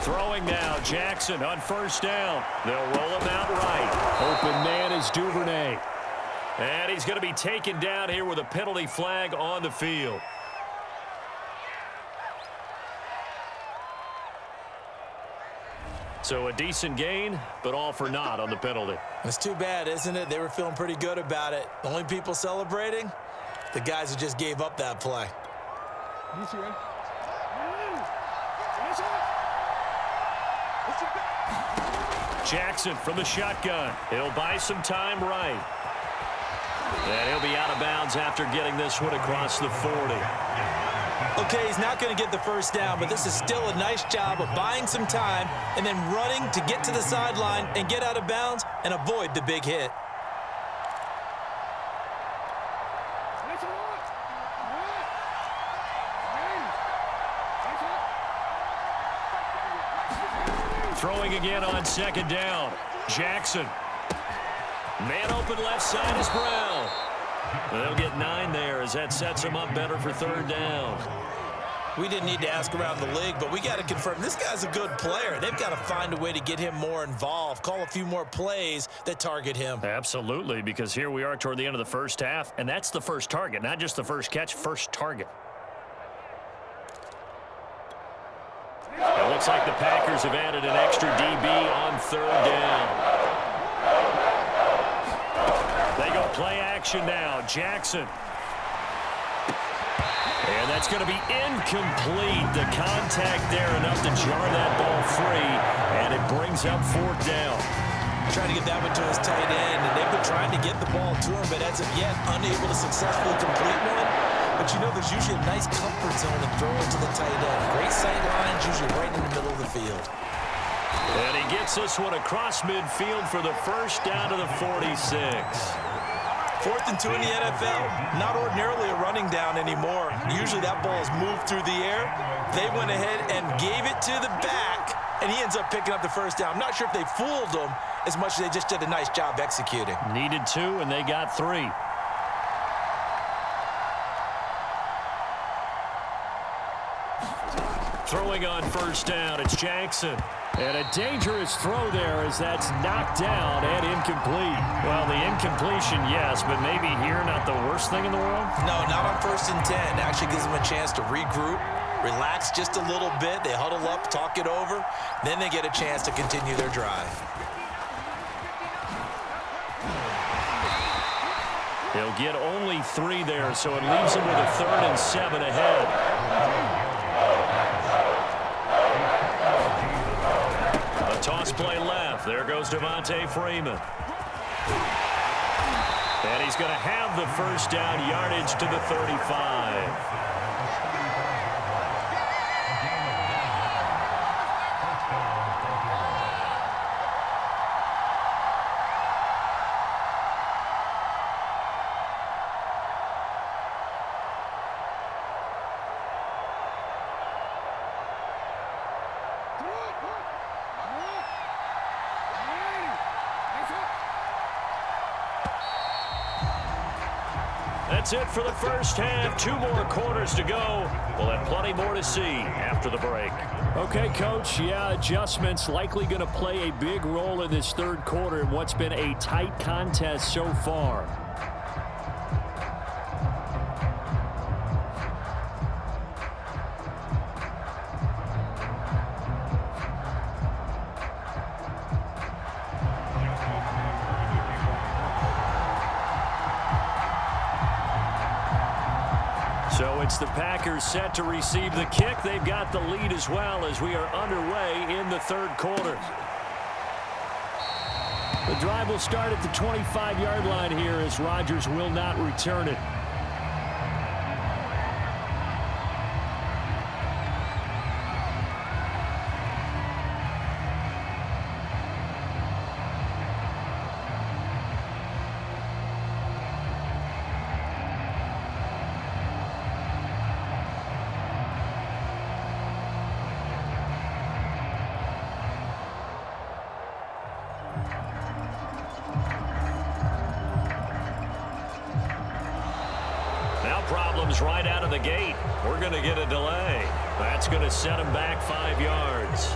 Throwing now, Jackson on first down. They'll roll him out right. Open man is Duvernay. And he's going to be taken down here with a penalty flag on the field. So a decent gain, but all for naught on the penalty. It's too bad, isn't it? They were feeling pretty good about it. The only people celebrating, the guys who just gave up that play. Jackson from the shotgun. He'll buy some time right. And he'll be out of bounds after getting this one across the 40. Okay, he's not going to get the first down, but this is still a nice job of buying some time and then running to get to the sideline and get out of bounds and avoid the big hit. Throwing again on 2nd down. Jackson. Man open left side is Brown. They'll get 9 there as that sets him up better for 3rd down. We didn't need to ask around the league, but we got to confirm this guy's a good player. They've got to find a way to get him more involved, call a few more plays that target him. Absolutely, because here we are toward the end of the first half, and that's the first target, not just the first catch, first target. It looks like the Packers have added an extra DB on 3rd down. They go play action now. Jackson. And that's going to be incomplete. The contact there enough to jar that ball free, and it brings up 4th down. Trying to get that one to his tight end, and they've been trying to get the ball to him, but as of yet, unable to successfully complete one. But you know, there's usually a nice comfort zone in throwing to the tight end. Great sight lines, usually right in the middle of the field. And he gets this one across midfield for the first down to the 46. 4th and 2 in the NFL, not ordinarily a running down anymore. Usually that ball is moved through the air. They went ahead and gave it to the back, and he ends up picking up the first down. I'm not sure if they fooled him as much as they just did a nice job executing. Needed 2, and they got 3. Throwing on first down, it's Jackson. And a dangerous throw there as that's knocked down and incomplete. Well, the incompletion, yes, but maybe here not the worst thing in the world? No, not on 1st and 10. Actually gives them a chance to regroup, relax just a little bit. They huddle up, talk it over. Then they get a chance to continue their drive. They'll get only 3 there, so it leaves them with a 3rd and 7 ahead. Toss play left. There goes Devontae Freeman. And he's going to have the first down, yardage to the 35. That's it for the first half. 2 more quarters to go. We'll have plenty more to see after the break. Okay, Coach. Yeah, adjustments likely going to play a big role in this 3rd quarter in what's been a tight contest so far. So it's the Packers set to receive the kick. They've got the lead as well as we are underway in the third quarter. The drive will start at the 25-yard line here as Rodgers will not return it. Problems right out of the gate. We're going to get a delay. That's going to set him back 5 yards.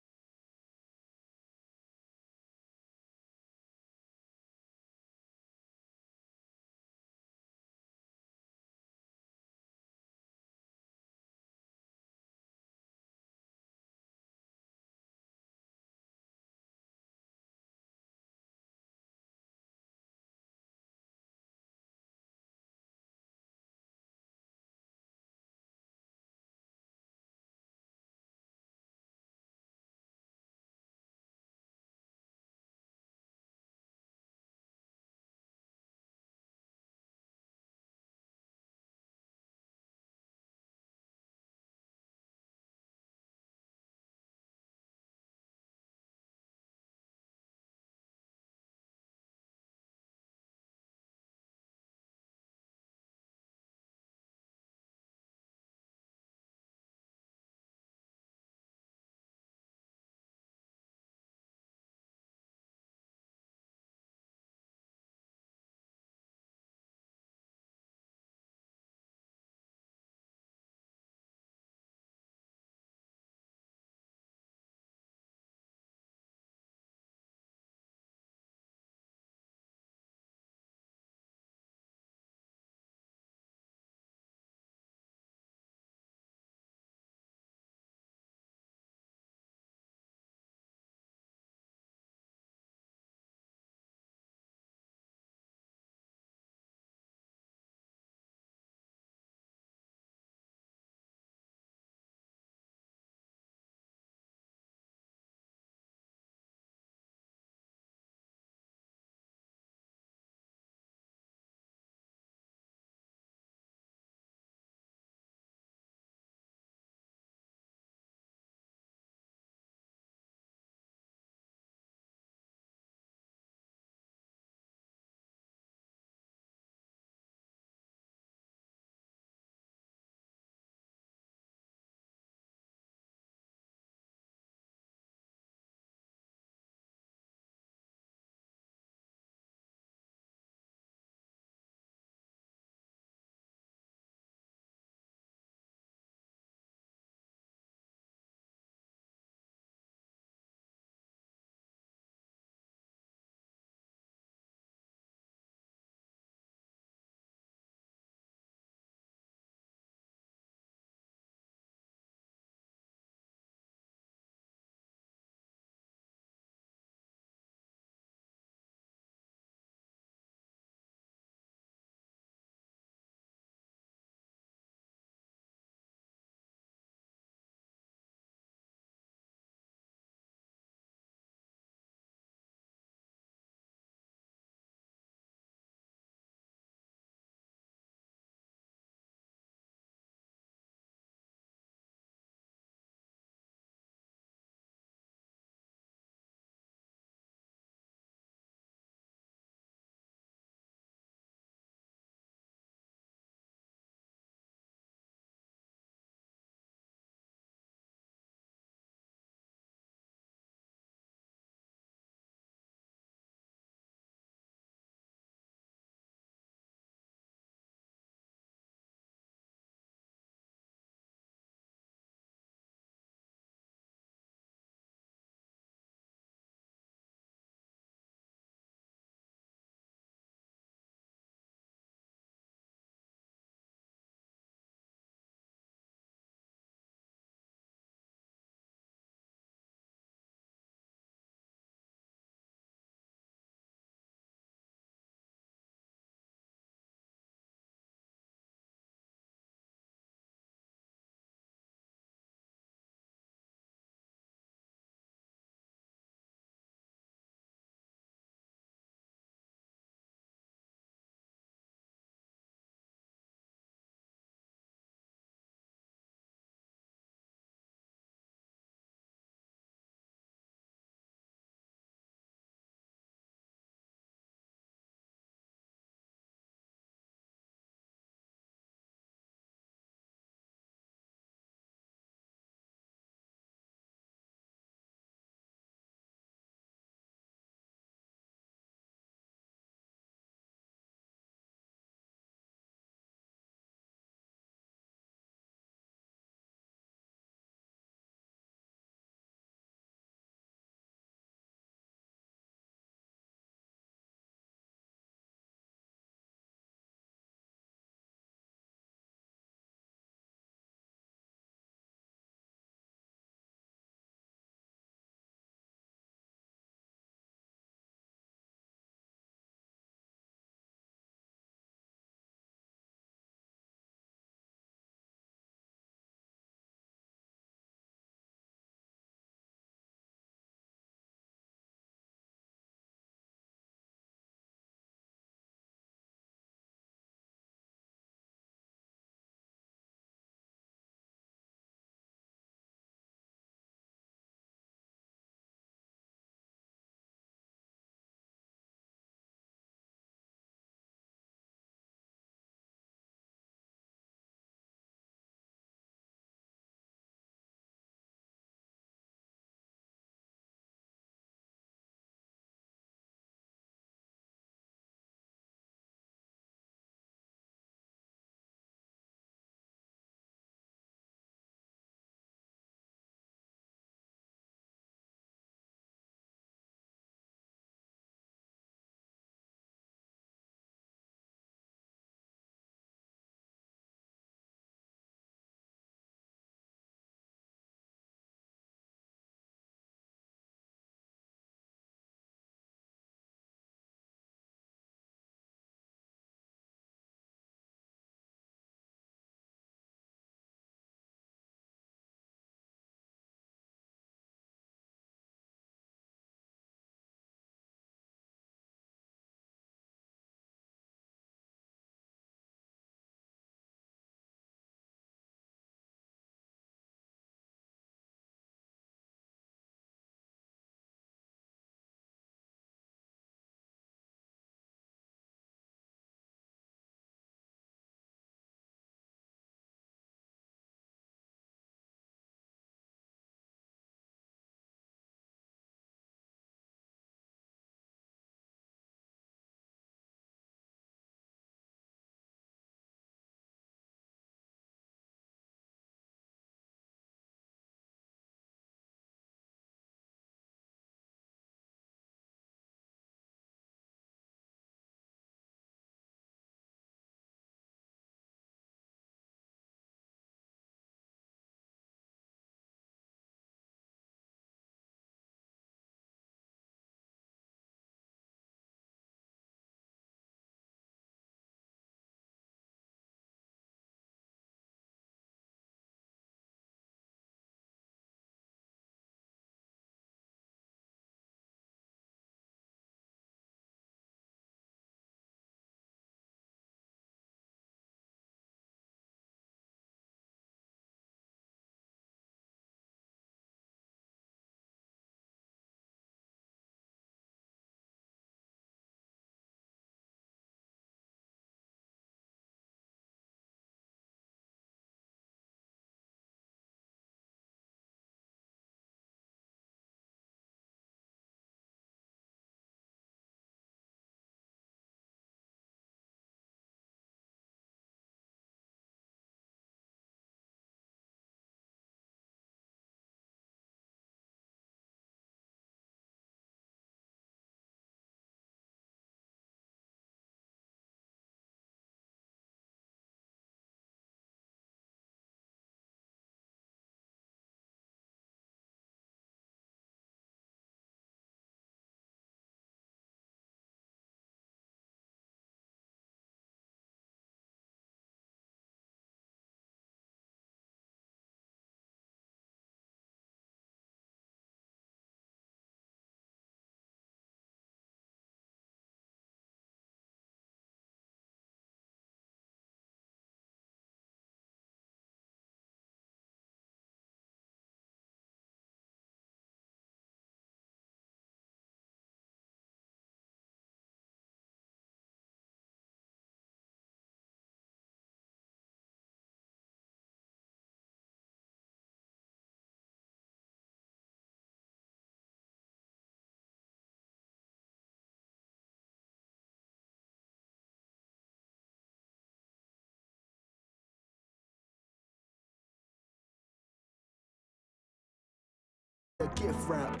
gift wrap.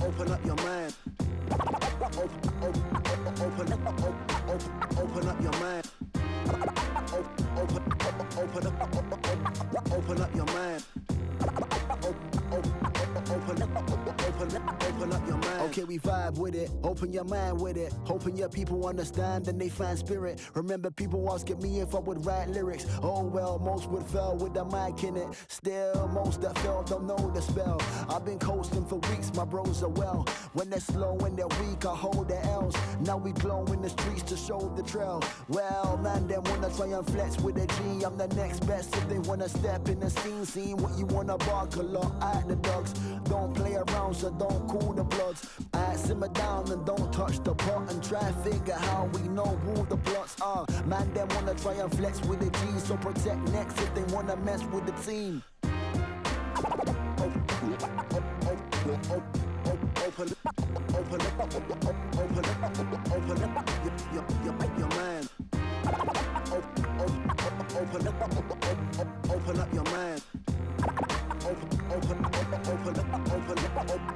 Open up your mind. Open up your mind. Open up your mind. Open up your mind. Okay, we vibe with it. Open your mind with it. Hoping your people understand and they find spirit. Remember, people asking me if I would write lyrics. Oh well, most would fail with the mic in it. Still, most that fail don't know the spell. I've been coasting for weeks, my bros are well. When they're slow and they're weak, I hold their L's. Now we glow in the streets to show the trail. Well, man, them wanna try and flex with a G. I'm the next best if they wanna step in the scene what you wanna bark a lot at the dogs. Don't play around, so don't cool the bloods. Simmer down and don't touch the pot and try and figure how we know who the plots are. Man, them wanna try and flex with the G, so protect necks if they wanna mess with the team. Open your mind. Open up your mind.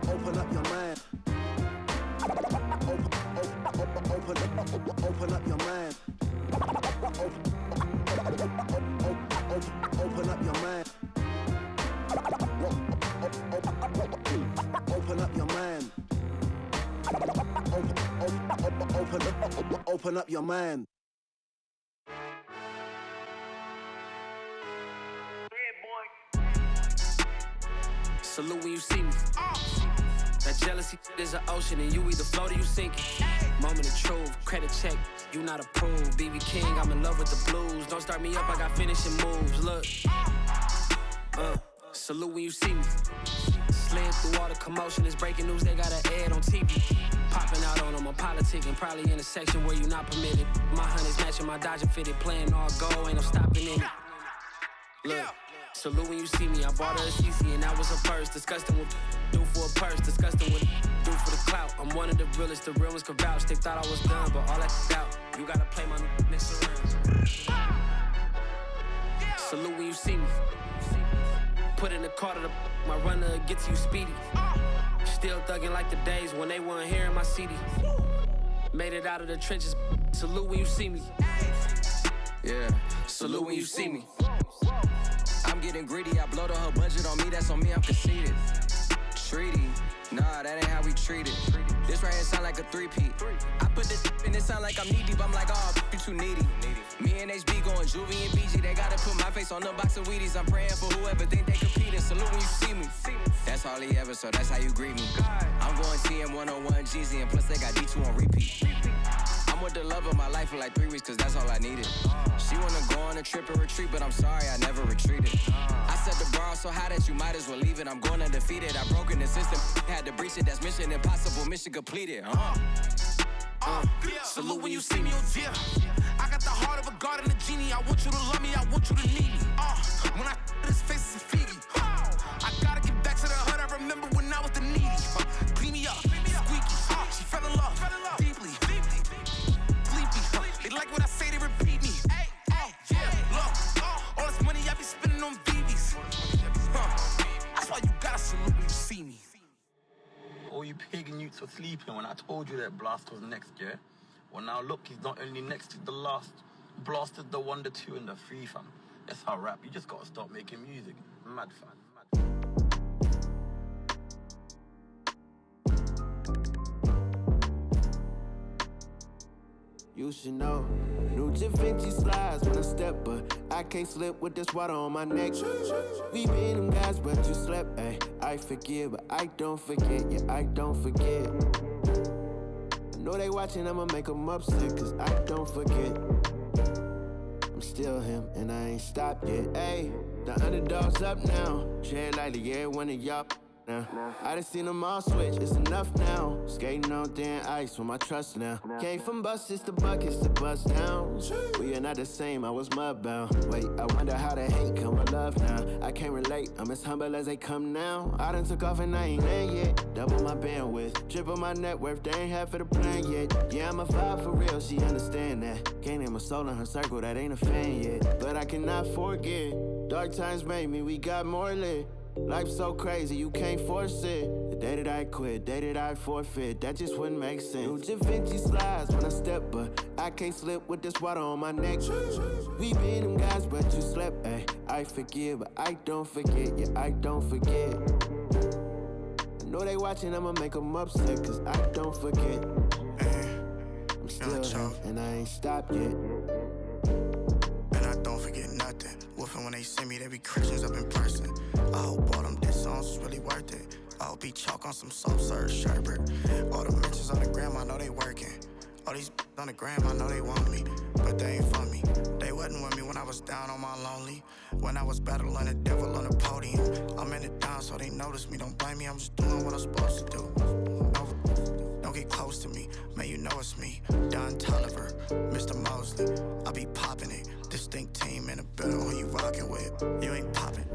Open up your mind. Open up your mind. Open up your mind. Open up your mind. Open up your mind. Salute when you see me. That jealousy is an ocean and you either float or you sink it. Moment of truth, credit check, you not approved. BB King, I'm in love with the blues. Don't start me up, I got finishing moves. Look, salute when you see me. Slid through all the commotion, it's breaking news, they got an ad on TV. Popping out on them, I'm politicking, probably in a section where you not permitted. My hunters matching my Dodger fitted, playing all go, ain't no stopping in it. Look. Salute when you see me, I bought her a CC and that was her purse. Disgusting what do for a purse, disgusting what do for the clout. I'm one of the realest, the real ones could vouch. They thought I was done, but all that doubt. You gotta play my next around. Salute when you see me. Put in the car to my runner gets you speedy. Still thugging like the days when they weren't hearing my CD. Made it out of the trenches. Salute when you see me. Yeah, salute when you see me. I'm getting greedy, I blow the whole budget on me, that's on me, I'm conceited. Treaty, nah, that ain't how we treat it. This right here sound like a three-peat. I put this in it sound like I'm knee deep, I'm like, oh, you too needy. Me and HB going Juvie and BG, they gotta put my face on the box of Wheaties. I'm praying for whoever think they competing, salute when you see me. That's all he ever, so that's how you greet me. I'm going TM 101 Jeezy, and plus they got D2 on repeat. I'm with the love of my life for like 3 weeks, cause that's all I needed. She wanna go on a trip and retreat, but I'm sorry, I never retreated. I set the bar so high that you might as well leave it. I'm going undefeated, I broke in the system, had to breach it, that's mission impossible, mission completed. Salute when you see me, oh dear. I got the heart of a god and a genie. I want you to love me, I want you to need me. When I this face is Figgy. I gotta get back to the hood, I remember when I was the needy. Clean me up, squeaky. She fell in love, deeply. Sleepy, they like what I say, they repeat me. Yeah, look, all this money I be spending on BBs. That's why you gotta salute when you see me. All you pagan youths were sleeping when I told you that Blast was next, yeah? Well, now look, he's not only next, he's the last. Blasted the 1, the 2, and the 3, fam. That's how rap. You just gotta stop making music. Mad fan. You should know, new Da Vinci slides when I step, but I can't slip with this water on my neck. We been them guys, but you slept, ayy. I forgive, but I don't forget, yeah, I don't forget. I know they watching, I'ma make them upset, cause I don't forget. I'm still him, and I ain't stopped yet, ayy. The underdog's up now, tread lightly, yeah, one of y'all. Now. I done seen them all switch, it's enough now. Skating on thin ice with my trust now. Came from buses to buckets to bust down. We are not the same, I was mudbound. Wait, I wonder how the hate come with love now. I can't relate, I'm as humble as they come now. I done took off and I ain't land yet. Double my bandwidth, triple my net worth, they ain't half of the plan yet. Yeah, I'm a vibe for real, she understand that. Can't name a soul in her circle that ain't a fan yet. But I cannot forget Dark times made me, we got more lit. Life's so crazy, you can't force it. The day that I quit, day that I forfeit, that just wouldn't make sense. New Da Vinci slides when I step, but I can't slip with this water on my neck. We been them guys, but you slept, ayy. I forgive, but I don't forget, yeah, I don't forget. I know they watching, I'ma make them upset, cause I don't forget. I'm still him, and I ain't stopped yet. And I don't forget nothing. Woofing when they see me, they be Christians up in person. I hope all them diss songs is really worth it. I hope he chalk on some soft serve sherbet. All the mentions on the gram, I know they working. All these on the gram, I know they want me, but they ain't for me. They wasn't with me when I was down on my lonely. When I was battling the devil on the podium. I'm in it down, so they notice me. Don't blame me, I'm just doing what I'm supposed to do. Don't get close to me, man, you know it's me. Don Tolliver, Mr. Mosley. I be popping it. Distinct team in the building, who you rockin' with? You ain't poppin'.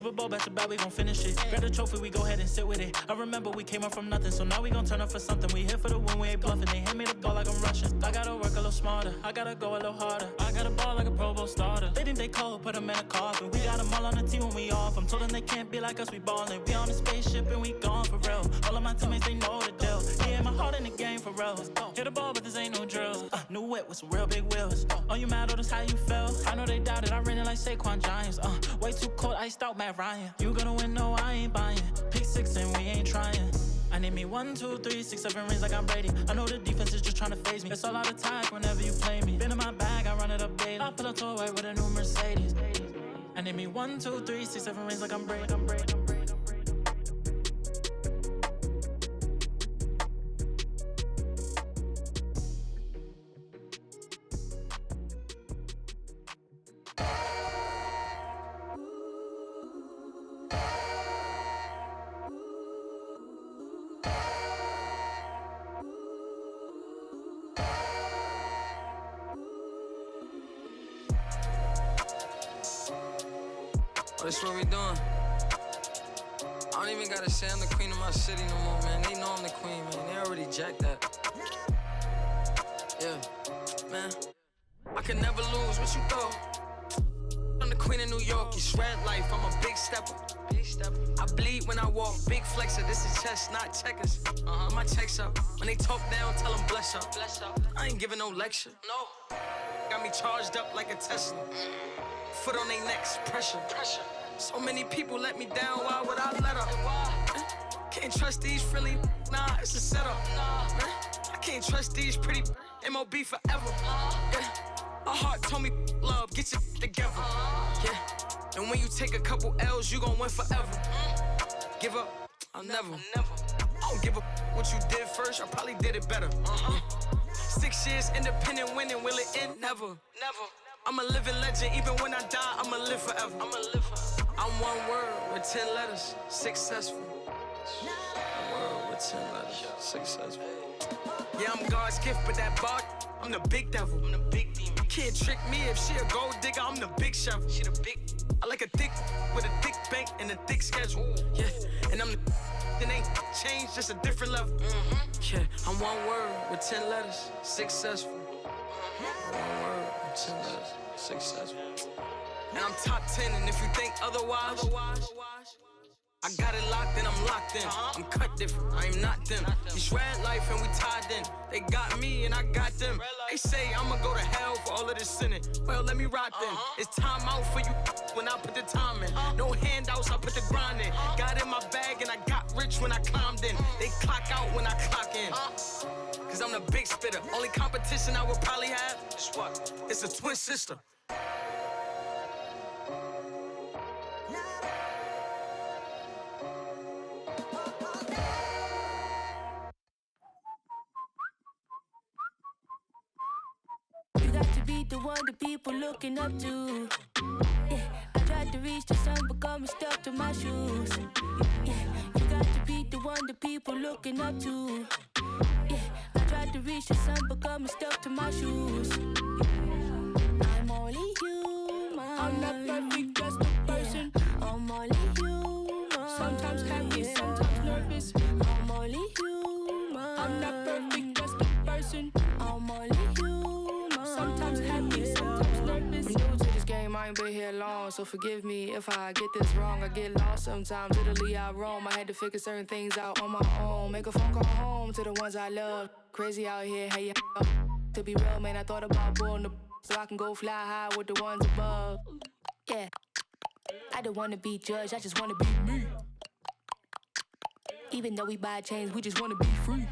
Super Bowl, bet we gon' finish it. Grab the trophy, we go ahead and sit with it. I remember we came up from nothing, so now we gon' turn up for something. We here for the win, we ain't bluffing. They hand me the ball like I'm rushing. I gotta work a little smarter, I gotta go a little harder. I gotta ball like a Pro Bowl starter. They think they cold, put them in a coffin. We got them all on the team when we off. I'm told them they can't be like us, we ballin'. We on a spaceship and we gone for real. All of my teammates, they know the deal. Yeah, my heart in the game for real. Hit the ball, but this ain't no drill. New whip with some real big wheels. Oh, you mad, oh, that's how you feel. I know they doubted, I ran it like Saquon Giants. Way too cold, iced out, Matt Ryan. You gonna win, no, I ain't buying. Pick 6 and we ain't trying. I need me 1, 2, 3, 6, 7 rings like I'm Brady. I know the defense is just trying to phase me. It's all out of tag whenever you play me. Been in my bag, I run it up daily. I pull up to a white with a new Mercedes. I need me 1, 2, 3, 6, 7 rings like I'm Brady. Oh, this what we doing. I don't even gotta say I'm the queen of my city no more, man. They know I'm the queen, man. They already jacked that. Yeah, man. I can never lose, what you thought? I'm the queen of New York, it's red life, I'm a big stepper. I bleed when I walk, big flexer, this is chess, not checkers. My checks up, when they talk down, tell them bless up. I ain't giving no lecture, no. Got me charged up like a Tesla. Foot on their necks, pressure. So many people let me down, why would I let up? Can't trust these frilly, nah, it's a setup. Man, I can't trust these pretty MOB forever. Yeah, my heart told me love, get your together. Yeah, and when you take a couple L's, you gon' win forever. Give up, I'll never. I don't give a what you did first, I probably did it better. 6 years independent winning, will it end? Never. I'm a living legend, even when I die, I'ma live forever. I'm one word with 10 letters, successful. One word with 10 letters, successful. Yeah, I'm God's gift, but that bar, I'm the big devil. I'm the big demon. Can't trick me if she a gold digger, I'm the big shovel. She the big. I like a thick with a thick bank and a thick schedule. Yeah, and I'm the it ain't changed, just a different level. Yeah, I'm one word with 10 letters, successful. One word with 10 letters, successful. And I'm top 10, and if you think otherwise, I got it locked and I'm locked in. I'm cut different, I am not them. It's red life and we tied in. They got me and I got them. They say I'ma go to hell for all of this sinning. Well, let me rock them. It's time out for you when I put the time in. No handouts, I put the grind in. Got in my bag and I got rich when I climbed in. They clock out when I clock in. Cause I'm the big spitter. Only competition I would probably have is what? It's a twin sister. The one the people looking up to. Yeah, I tried to reach the sun, but got me stuck to my shoes. Yeah, you got to be the one the people looking up to. Yeah, I tried to reach the sun, but got me stuck to my shoes. I'm only human. I'm not perfect, just a person. I'm only human. Sometimes happy, sometimes nervous. I'm only human. I'm not perfect, just a person. I'm only human. Sometimes happy, sometimes nervous. I'm new to this game, I ain't been here long, so forgive me if I get this wrong. I get lost sometimes, literally I roam. I had to figure certain things out on my own. Make a phone call home to the ones I love. Crazy out here, hey, yeah. To be real, man, I thought about pulling the so I can go fly high with the ones above. Yeah, I don't wanna be judged, I just wanna be me. Even though we buy chains, we just wanna be free.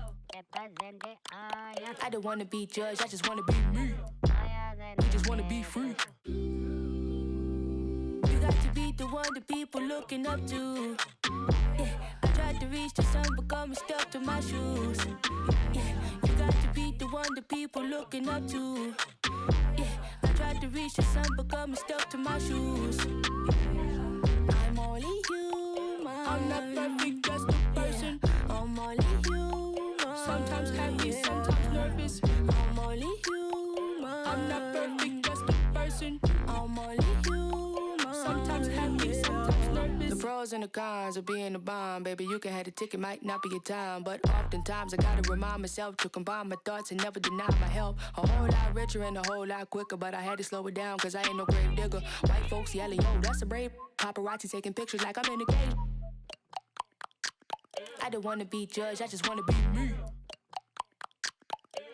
I don't wanna be judged, I just wanna be me. We just wanna be free. You got to be the one the people looking up to. Yeah, I tried to reach the sun, but got me stuck to my shoes. Yeah, you got to be the one the people looking up to. Yeah, I tried to reach the sun, but got me stuck to my shoes. I'm only human. I'm not perfect, just a person. I'm only human. Sometimes happy, sometimes nervous. I'm only human. I'm not perfect, just a person. I'm only human. Sometimes happy, sometimes nervous. pros and the cons of being a bomb. Baby, you can have the ticket, might not be your time. But oftentimes I gotta remind myself to combine my thoughts and never deny my help. A whole lot richer and a whole lot quicker, but I had to slow it down cause I ain't no grave digger. White folks yelling, yo, that's a brave. Paparazzi taking pictures like I'm in the cage. I don't wanna be judged, I just wanna be me.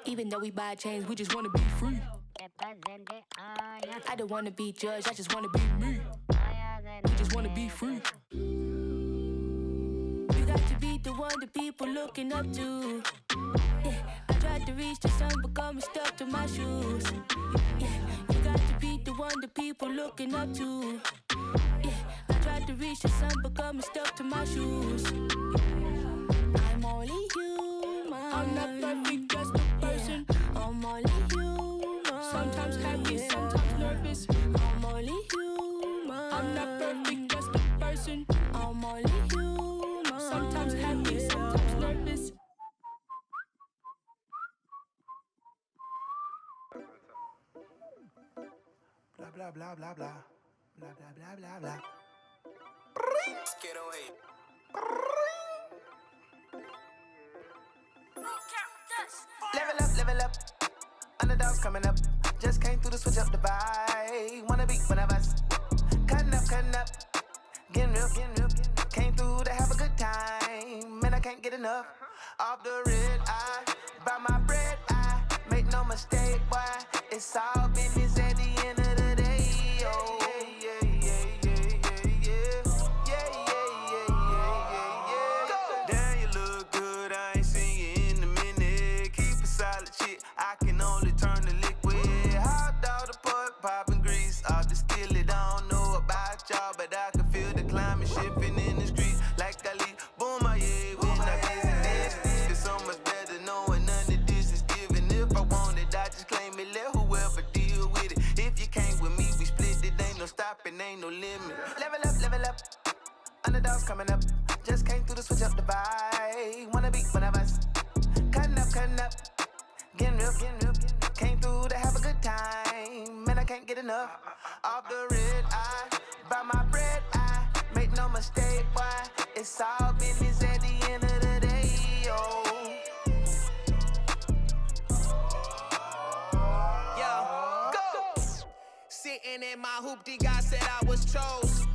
Even though we buy chains, we just wanna be free. I don't wanna be judged, I just wanna be me. We just wanna be free. You got to be the one that people looking up to. Yeah, I tried to reach the sun, but got me stuck to my shoes. Yeah, you got to be the one that people looking up to. Yeah, I tried to reach the sun, but got me stuck to my shoes. I'm only human. I'm not perfect, just a person. I'm only human. Sometimes happy, sometimes nervous. I'm only human. I'm not perfect, just a person. I'm only human. Sometimes happy, sometimes nervous. Blah, blah, blah, blah, blah. Blah, blah, blah, blah, blah. Get away. Level up. Underdogs coming up. Just came through to switch up the vibe. Wanna be one of us. Cutting up. Getting real. Came through to have a good time. Man, I can't get enough. Off the red eye. Buy my bread, I make no mistake, boy. It's all business at the end of the day. Oh, yeah. Damn, you look good. I ain't seen you in a minute. Keep a solid shit. I can only turn the liquid. Hot dog, the pork, popping grease off the skillet. I don't know about y'all, but I can feel the climate shifting in the street like I leave. Boom, my yeah, when I visit this. It's so much better knowing none of this is given. If I want it, I just claim it. Let whoever deal with it. If you came with me, we split it. Ain't no stopping, ain't no limit. Level up. Underdogs coming up. Just came through to switch up the vibe. Wanna be one of us. Cutting up. Getting real. Came through to have a good time. Man, I can't get enough. Off the red eye. Buy my bread, I make no mistake, boy. It's all business at the end of the day. Oh. Sitting in my hoopty, God said I was chose.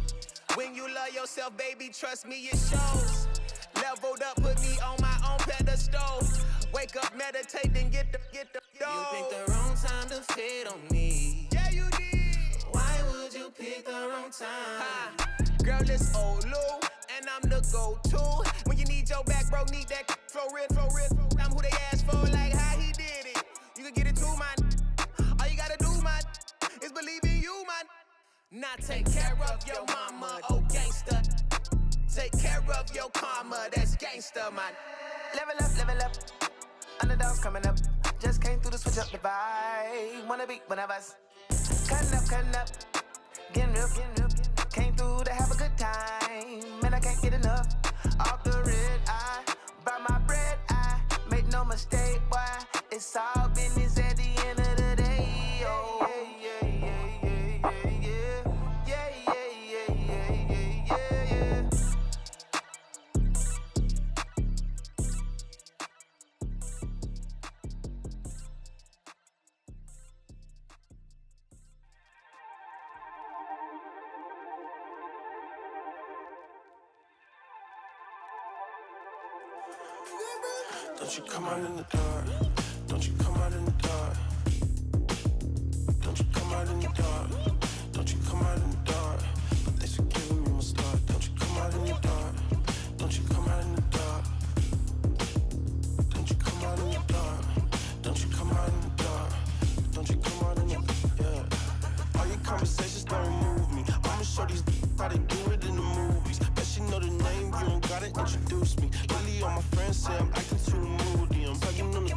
When you love yourself, baby, trust me, it shows. Leveled up, put me on my own pedestal. Wake up, meditate, then get the dough. You picked the wrong time to fit on me. Yeah, you did. Why would you pick the wrong time? Girl, it's old Lou, and I'm the go-to. When you need your back, bro, need that flow real. I'm who they ask for, like how he did it. You can get it too, man. All you gotta do, man, is believe in you, man. Now take care of your mama, oh gangsta. Take care of your karma, that's gangsta, man. Level up. Underdogs coming up. Just came through to switch up the vibe. Wanna be one of us. Cutting up. Getting real. Came through to have a good time. Man, I can't get enough. Off the red eye. Buy my bread, I make no mistake, boy. It's all business at the end of the day. Oh. Don't you come out in the dark. Don't you come out in the dark. Don't you come out in the dark. Don't you come out in the dark. But thanks for giving me my start. Don't you come out in the dark. Don't you come out in the dark. Don't you come out in the dark. Don't you come out in the dark. Don't you come out in the yeah. All your conversations don't move me. I'ma show these how they do it in the movies. Bet she know the name, you don't gotta introduce me. Lately all my friends say I'm acting too moody. I'm tugging on the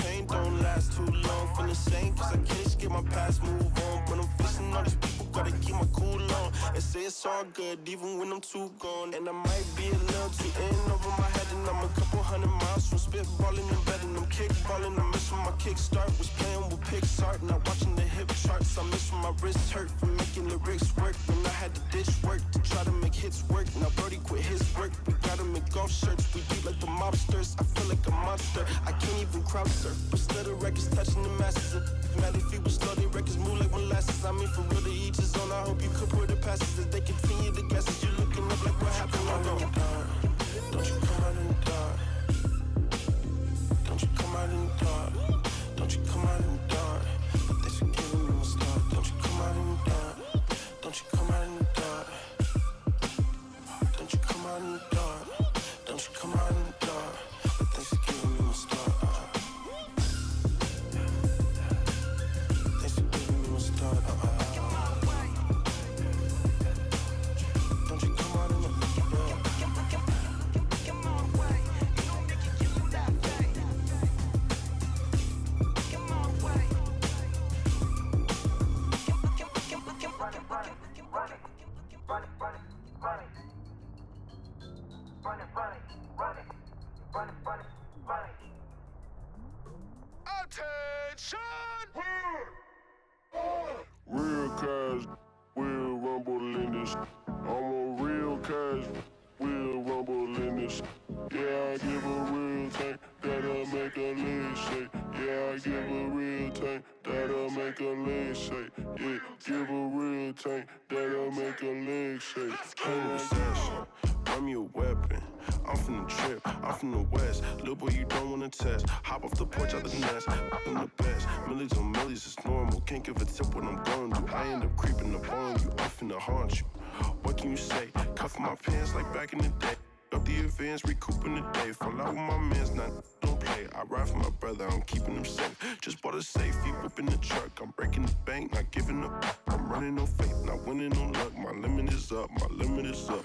pain, don't last too long. Feeling sane, cause I can't skip my past, move on. But I'm facing all these people, gotta keep my cool on. And say it's all good, even when I'm too gone. And I might be a little too in over my head. And I'm a couple hundred miles from spitballing and betting. I'm kickballing, I'm missing my kickstart. Was playing with Pixar, not watching the hip charts. I'm missing my wrist hurt from making lyrics work. When I had to ditch work to try to make hits hits work. Now Brody quit his work. We got him in golf shirts. We beat like the mobsters. I feel like a monster. I can't even crowd surf. But still the records touching the masses. Mad if you was slow, they records move like molasses. I mean, for real, to each his own. I hope you could put the passes as they continue to guess as you looking up like what happened. Don't you come out in the dark. Don't you come out in the dark. Don't you come out in the dark. They should give me my start. Don't you come out in the dark. Don't you come out in the dark. Don't you come out in the dark. Don't you come out in the dark. They should give me my start. They should give me my start. Don't you come out in the dark. Real cuz will rumble in this. I'm a real cuz will rumble in this. Yeah, I give a real tank that'll make a leg shake. Yeah, I give a real tank that'll make a leg shake. Yeah, give a real tank that'll make a leg shake. Conversation, run me a weapon. I'm from the trip, I'm from the west. Little boy, you don't wanna test. Hop off the porch out the nest. I'm the best. Millies on millies is normal. Can't give a tip what I'm going to. I end up creeping up on you. I'm finna haunt you. What can you say? Cuffing my pants like back in the day. Up the advance, recouping the day. Fall out with my mans, not don't play. I ride for my brother, I'm keeping him safe. Just bought a safe, he whipping the truck. I'm breaking the bank, not giving up. I'm running on faith, not winning on luck. My limit is up, my limit is up.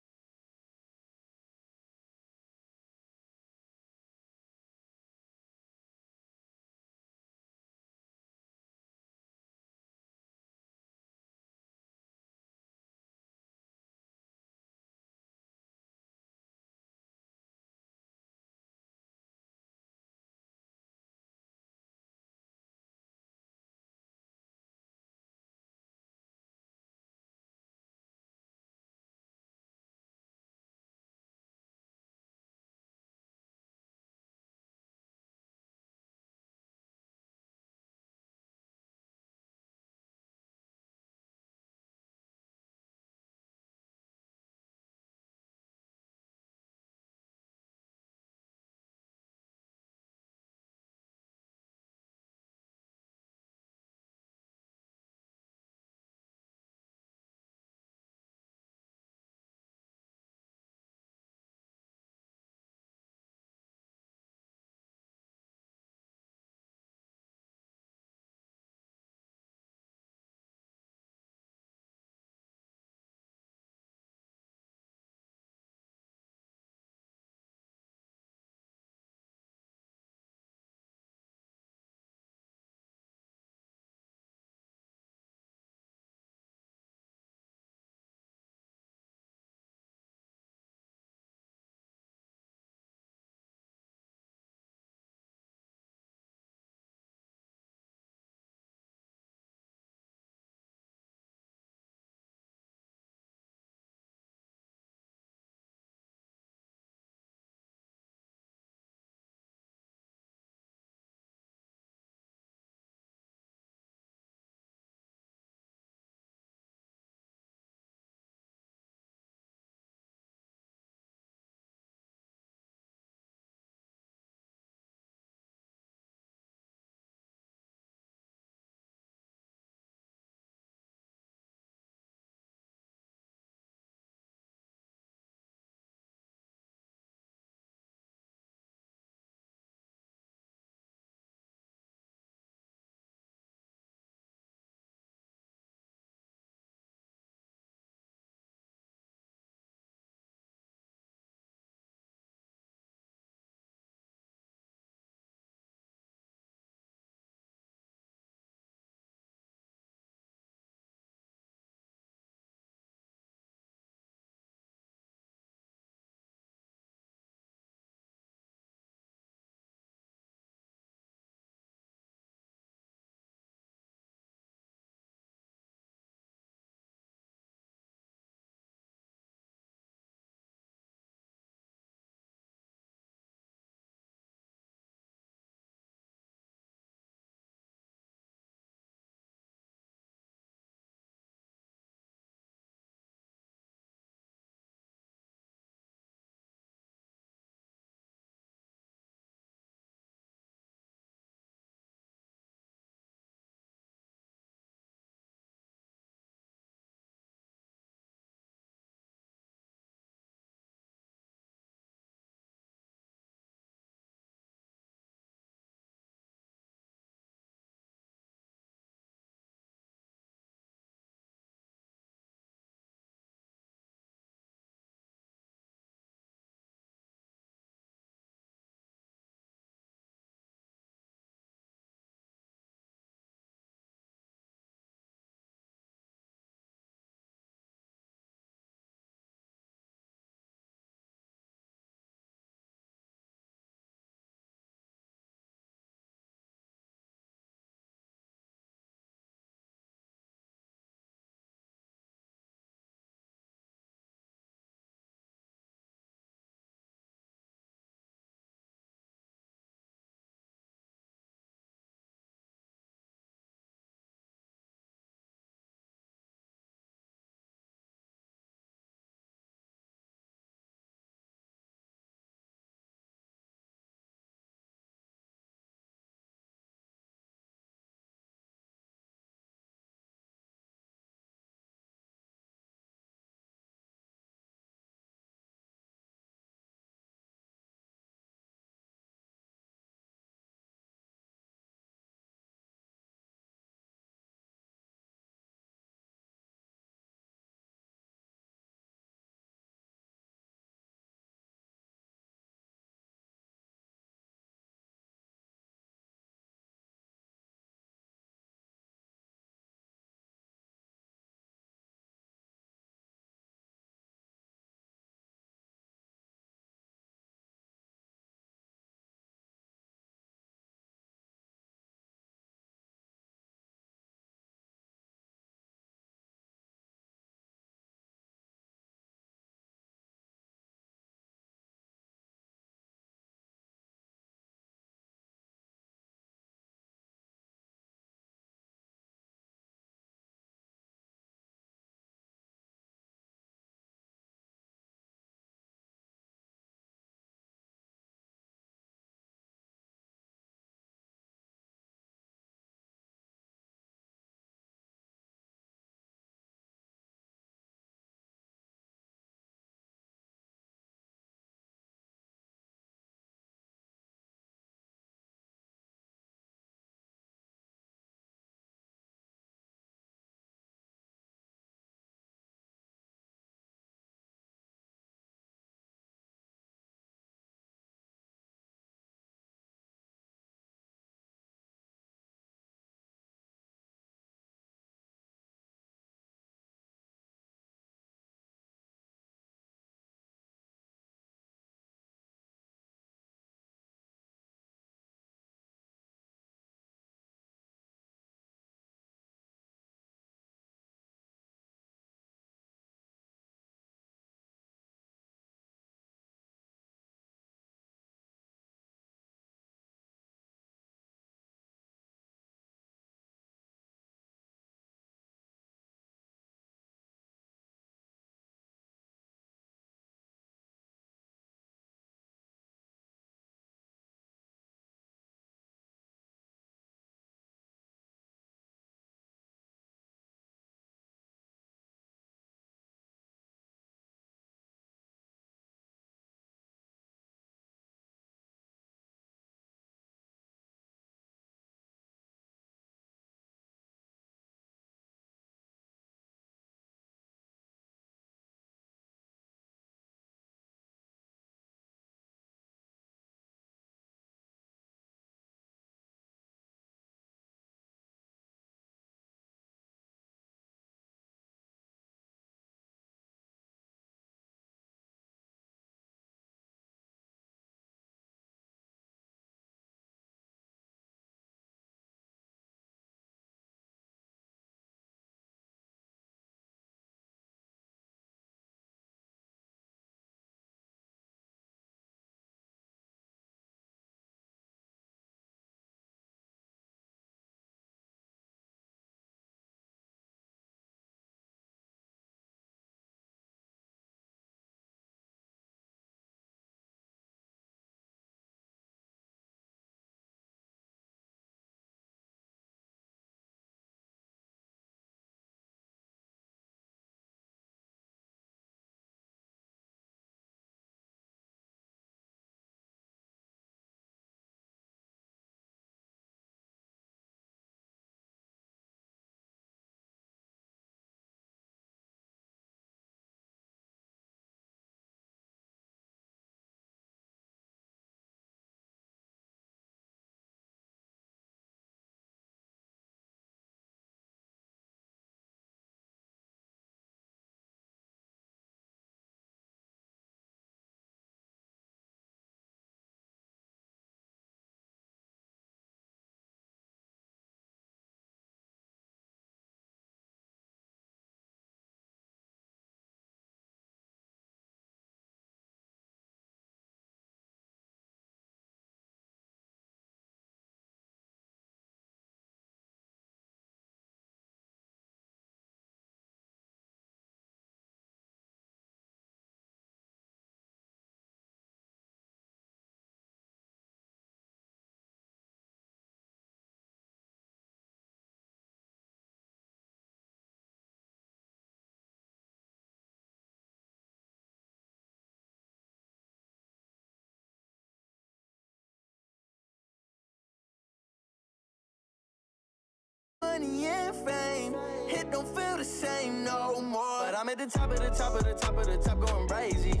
money and fame, it don't feel the same no more. But I'm at the top of the top of the top of the top going crazy,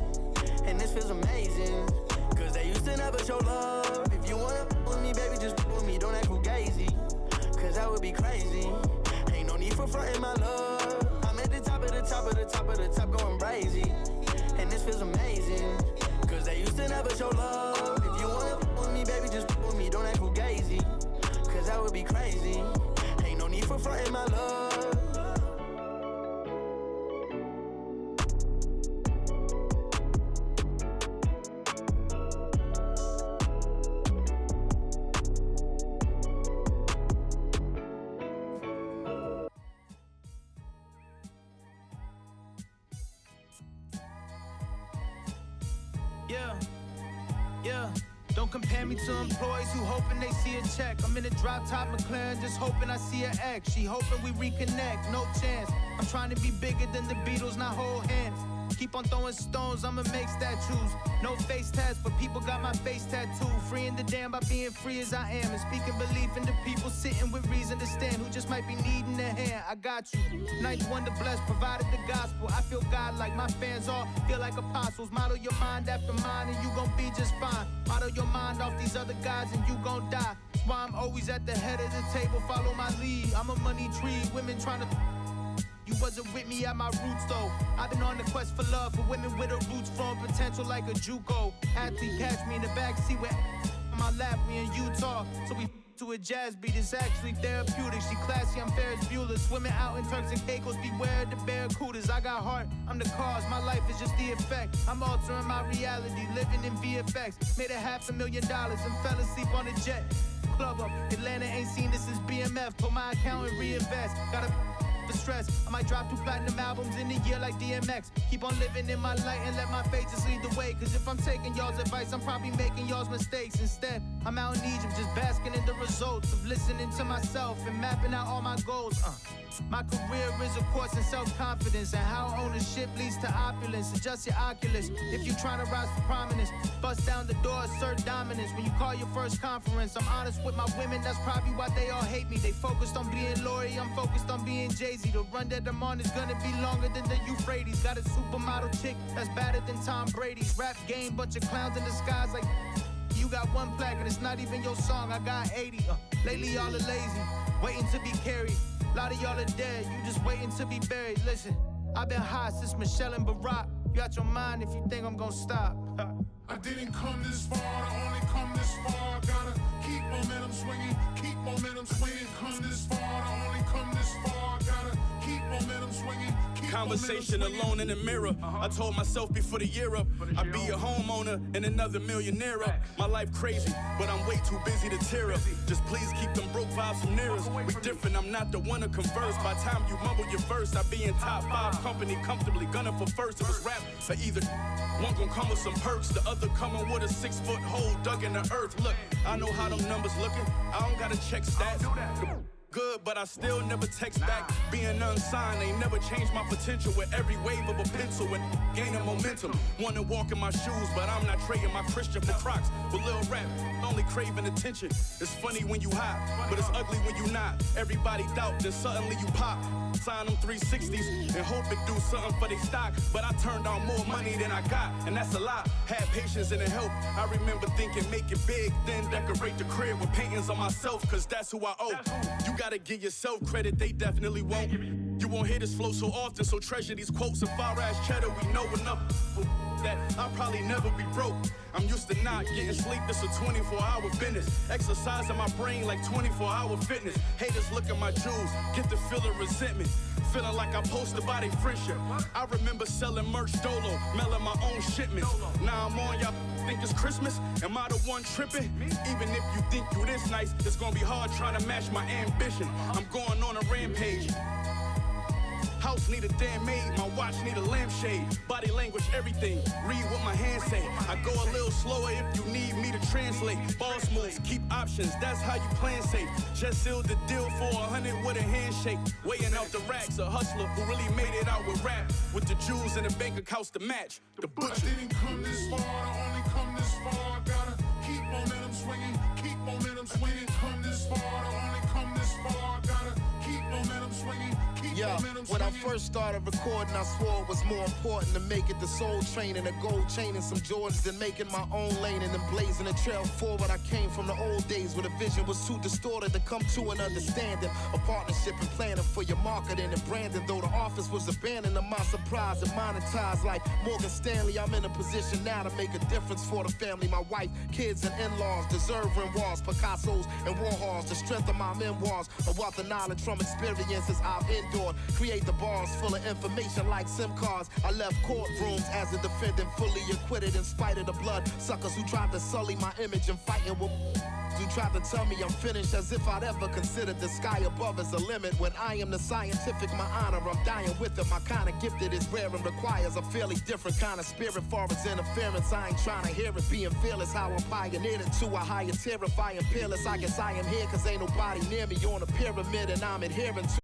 and this feels amazing. Cause they used to never show love. If you wanna with me, baby, just with me, don't act fugazi, cause that would be crazy. Ain't no need for frontin' my love. I'm at the top of the top of the top of the top going crazy, and this feels amazing. Cause they used to never show love. If you wanna with me, baby, just with me, don't act fugazi, cause that would be crazy. Ain't no need for frontin' my love. Yeah. Don't compare me to employees who hoping they see a check. I'm in a drop-top McLaren, just hoping I see an X. She hoping we reconnect, no chance. I'm trying to be bigger than the Beatles, not hold hands. Keep on throwing stones, I'ma make statues. No face tats, but people got my face tattooed. Freeing the damn by being free as I am. And speaking belief in the people sitting with reason to stand, who just might be needing a hand. I got you. Ninth wonder blessed, provided the gospel. I feel God like my fans all feel like apostles. Model your mind after mine and you gon' be just fine. Model your mind off these other guys and you gon' die. That's why I'm always at the head of the table, follow my lead. I'm a money tree, women trying to... You wasn't with me at my roots though. I've been on the quest for love, for women with her roots from potential like a JUCO. Athlete catch me in the backseat with on my lap, we in Utah. So we to a jazz beat, it's actually therapeutic. She classy, I'm Ferris Bueller. Swimming out in Turks and Caicos, beware the barracudas. I got heart, I'm the cause, my life is just the effect. I'm altering my reality, living in VFX. Made $500,000 and fell asleep on a jet. Club up, Atlanta ain't seen this since BMF. Put my account and reinvest. Gotta for stress. I might drop 2 platinum albums in a year like DMX. Keep on living in my light and let my faith just lead the way. Cause if I'm taking y'all's advice, I'm probably making y'all's mistakes. Instead, I'm out in Egypt just basking in the results of listening to myself and mapping out all my goals. My career is a course in self-confidence and how ownership leads to opulence. Adjust your oculus if you're trying to rise to prominence. Bust down the door, assert dominance. When you call your first conference, I'm honest with my women, that's probably why they all hate me. They focused on being Lori, I'm focused on being Jay-Z. The run that I'm on is gonna be longer than the Euphrates. Got a supermodel chick that's better than Tom Brady's. Rap game, bunch of clowns in disguise like you got 1 plaque and it's not even your song. I got 80. Lately y'all are lazy, waiting to be carried. A lot of y'all are dead, you just waiting to be buried. Listen, I've been high since Michelle and Barack. You out your mind if you think I'm gonna stop. I didn't come this far to only come this far. Gotta keep momentum swinging, keep momentum swinging. Come this far to only come this far. Gotta keep momentum swinging. Conversation alone in the mirror. I told myself before the year up, I'd be a homeowner and another millionaire up. My life crazy, but I'm way too busy to tear up. Just please keep them broke vibes from near us. We different, I'm not the one to converse. By the time you mumble your verse, I'd be in top 5 company, comfortably gunning for first. It was rap for either one gon' come with some perks, the other coming with a 6-foot hole dug in the earth. Look, I know how them numbers looking. I don't gotta check stats. Good, but I still never text back. Being unsigned ain't never changed my potential. With every wave of a pencil and gaining momentum. Wanna walk in my shoes, but I'm not trading my Christian for Crocs. With Lil Rap, only craving attention. It's funny when you hot, but it's ugly when you not. Everybody doubt, then suddenly you pop. Sign them 360s and hope it do something for they stock. But I turned on more money than I got, and that's a lot. Had patience and it helped. I remember thinking make it big, then decorate the crib with paintings on myself, cause that's who I owe. You gotta give yourself credit, they definitely won't. You won't hear this flow so often, so treasure these quotes. And far as cheddar, we know enough that I'll probably never be broke. I'm used to not getting sleep, it's a 24-hour business. Exercising my brain like 24-hour fitness. Haters look at my jewels, get the feel of resentment. Feeling like I posted by their friendship. I remember selling merch dolo, mailing my own shipments. Now I'm on, y'all think it's Christmas? Am I the one tripping? Even if you think you this nice, it's gonna be hard trying to match my ambition. I'm going on a rampage. House need a damn maid, my watch need a lampshade. Body language, everything, read what my hands say. I go a little slower if you need me to translate. Boss moves, keep options, that's how you plan safe. Just sealed the deal for 100 with a handshake. Weighing out the racks, a hustler who really made it out with rap. With the jewels and the bank accounts to match. The butcher. I didn't come this far to only come this far. Gotta keep momentum swinging, keep momentum swinging. Come this far to only come this far. Gotta keep Yeah, when I first started recording, I swore it was more important to make it the soul train and a gold chain and some Jordans than making my own lane and then blazing a trail forward. I came from the old days where the vision was too distorted to come to an understanding. A partnership and planning for your marketing and branding. Though the office was abandoned, to my surprise and monetized like Morgan Stanley. I'm in a position now to make a difference for the family. My wife, kids, and in-laws deserve walls, Picasso's and Warhols. The strength of my memoirs, a wealth of knowledge from experiences I've endured. Create the bars full of information like SIM cards. I left courtrooms as a defendant, fully acquitted in spite of the blood suckers who tried to sully my image and fighting with who tried to tell me I'm finished, as if I'd ever considered the sky above as a limit. When I am the scientific, my honor, I'm dying with it. My kind of gifted is rare and requires a fairly different kind of spirit. Far as interference, I ain't trying to hear it. Being fearless, how I pioneered it to a higher, terrifying, peerless. I guess I am here cause ain't nobody near me on a pyramid, and I'm adhering to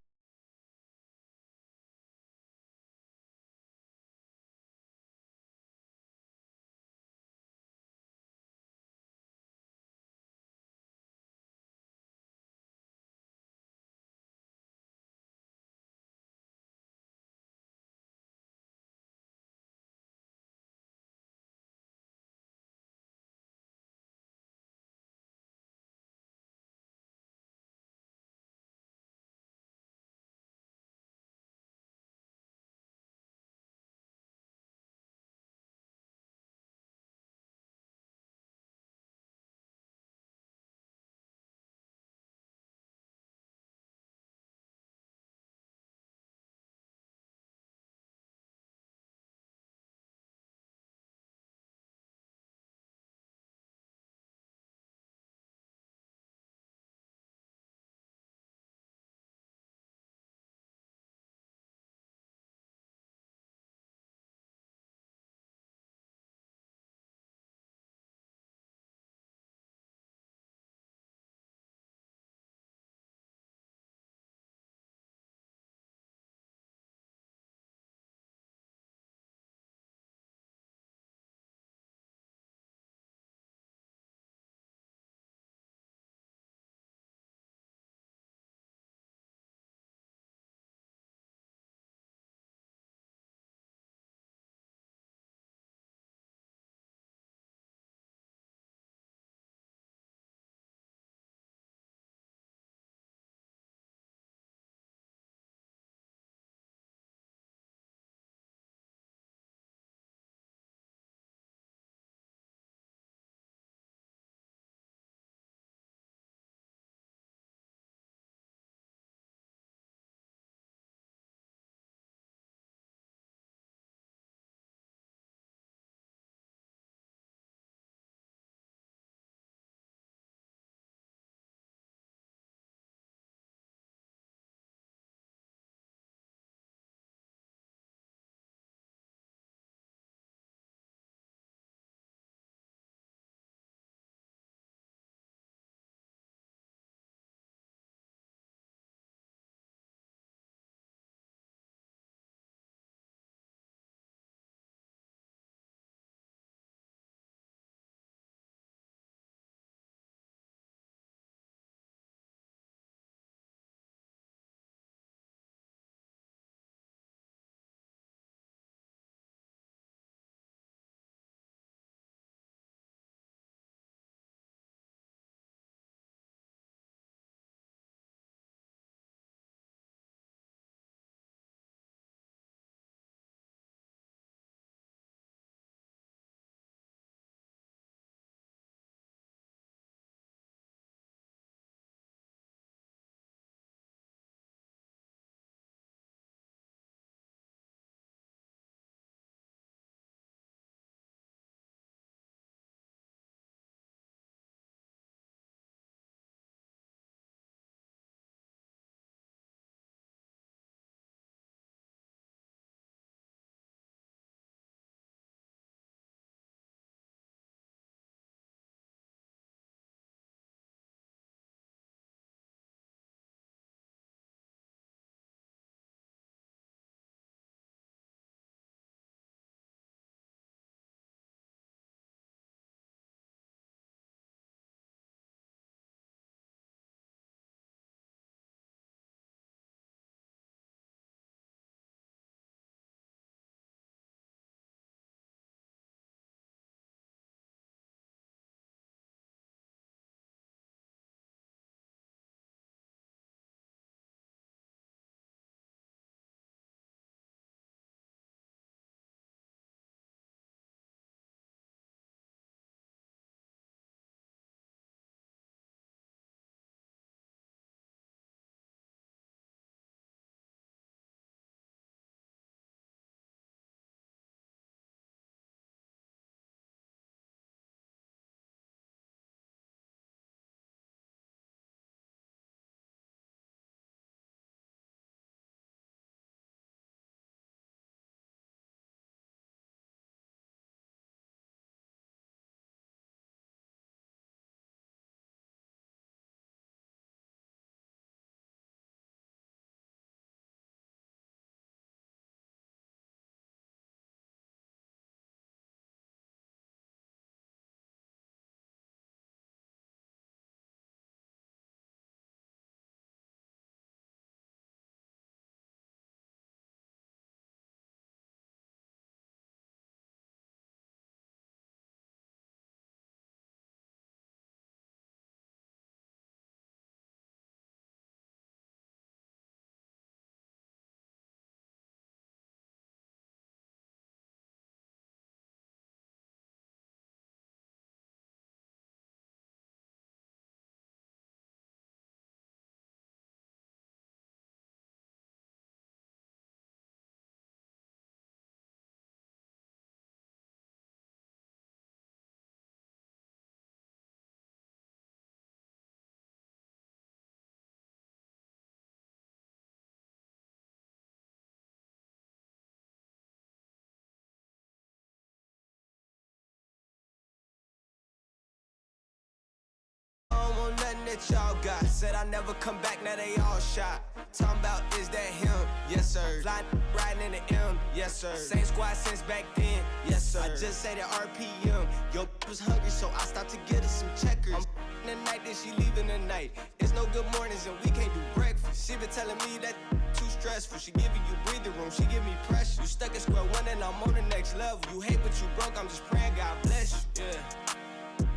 what y'all got. Said I never come back, now they all shot. Talking about, is that him? Yes, sir. Fly riding in the M, yes, sir. Same squad since back then, yes, sir. I just say the RPM. Yo, was hungry, so I stopped to get her some checkers. I'm the night, then she leaving the night. It's no good mornings, and we can't do breakfast. She been telling me that too stressful. She giving you breathing room, she give me pressure. You stuck at square one, and I'm on the next level. You hate what you broke, I'm just praying God bless you, yeah.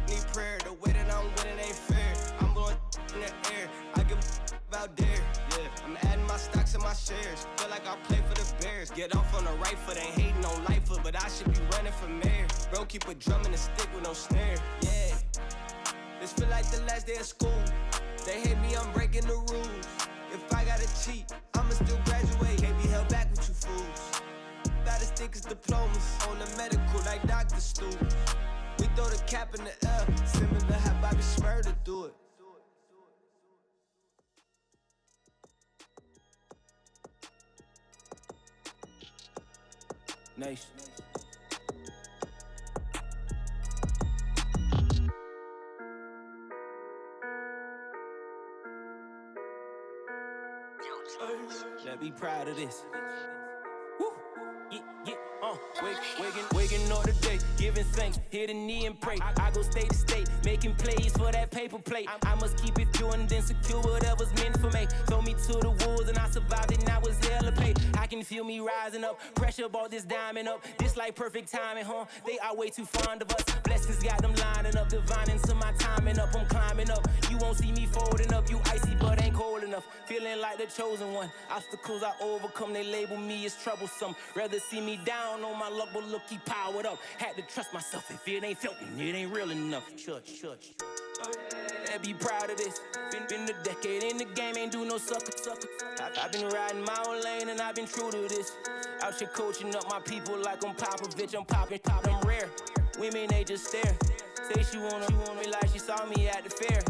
Need prayer, the way that I'm winning ain't fair. I'm going in the air, I give out there, yeah. I'm adding my stocks and my shares. Feel like I play for the Bears. Get off on the right foot, ain't hating on life foot, but I should be running for mayor. Bro, keep a drum and a stick with no snare, yeah. This feel like the last day of school. They hate me, I'm breaking the rules. If I gotta cheat, I'ma still graduate. Can't be held back with you fools. Got to stick as diplomas on the medical like Dr. Stu. We throw the cap in the air, similar to how Bobby Schmurda do it. Nation. Let me be proud of this. Woo. Waking up today, giving thanks, hit a knee and pray. I go state to state, making plays for that paper plate. I must keep it pure and then secure whatever's meant for me. Throw me to the wolves and I survived it, and I was hella paid. I can feel me rising up, pressure brought this diamond up. This like perfect timing, huh? They are way too fond of us. Blessings got them lining up, divining to my timing up. I'm climbing up, you won't see me folding up. You icy but ain't cold enough, feeling like the chosen one. Obstacles I overcome, they label me as troublesome. Rather see me down on my luck, but look, he powered up. Had to trust myself, if it ain't felt, then it ain't real enough. Church. I be proud of this. Been a decade in the game, ain't do no sucker. I've been riding my own lane and I've been true to this. Out here coaching up my people like I'm Popovich. I'm popping rare. Women, they just stare. Say she want me like she saw me at the fair.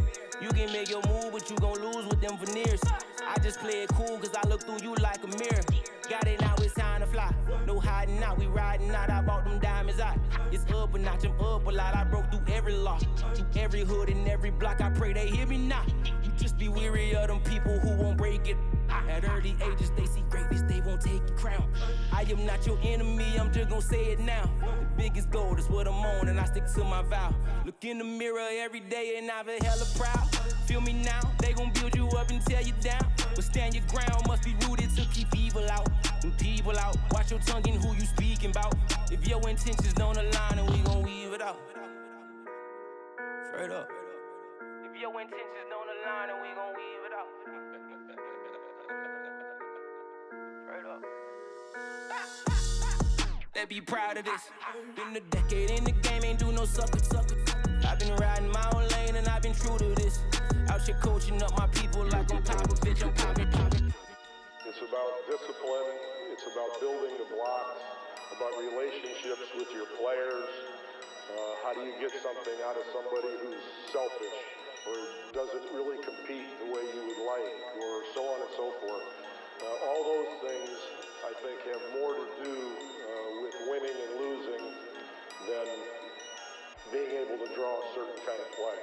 You can make your move, but you gon' lose with them veneers. I just play it cool, cause I look through you like a mirror. Got it now, it's time to fly. No hiding out, we riding out. I bought them diamonds out. It's up a notch, I'm up a lot. I broke through every law, through every hood and every block. I pray they hear me now. You just be weary of them people who won't break it. At early ages, they see greatness, they won't take your crown. I am not your enemy, I'm just gonna say it now. The biggest goal is what I'm on, and I stick to my vow. Look in the mirror every day, and I feel hella proud. Feel me now, they gon' build you up and tear you down. But stand your ground, must be rooted to keep evil out. And people out, watch your tongue and who you speaking about. If your intentions don't align, then we gon' weave it out. Straight up. If your intentions don't align, then we gon' weave it out. Straight up. They be proud of this. Been a decade in the game, ain't do no sucker. I've been riding my own lane and I've been true to this. Out here coaching up my people like I'm Popovich. I'm popping. It's about discipline. It's about building the blocks, about relationships with your players. How do you get something out of somebody who's selfish or doesn't really compete the way you would like, or so on and so forth. All those things, I think, have more to do with winning and losing than being able to draw a certain kind of play.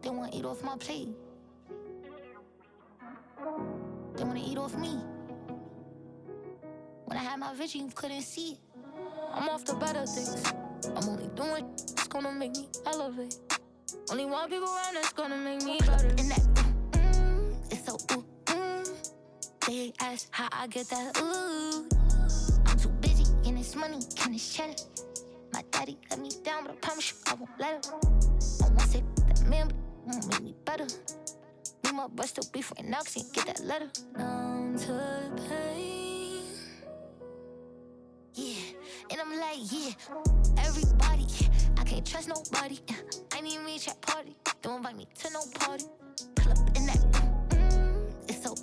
They wanna eat off my plate. They wanna eat off me. When I had my vision, you couldn't see it. I'm off the better things. I'm only doing that's gonna make me elevate. Only one people around that's gonna make me better. And that it's so They ask how I get that I'm too busy getting this money, getting this cheddar. My daddy let me down, but I promise you I won't let him. I won't say that man, but won't make me better. Me my breast still beef right now, cause he get that letter. Numb to the pain. Yeah, and I'm like, yeah, everybody, I can't trust nobody. I need me a trap party, don't invite me to no party. Pull up in that, it's so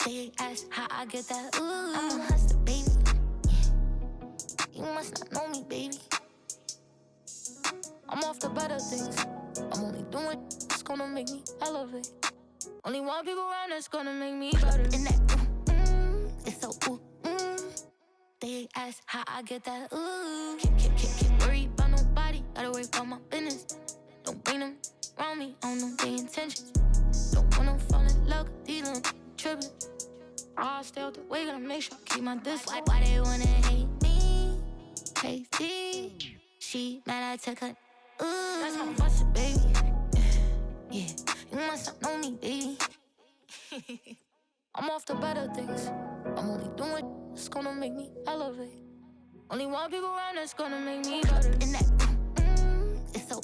They ask how I get that I'm a hustler, baby. Yeah. You must not know me, baby. I'm off the better things. I'm only doing that's gonna make me elevate. Only want people around that's gonna make me better. And that it's so They ask how I get that Can't worry about nobody, gotta worry about my business. Don't bring them around me, I don't know their intentions. Don't wanna fall in love, these little trippin'. I'll stay out the way, gotta make sure I keep my distance. Why they wanna hate me? Crazy. She mad I took her. That's how I bust it, baby. Yeah, you must not know me, baby. I'm off the better things. I'm only doing that's gonna make me elevate. Only want people around that's gonna make me better. And that it's so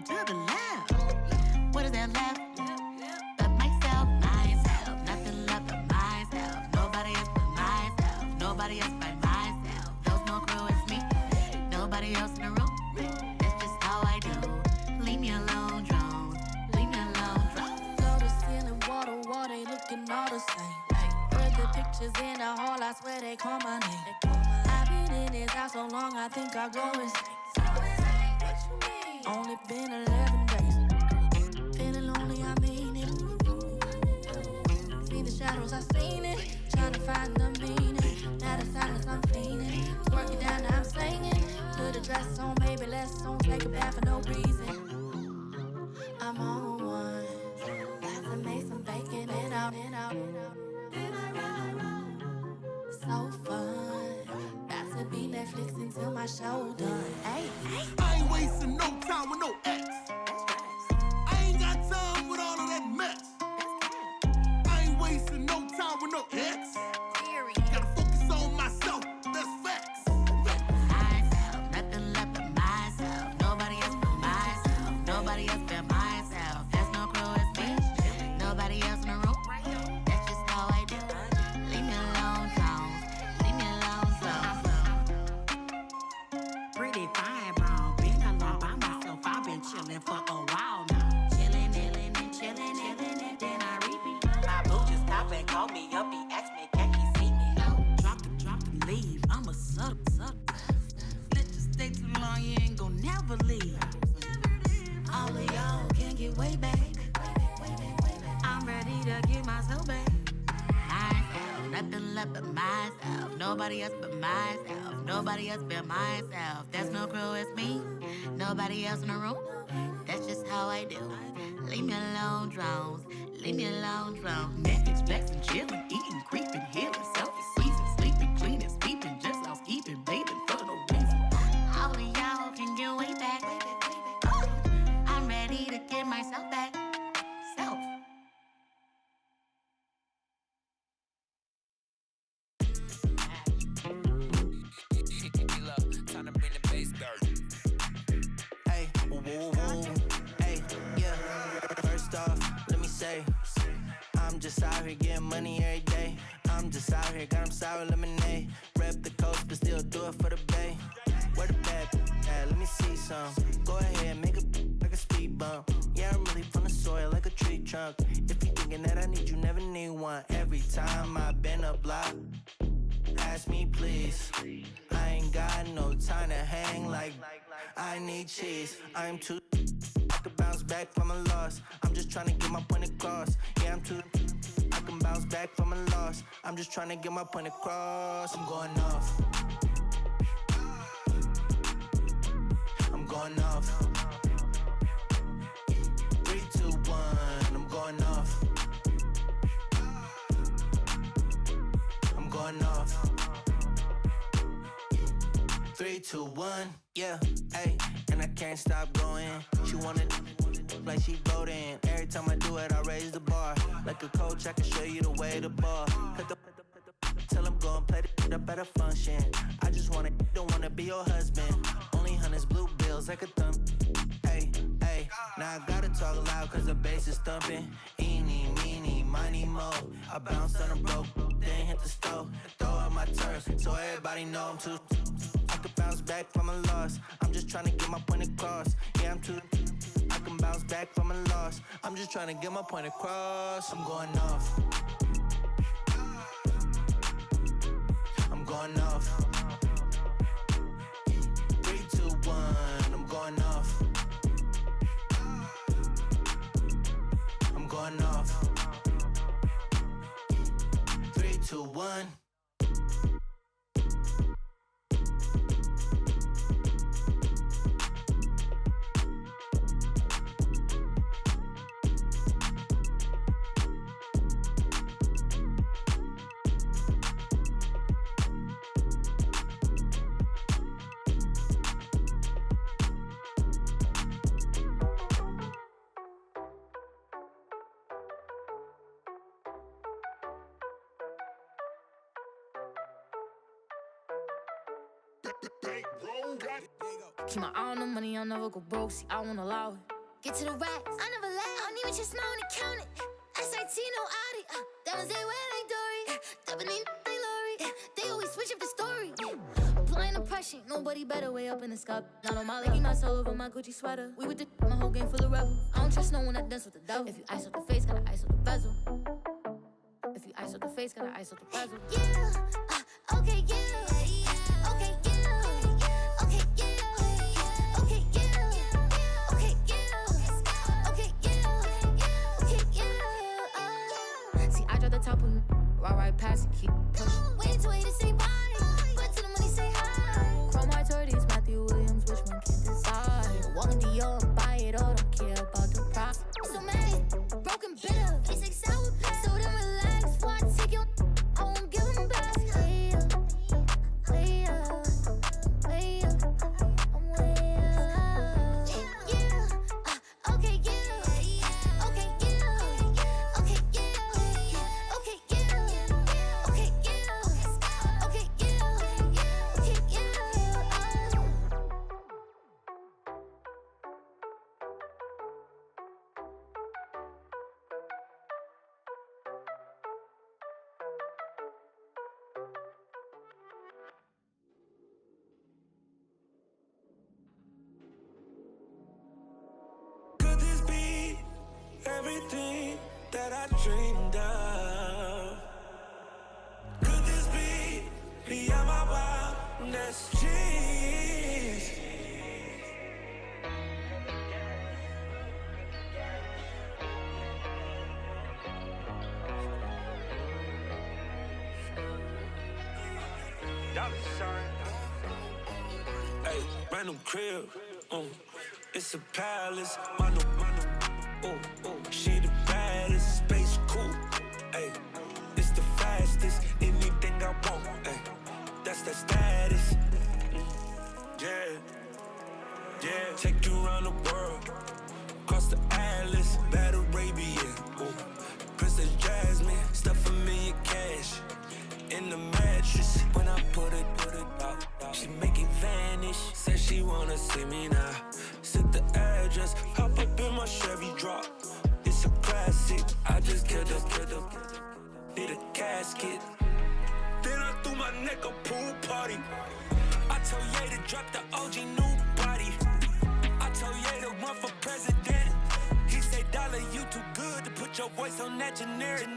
over to the left. What is that left? But myself, nothing left but myself. Nobody else but myself. Nobody else but myself. There's no crew, it's me. Nobody else in the room. That's just how I do. Leave me alone, drone. Leave me alone, drone. Floor to ceiling, wall, they looking all the same. Read the pictures in the hall, I swear they call my name. I've been in this house so long, I think I'll go insane. What you mean? Only been 11 days. Feeling lonely, I mean it. See the shadows, I seen it. Trying to find the meaning. Now the silence, I'm feeling. Work it down, now I'm singing. Put a dress on, maybe less on. Take a bath for no reason. I'm on one. Got to make some bacon and out. So fun. About to be Netflix until my show done. Hey. I ain't wasting no time with no ex. I ain't got time with all of that mess. I ain't wasting no time with no ex. Gotta focus on myself, that's facts. Myself, nothing left but myself. Nobody else but myself. Nobody else but myself. There's no crew, it's me. Nobody else in the room. That's just how I do. Leave me alone, Jones. Leave me alone, Jones. Pretty fine, bro. Been alone by myself. I've been chilling for a while now. Chilling, and then I repeat. My boo just stopped and called me up. He asked me, can he see me? Drop the leave. I'm a suck. Let you stay too long, you ain't gon' never leave. All of y'all can get way back. I'm ready to get myself back. Myself, nothing left but myself. Nobody else but myself. Nobody else but myself. There's no crew, it's me. Nobody else in the room. That's just how I do. Leave me alone, drones. Leave me alone, drones. Netflix, flexing, chilling, eating, creeping, healing, self-season, sleeping, cleaning, sleeping, just housekeeping, bathing for no reason. All of y'all can get way back. I'm ready to get myself back. Self. Time to bring the bass dirt. Hey, woo, woo, woo. Hey, yeah. First off, let me say, I'm just out here getting money every day. I'm just out here, got 'em sour lemonade. Rep the coast, but still do it for the bay. Where the bad at? Let me see some. Go ahead, make a like a speed bump. Yeah, I'm really from the soil like a tree trunk. If you thinking that I need you, never need one. Every time I've been a block, ask me please. I ain't got no time to hang like I need cheese. I'm too I can bounce back from a loss. I'm just trying to get my point across. Yeah, I'm too I can bounce back from a loss. I'm just trying to get my point across. I'm going off. I'm going off. 3, 2, 1. I'm going off. I'm going off. 3, 2, 1. Yeah, hey, and I can't stop going. She wanna like she voting. Every time I do it, I raise the bar. Like a coach, I can show you the way to ball. Tell him go and play the up at a function. I just don't wanna be your husband. Only hundreds, blue bills like a thump. Hey, now I gotta talk loud cause the bass is thumping. Eeny, meeny, miny, mo. I bounced on a broke, then hit the stove. Throw out my turf, so everybody know I'm too. I can bounce back from a loss. I'm just trying to get my point across. Yeah, I'm too. I can bounce back from a loss. I'm just trying to get my point across. I'm going off. I'm going off. 3, 2, 1. I'm going off. I'm going off. 3, 2, 1. Keep my eye on the money, I'll never go broke. See, I won't allow it. Get to the racks, I never lie. I don't even just smile when I count it. SIT, no Audi. Diamonds, they wear like Dory. Dubbing in like Lori. They always switch up the story. Applying the pressure, nobody better way up in the sky. Not on my leg, my soul over my Gucci sweater. We with the my whole game full of rebels. I don't trust no one that dance with the devil. If you ice up the face, gotta ice up the bezel. If you ice up the face, gotta ice up the bezel. Yeah, okay, yeah. Okay, yeah. Okay, yeah. Okay, yeah. Okay, yeah. Okay, yeah. Okay, yeah. See, I drop the top of right past it, keep pushing. Wait to say bye. But to the money, say hi. Chrome hearts or these Matthew Williams, which one can decide? Walking Dior and buy it all, don't care about the price. So mad, broken bitter, it's like sour patch. So then relax, before I take your, I won't give them back. Way up, way up, way up, I'm way up. Yeah, okay, yeah, okay, yeah, okay, yeah, okay, yeah, okay, yeah, okay, yeah, Could this be everything that I dreamed of? Could this be beyond my wildest dreams? Hey, brand new crib, it's a palace, mano, she the baddest, space cool, hey, it's the fastest, anything I want, hey, that's the status, yeah, take you around the world, across the Atlas, Bad Arabian, Princess Jasmine, stuff a million cash, in the mattress, when I put it out, she make it vanish, said she wanna see me now, set the address, hop up in my Chevy drop, it's a classic, I just killed her, need a casket, then I threw my neck a pool party, I told Ye to drop the OG new body, I told Ye to run for president, he said dollar you too good to put your voice on that generic,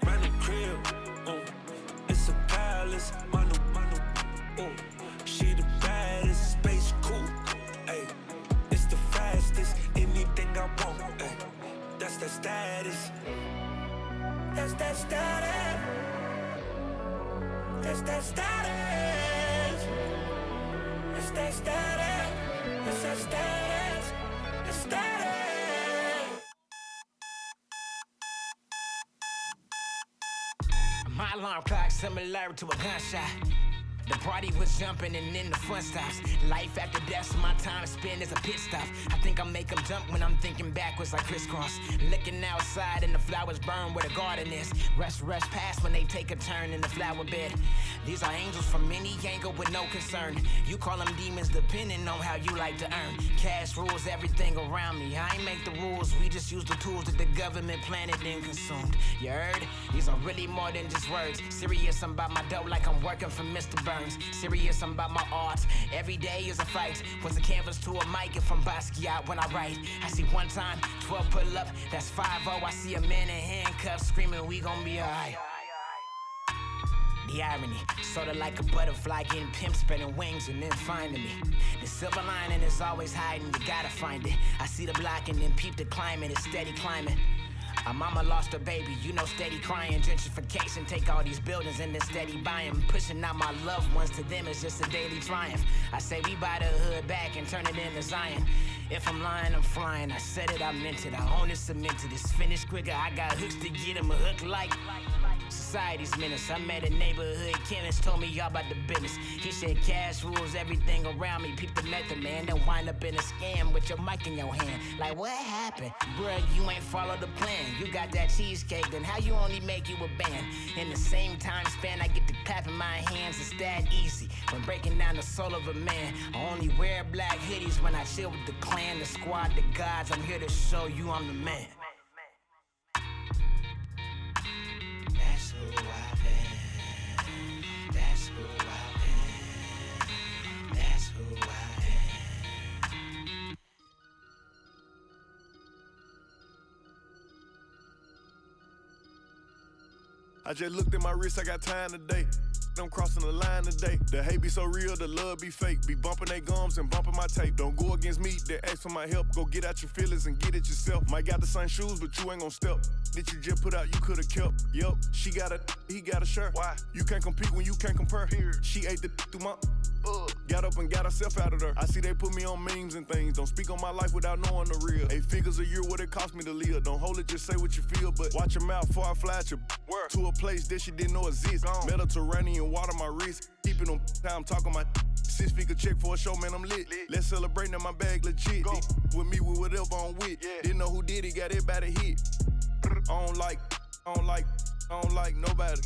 brand new crib, it's a palace, mano, she the baddest, space cool, ayy, it's the fastest, anything I want, ayy, that's the status, that's that status, that's that status, that's that status, that's that status, the status. My alarm clock similar to a gunshot. The party was jumping and then the fun stops. Life after death, so my time spent as a pit stop. I think I make them jump when I'm thinking backwards like crisscross. Looking outside and the flowers burn where the garden is. Rush past when they take a turn in the flower bed. These are angels from any angle with no concern. You call them demons depending on how you like to earn. Cash rules everything around me. I ain't make the rules, we just use the tools that the government planted and consumed. You heard? These are really more than just words. Serious, I'm about my dough like I'm working for Mr. Burns. Serious, I'm about my art. Every day is a fight. What's a canvas to a mic if I'm Basquiat when I write? I see one time, 12 pull up, that's 5-0. I see a man in handcuffs screaming, we gon' be alright. The irony, sorta like a butterfly getting pimped, spreading wings and then finding me. The silver lining is always hiding, you gotta find it. I see the block and then peep the climate, it's steady climbing. A mama lost her baby, you know, steady crying. Gentrification, take all these buildings and then steady buying. Pushing out my loved ones, to them it's just a daily triumph. I say we buy the hood back and turn it into Zion. If I'm lying, I'm flying. I said it, I meant it. I own it, cemented. It's finished quicker. I got hooks to get him a hook like Society's menace. I met a neighborhood chemist, told me all about the business. He said cash rules everything around me. Peep the method, man. Don't wind up in a scam with your mic in your hand. Like, what happened? Bruh, you ain't follow the plan. You got that cheesecake, then how you only make you a band? In the same time span, I get to clapping my hands. It's that easy. When breaking down the soul of a man, I only wear black hoodies when I chill with the clan, the squad, the gods. I'm here to show you I'm the man. That's who I've been. That's who I've been. That's who I am. I just looked at my wrist, I got time today. I'm crossing the line today. The hate be so real, the love be fake. Be bumping they gums and bumping my tape. Don't go against me, they ask for my help. Go get out your feelings and get it yourself. Might got the same shoes, but you ain't gon' step. That you just put out, you could've kept. Yup, she got a, he got a shirt. Why? You can't compete when you can't compare. Period. She ate the through my got up and got herself out of there. I see they put me on memes and things. Don't speak on my life without knowing the real. 8 figures a year, what it cost me to live. Don't hold it, just say what you feel. But watch your mouth before I fly at your word. To a place that she didn't know exists. Mediterranean water my wrist. Keeping on time talking my 6-figure check for a show, man, I'm lit. Let's celebrate, now my bag legit. With me, with whatever I'm with. Didn't know who did it, got everybody hit. I don't like nobody.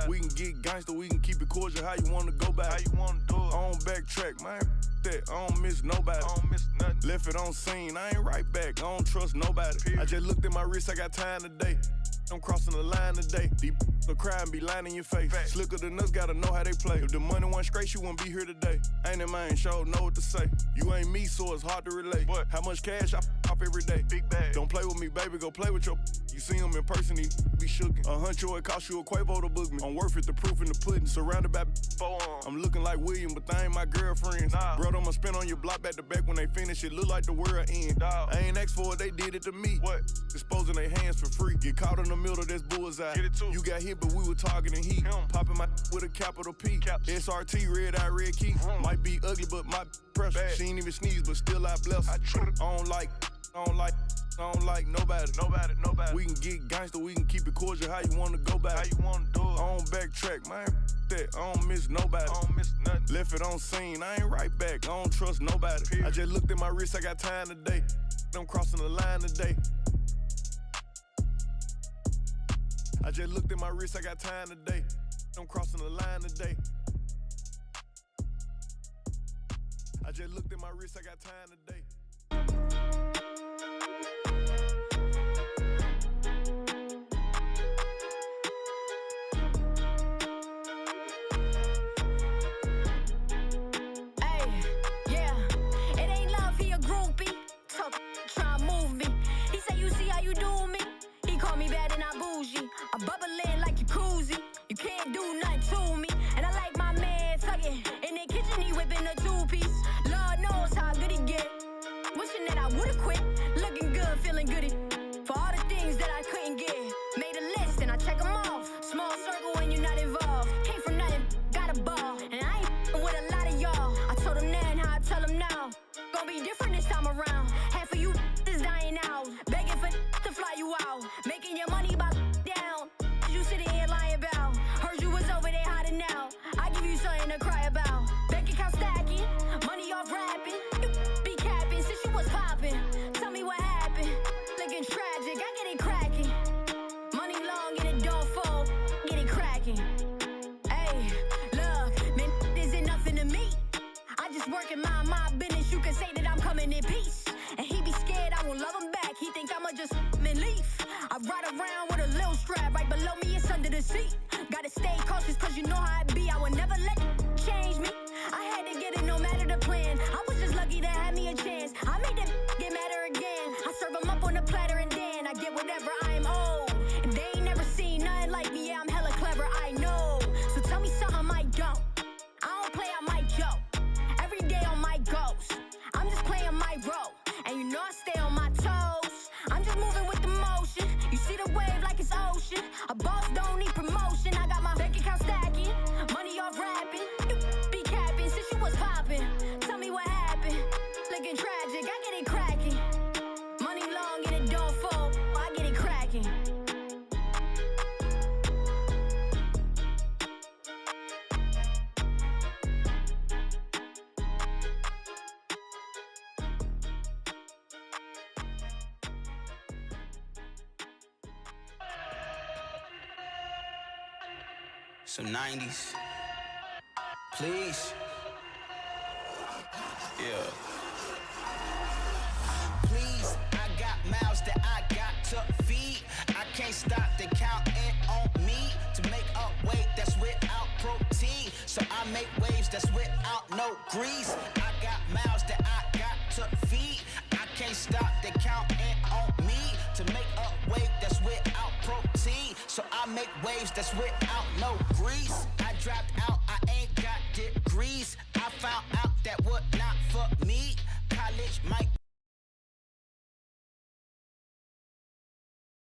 We can get gangster, we can keep it cordial. How you wanna go back? How you wanna do it? I don't backtrack, man. That I don't miss nobody. I don't miss nothing. Left it on scene, I ain't right back. I don't trust nobody. Period. I just looked at my wrist, I got time today. I'm crossing the line today. Deep the cry and be lying in your face. Fact. Slicker than us, gotta know how they play. If the money wasn't straight, you wouldn't be here today. Ain't in my show, know what to say. You ain't me, so it's hard to relate. What? How much cash I pop every day? Big bag. Don't play with me, baby, go play with your. You see him in person, he be shookin'. $100, it cost you a Quavo to book me. I'm worth it, the proof in the pudding. Surrounded by I'm looking like William, but they ain't my girlfriends. Nah. Bro, I'ma spin on your block back to back when they finish. It look like the world end. Dog. I ain't asked for it, they did it to me. What? Disposing their hands for free. Get caught in the middle, that's bullseye. Get it too. You got hit, but we were targeting heat. Popping my with a capital P. Caps. SRT, red eye, red key. Might be ugly, but my pressure. Bad. She ain't even sneeze, but still I bless her. I don't like nobody. We can get gangster, we can keep it cordial. How you wanna go back? How you wanna do it? I don't backtrack, man. That I don't miss nobody. I don't miss nothing. Left it on scene, I ain't right back. I don't trust nobody. Period. I just looked at my wrist, I got time today. I'm crossing the line today. I just looked at my wrist, I got time today. I'm crossing the line today. I just looked at my wrist, I got time today. I'm bubbling like jacuzzi. You can't do nothing to me. And I like my man tugging. In the kitchen, he whipping a 2-piece. Lord knows how good he get. Wishing that I would've quit. Looking good, feeling goody. For all the things that I couldn't get. Made a list and I check them off. Small circle when you're not involved. Came from nothing, got a ball. And I ain't with a lot of y'all. I told them then how I tell them now. Gonna be different this time around. Half of you is dying out. Begging for to fly you out. Making your money by down. You sitting here lying about. Heard you was over there hiding out. I give you something to cry about. Bank account stacking. Money off rapping. You be capping since you was popping. Tell me what happened. Looking tragic. I get it cracking. Money long and it don't fall. Get it cracking. Hey, look, man, isn't nothing to me. I just work and mind my business. You can say that I'm coming in peace. And he be scared I won't love him back. He think I'ma just leave. I ride around with a little strap. Right below me, it's under the seat. Gotta stay cautious cause you know how it be. I would never let it change me. I had to get it no matter the plan. I was just lucky to have me a chance. I made that get madder again. I serve them up on a platter and then I get whatever. I'm old and they ain't never seen nothing like me. Yeah, I'm hella clever, I know. So tell me something I don't. I don't play, I might joke. Every day on my goals. I'm just playing my role. And you know I stay on my toes. I'm just moving with the motion. You see the wave like it's ocean. A boss don't need promotion. I got my bank account stacking. Money off rapping. You be capping since you was popping. Tell me what happened. Looking tragic, I get it cracking. Money long and it don't fall. I get it cracking. some 90s. Please. Yeah. Please, I got mouths that I got to feed. I can't stop the counting on me to make up weight that's without protein. So I make waves that's without no grease. I got mouths that I got to feed. I can't stop the counting on me to make up weight that's without protein. So I make waves that's without no grease. I dropped out, I ain't got degrees. I found out that would not for me. College might